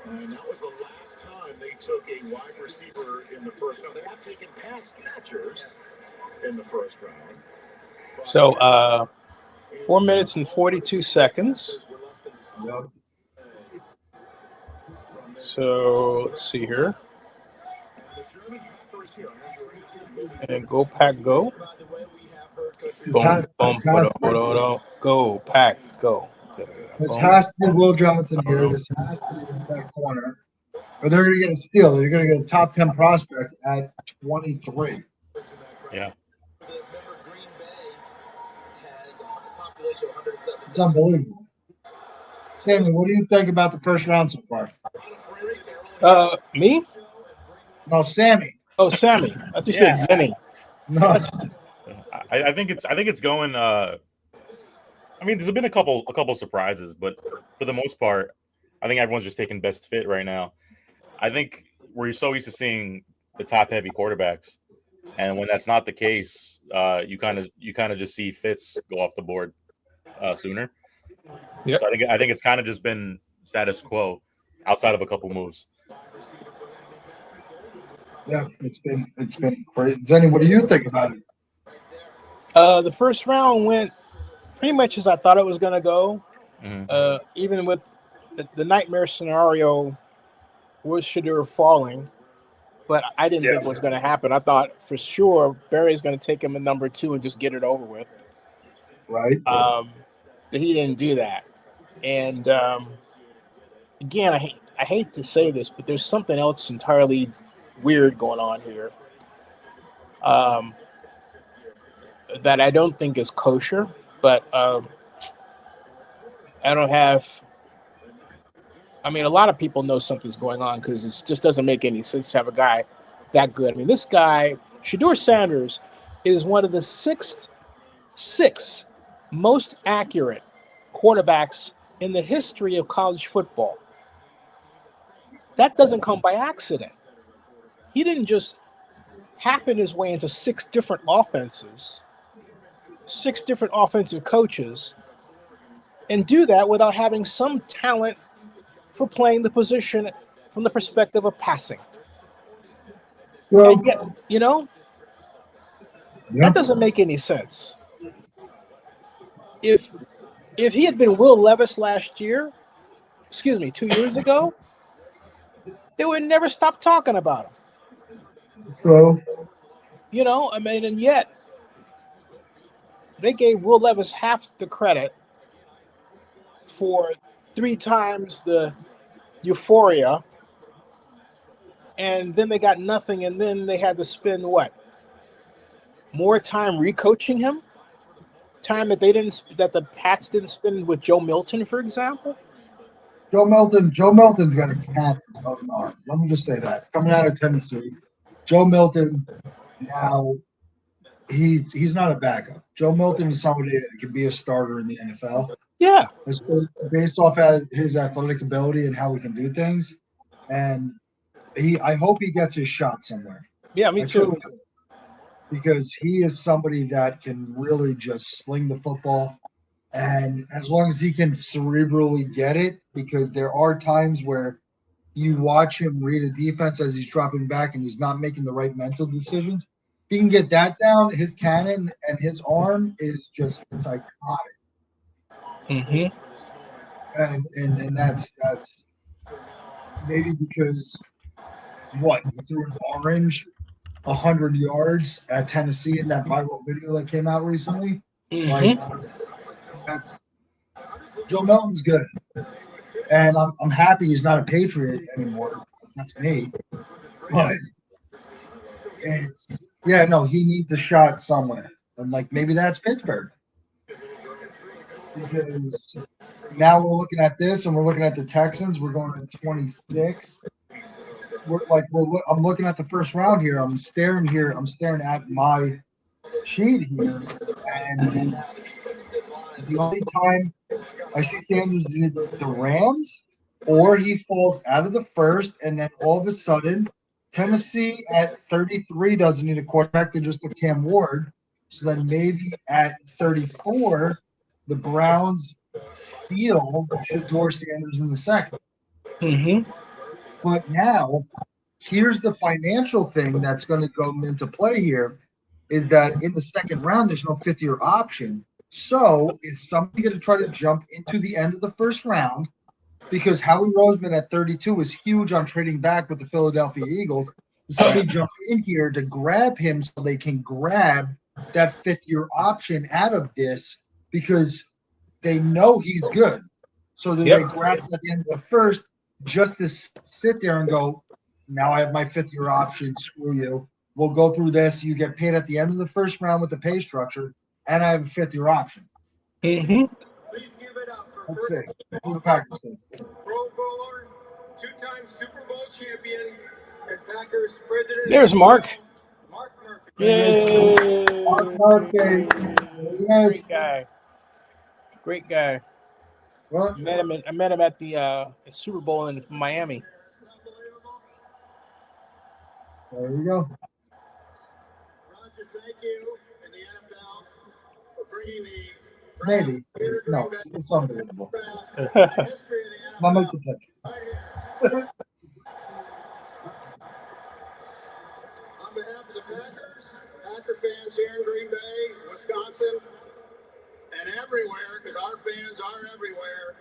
S7: And that was the last time they took a wide receiver in the first round. They have taken pass catchers in the first round.
S1: So 4 minutes and 42 seconds.
S2: Yep.
S1: So let's see here. And go Pack go. Boom, boom, go Pack go.
S2: This has to be Will Johnson here. This has to be in that corner. Or they're going to get a steal. They're going to get a top 10 prospect at 23.
S16: Yeah.
S2: It's unbelievable. Sammy, what do you think about the first round so far?
S1: Me?
S2: No, Sammy.
S1: Oh, Sammy. I thought you said Zenny.
S2: No.
S16: I think it's going. I mean, there's been a couple surprises, but for the most part, I think everyone's just taking best fit right now. I think we're so used to seeing the top heavy quarterbacks, and when that's not the case, you kind of just see fits go off the board sooner.
S1: Yep.
S16: So I think it's kind of just been status quo outside of a couple moves.
S2: Yeah, it's been great. Zenny, what do you think about it?
S1: The first round went pretty much as I thought it was going to go.
S16: Mm-hmm.
S1: Even with the nightmare scenario was Shedeur falling, but I didn't think it was going to happen. I thought for sure Barry's going to take him at number 2 and just get it over with.
S2: Right.
S1: But he didn't do that. And again, I hate to say this, but there's something else entirely weird going on here that I don't think is kosher. But I don't have. I mean, a lot of people know something's going on because it just doesn't make any sense to have a guy that good. I mean, this guy, Shedeur Sanders, is one of the six most accurate quarterbacks in the history of college football. That doesn't come by accident. He didn't just happen his way into 6 different offenses, 6 different offensive coaches, and do that without having some talent for playing the position from the perspective of passing.
S2: Well,
S1: and yet, that doesn't make any sense. If he had been Will Levis 2 years ago, they would never stop talking about him.
S2: True.
S1: And yet they gave Will Levis half the credit for 3 times the euphoria, and then they got nothing, and then they had to spend what? More time recoaching him? Time that that the Pats didn't spend with Joe Milton, for example?
S2: Joe Milton's got a cannon of an arm. Let me just say that. Coming out of Tennessee, Joe Milton now he's not a backup. Joe Milton is somebody that can be a starter in the NFL.
S1: Yeah.
S2: Based off of his athletic ability and how he can do things. And I hope he gets his shot somewhere.
S1: Yeah, me too.
S2: Because he is somebody that can really just sling the football. And as long as he can cerebrally get it, because there are times where you watch him read a defense as he's dropping back and he's not making the right mental decisions. If he can get that down, his cannon and his arm is just psychotic.
S1: Mm-hmm.
S2: And that's maybe because what he threw an orange 100 yards at Tennessee in that viral video that came out recently.
S1: Mm-hmm.
S2: Like that's Joe Milton's good, and I'm happy he's not a Patriot anymore. That's me. But he needs a shot somewhere, and like maybe that's Pittsburgh. Because now we're looking at this, and we're looking at the Texans. We're going to 26. I'm looking at the first round here. I'm staring at my sheet here, and the only time I see Sanders is either the Rams or he falls out of the first, and then all of a sudden, Tennessee at 33 doesn't need a quarterback. They just took Cam Ward. So then maybe at 34, the Browns steal Shedeur Sanders in the second.
S1: Mm-hmm.
S2: But now, here's the financial thing that's going to go into play here is that in the second round, there's no fifth-year option. So is somebody going to try to jump into the end of the first round? Because Howie Roseman at 32 is huge on trading back with the Philadelphia Eagles. Somebody jump in here to grab him so they can grab that fifth-year option out of this because they know he's good. So then they grab him at the end of the first just to sit there and go, now I have my fifth-year option. Screw you. We'll go through this. You get paid at the end of the first round with the pay structure, and I have a fifth-year option.
S1: Mm-hmm.
S6: Please give it up for
S2: Let's see. Who the Packers say?
S6: Pro Bowler, two-time Super Bowl champion, and Packers president.
S1: There's Mark.
S6: Mark Murphy.
S1: Yay!
S2: Mark Murphy. Yes.
S1: Great guy.
S2: What?
S1: I met him at the Super Bowl in Miami.
S2: There we go.
S6: Roger, thank you and the NFL for bringing the
S2: Maybe. No, it's unbelievable. I'll make the pick.
S6: On behalf of the Packers, Packer fans here in Green Bay, Wisconsin, and everywhere, because our fans are everywhere,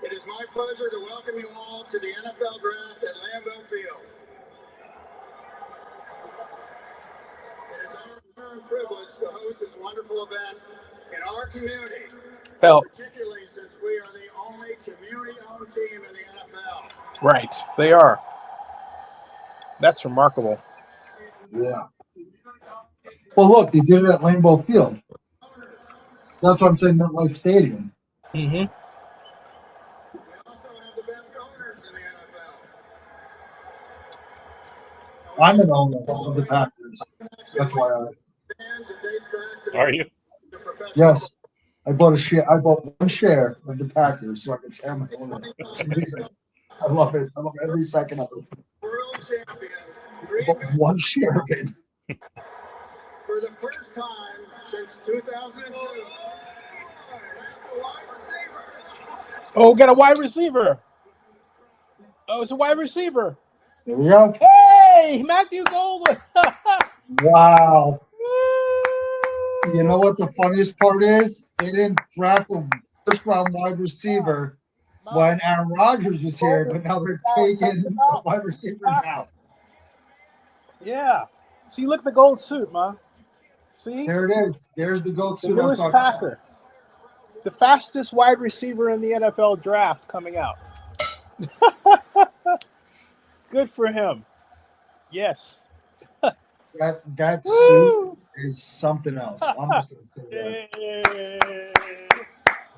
S6: it is my pleasure to welcome you all to the NFL Draft at Lambeau Field. It is our honor and privilege to host this wonderful event in our community, particularly since we are the only community-owned team in the NFL.
S1: Right, they are. That's remarkable.
S2: Yeah. Well, look, they did it at Lambeau Field. So that's what I'm saying, MetLife Stadium.
S1: Mm-hmm.
S6: We also have the best owners in the NFL.
S2: I'm an owner of the Packers. That's why
S16: Are you?
S2: Yes. I bought one share of the Packers so I could say I'm an owner. It's amazing. I love it. I love every second of it.
S6: World champion.
S2: I bought one share of it.
S6: For the first time since 2002.
S1: Oh, got a wide receiver. Oh, it's a wide receiver.
S2: There we go.
S1: Hey, Matthew Golden.
S2: Wow. You know what the funniest part is? They didn't draft a first-round wide receiver when Aaron Rodgers was here, but now they're taking a wide receiver now.
S1: Yeah. See, look at the gold suit, man. See?
S2: There it is. There's the gold suit.
S1: Lewis Packer. The fastest wide receiver in the NFL draft coming out. Good for him. Yes.
S2: That suit is something else. I'm just gonna say that.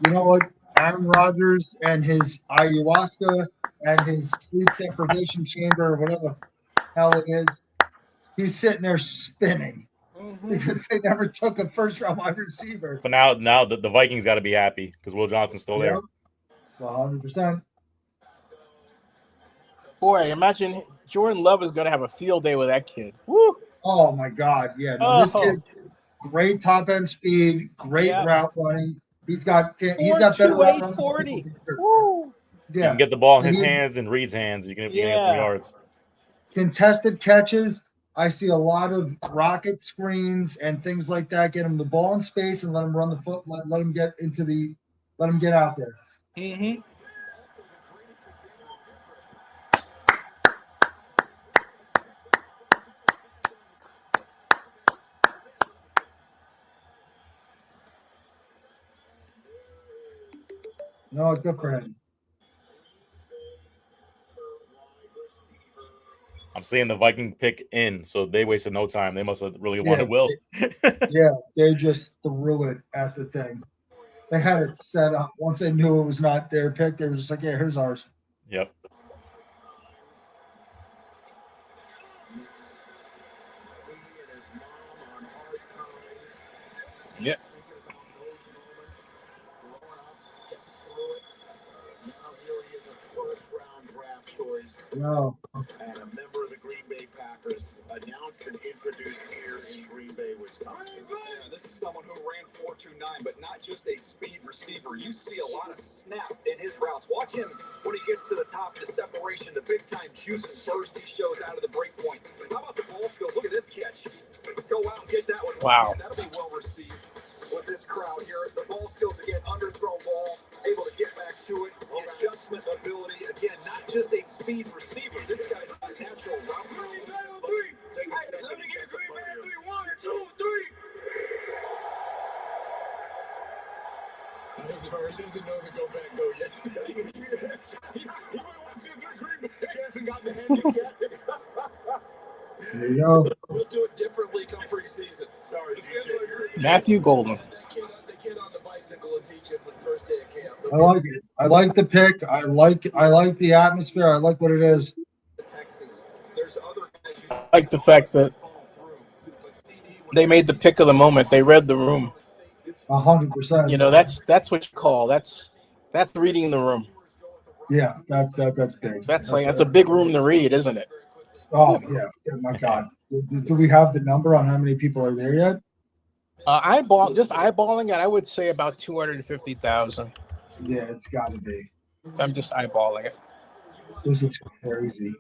S2: You know what? Aaron Rodgers and his ayahuasca and his sleep deprivation chamber, or whatever the hell it is, he's sitting there spinning because they never took a first-round wide receiver.
S16: But now the Vikings got to be happy because Will Johnson's still there.
S2: 100%.
S1: Boy, imagine Jordan Love is going to have a field day with that kid. Woo!
S2: Oh my God! Yeah, no, this kid, great top end speed, great route running. He's got better route running.
S1: 40.
S2: Woo!
S16: You
S2: Yeah,
S16: can get the ball in his hands and Reed's hands. You can get some yards.
S2: Contested catches. I see a lot of rocket screens and things like that. Get him the ball in space and let him run the foot. Let him get let him get out there.
S1: Mm-hmm.
S2: No, good for him.
S16: I'm seeing the Viking pick in, so they wasted no time. They must have really wanted Will.
S2: They just threw it at the thing. They had it set up. Once they knew it was not their pick, they were just like, yeah, here's ours.
S16: Yep.
S1: Yep.
S2: No.
S15: And a member of the Green Bay Packers announced and introduced here in Green Bay, Wisconsin.
S12: Yeah, this is someone who ran 4.29, but not just a speed receiver. You see a lot of snap in his routes. Watch him when he gets to the top, the separation, the big time juice and burst he shows out of the break point. How about the ball skills? Look at this catch. Go out and get that one.
S1: Wow.
S12: That'll be well received with this crowd here. The ball skills again, underthrow ball, able to get back to it. The adjustment ability, again, not just a speed receiver. This guy's a natural route runner.
S15: Let me get Green Bay 3. 1, 2, 3. This verse doesn't know the go back go yet. He went 1, 2, 3 Green Bay. He hasn't got the handicap.
S2: There you go.
S12: We'll do it differently come preseason. Sorry, DJ.
S1: Matthew Golden.
S12: The kid on the bicycle and teach him the first day of camp.
S2: I like it. I like the pick. I like the atmosphere. I like what it is.
S12: Texas. There's other guys
S1: I like the fact that they made the pick of the moment. They read the room.
S2: 100%.
S1: You know, that's what you call that's reading the room.
S2: Yeah, that's big.
S1: That's a big room to read, isn't it?
S2: Oh yeah. Oh, my God. Do we have the number on how many people are there yet?
S1: Eyeballing it, I would say about 250,000.
S2: Yeah, it's got to be.
S1: I'm just eyeballing it.
S2: This is crazy.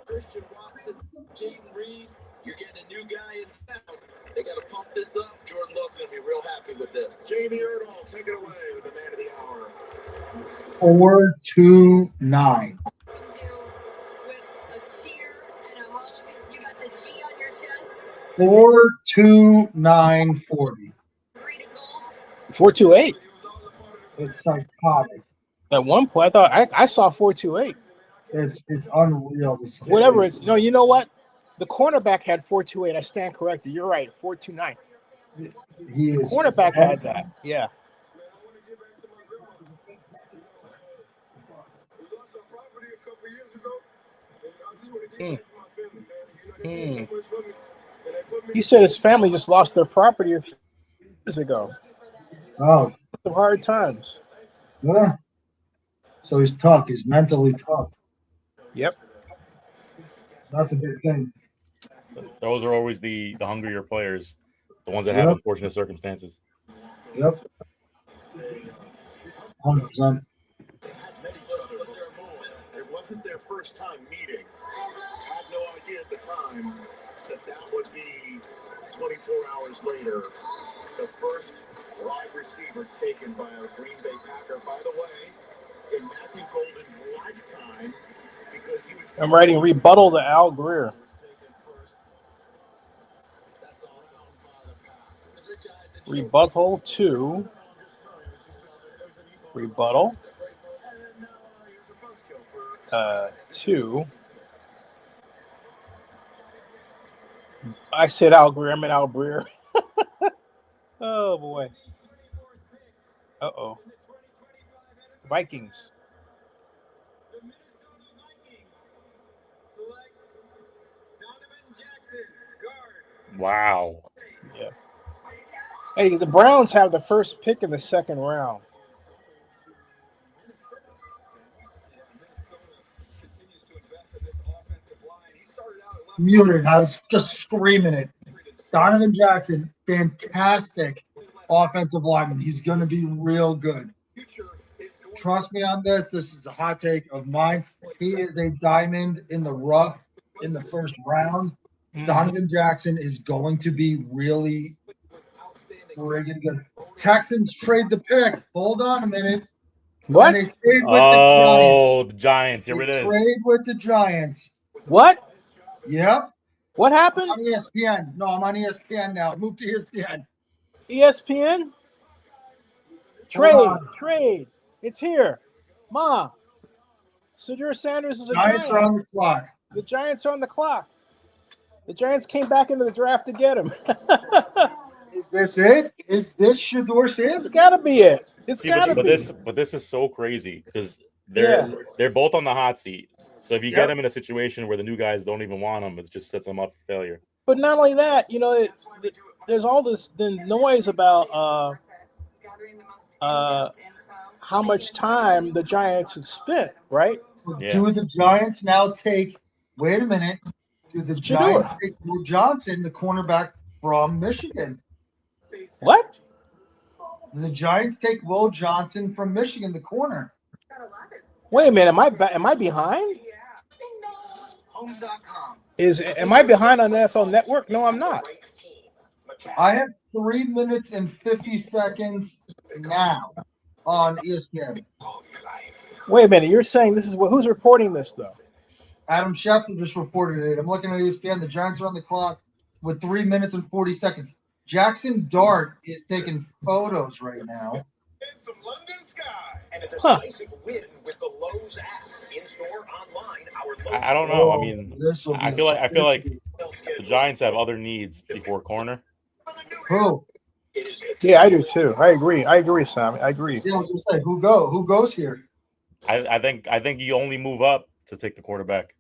S12: Christian Watson, Jaden Reed, you're getting a new guy in town. They got to pump this up. Jordan Love's going to be real happy with this.
S15: Jamie Erdahl, take it away with the man of the hour.
S2: 429.
S9: With a cheer and a hug, you got the G on your chest.
S2: 42940.
S1: 428.
S2: It's psychotic.
S1: At one point, I thought I saw 428.
S2: It's unreal.
S1: Whatever it's you know what? The cornerback had 428. I stand corrected. You're right. 429.
S2: He is.
S1: Cornerback had that. Yeah. He said his family just lost their property a few years ago.
S2: Oh.
S1: Some hard times.
S2: Yeah. So he's tough. He's mentally tough.
S1: Yep.
S2: That's a big thing.
S16: Those are always the hungrier players, the ones that have unfortunate circumstances.
S2: Yep. 100%.
S15: It wasn't their first time meeting. Had no idea at the time that would be 24 hours later. The first wide receiver taken by a Green Bay Packer. By the way, in Matthew Golden's lifetime, because he was.
S1: I'm writing rebuttal to Al Greer. Rebuttal to rebuttal. 2. I said Al Greer. I meant Al Breer. Oh boy. Uh-oh. Vikings.
S16: Wow.
S1: Yeah. Hey, the Browns have the first pick in the second round.
S2: Muted. I was just screaming it. Donovan Jackson, fantastic offensive lineman. He's going to be real good. Trust me on this. This is a hot take of mine. He is a diamond in the rough in the first round. Donovan Jackson is going to be really friggin' good. Texans trade the pick. Hold on a minute.
S1: What?
S2: And they trade with
S16: the Giants. Here it is.
S2: Trade with the Giants.
S1: What?
S2: Yep.
S1: What happened?
S2: I'm on ESPN. No, I'm on ESPN now. Move to ESPN.
S1: ESPN? Trade. It's here. Ma. Shedeur Sanders is a
S2: Giants are on the clock.
S1: The Giants are on the clock. The Giants came back into the draft to get him.
S2: Is this it? Is this Shedeur Sanders?
S1: It's got to be it. It's got to be.
S16: But this is so crazy because they're both on the hot seat. So if you get them in a situation where the new guys don't even want them, it just sets them up for failure.
S1: But not only that, there's all this noise about how much time the Giants have spent, right?
S2: Yeah. Do the Giants now take? Wait a minute. Do the Giants take Will Johnson, the cornerback from Michigan?
S1: What?
S2: Do the Giants take Will Johnson from Michigan, the corner?
S1: Wait a minute. Am I behind? Am I behind on NFL Network? No, I'm not.
S2: I have 3 minutes and 50 seconds now on ESPN.
S1: Wait a minute. You're saying this is who's reporting this though?
S2: Adam Schefter just reported it. I'm looking at ESPN. The Giants are on the clock with 3 minutes and 40 seconds. Jackson Dart is taking photos right now.
S15: Some London sky and a decisive win with the Lowe's app. In store, online, our
S16: I don't know. I mean, I feel like the Giants have other needs before corner.
S2: Who?
S1: Yeah, I do too. I agree, Sam. I agree.
S2: Yeah, I was gonna say who goes here?
S16: I think you only move up to take the quarterback.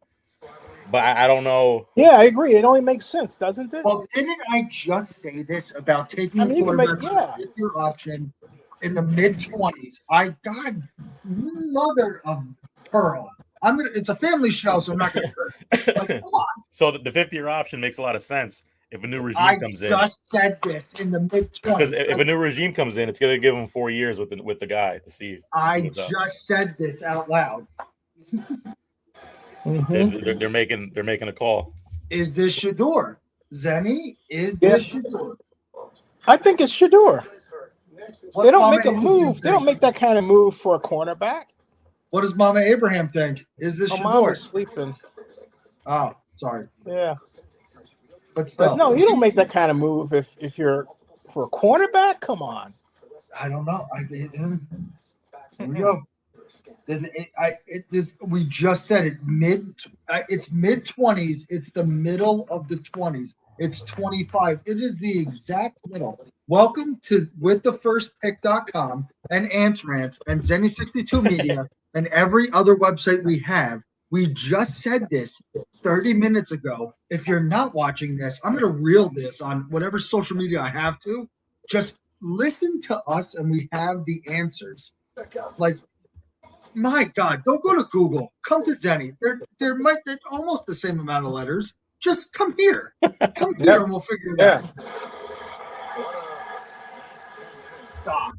S16: But I don't know.
S1: Yeah, I agree. It only makes sense, doesn't it?
S2: Well, didn't I just say this about taking a quarterback with your option in the mid-20s? God, mother of pearl. It's a family show, so I'm not gonna curse. Like, come on.
S16: So the 5th-year option makes a lot of sense if a new regime comes in.
S2: I just said this in the mid-20s.
S16: Because if a new regime comes in, it's gonna give them 4 years with the guy to see.
S2: I just said this out loud.
S16: Mm-hmm. They're making a call.
S2: Is this Shedeur? Zenny? Is this Shedeur?
S1: I think it's Shedeur. They don't make a move. They don't make that kind of move for a cornerback.
S2: What does Mama Abraham think? Is this Shedeur?
S1: Mama's sleeping.
S2: Oh, sorry.
S1: Yeah.
S2: But still.
S1: No, you don't make that kind of move if you're for a cornerback. Come on.
S2: I don't know. Here we go. We just said it. It's mid-20s. It's the middle of the 20s. It's 25. It is the exact middle. Welcome to withthefirstpick.com and Ants Rants and Zennie62Media and every other website we have. We just said this 30 minutes ago. If you're not watching this, I'm going to reel this on whatever social media I have to. Just listen to us and we have the answers. Like, my God, don't go to Google. Come to Zennie. They're almost the same amount of letters. Just come here. Come here and we'll figure it out. God,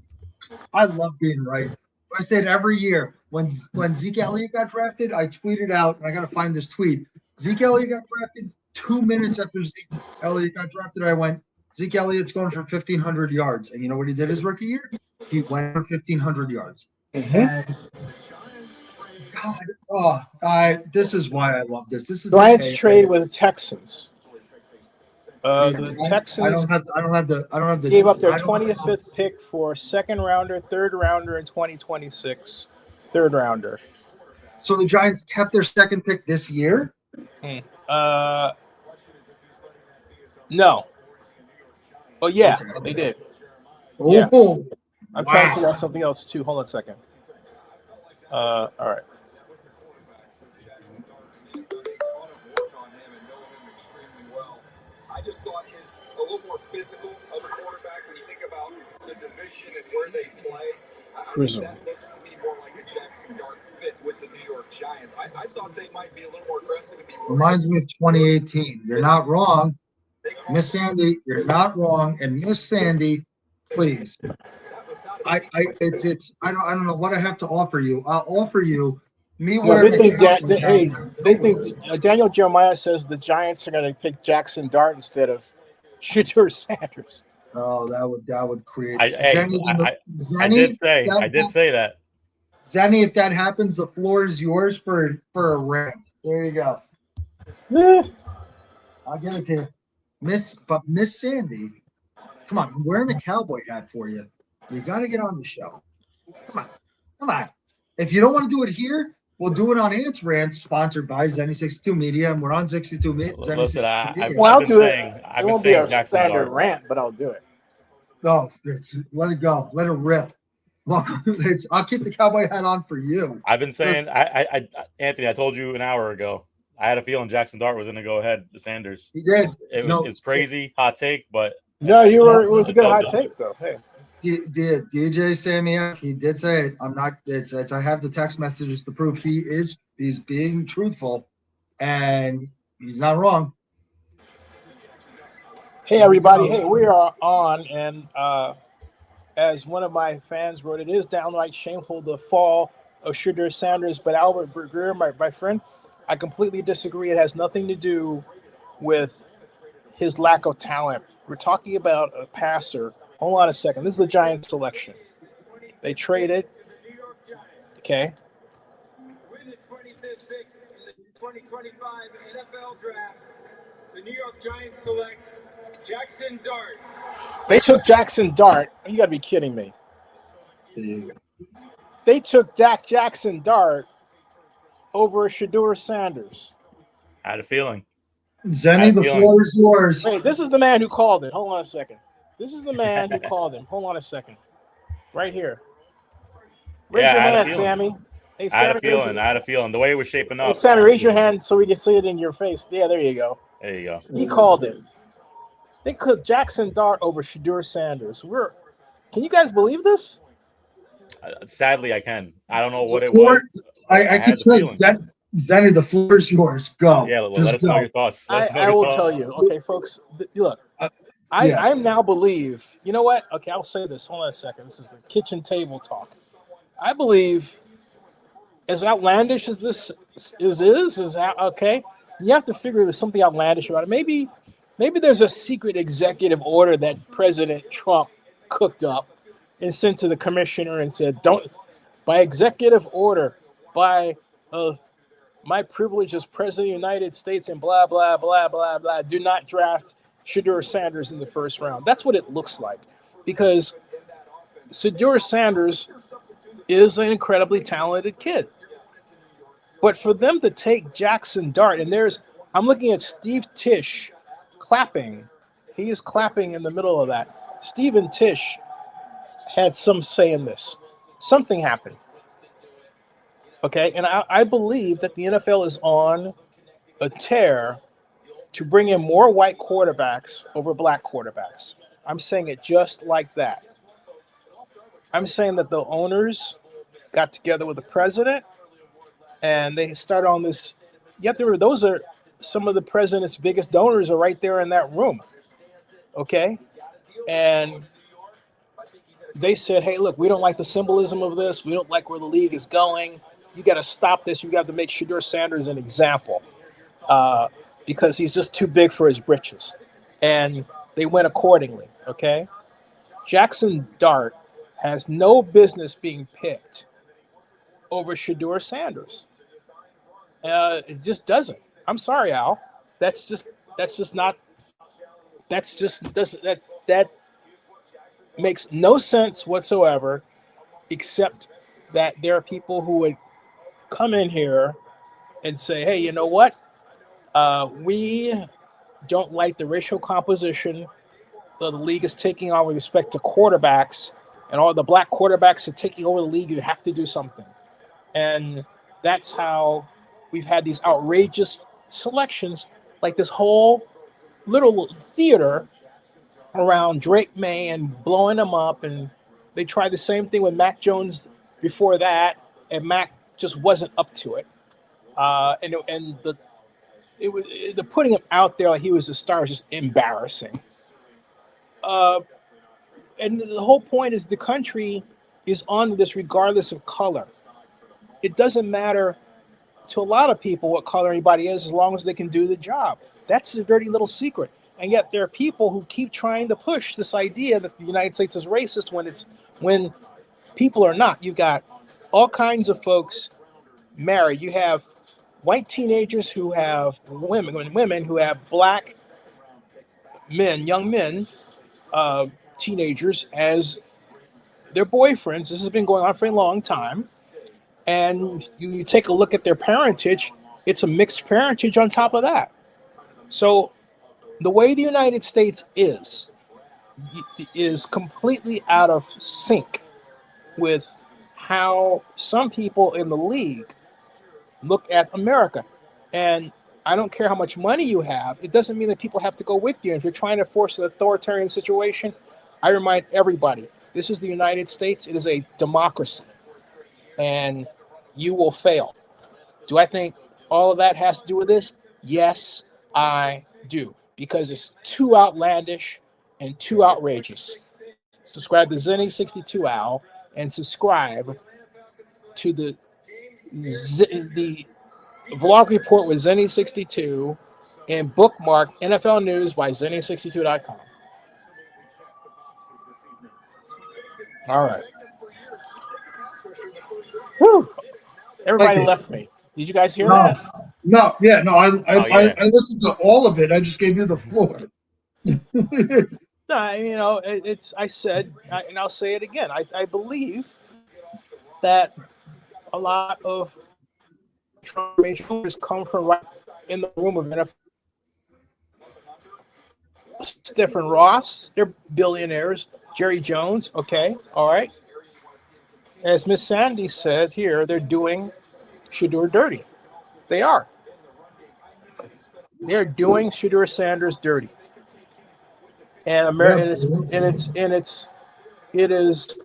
S2: I love being right. I say it every year. When Zeke Elliott got drafted, I tweeted out, and I got to find this tweet. Zeke Elliott got drafted 2 minutes after Zeke Elliott got drafted. I went, Zeke Elliott's going for 1,500 yards. And you know what he did his rookie year? He went for 1,500 yards. And God, this is why I love this. This is
S1: Giants trade with the Texans. The Texans
S2: I don't have the
S1: gave up their 25th pick for a second rounder, third rounder in 2026. Third rounder.
S2: So the Giants kept their second pick this year?
S1: No. Oh, yeah,
S2: Okay.
S1: they did.
S2: Oh,
S1: Yeah.
S2: wow.
S1: I'm trying to figure out something else, too. Hold on a second. All right.
S7: I just thought he's a little more physical of a quarterback when you think about the division and where they play. I think that looks to me more like a Jackson Dart fit with the New York Giants. I thought they might be a little more aggressive and be
S2: Reminds me of 2018. You're not wrong. Miss Sandy, you're not wrong. And Miss Sandy, please. I don't know what I have to offer you. I'll offer you me wearing
S1: they think Daniel Jeremiah says the Giants are going to pick Jackson Dart instead of Shedeur Sanders.
S2: Oh, that would create.
S16: I did say that.
S2: Zenny, if that happens, the floor is yours for a rant. There you go. I'll give it to you, Miss Sandy. Come on, I'm wearing a cowboy hat for you. You got to get on the show. Come on. If you don't want to do it here, we'll do it on Ants Rants, sponsored by Zennie62Media, and we're on 62 Media.
S16: Listen,
S1: I'll do it. It won't be a standard rant, but I'll do it.
S2: No, let it go. Let it rip. Welcome. I'll keep the cowboy hat on for you.
S16: I've been saying, Anthony, I told you an hour ago, I had a feeling Jackson Dart was going to go ahead to Sanders.
S2: He did.
S16: It's crazy, hot take, but
S1: no, it was a good hot take though. Hey.
S2: DJ Sammy, he did say it. I'm not. It's. I have the text messages to prove he's being truthful, and he's not wrong.
S1: Hey everybody! Hey, we are on, and as one of my fans wrote, it is downright shameful the fall of Shedeur Sanders. But Albert Berger, my friend, I completely disagree. It has nothing to do with his lack of talent. We're talking about a passer. Hold on a second. This is the Giants selection. They traded. Okay.
S6: With the 25th pick in the 2025 NFL Draft, the New York Giants select Jackson Dart.
S1: They took Jackson Dart. You got to be kidding me. They took Jackson Dart over Shedeur Sanders.
S16: I had a feeling.
S2: Zenny, the floor is yours.
S1: Wait, this is the man who called it. Hold on a second. This is the man who called him. Hold on a second. Right here. Raise your hand, Sammy. Hey,
S16: I had a feeling. The way it was shaping up.
S1: Hey, Sammy, raise your hand so we can see it in your face. Yeah, there you go.
S16: There you go.
S1: He called it. They could Jackson Dart over Shedeur Sanders. Can you guys believe this?
S16: Sadly, I can. I don't know what it was.
S2: I can tell Zenny, the floor is yours. Go.
S16: Yeah, let us know your thoughts.
S1: I will tell you. Okay, folks, look. I now believe, you know what? Okay, I'll say this. Hold on a second. This is the kitchen table talk. I believe, as outlandish as this is okay, you have to figure there's something outlandish about it. Maybe there's a secret executive order that President Trump cooked up and sent to the commissioner and said, by executive order, by my privilege as President of the United States and blah, blah, blah, blah, blah, do not draft Shedeur Sanders in the first round. That's what it looks like, because Shedeur Sanders is an incredibly talented kid. But for them to take Jackson Dart, and I'm looking at Steve Tisch clapping. He is clapping in the middle of that. Stephen Tisch had some say in this. Something happened. Okay, and I believe that the NFL is on a tear to bring in more white quarterbacks over black quarterbacks. I'm saying it just like that. I'm saying that the owners got together with the president and they started on this. Yet those are some of the president's biggest donors are right there in that room. Okay, and they said, hey, look, we don't like the symbolism of this. We don't like where the league is going. You got to stop this. You got to make Shedeur Sanders an example because he's just too big for his britches. And they went accordingly, okay? Jackson Dart has no business being picked over Shedeur Sanders. It just doesn't. I'm sorry, Al. That makes no sense whatsoever, except that there are people who would come in here and say, hey, you know what? We don't like the racial composition that the league is taking on with respect to quarterbacks, and all the black quarterbacks are taking over the league. You have to do something. And that's how we've had these outrageous selections, like this whole little theater around Drake May and blowing them up. And they tried the same thing with Mac Jones before that, and Mac just wasn't up to it. The putting him out there like he was a star was just embarrassing. And the whole point is the country is on this regardless of color. It doesn't matter to a lot of people what color anybody is as long as they can do the job. That's a dirty little secret. And yet there are people who keep trying to push this idea that the United States is racist when people are not. You've got all kinds of folks married. You have white teenagers who have women who have black men, young men, teenagers as their boyfriends. This has been going on for a long time. And you take a look at their parentage, it's a mixed parentage on top of that. So the way the United States is completely out of sync with how some people in the league look at America. And I don't care how much money you have, it doesn't mean that people have to go with you. If you're trying to force an authoritarian situation, I remind everybody, this is the United States. It is a democracy. And you will fail. Do I think all of that has to do with this? Yes, I do. Because it's too outlandish and too outrageous. Subscribe to Zennie62Al and subscribe to the vlog report with Zennie62 and bookmark NFL News by Zennie62.com. All right. Woo! Everybody left me. Did you guys hear that?
S2: No, yeah, no. I listened to all of it. I just gave you the floor.
S1: No, you know, I said, and I'll say it again. I believe that a lot of transformations come from right in the room of NFL. Stephen Ross, they're billionaires. Jerry Jones, okay, all right. As Miss Sandy said here, they're doing Shedeur dirty. They are. They're doing Shedeur Sanders dirty. And it is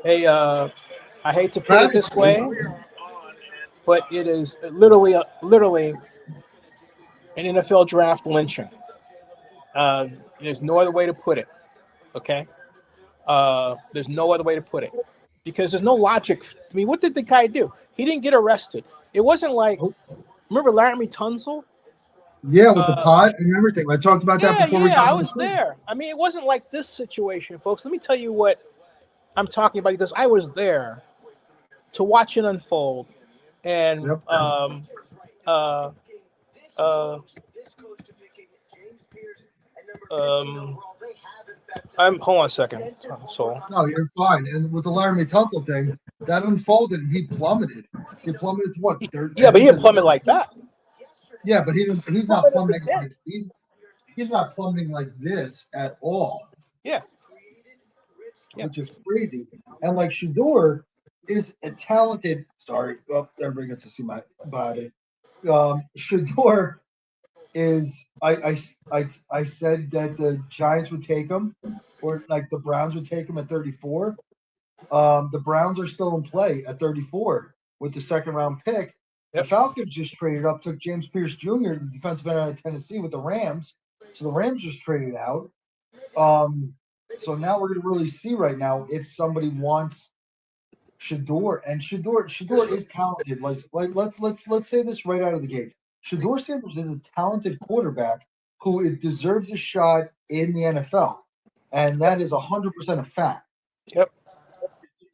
S1: a I hate to put it this way, but it is literally an NFL draft lynching. There's no other way to put it. Okay. There's no other way to put it because there's no logic. I mean, what did the guy do? He didn't get arrested. It wasn't like, remember Laramie Tunsil?
S2: Yeah, with the pot and everything. I talked about that before we got on
S1: I was there. I mean, it wasn't like this situation, folks. Let me tell you what I'm talking about because I was there to watch it unfold. And hold on a second.
S2: No, you're fine. And with the Laramie Tunsil thing, that unfolded and he plummeted. He plummeted to what?
S1: Yeah, but he didn't plummet like that.
S2: Yeah, but he's not plummeting like he's not plummeting like this at all.
S1: Yeah.
S2: Which is crazy. And like Shedeur is a talented. Sorry, everybody gets to see my body. Shedeur is. I said that the Giants would take him, or like the Browns would take him at 34. The Browns are still in play at 34 with the second round pick. The Falcons just traded up, took James Pierce Jr., the defensive end out of Tennessee, with the Rams. So the Rams just traded out. So now we're going to really see right now if somebody wants Shedeur. And Shedeur is talented. Let's say this right out of the gate. Shedeur Sanders is a talented quarterback who deserves a shot in the NFL, and that is 100% a fact.
S1: Yep.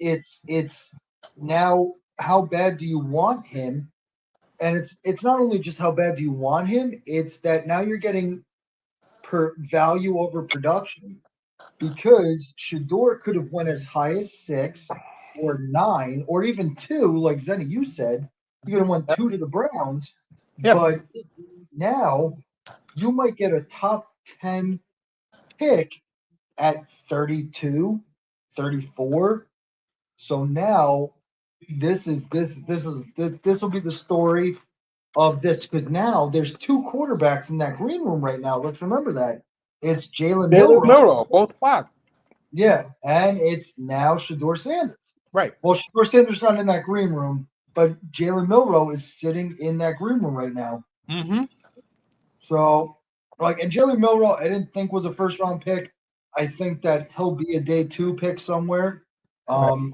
S2: It's now how bad do you want him? And it's not only just how bad do you want him, it's that now you're getting per value over production because Shedeur could have went as high as 6 or 9 or even 2, like Zennie, you said, You could have won 2 to the Browns,
S1: Yep.
S2: but now you might get a top 10 pick at 32, 34. So now this will be the story of this, because now there's 2 quarterbacks in that green room right now. Let's remember that. It's Jalen Milroe,
S1: both black.
S2: Yeah, and it's now Shedeur Sanders.
S1: Right.
S2: Well, Shedeur Sanders not in that green room, but Jalen Milroe is sitting in that green room right now.
S1: Mm-hmm.
S2: So, and Jalen Milroe, I didn't think was a first-round pick. I think that he'll be a day 2 pick somewhere.
S1: Right.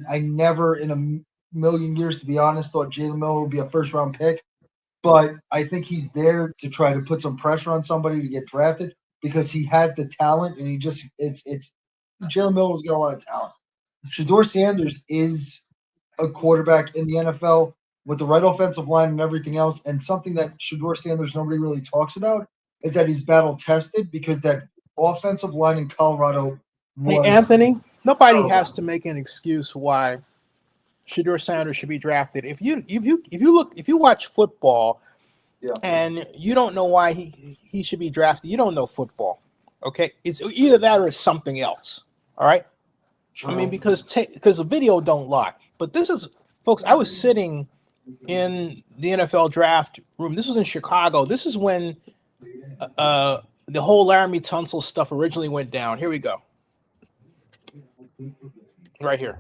S2: I never in a million years, to be honest, thought Jalen Milroe would be a first-round pick. But I think he's there to try to put some pressure on somebody to get drafted because he has the talent, and it's Jalen Milroe's got a lot of talent. Shedeur Sanders is a quarterback in the NFL with the right offensive line and everything else. And something that Shedeur Sanders nobody really talks about is that he's battle tested, because that offensive line in Colorado was
S1: Anthony, nobody has to make an excuse why Shedeur Sanders should be drafted. If you watch football, and you don't know why he should be drafted, you don't know football. Okay, it's either that or it's something else. All right. I mean, because the video don't lie. But this is, folks, I was sitting in the NFL draft room. This was in Chicago. This is when the whole Laramie Tunsil stuff originally went down. Here we go. Right here.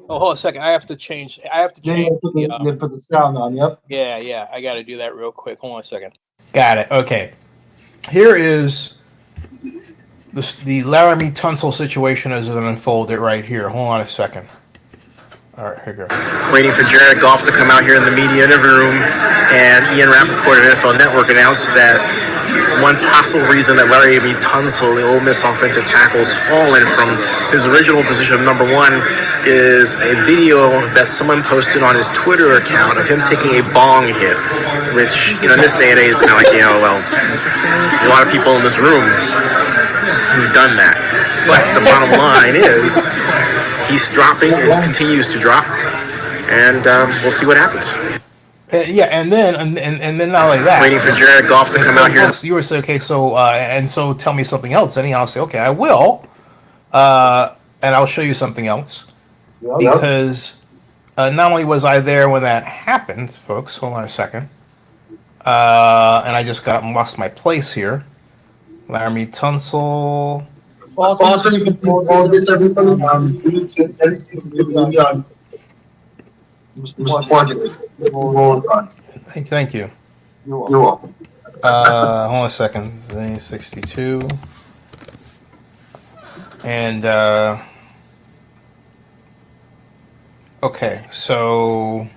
S1: Oh, hold on a second. I have to change.
S2: put the sound on. Yep.
S1: Yeah. I got to do that real quick. Hold on a second. Got it. Okay. Here is the Laramie Tunsil situation as it unfolded right here. Hold on a second. All right, here we go.
S3: Waiting for Jared Goff to come out here in the media interview room, and Ian Rappaport at NFL Network announced that one possible reason that Laramie Tunsil, the Ole Miss offensive tackle, has fallen from his original position of number 1 is a video that someone posted on his Twitter account of him taking a bong hit, which, in this day and age is kind of like, well, a lot of people in this room who've done that. But the bottom line is he's dropping and continues to drop, and we'll see what happens.
S1: And then not like that.
S3: Waiting for Jared Goff to come out here.
S1: Folks, you were saying, okay, so tell me something else. And I'll say, okay, I will, and I'll show you something else, because not only was I there when that happened, folks. Hold on a second, and I just lost my place here. Laramie Tunsil.
S2: Also, you can pull all this everything on Livestream.
S1: Thank you.
S2: You're welcome.
S1: Hold on a second. Zennie62. And okay, so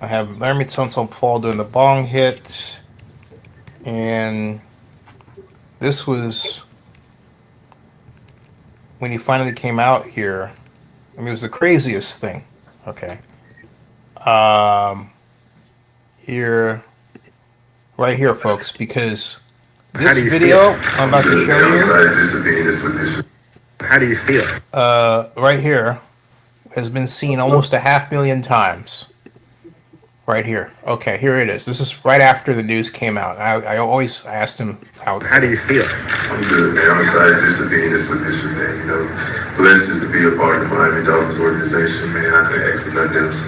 S1: I have Laramie Tunsil Paul doing the bong hit, and this was when he finally came out here. I mean, it was the craziest thing. Okay. Here, right here, folks, because this video I'm about to show you.
S3: How do you feel?
S1: Right here has been seen almost 500,000 times. Right here. Okay, here it is. This is right after the news came out. I always asked him how
S3: do you feel?
S17: I'm good, man. I'm excited just to be in this position, man. Blessed just to be a part of the Miami Dolphins organization, man. I can ask for nothing else.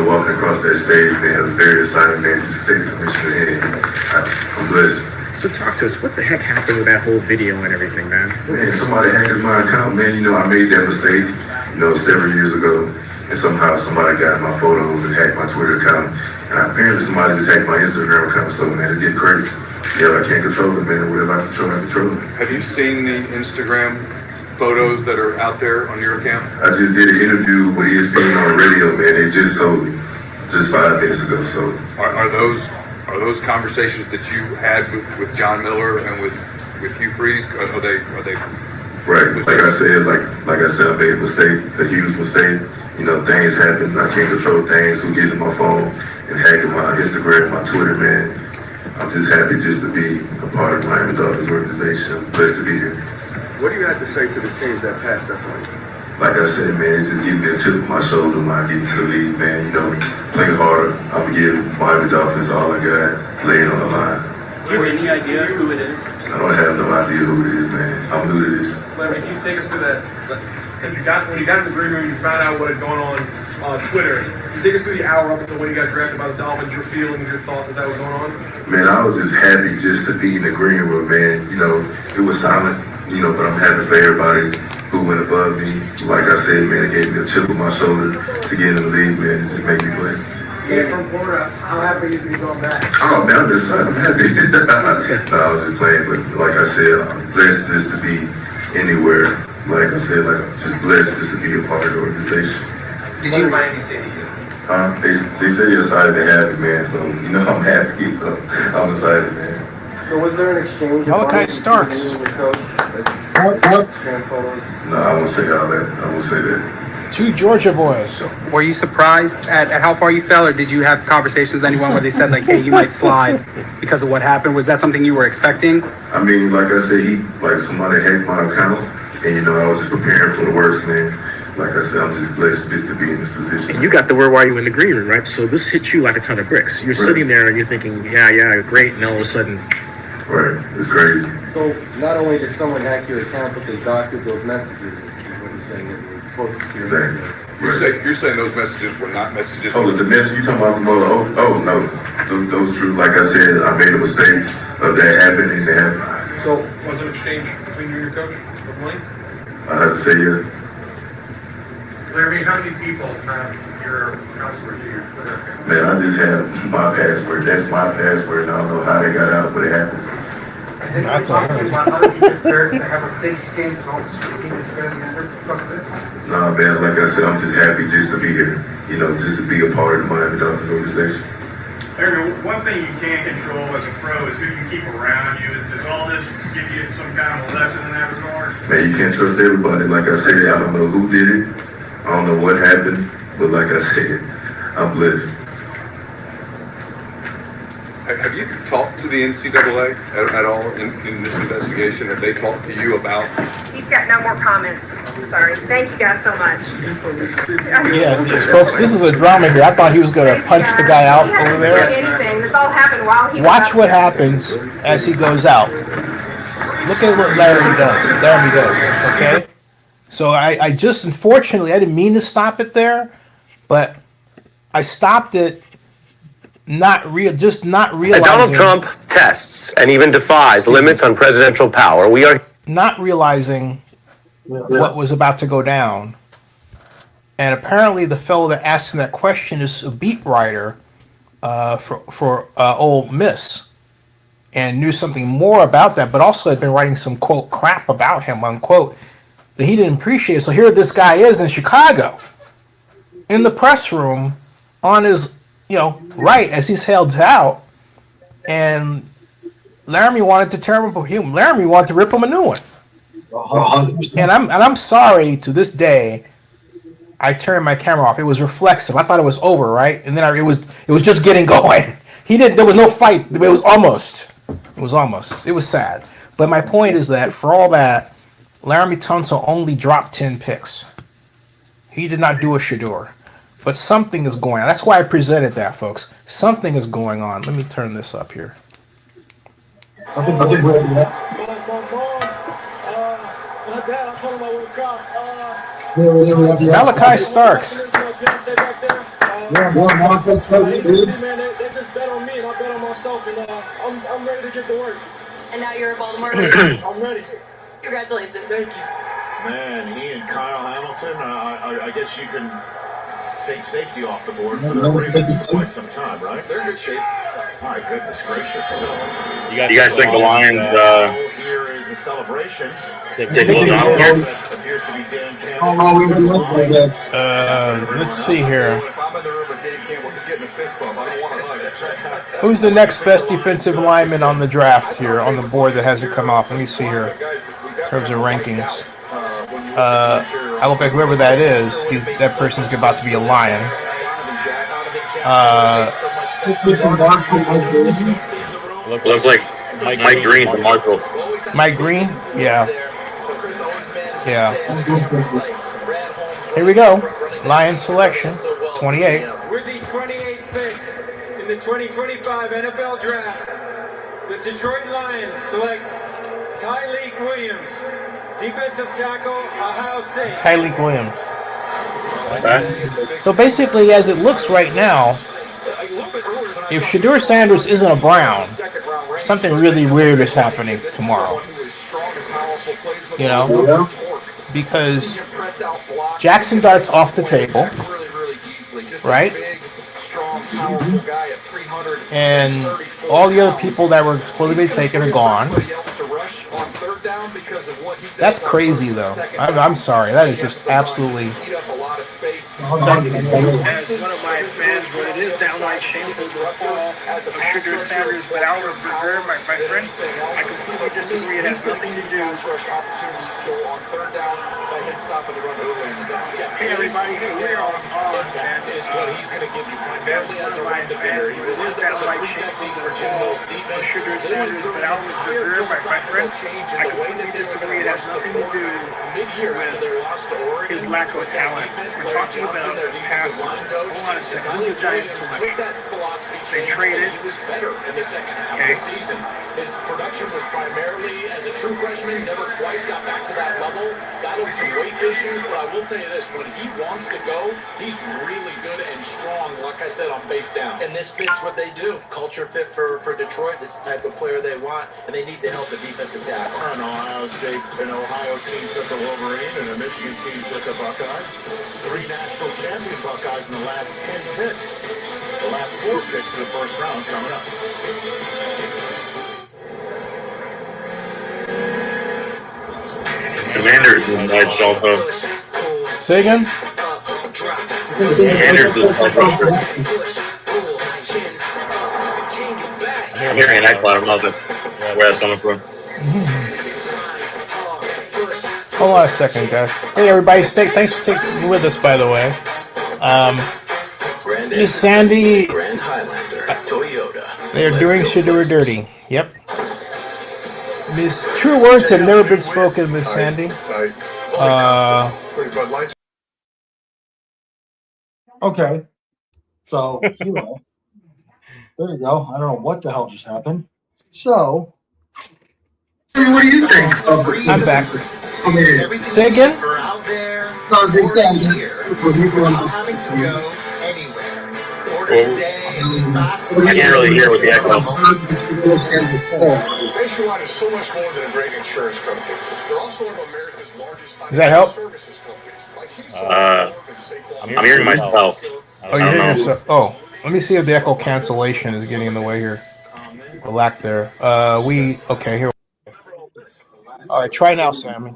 S17: Walking across that stage, man, it was very exciting, man, just to see the commissioner in. I'm blessed.
S3: So talk to us. What the heck happened with that whole video and everything, man?
S17: Man, somebody hacked my account, man. I made that mistake, several years ago. And somehow somebody got my photos and hacked my Twitter account. And apparently somebody just hacked my Instagram account. So, man, it's getting crazy. Yeah, I can't control it, man. Whatever I control it.
S18: Have you seen the Instagram photos that are out there on your account?
S17: I just did an interview with ESPN on the radio, man. They just sold it just 5 minutes ago. So
S18: are those conversations that you had with John Miller and with Hugh Freeze? Are they
S17: right? Like I said, I made a mistake, a huge mistake. Things happen. I can't control things. Who get in my phone and hacking my Instagram, my Twitter, man. I'm just happy just to be a part of the Miami Dolphins organization. I'm blessed to be here.
S19: What do you have to say to the teams that passed that point?
S17: like I said, man, it just gives me a chip on my shoulder when I get into the league, man. You know, play harder. I'm gonna give Miami Dolphins all I got, lay it on the line.
S19: Do you have any idea who it is?
S17: I don't have no idea who it is, man. I'm new to this.
S4: Larry, can you take us through that? When you got in the green room, you found out what had gone on Twitter. Can you take us through the hour up until when you got drafted by the Dolphins, your feelings, your thoughts as that was going on?
S17: Man, I was just happy just to be in the green room, man. You know, it was silent, you know, but I'm happy for everybody who went above me. Like I said, man, it gave me a chip on my shoulder to get in the league, man, and just make me play.
S4: Yeah, from Florida, how happy are you to be going back?
S17: Oh, man, I'm happy. No, I was just playing, but like I said, I'm blessed just to be anywhere. Like I said, like I'm just blessed just to be a part of the organization.
S4: Did you Miami City?
S17: They said you're excited to have me, man, so, you know, I'm happy. So I'm excited, man.
S20: So was there an exchange?
S1: Malachi Starks.
S17: No, I won't say all that. I won't say that.
S1: Two Georgia boys.
S21: Were you surprised at how far you fell, or did you have conversations with anyone where they said, like, hey, you might slide because of what happened? Was that something you were expecting?
S17: I mean, like I said, somebody hacked my account, and, you know, I was just preparing for the worst, man. Like I said, I'm just blessed just to be in this position.
S22: And you got the word while you were in the green room, right? So this hit you like a ton of bricks. You're sitting there and you're thinking, yeah, great, and all of a sudden...
S17: Right, it's crazy.
S20: So not only did someone hack your account, but they doctored those messages. Is what you're saying that were posted to your
S17: Exactly.
S18: You're saying those messages were not messages?
S17: Oh, the message you talking about from no. Those true. Like I said, I made a mistake of that happening and that happened.
S4: So was it an exchange between you and your coach of money?
S17: I have to say, yeah.
S4: Larry, how many people have your password to your Twitter account?
S17: Man, I just have my password. That's my password. I don't know how they got out, but it happens.
S4: Has anybody talked to you about other people prepared to have a big skin on streaming that's going to be under because of this?
S17: No, man, like I said, I'm just happy just to be here. You know, just to be a part of the Miami Dolphins organization.
S23: Larry, one thing you can't control as a pro is who you keep around you. Does all this give you some kind of a lesson in that regard?
S17: Man, you can't trust everybody. Like I said, I don't know who did it. I don't know what happened, but like I said, I'm blessed.
S18: Have you talked to the NCAA at all in this investigation? Have they talked to you about?
S9: He's got no more comments. I'm sorry. Thank you guys so much.
S1: Yes, folks, this is a drama here. I thought he was going to punch the guy out over there.
S9: Anything. This all happened while he
S1: Watch what happens as he goes out. Look at what Larry does. Okay? So I just, unfortunately, I didn't mean to stop it there, but I stopped it not realizing.
S24: As Donald Trump tests and even defies limits on presidential power, we are
S1: not realizing what was about to go down. And apparently the fellow that asked him that question is a beat writer for Ole Miss and knew something more about that, but also had been writing some, quote, crap about him, unquote, that he didn't appreciate. So here this guy is in Chicago in the press room on his, right as he's held out, and Laramie wanted to tear him. Laramie wanted to rip him a new one. And I'm sorry, to this day, I turned my camera off. It was reflexive. I thought it was over, right? And then it was just getting going. There was no fight. It was almost. It was sad. But my point is that for all that, Laramie Tunsil only dropped 10 picks. He did not do a Shedeur. But something is going on. That's why I presented that, folks. Something is going on. Let me turn this up here. Malachi Starks.
S25: They just bet on me and I bet on myself, and I'm ready to get to work.
S9: And now you're a Baltimore.
S25: I'm ready.
S9: Congratulations.
S25: Thank you.
S15: Man, he and Kyle Hamilton, I guess you can take safety off the board for the Ravens for quite some time, right? They're in good shape. My goodness gracious. So,
S16: you guys think the Lions
S15: here is the celebration.
S16: take a little down here?
S15: Appears to be Dan Campbell.
S1: Let's see here.
S15: If I'm in the room with Dan Campbell, he's getting a fist bump. I don't want to hug. That's right.
S1: Who's the next best defensive lineman on the draft here on the board that hasn't come off? Let me see here in terms of rankings. I look like whoever that is, that person's about to be a Lion.
S16: Looks like Mike Green from Marshall.
S1: Mike Green? Yeah. Here we go. Lions selection, 28.
S6: With the 28th pick in the 2025 NFL Draft, the Detroit Lions select Tyreek Williams, defensive tackle, Ohio State.
S1: Tyreek Williams. So basically, as it looks right now, if Shedeur Sanders isn't a Brown, something really weird is happening tomorrow. You know? Because Jackson Dart's off the table, right? And all the other people that were supposed to be taken are gone. That's crazy, though. I'm sorry. That is just absolutely...
S5: As one of my fans, but it is downright shameful to call Shedeur Sanders without a reserve, my friend. I completely disagree. It has nothing to do. Hey, everybody, here we are on, man. That's one of my fans, but it is downright shameful to call Shedeur Sanders without a reserve, my friend. I completely disagree. It has nothing to do with his lack of talent. We're talking about passing. Hold on a second. This is a Giants selection. They traded. Okay.
S7: His production was primarily as a true freshman, never quite got back to that level, battled some weight issues, but I will tell you this, when he wants to go, he's really good and strong, like I said, on base down.
S8: And this fits what they do. Culture fit for Detroit. This is the type of player they want, and they need to help the defensive tackle.
S15: An Ohio State, an Ohio team took a Wolverine, and a Michigan team took a Buckeye.
S7: 3 national champion Buckeyes in the last 10 picks. The last 4 picks in the first round coming up.
S22: Commanders in edge also.
S1: Say again?
S22: Commanders is I'm hearing an echo. I don't know if that's where that's coming from.
S1: Hold on a second, guys. Hey, everybody. Thanks for taking with us, by the way. Miss Sandy. They're doing Shedeur dirty. Yep. Miss True words have never been spoken, Miss Sandy.
S2: Okay. So, you know. There you go. I don't know what the hell just happened. So, what do you think?
S1: I'm back. Say again?
S22: I can't really hear what the echo.
S7: Nationwide is so much more than a great insurance company. They're also one of America's largest
S1: Does that help?
S7: services companies.
S22: I'm hearing myself.
S1: Oh, you're hearing yourself. Oh, let me see if the echo cancellation is getting in the way here. Or lack there. Okay, here. All right, try now, Sammy.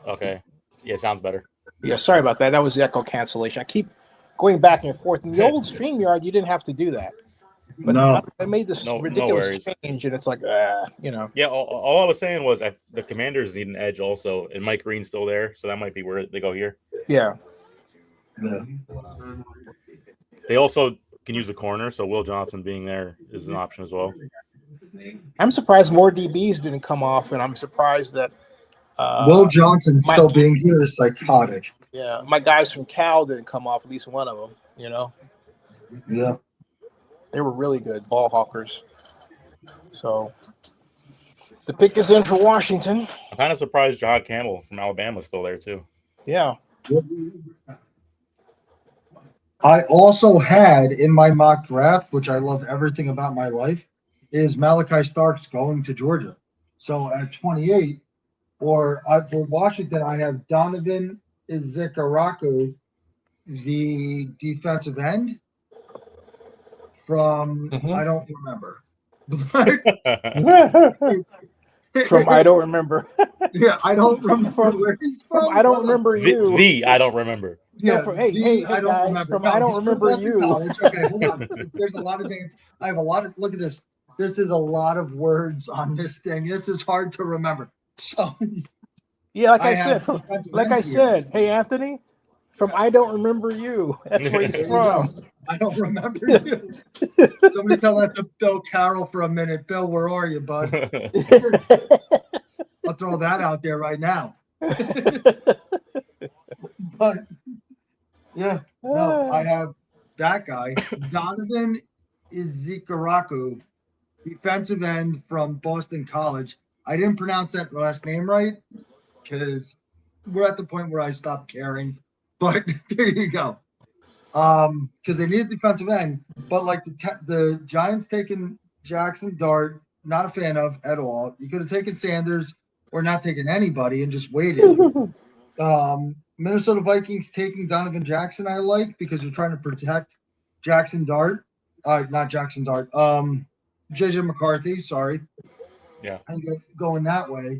S16: Okay. Yeah, sounds better.
S1: Yeah, sorry about that. That was the echo cancellation. I keep going back and forth. In the old StreamYard, you didn't have to do that. But
S2: no,
S1: they made this ridiculous change, and it's like, you know.
S16: Yeah, all I was saying was the Commanders need an edge also, and Mike Green's still there, so that might be where they go here.
S1: Yeah.
S16: They also can use a corner, so Will Johnson being there is an option as well.
S1: I'm surprised more DBs didn't come off, and I'm surprised that
S2: Will Johnson still being here is psychotic.
S1: Yeah, my guys from Cal didn't come off, at least one of them, you know.
S2: Yeah.
S1: They were really good ball hawkers. So the pick is in for Washington.
S16: I'm kind of surprised Jahad Campbell from Alabama is still there too.
S1: Yeah.
S2: I also had in my mock draft, which I love everything about my life, is Malachi Starks going to Georgia. So at 28, for Washington, I have Donovan Izekaraku, the defensive end from I don't remember.
S1: From I don't remember.
S2: Yeah, I don't remember where he's from.
S1: I don't remember you.
S16: I don't remember.
S2: Yeah,
S1: hey,
S2: I don't
S1: guys,
S2: remember.
S1: from
S2: No,
S1: I don't
S2: he's from
S1: remember
S2: Boston
S1: you.
S2: College. Okay, hold on. There's a lot of names. I have a lot of. Look at this. This is a lot of words on this thing. This is hard to remember. So.
S1: Yeah, like I
S2: have
S1: said,
S2: defensive
S1: like I
S2: ends here.
S1: said, hey Anthony, from I don't remember you. That's where he's
S2: There you
S1: from.
S2: go. I don't remember you. Somebody tell that to Bill Carroll for a minute. Bill, where are you, bud? I'll throw that out there right now. But yeah, no, I have that guy, Donovan Izikaraku, defensive end from Boston College. I didn't pronounce that last name right because we're at the point where I stopped caring. But there you go. Because they need a defensive end, but like the Giants taking Jackson Dart, not a fan of at all. You could have taken Sanders or not taken anybody and just waited. Minnesota Vikings taking Donovan Jackson, I like because you're trying to protect Jackson Dart, not Jackson Dart. JJ McCarthy, sorry.
S16: Yeah,
S2: and going that way.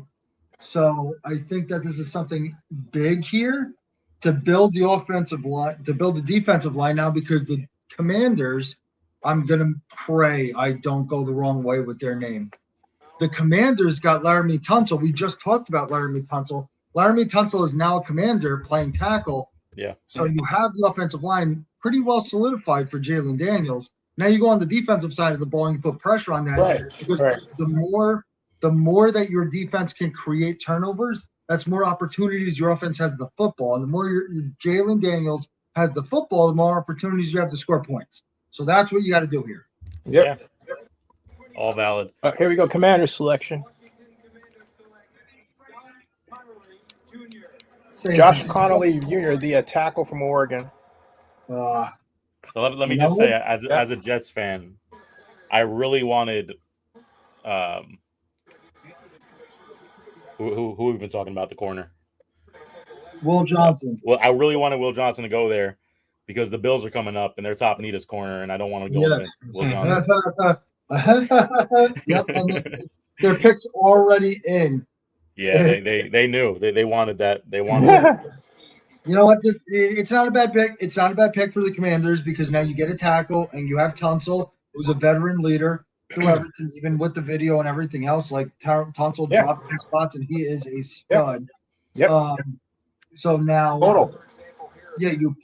S2: So I think that this is something big here to build the offensive line, to build the defensive line now, because the Commanders, I'm going to pray I don't go the wrong way with their name. The Commanders got Laramie Tunsil. We just talked about Laramie Tunsil. Laramie Tunsil is now a Commander playing tackle.
S16: Yeah.
S2: So you have the offensive line pretty well solidified for Jalen Daniels. Now you go on the defensive side of the ball and you put pressure on that.
S1: Right.
S2: Because
S1: Right.
S2: the more that your defense can create turnovers, that's more opportunities your offense has the football. And the more your Jalen Daniels has the football, the more opportunities you have to score points. So that's what you got to do here.
S1: Yep.
S16: Yeah. All valid.
S1: Here we go. Commander selection. Josh Connolly Jr., the tackle from Oregon.
S16: So let me just say, as a Jets fan, I really wanted who we've been talking about, the corner.
S2: Will Johnson.
S16: Well, I really wanted Will Johnson to go there because the Bills are coming up and their top need is corner, and I don't want to go against Will Johnson.
S2: Yep, and their pick's already in.
S16: Yeah, they knew they wanted that. They wanted it.
S2: You know what? It's not a bad pick. It's not a bad pick for the Commanders because now you get a tackle and you have Tunsil, who's a veteran leader through everything, even with the video and everything else. Like Tunsil dropped 10 spots and he is a stud.
S1: Yep.
S2: So now,
S1: yeah,
S2: you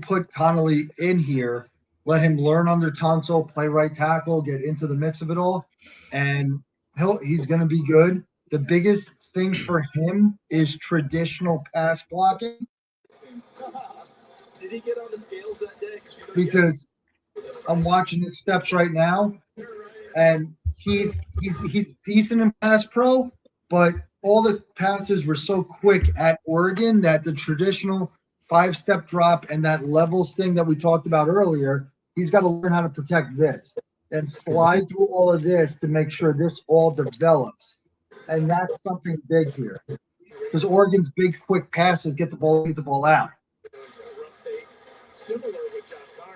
S2: put Connolly in here, let him learn under Tunsil, play right tackle, get into the mix of it all, and he's going to be good. The biggest thing for him is traditional pass blocking.
S6: Did he get on the scales that day?
S2: Because I'm watching his steps right now, and he's decent in pass pro, but all the passes were so quick at Oregon that the traditional 5-step drop and that levels thing that we talked about earlier, he's got to learn how to protect this and slide through all of this to make sure this all develops. And that's something big here. Because Oregon's big, quick passes get the ball out.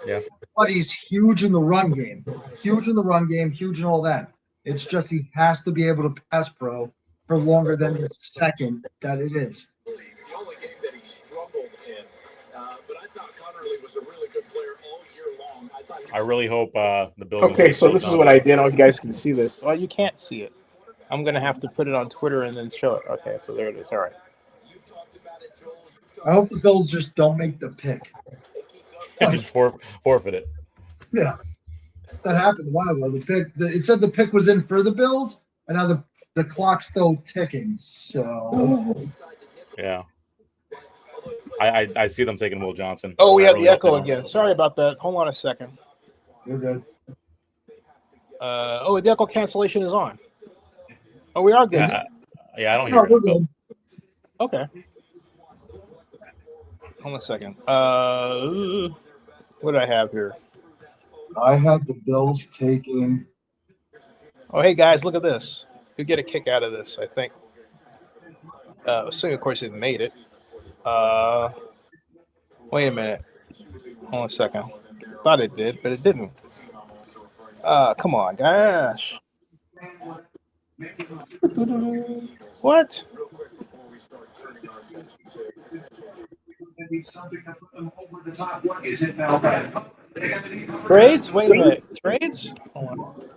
S16: Yeah.
S2: But he's huge in the run game. Huge in all that. It's just he has to be able to pass pro for longer than the second that it is.
S6: The only game that he struggled in, but I thought Connerly was a really good player all year long.
S16: I really hope the Bills.
S1: Okay, so this is what I did. I don't know if you guys can see this. Well, you can't see it. I'm going to have to put it on Twitter and then show it. Okay, so there it is. All right.
S2: I hope the Bills just don't make the pick.
S16: Just forfeit it.
S2: Yeah. That happened a while ago. It said the pick was in for the Bills, and now the clock's still ticking. So
S16: yeah. I see them taking Will Johnson.
S1: Oh, we have the echo again. Sorry about that. Hold on a second.
S2: You're good.
S1: The echo cancellation is on. Oh, we are good.
S16: Yeah, I don't hear
S2: we're good.
S1: Okay. Hold on a second. What do I have here?
S2: I have the Bills taking.
S1: Oh, hey guys, look at this. You get a kick out of this, I think. Assuming, of course, it made it. Wait a minute. Hold on a second. Thought it did, but it didn't. Come on, gosh. What? Trades? Wait a minute. Trades? Hold on.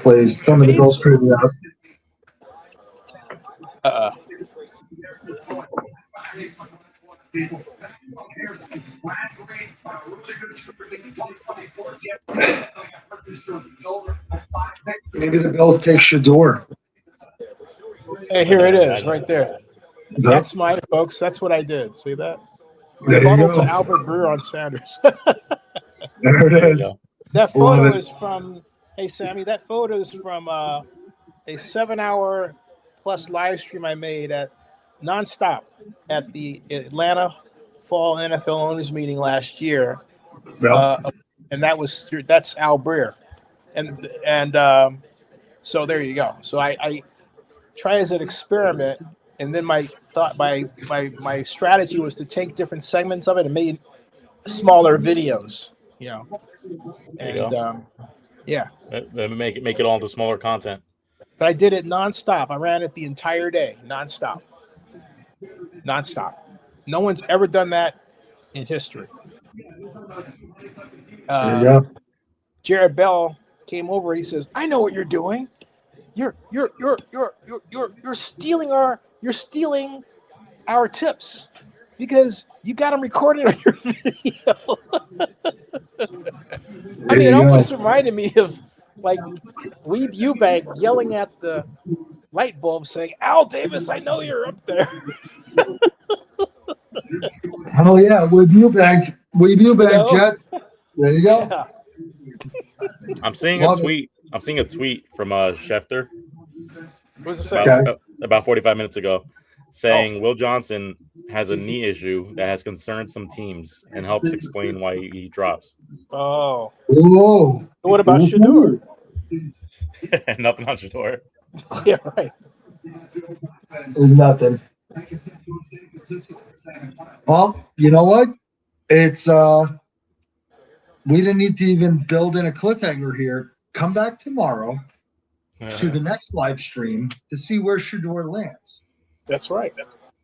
S2: Please tell me the Bills traded out. Maybe the Bills take Shedeur.
S1: Hey, here it is, right there. That's mine, folks. That's what I did. See that? Rebuttal to Albert Breer on Sanders.
S2: There it is.
S1: That photo is from, hey, Sammy, that photo is from a 7-hour plus live stream I made at nonstop at the Atlanta Fall NFL Owners Meeting last year. And that's Al Breer. And so there you go. So I try as an experiment, and then my strategy was to take different segments of it and made smaller videos, you know. And yeah,
S16: then make it all into smaller content.
S1: But I did it nonstop. I ran it the entire day, nonstop. No one's ever done that in history. Jared Bell came over. He says, "I know what you're doing. You're stealing our tips because you got them recorded on your video." I mean, it almost reminded me of like Weeb Eubank yelling at the light bulb saying, "Al Davis, I know you're up there."
S2: Oh yeah, Weeb Eubank, Jets. There you go.
S1: Yeah.
S16: I'm seeing a tweet. I'm seeing a tweet from Schefter.
S1: What does it say?
S16: About 45 minutes ago, saying Will Johnson has a knee issue that has concerned some teams and helps explain why he drops.
S1: Oh.
S2: Whoa.
S1: What about Shedeur?
S16: Nothing on Shedeur.
S1: Yeah, right.
S2: Nothing. Well, you know what? It's we didn't need to even build in a cliffhanger here. Come back tomorrow to the next live stream to see where Shedeur lands.
S1: That's right.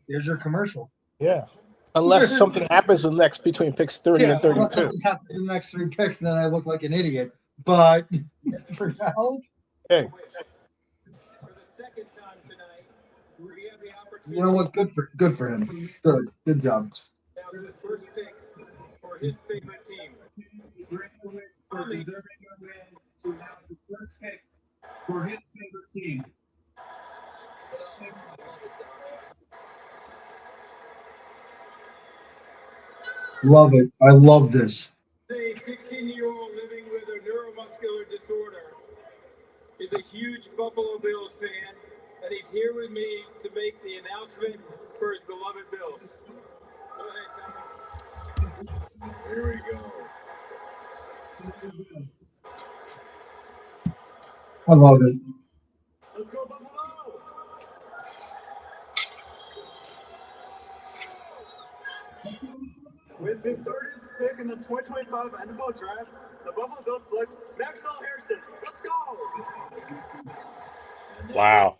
S2: There's your commercial.
S1: Yeah. Unless something happens in the next between picks 30 and 32.
S2: Unless something happens in the next 3 picks, then I look like an idiot. But for now,
S1: hey.
S2: You know what? Good for him. Good job.
S6: That was the first pick for his favorite team.
S10: For his favorite team.
S2: Love it. I love this.
S6: A 16-year-old living with a neuromuscular disorder is a huge Buffalo Bills fan, and he's here with me to make the announcement for his beloved Bills. Go ahead, Tommy.
S15: Here we go.
S2: I love it.
S6: Let's go, Buffalo!
S25: With the 30th pick in the 2025 NFL Draft, the Buffalo Bills select Maxwell Harrison. Let's go!
S16: Wow.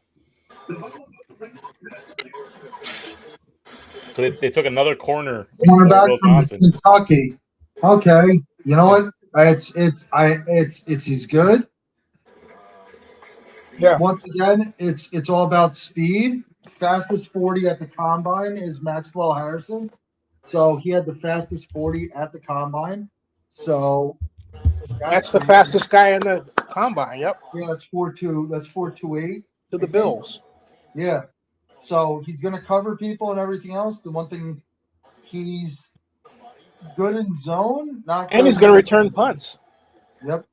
S16: So they took another corner.
S2: Cornerback from Kentucky. Okay, you know what? It's he's good.
S1: Yeah.
S2: Once again, it's all about speed. Fastest 40 at the combine is Maxwell Harrison. So he had the fastest 40 at the combine. So
S1: that's the fastest guy in the combine. Yep.
S2: Yeah, that's 4.2. That's 4.28
S1: to the Bills.
S2: Yeah. So he's going to cover people and everything else. The one thing, he's good in zone,
S1: and he's going to return punts.
S2: Yep.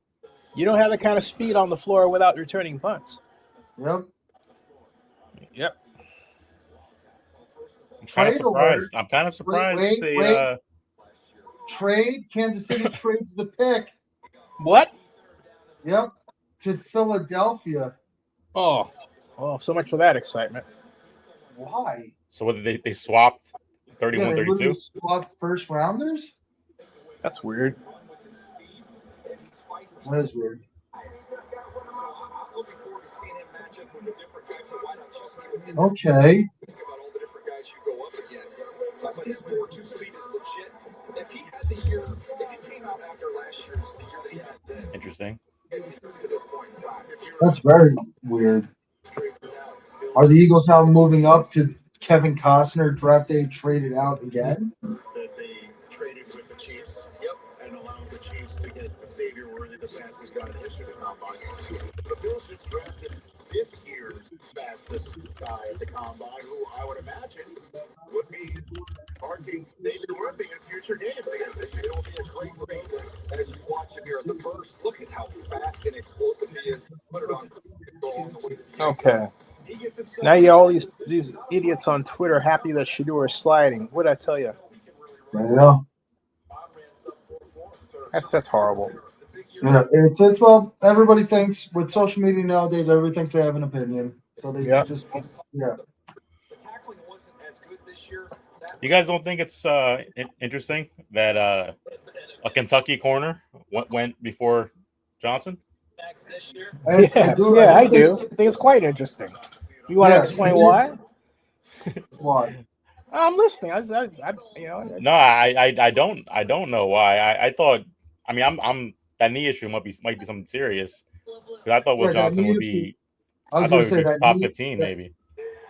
S1: You don't have the kind of speed on the floor without returning punts.
S2: Yep.
S1: Yep.
S16: I'm kind of surprised.
S2: Wait. Trade. Kansas City trades the pick.
S1: What?
S2: Yep. To Philadelphia.
S1: Oh, so much for that excitement.
S2: Why?
S16: So whether they swapped 31, 32?
S2: Swapped first rounders?
S1: That's weird.
S2: That is weird. Okay.
S7: But his 4.2 speed is legit. If he had the year, if he came out after last year's, the year that he has been,
S16: interesting.
S7: To this point in time.
S2: That's very weird. Are the Eagles now moving up to Kevin Costner draft day traded out again?
S15: That they traded with the Chiefs. Yep. And allowed the Chiefs to get Xavier Worthy, the fastest guy in the history of the combine. The Bills just drafted this year's fastest guy at the combine, who I would imagine would be David Worthy.
S1: Okay. Now you all these idiots on Twitter happy that Shedeur is sliding. What'd I tell you?
S2: Yeah.
S1: That's horrible.
S2: Yeah, it's well. Everybody thinks with social media nowadays, everybody thinks they have an opinion, so they just
S16: You guys don't think it's interesting that a Kentucky corner went before Johnson?
S1: Yes, I do. I think it's quite interesting. You want to explain why?
S2: Why?
S1: I'm listening.
S16: No, I don't know why. I thought. I mean, I'm that knee issue might be something serious. Because I thought Will Johnson would be.
S2: I was going to say that
S16: top 15 maybe.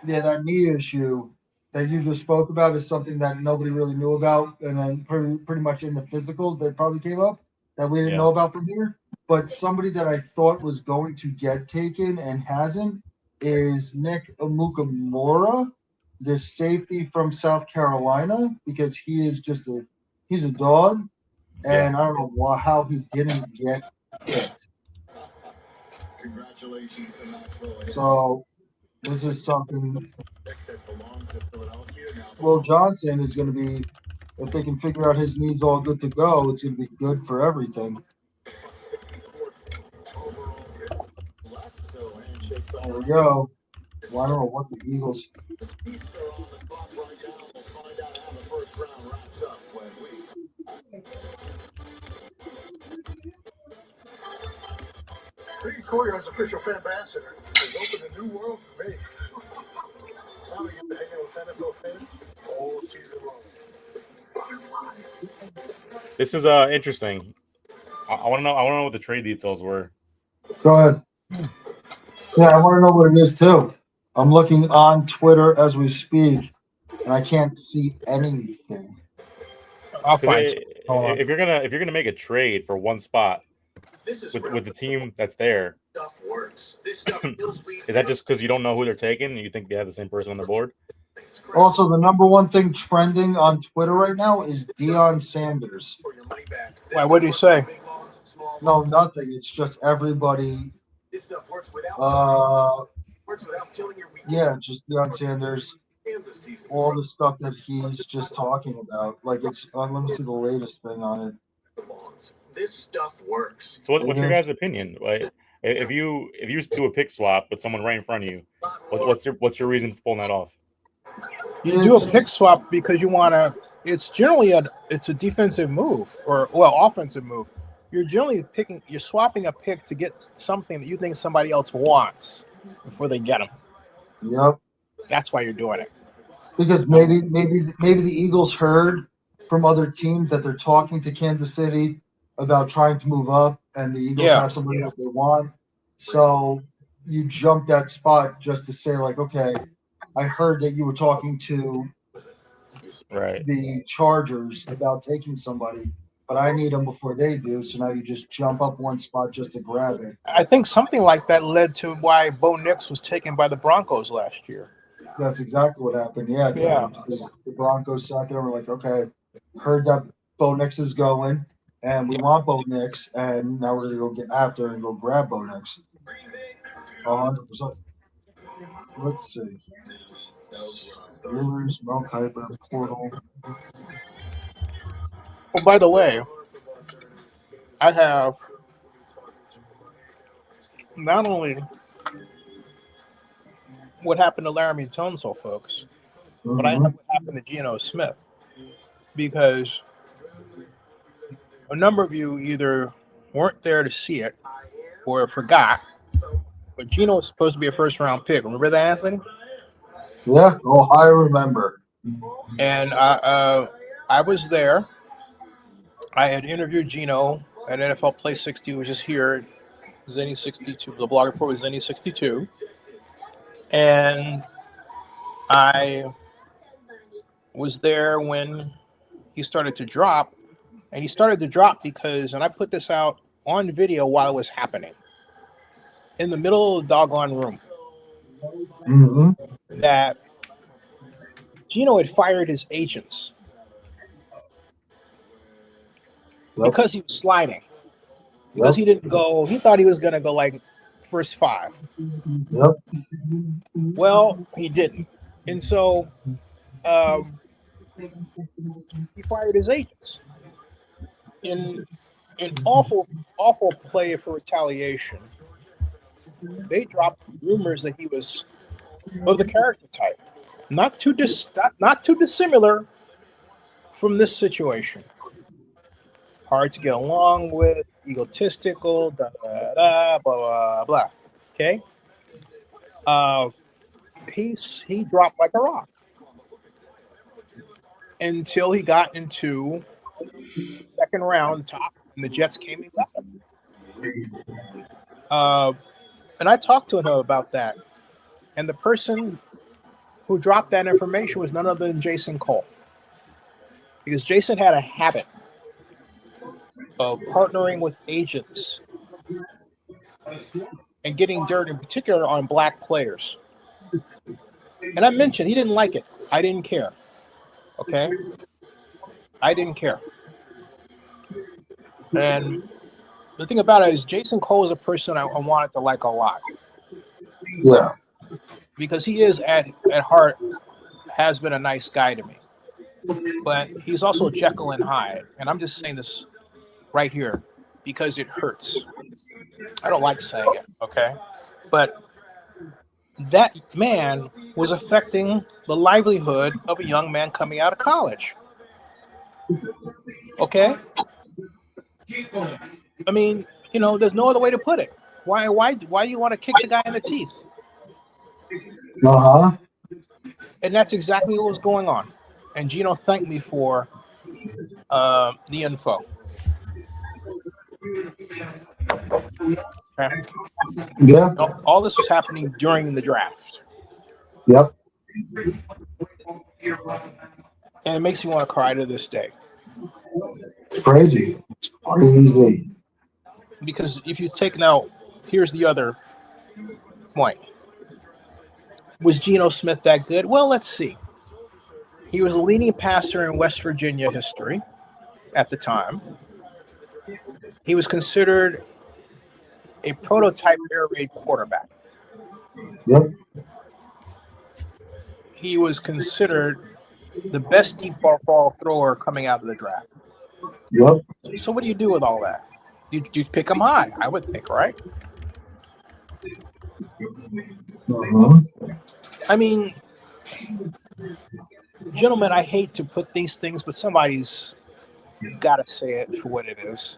S2: Yeah, that knee issue that you just spoke about is something that nobody really knew about, and then pretty much in the physicals that probably came up that we didn't know about from here. But somebody that I thought was going to get taken and hasn't is Nick Amukamura, this safety from South Carolina, because he's a dog, and I don't know how he didn't get hit.
S15: Congratulations to Knoxville.
S2: So this is something Will Johnson is going to be, if they can figure out his knees all good to go, it's going to be good for everything. There we go. Well, I don't know what the Eagles.
S15: Being Courtyard's official fan ambassador has opened a new world for me. Now we get to hang out with NFL fans all season long.
S16: This is interesting. I want to know. I want to know what the trade details were.
S2: Go ahead. Yeah, I want to know what it is too. I'm looking on Twitter as we speak, and I can't see anything.
S1: I'll find
S16: it. If you're gonna make a trade for one spot with the team that's there, is that just because you don't know who they're taking and you think they have the same person on the board?
S2: Also, the number one thing trending on Twitter right now is Deion Sanders.
S1: Why? What did he say?
S2: No, nothing. It's just everybody. Yeah, just Deion Sanders. All the stuff that he's just talking about. Like it's. Let me see the latest thing on it.
S8: This stuff works.
S16: So what's your guys' opinion? Like, if you do a pick swap with someone right in front of you, what's your reason for pulling that off?
S1: You do a pick swap because you want to. It's generally a defensive move or offensive move. You're generally you're swapping a pick to get something that you think somebody else wants before they get them.
S2: Yep.
S1: That's why you're doing it.
S2: Because maybe the Eagles heard from other teams that they're talking to Kansas City about trying to move up, and the Eagles have somebody that they want. So you jump that spot just to say, like, okay, I heard that you were talking to the Chargers about taking somebody, but I need them before they do. So now you just jump up one spot just to grab it.
S1: I think something like that led to why Bo Nix was taken by the Broncos last year.
S2: That's exactly what happened. Yeah. The Broncos sat there and were like, okay, heard that Bo Nix is going, and we want Bo Nix, and now we're going to go get after and go grab Bo Nix. 100%. Let's see. Steelers, Mel Kiper, Portal.
S1: Oh, by the way, I have not only what happened to Laramie Tunsil, folks, but I have what happened to Geno Smith, because a number of you either weren't there to see it or forgot, but Geno was supposed to be a first-round pick. Remember that, Anthony?
S2: Yeah, I remember.
S1: And I was there. I had interviewed Geno at NFL Play 60, which is here, Zennie62. The blog report was Zennie62. And I was there when he started to drop. And he started to drop because, and I put this out on video while it was happening, in the middle of the doggone room, that Geno had fired his agents because he was sliding. Because he didn't go, he thought he was going to go like first 5.
S2: Yep.
S1: Well, he didn't, and so he fired his agents in an awful play for retaliation. They dropped rumors that he was of the character type, not too dissimilar from this situation. Hard to get along with, egotistical, blah blah blah blah. Okay, he dropped like a rock until he got into second round top, and the Jets came and got him. And I talked to him about that, and the person who dropped that information was none other than Jason Cole, because Jason had a habit of partnering with agents and getting dirt, in particular on black players. And I mentioned he didn't like it. I didn't care. Okay? I didn't care. And the thing about it is Jason Cole is a person I wanted to like a lot.
S2: Yeah.
S1: Because he is at heart has been a nice guy to me. But he's also Jekyll and Hyde. And I'm just saying this right here because it hurts. I don't like saying it, okay? But that man was affecting the livelihood of a young man coming out of college. Okay? I mean, you know, there's no other way to put it. Why you want to kick the guy in the teeth?
S2: Uh-huh.
S1: And that's exactly what was going on. And Gino thanked me for the info. Okay.
S2: Yeah.
S1: All this was happening during the draft.
S2: Yep.
S1: And it makes me want to cry to this day.
S2: It's crazy. It's crazy.
S1: Because if you take now, here's the other point. Was Geno Smith that good? Well, let's see. He was a leading passer in West Virginia history at the time. He was considered a prototype air raid quarterback.
S2: Yep.
S1: He was considered the best deep ball thrower coming out of the draft.
S2: Yep.
S1: So what do you do with all that? You pick him high, I would think, right?
S2: Uh-huh.
S1: I mean, gentlemen, I hate to put these things, but somebody's got to say it for what it is.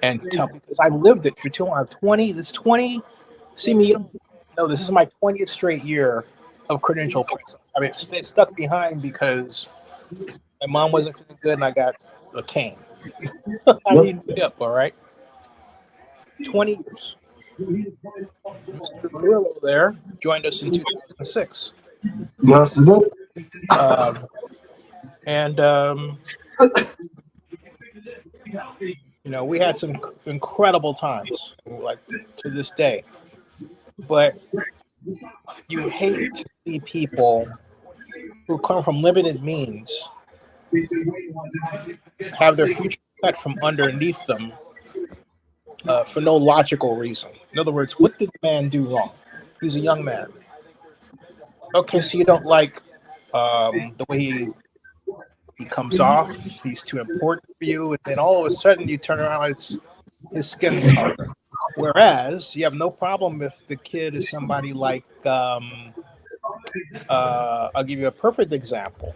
S1: And tell me, because I lived it for too long. 20. See me, no, this is my 20th straight year of credential prison. I mean, it stuck behind because my mom wasn't feeling good and I got a cane. I need hip, all right? 20 years. Mr. Carillo there joined us in 2006.
S2: Yes, it did.
S1: You know, we had some incredible times, like to this day. But you hate to see people who come from limited means have their future cut from underneath them for no logical reason. In other words, what did the man do wrong? He's a young man. Okay, so you don't like the way he comes off. He's too important for you, and then all of a sudden you turn around, it's his skin color. Whereas you have no problem if the kid is somebody like I'll give you a perfect example,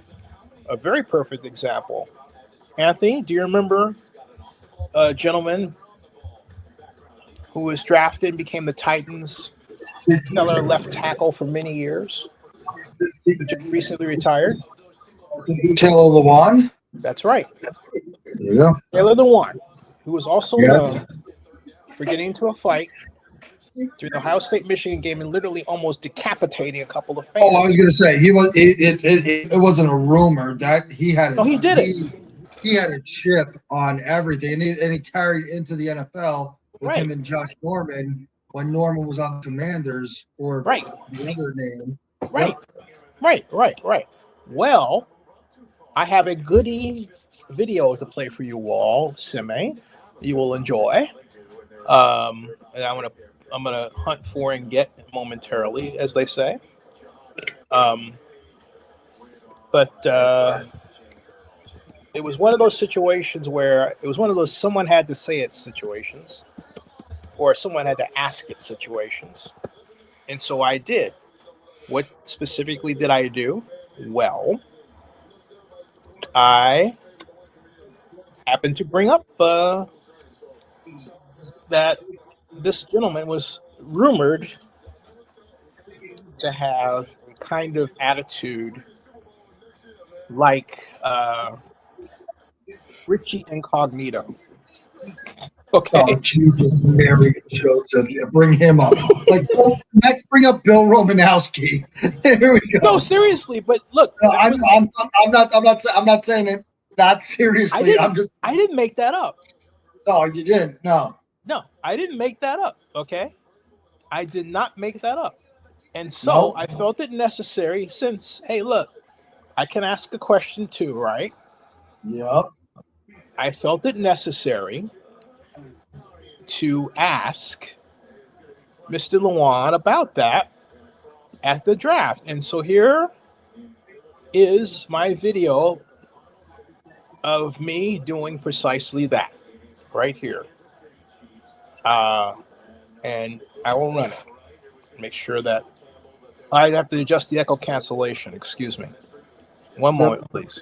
S1: a very perfect example. Anthony, do you remember a gentleman who was drafted and became the Titans stellar left tackle for many years, who just recently retired?
S2: Taylor Lewan?
S1: That's right.
S2: There you go.
S1: Taylor Lewan, who was also known for getting into a fight during the Ohio State-Michigan game and literally almost decapitating a couple of fans.
S2: Oh, I was going to say it wasn't a rumor that he had.
S1: No, he did it.
S2: He had a chip on everything, and he carried into the NFL with him and Josh Norman when Norman was on the Commanders, or the other name.
S1: Right. Well, I have a goodie video to play for you all, Sime. You will enjoy. And I want to gonna hunt for and get momentarily, as they say. But it was one of those situations where it was one of those someone had to say it situations, or someone had to ask it situations, and so I did. What specifically did I do? Well, I happened to bring up that this gentleman was rumored to have a kind of attitude like Richie Incognito. Okay.
S2: Oh, Jesus, Mary, Joseph. Yeah, bring him up. Like, next, bring up Bill Romanowski. Here we go.
S1: No, seriously, but look.
S2: No, I'm not saying it that seriously.
S1: I didn't make that up.
S2: No, you didn't. No,
S1: I didn't make that up. Okay. I did not make that up. And so I felt it necessary since, hey, look, I can ask a question too, right?
S2: Yep.
S1: I felt it necessary to ask Mr. Lewan about that at the draft. And so here is my video of me doing precisely that right here. And I will run it. Make sure that I have to adjust the echo cancellation. Excuse me. One moment, please.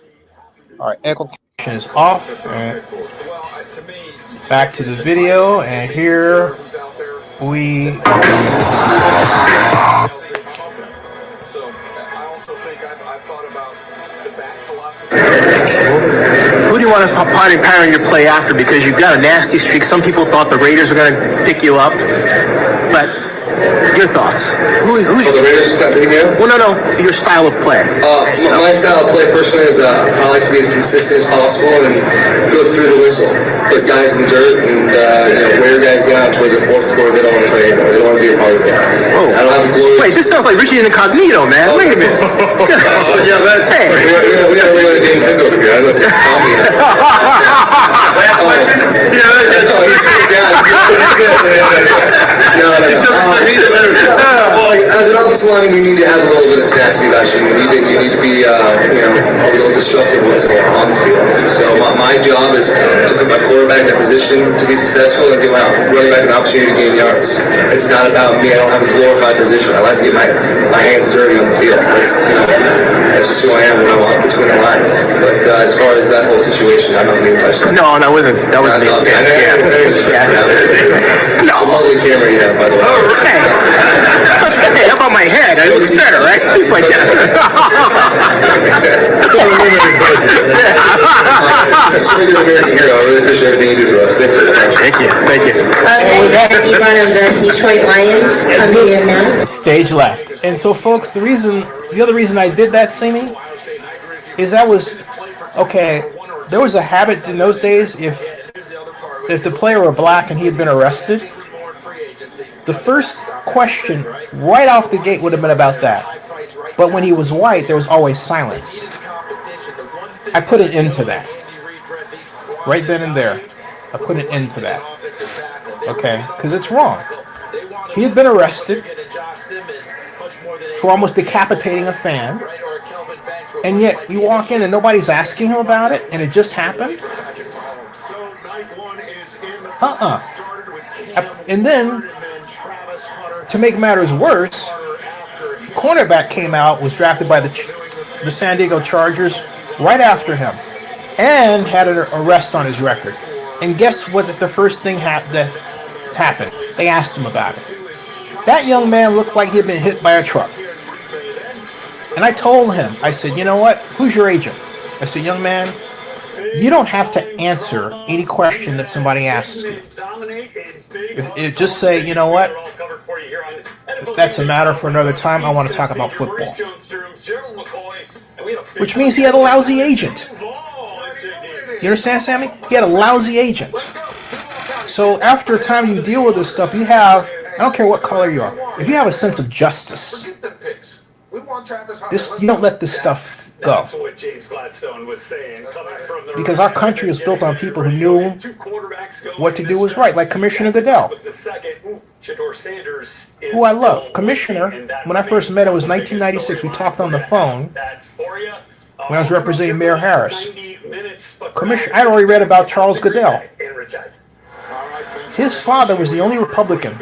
S1: All right, echo cancellation is off. And back to the video, and here we.
S3: Who do you want to party parent your play after? Because you've got a nasty streak. Some people thought the Raiders were going to pick you up, but your thoughts? Who
S11: the Raiders got picking me up?
S3: Well, no, your style of play.
S11: My style of play personally is I like to be as consistent as possible and go through the whistle, put guys in the dirt, and wear guys down towards the fourth quarter. They don't want to play anymore. They don't want to be a part of it.
S3: Oh,
S11: I don't have a glory.
S3: Wait, this sounds like Richie Incognito, man. Wait a minute.
S11: Yeah, that's we got a really good game over here. I don't know if it's as an offensive lineman, you need to have a little bit of tenacity about you. You need to be, a little destructive once in a while on the field. So my job is to put my quarterback in a position to be successful and give my running back an opportunity to gain yards. It's not about me. I don't have a glorified position. I like to get my hands dirty on the field. That's just who I am when I'm on between the lines. But as far as that whole situation, I'm not going to touch that.
S3: No, that wasn't the intent.
S11: No. I'm lovely camera you have, by the way.
S3: Hey, how about my head? It looks better, right? It's like that. Thank you.
S12: You run of the Detroit Lions coming in now.
S1: Stage left. And so, folks, the other reason I did that, Simi, is that was okay. There was a habit in those days if the player were black and he had been arrested, the first question right off the gate would have been about that. But when he was white, there was always silence. I put an end to that. Right then and there. I put an end to that. Okay? Because it's wrong. He had been arrested for almost decapitating a fan. And yet you walk in and nobody's asking him about it, and it just happened? And then, to make matters worse, the cornerback came out, was drafted by the San Diego Chargers right after him, and had an arrest on his record. And guess what? The first thing that happened? They asked him about it. That young man looked like he had been hit by a truck. And I told him, I said, you know what? Who's your agent? I said, young man, you don't have to answer any question that somebody asks you. Just say, you know what? That's a matter for another time. I want to talk about football. Which means he had a lousy agent. You understand, Sammy? He had a lousy agent. So after a time you deal with this stuff, you have, I don't care what color you are, if you have a sense of justice, you don't let this stuff go. Because our country was built on people who knew what to do was right, like Commissioner Goodell.
S6: Shedeur Sanders is
S1: who I love. Commissioner, when I first met him, it was 1996. We talked on the phone when I was representing Mayor Harris. Commissioner, I'd already read about Charles Goodell. His father was the only Republican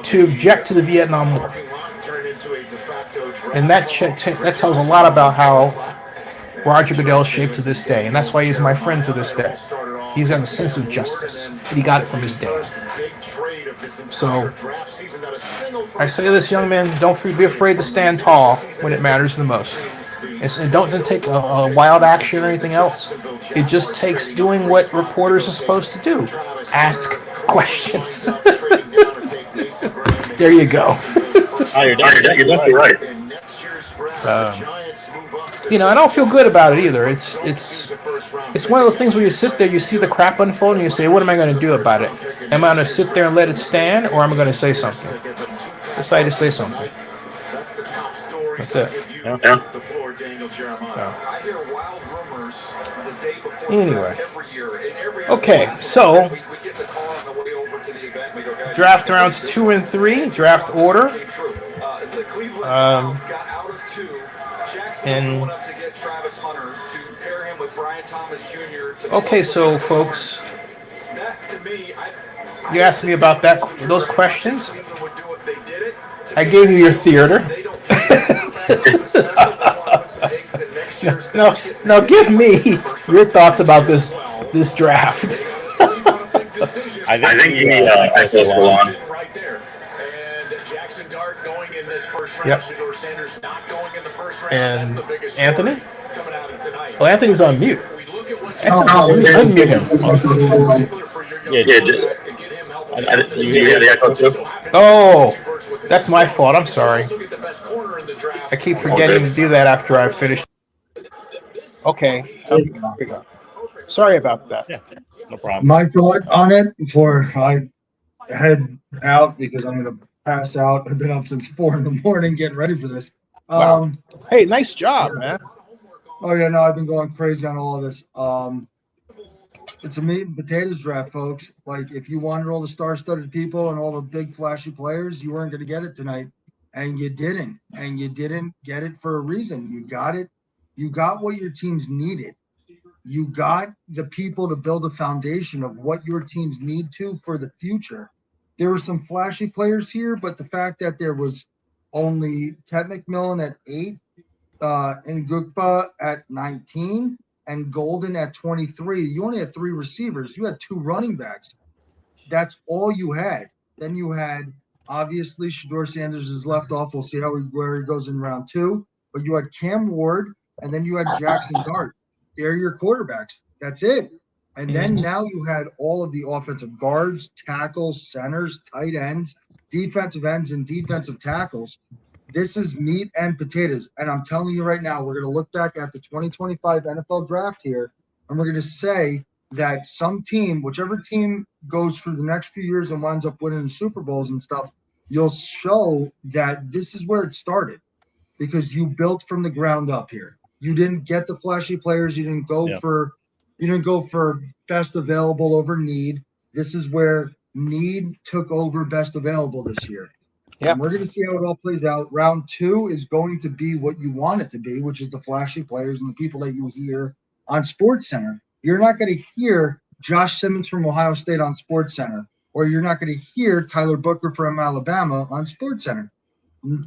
S1: to object to the Vietnam War. And that tells a lot about how Roger Goodell is shaped to this day. And that's why he's my friend to this day. He's got a sense of justice. And he got it from his dad. So I say to this young man, don't be afraid to stand tall when it matters the most. It doesn't take a wild action or anything else. It just takes doing what reporters are supposed to do. Ask questions. There you go.
S16: You're definitely right.
S1: I don't feel good about it either. It's one of those things where you sit there, you see the crap unfold, and you say, what am I going to do about it? Am I going to sit there and let it stand, or am I going to say something? Decide to say something. That's it.
S16: Yeah.
S1: Anyway. Okay, so draft rounds 2 and 3, draft order. And okay, so folks, you asked me about those questions. I gave you your theater. Now give me your thoughts about this draft.
S16: I think you need access for on.
S1: Yep. And Anthony? Well, Anthony's on mute. Unmute him. Oh, that's my fault. I'm sorry. I keep forgetting to do that after I finish. Okay. Here we go. Sorry about that.
S16: Yeah, no problem.
S2: My thought on it before I head out, because I'm going to pass out. I've been up since 4 a.m. getting ready for this.
S1: Wow. Hey, nice job, man.
S2: Oh yeah, no, I've been going crazy on all of this. It's a meat and potatoes draft, folks. Like, if you wanted all the star-studded people and all the big flashy players, you weren't going to get it tonight, and you didn't. And you didn't get it for a reason. You got it. You got what your teams needed. You got the people to build a foundation of what your teams need to for the future. There were some flashy players here, but the fact that there was only Ted McMillan at 8, Ngukpa at 19, and Golden at 23. You only had 3 receivers. You had 2 running backs. That's all you had. Then you had, obviously, Shedeur Sanders is left off. We'll see where he goes in round 2. But you had Cam Ward, and then you had Jackson Dart. They're your quarterbacks. That's it. And then now you had all of the offensive guards, tackles, centers, tight ends, defensive ends, and defensive tackles. This is meat and potatoes. And I'm telling you right now, we're going to look back at the 2025 NFL draft here, and we're going to say that some team, whichever team goes for the next few years and winds up winning the Super Bowls and stuff, you'll show that this is where it started, because you built from the ground up here. You didn't get the flashy players. You didn't go for best available over need. This is where need took over best available this year.
S1: Yeah,
S2: we're going to see how it all plays out. Round 2 is going to be what you want it to be, which is the flashy players and the people that you hear on SportsCenter. You're not going to hear Josh Simmons from Ohio State on SportsCenter, or you're not going to hear Tyler Booker from Alabama on SportsCenter.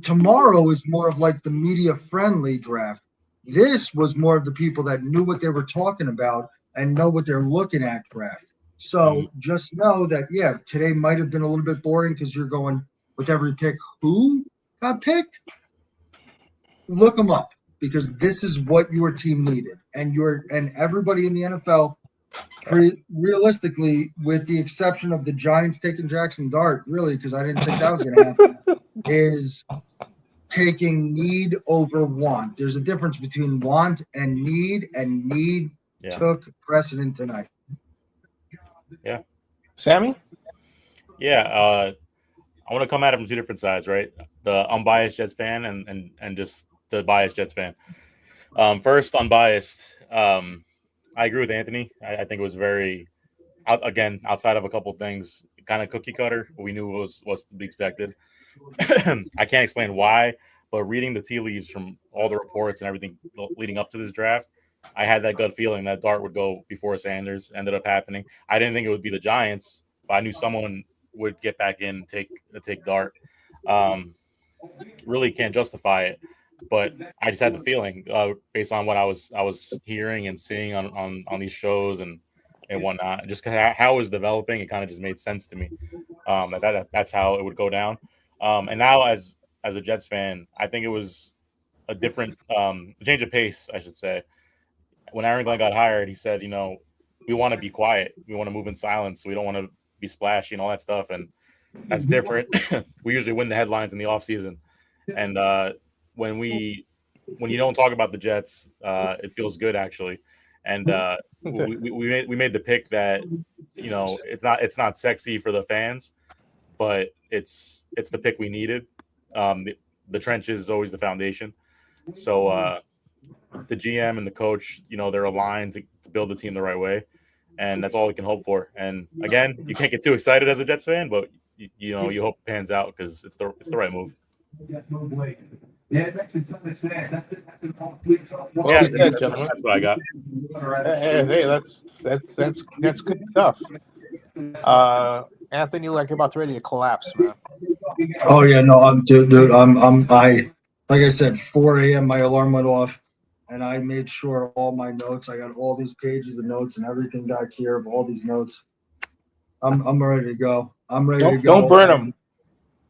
S2: Tomorrow is more of like the media-friendly draft. This was more of the people that knew what they were talking about and know what they're looking at draft. So just know that, yeah, today might have been a little bit boring because you're going with every pick. Who got picked? Look them up, because this is what your team needed. And everybody in the NFL, realistically, with the exception of the Giants taking Jackson Dart, really, because I didn't think that was going to happen, is taking need over want. There's a difference between want and need took precedent tonight.
S16: Yeah.
S1: Sammy?
S16: Yeah, I want to come at it from 2 different sides, right? The unbiased Jets fan and just the biased Jets fan. First, unbiased. I agree with Anthony. I think it was very, outside of a couple things, kind of cookie cutter. We knew was to be expected. I can't explain why, but reading the tea leaves from all the reports and everything leading up to this draft, I had that gut feeling that Dart would go before Sanders. Ended up happening. I didn't think it would be the Giants, but I knew someone would get back in and take Dart. Really can't justify it, but I just had the feeling based on what I was hearing and seeing on these shows and whatnot. Just how it was developing, it kind of just made sense to me. That's how it would go down. And now as a Jets fan, I think it was a different change of pace, I should say. When Aaron Glenn got hired, he said, we want to be quiet. We want to move in silence. We don't want to be splashy and all that stuff. And that's different. We usually win the headlines in the offseason. And when you don't talk about the Jets, it feels good, actually. And we made the pick that, it's not sexy for the fans, but it's the pick we needed. The trenches is always the foundation. So the GM and the coach, they're aligned to build the team the right way, and that's all we can hope for. And again, you can't get too excited as a Jets fan, but you hope it pans out because it's the right move.
S1: Well,
S16: Yeah, gentlemen, that's what I got.
S1: Hey, that's good stuff. Anthony, you're about ready to collapse, man.
S2: Oh yeah, no, dude, like I said, 4 a.m. my alarm went off, and I made sure all my notes. I got all these pages of notes and everything back here of all these notes. I'm ready to go. I'm ready to go.
S1: Don't burn them.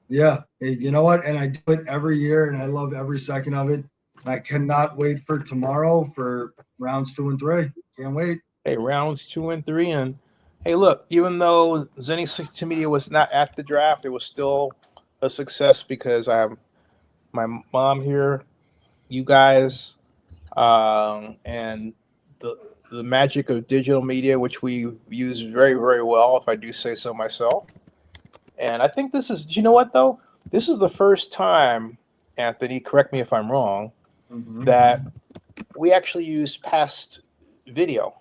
S2: Yeah, you know what? And I do it every year, and I love every second of it. I cannot wait for tomorrow for rounds 2 and 3. Can't wait.
S1: Hey, rounds 2 and 3, and hey, look, even though Zennie62Media was not at the draft, it was still a success because I have my mom here, you guys, and the magic of digital media, which we use very, very well, if I do say so myself. And I think this is, do you know what, though? This is the first time, Anthony, correct me if I'm wrong, that we actually used past video.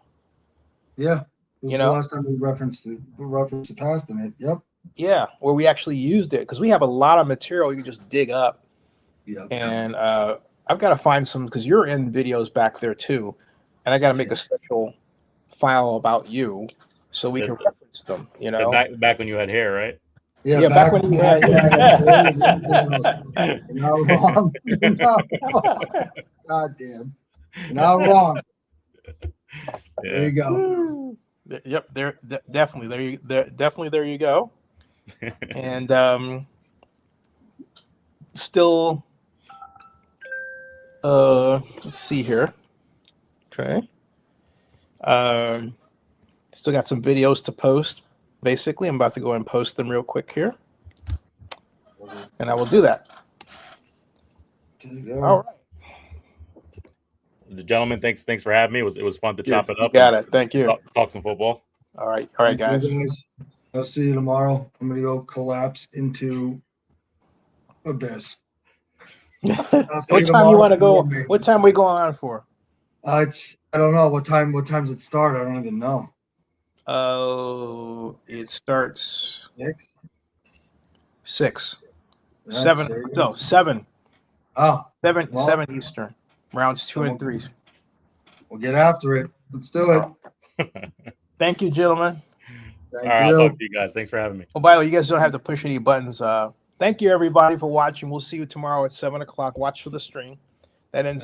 S2: Yeah. This is the last time we referenced the past in it. Yep.
S1: Yeah, where we actually used it because we have a lot of material you can just dig up.
S2: Yeah.
S1: And I've got to find some because you're in videos back there too, and I got to make a special file about you so we can reference them.
S16: Back when you had hair, right?
S2: Yeah, back when you had hair. You're not wrong. You're not wrong. God damn. You're not wrong.
S16: Yeah.
S2: There you go.
S1: Yep, definitely. There you go. And still, let's see here. Okay. Still got some videos to post. Basically, I'm about to go and post them real quick here, and I will do that. All right.
S16: The gentleman, thanks for having me. It was fun to chop it up.
S1: Got it. Thank you.
S16: Talk some football.
S1: All right, guys.
S2: I'll see you tomorrow. I'm gonna go collapse into abyss.
S1: What time you want to go? What time we going on for?
S2: I don't know what time's it start. I don't even know.
S1: Oh, it starts 6.
S2: That's
S1: 7. No, 7.
S2: Oh,
S1: 7 Eastern. Rounds 2 and 3.
S2: We'll get after it. Let's do it.
S1: Thank you, gentlemen.
S2: Thank
S16: All right,
S2: you.
S16: I'll talk to you guys. Thanks for having me.
S1: Oh, by the way, you guys don't have to push any buttons. Thank you, everybody, for watching. We'll see you tomorrow at 7 o'clock. Watch for the stream. That ends.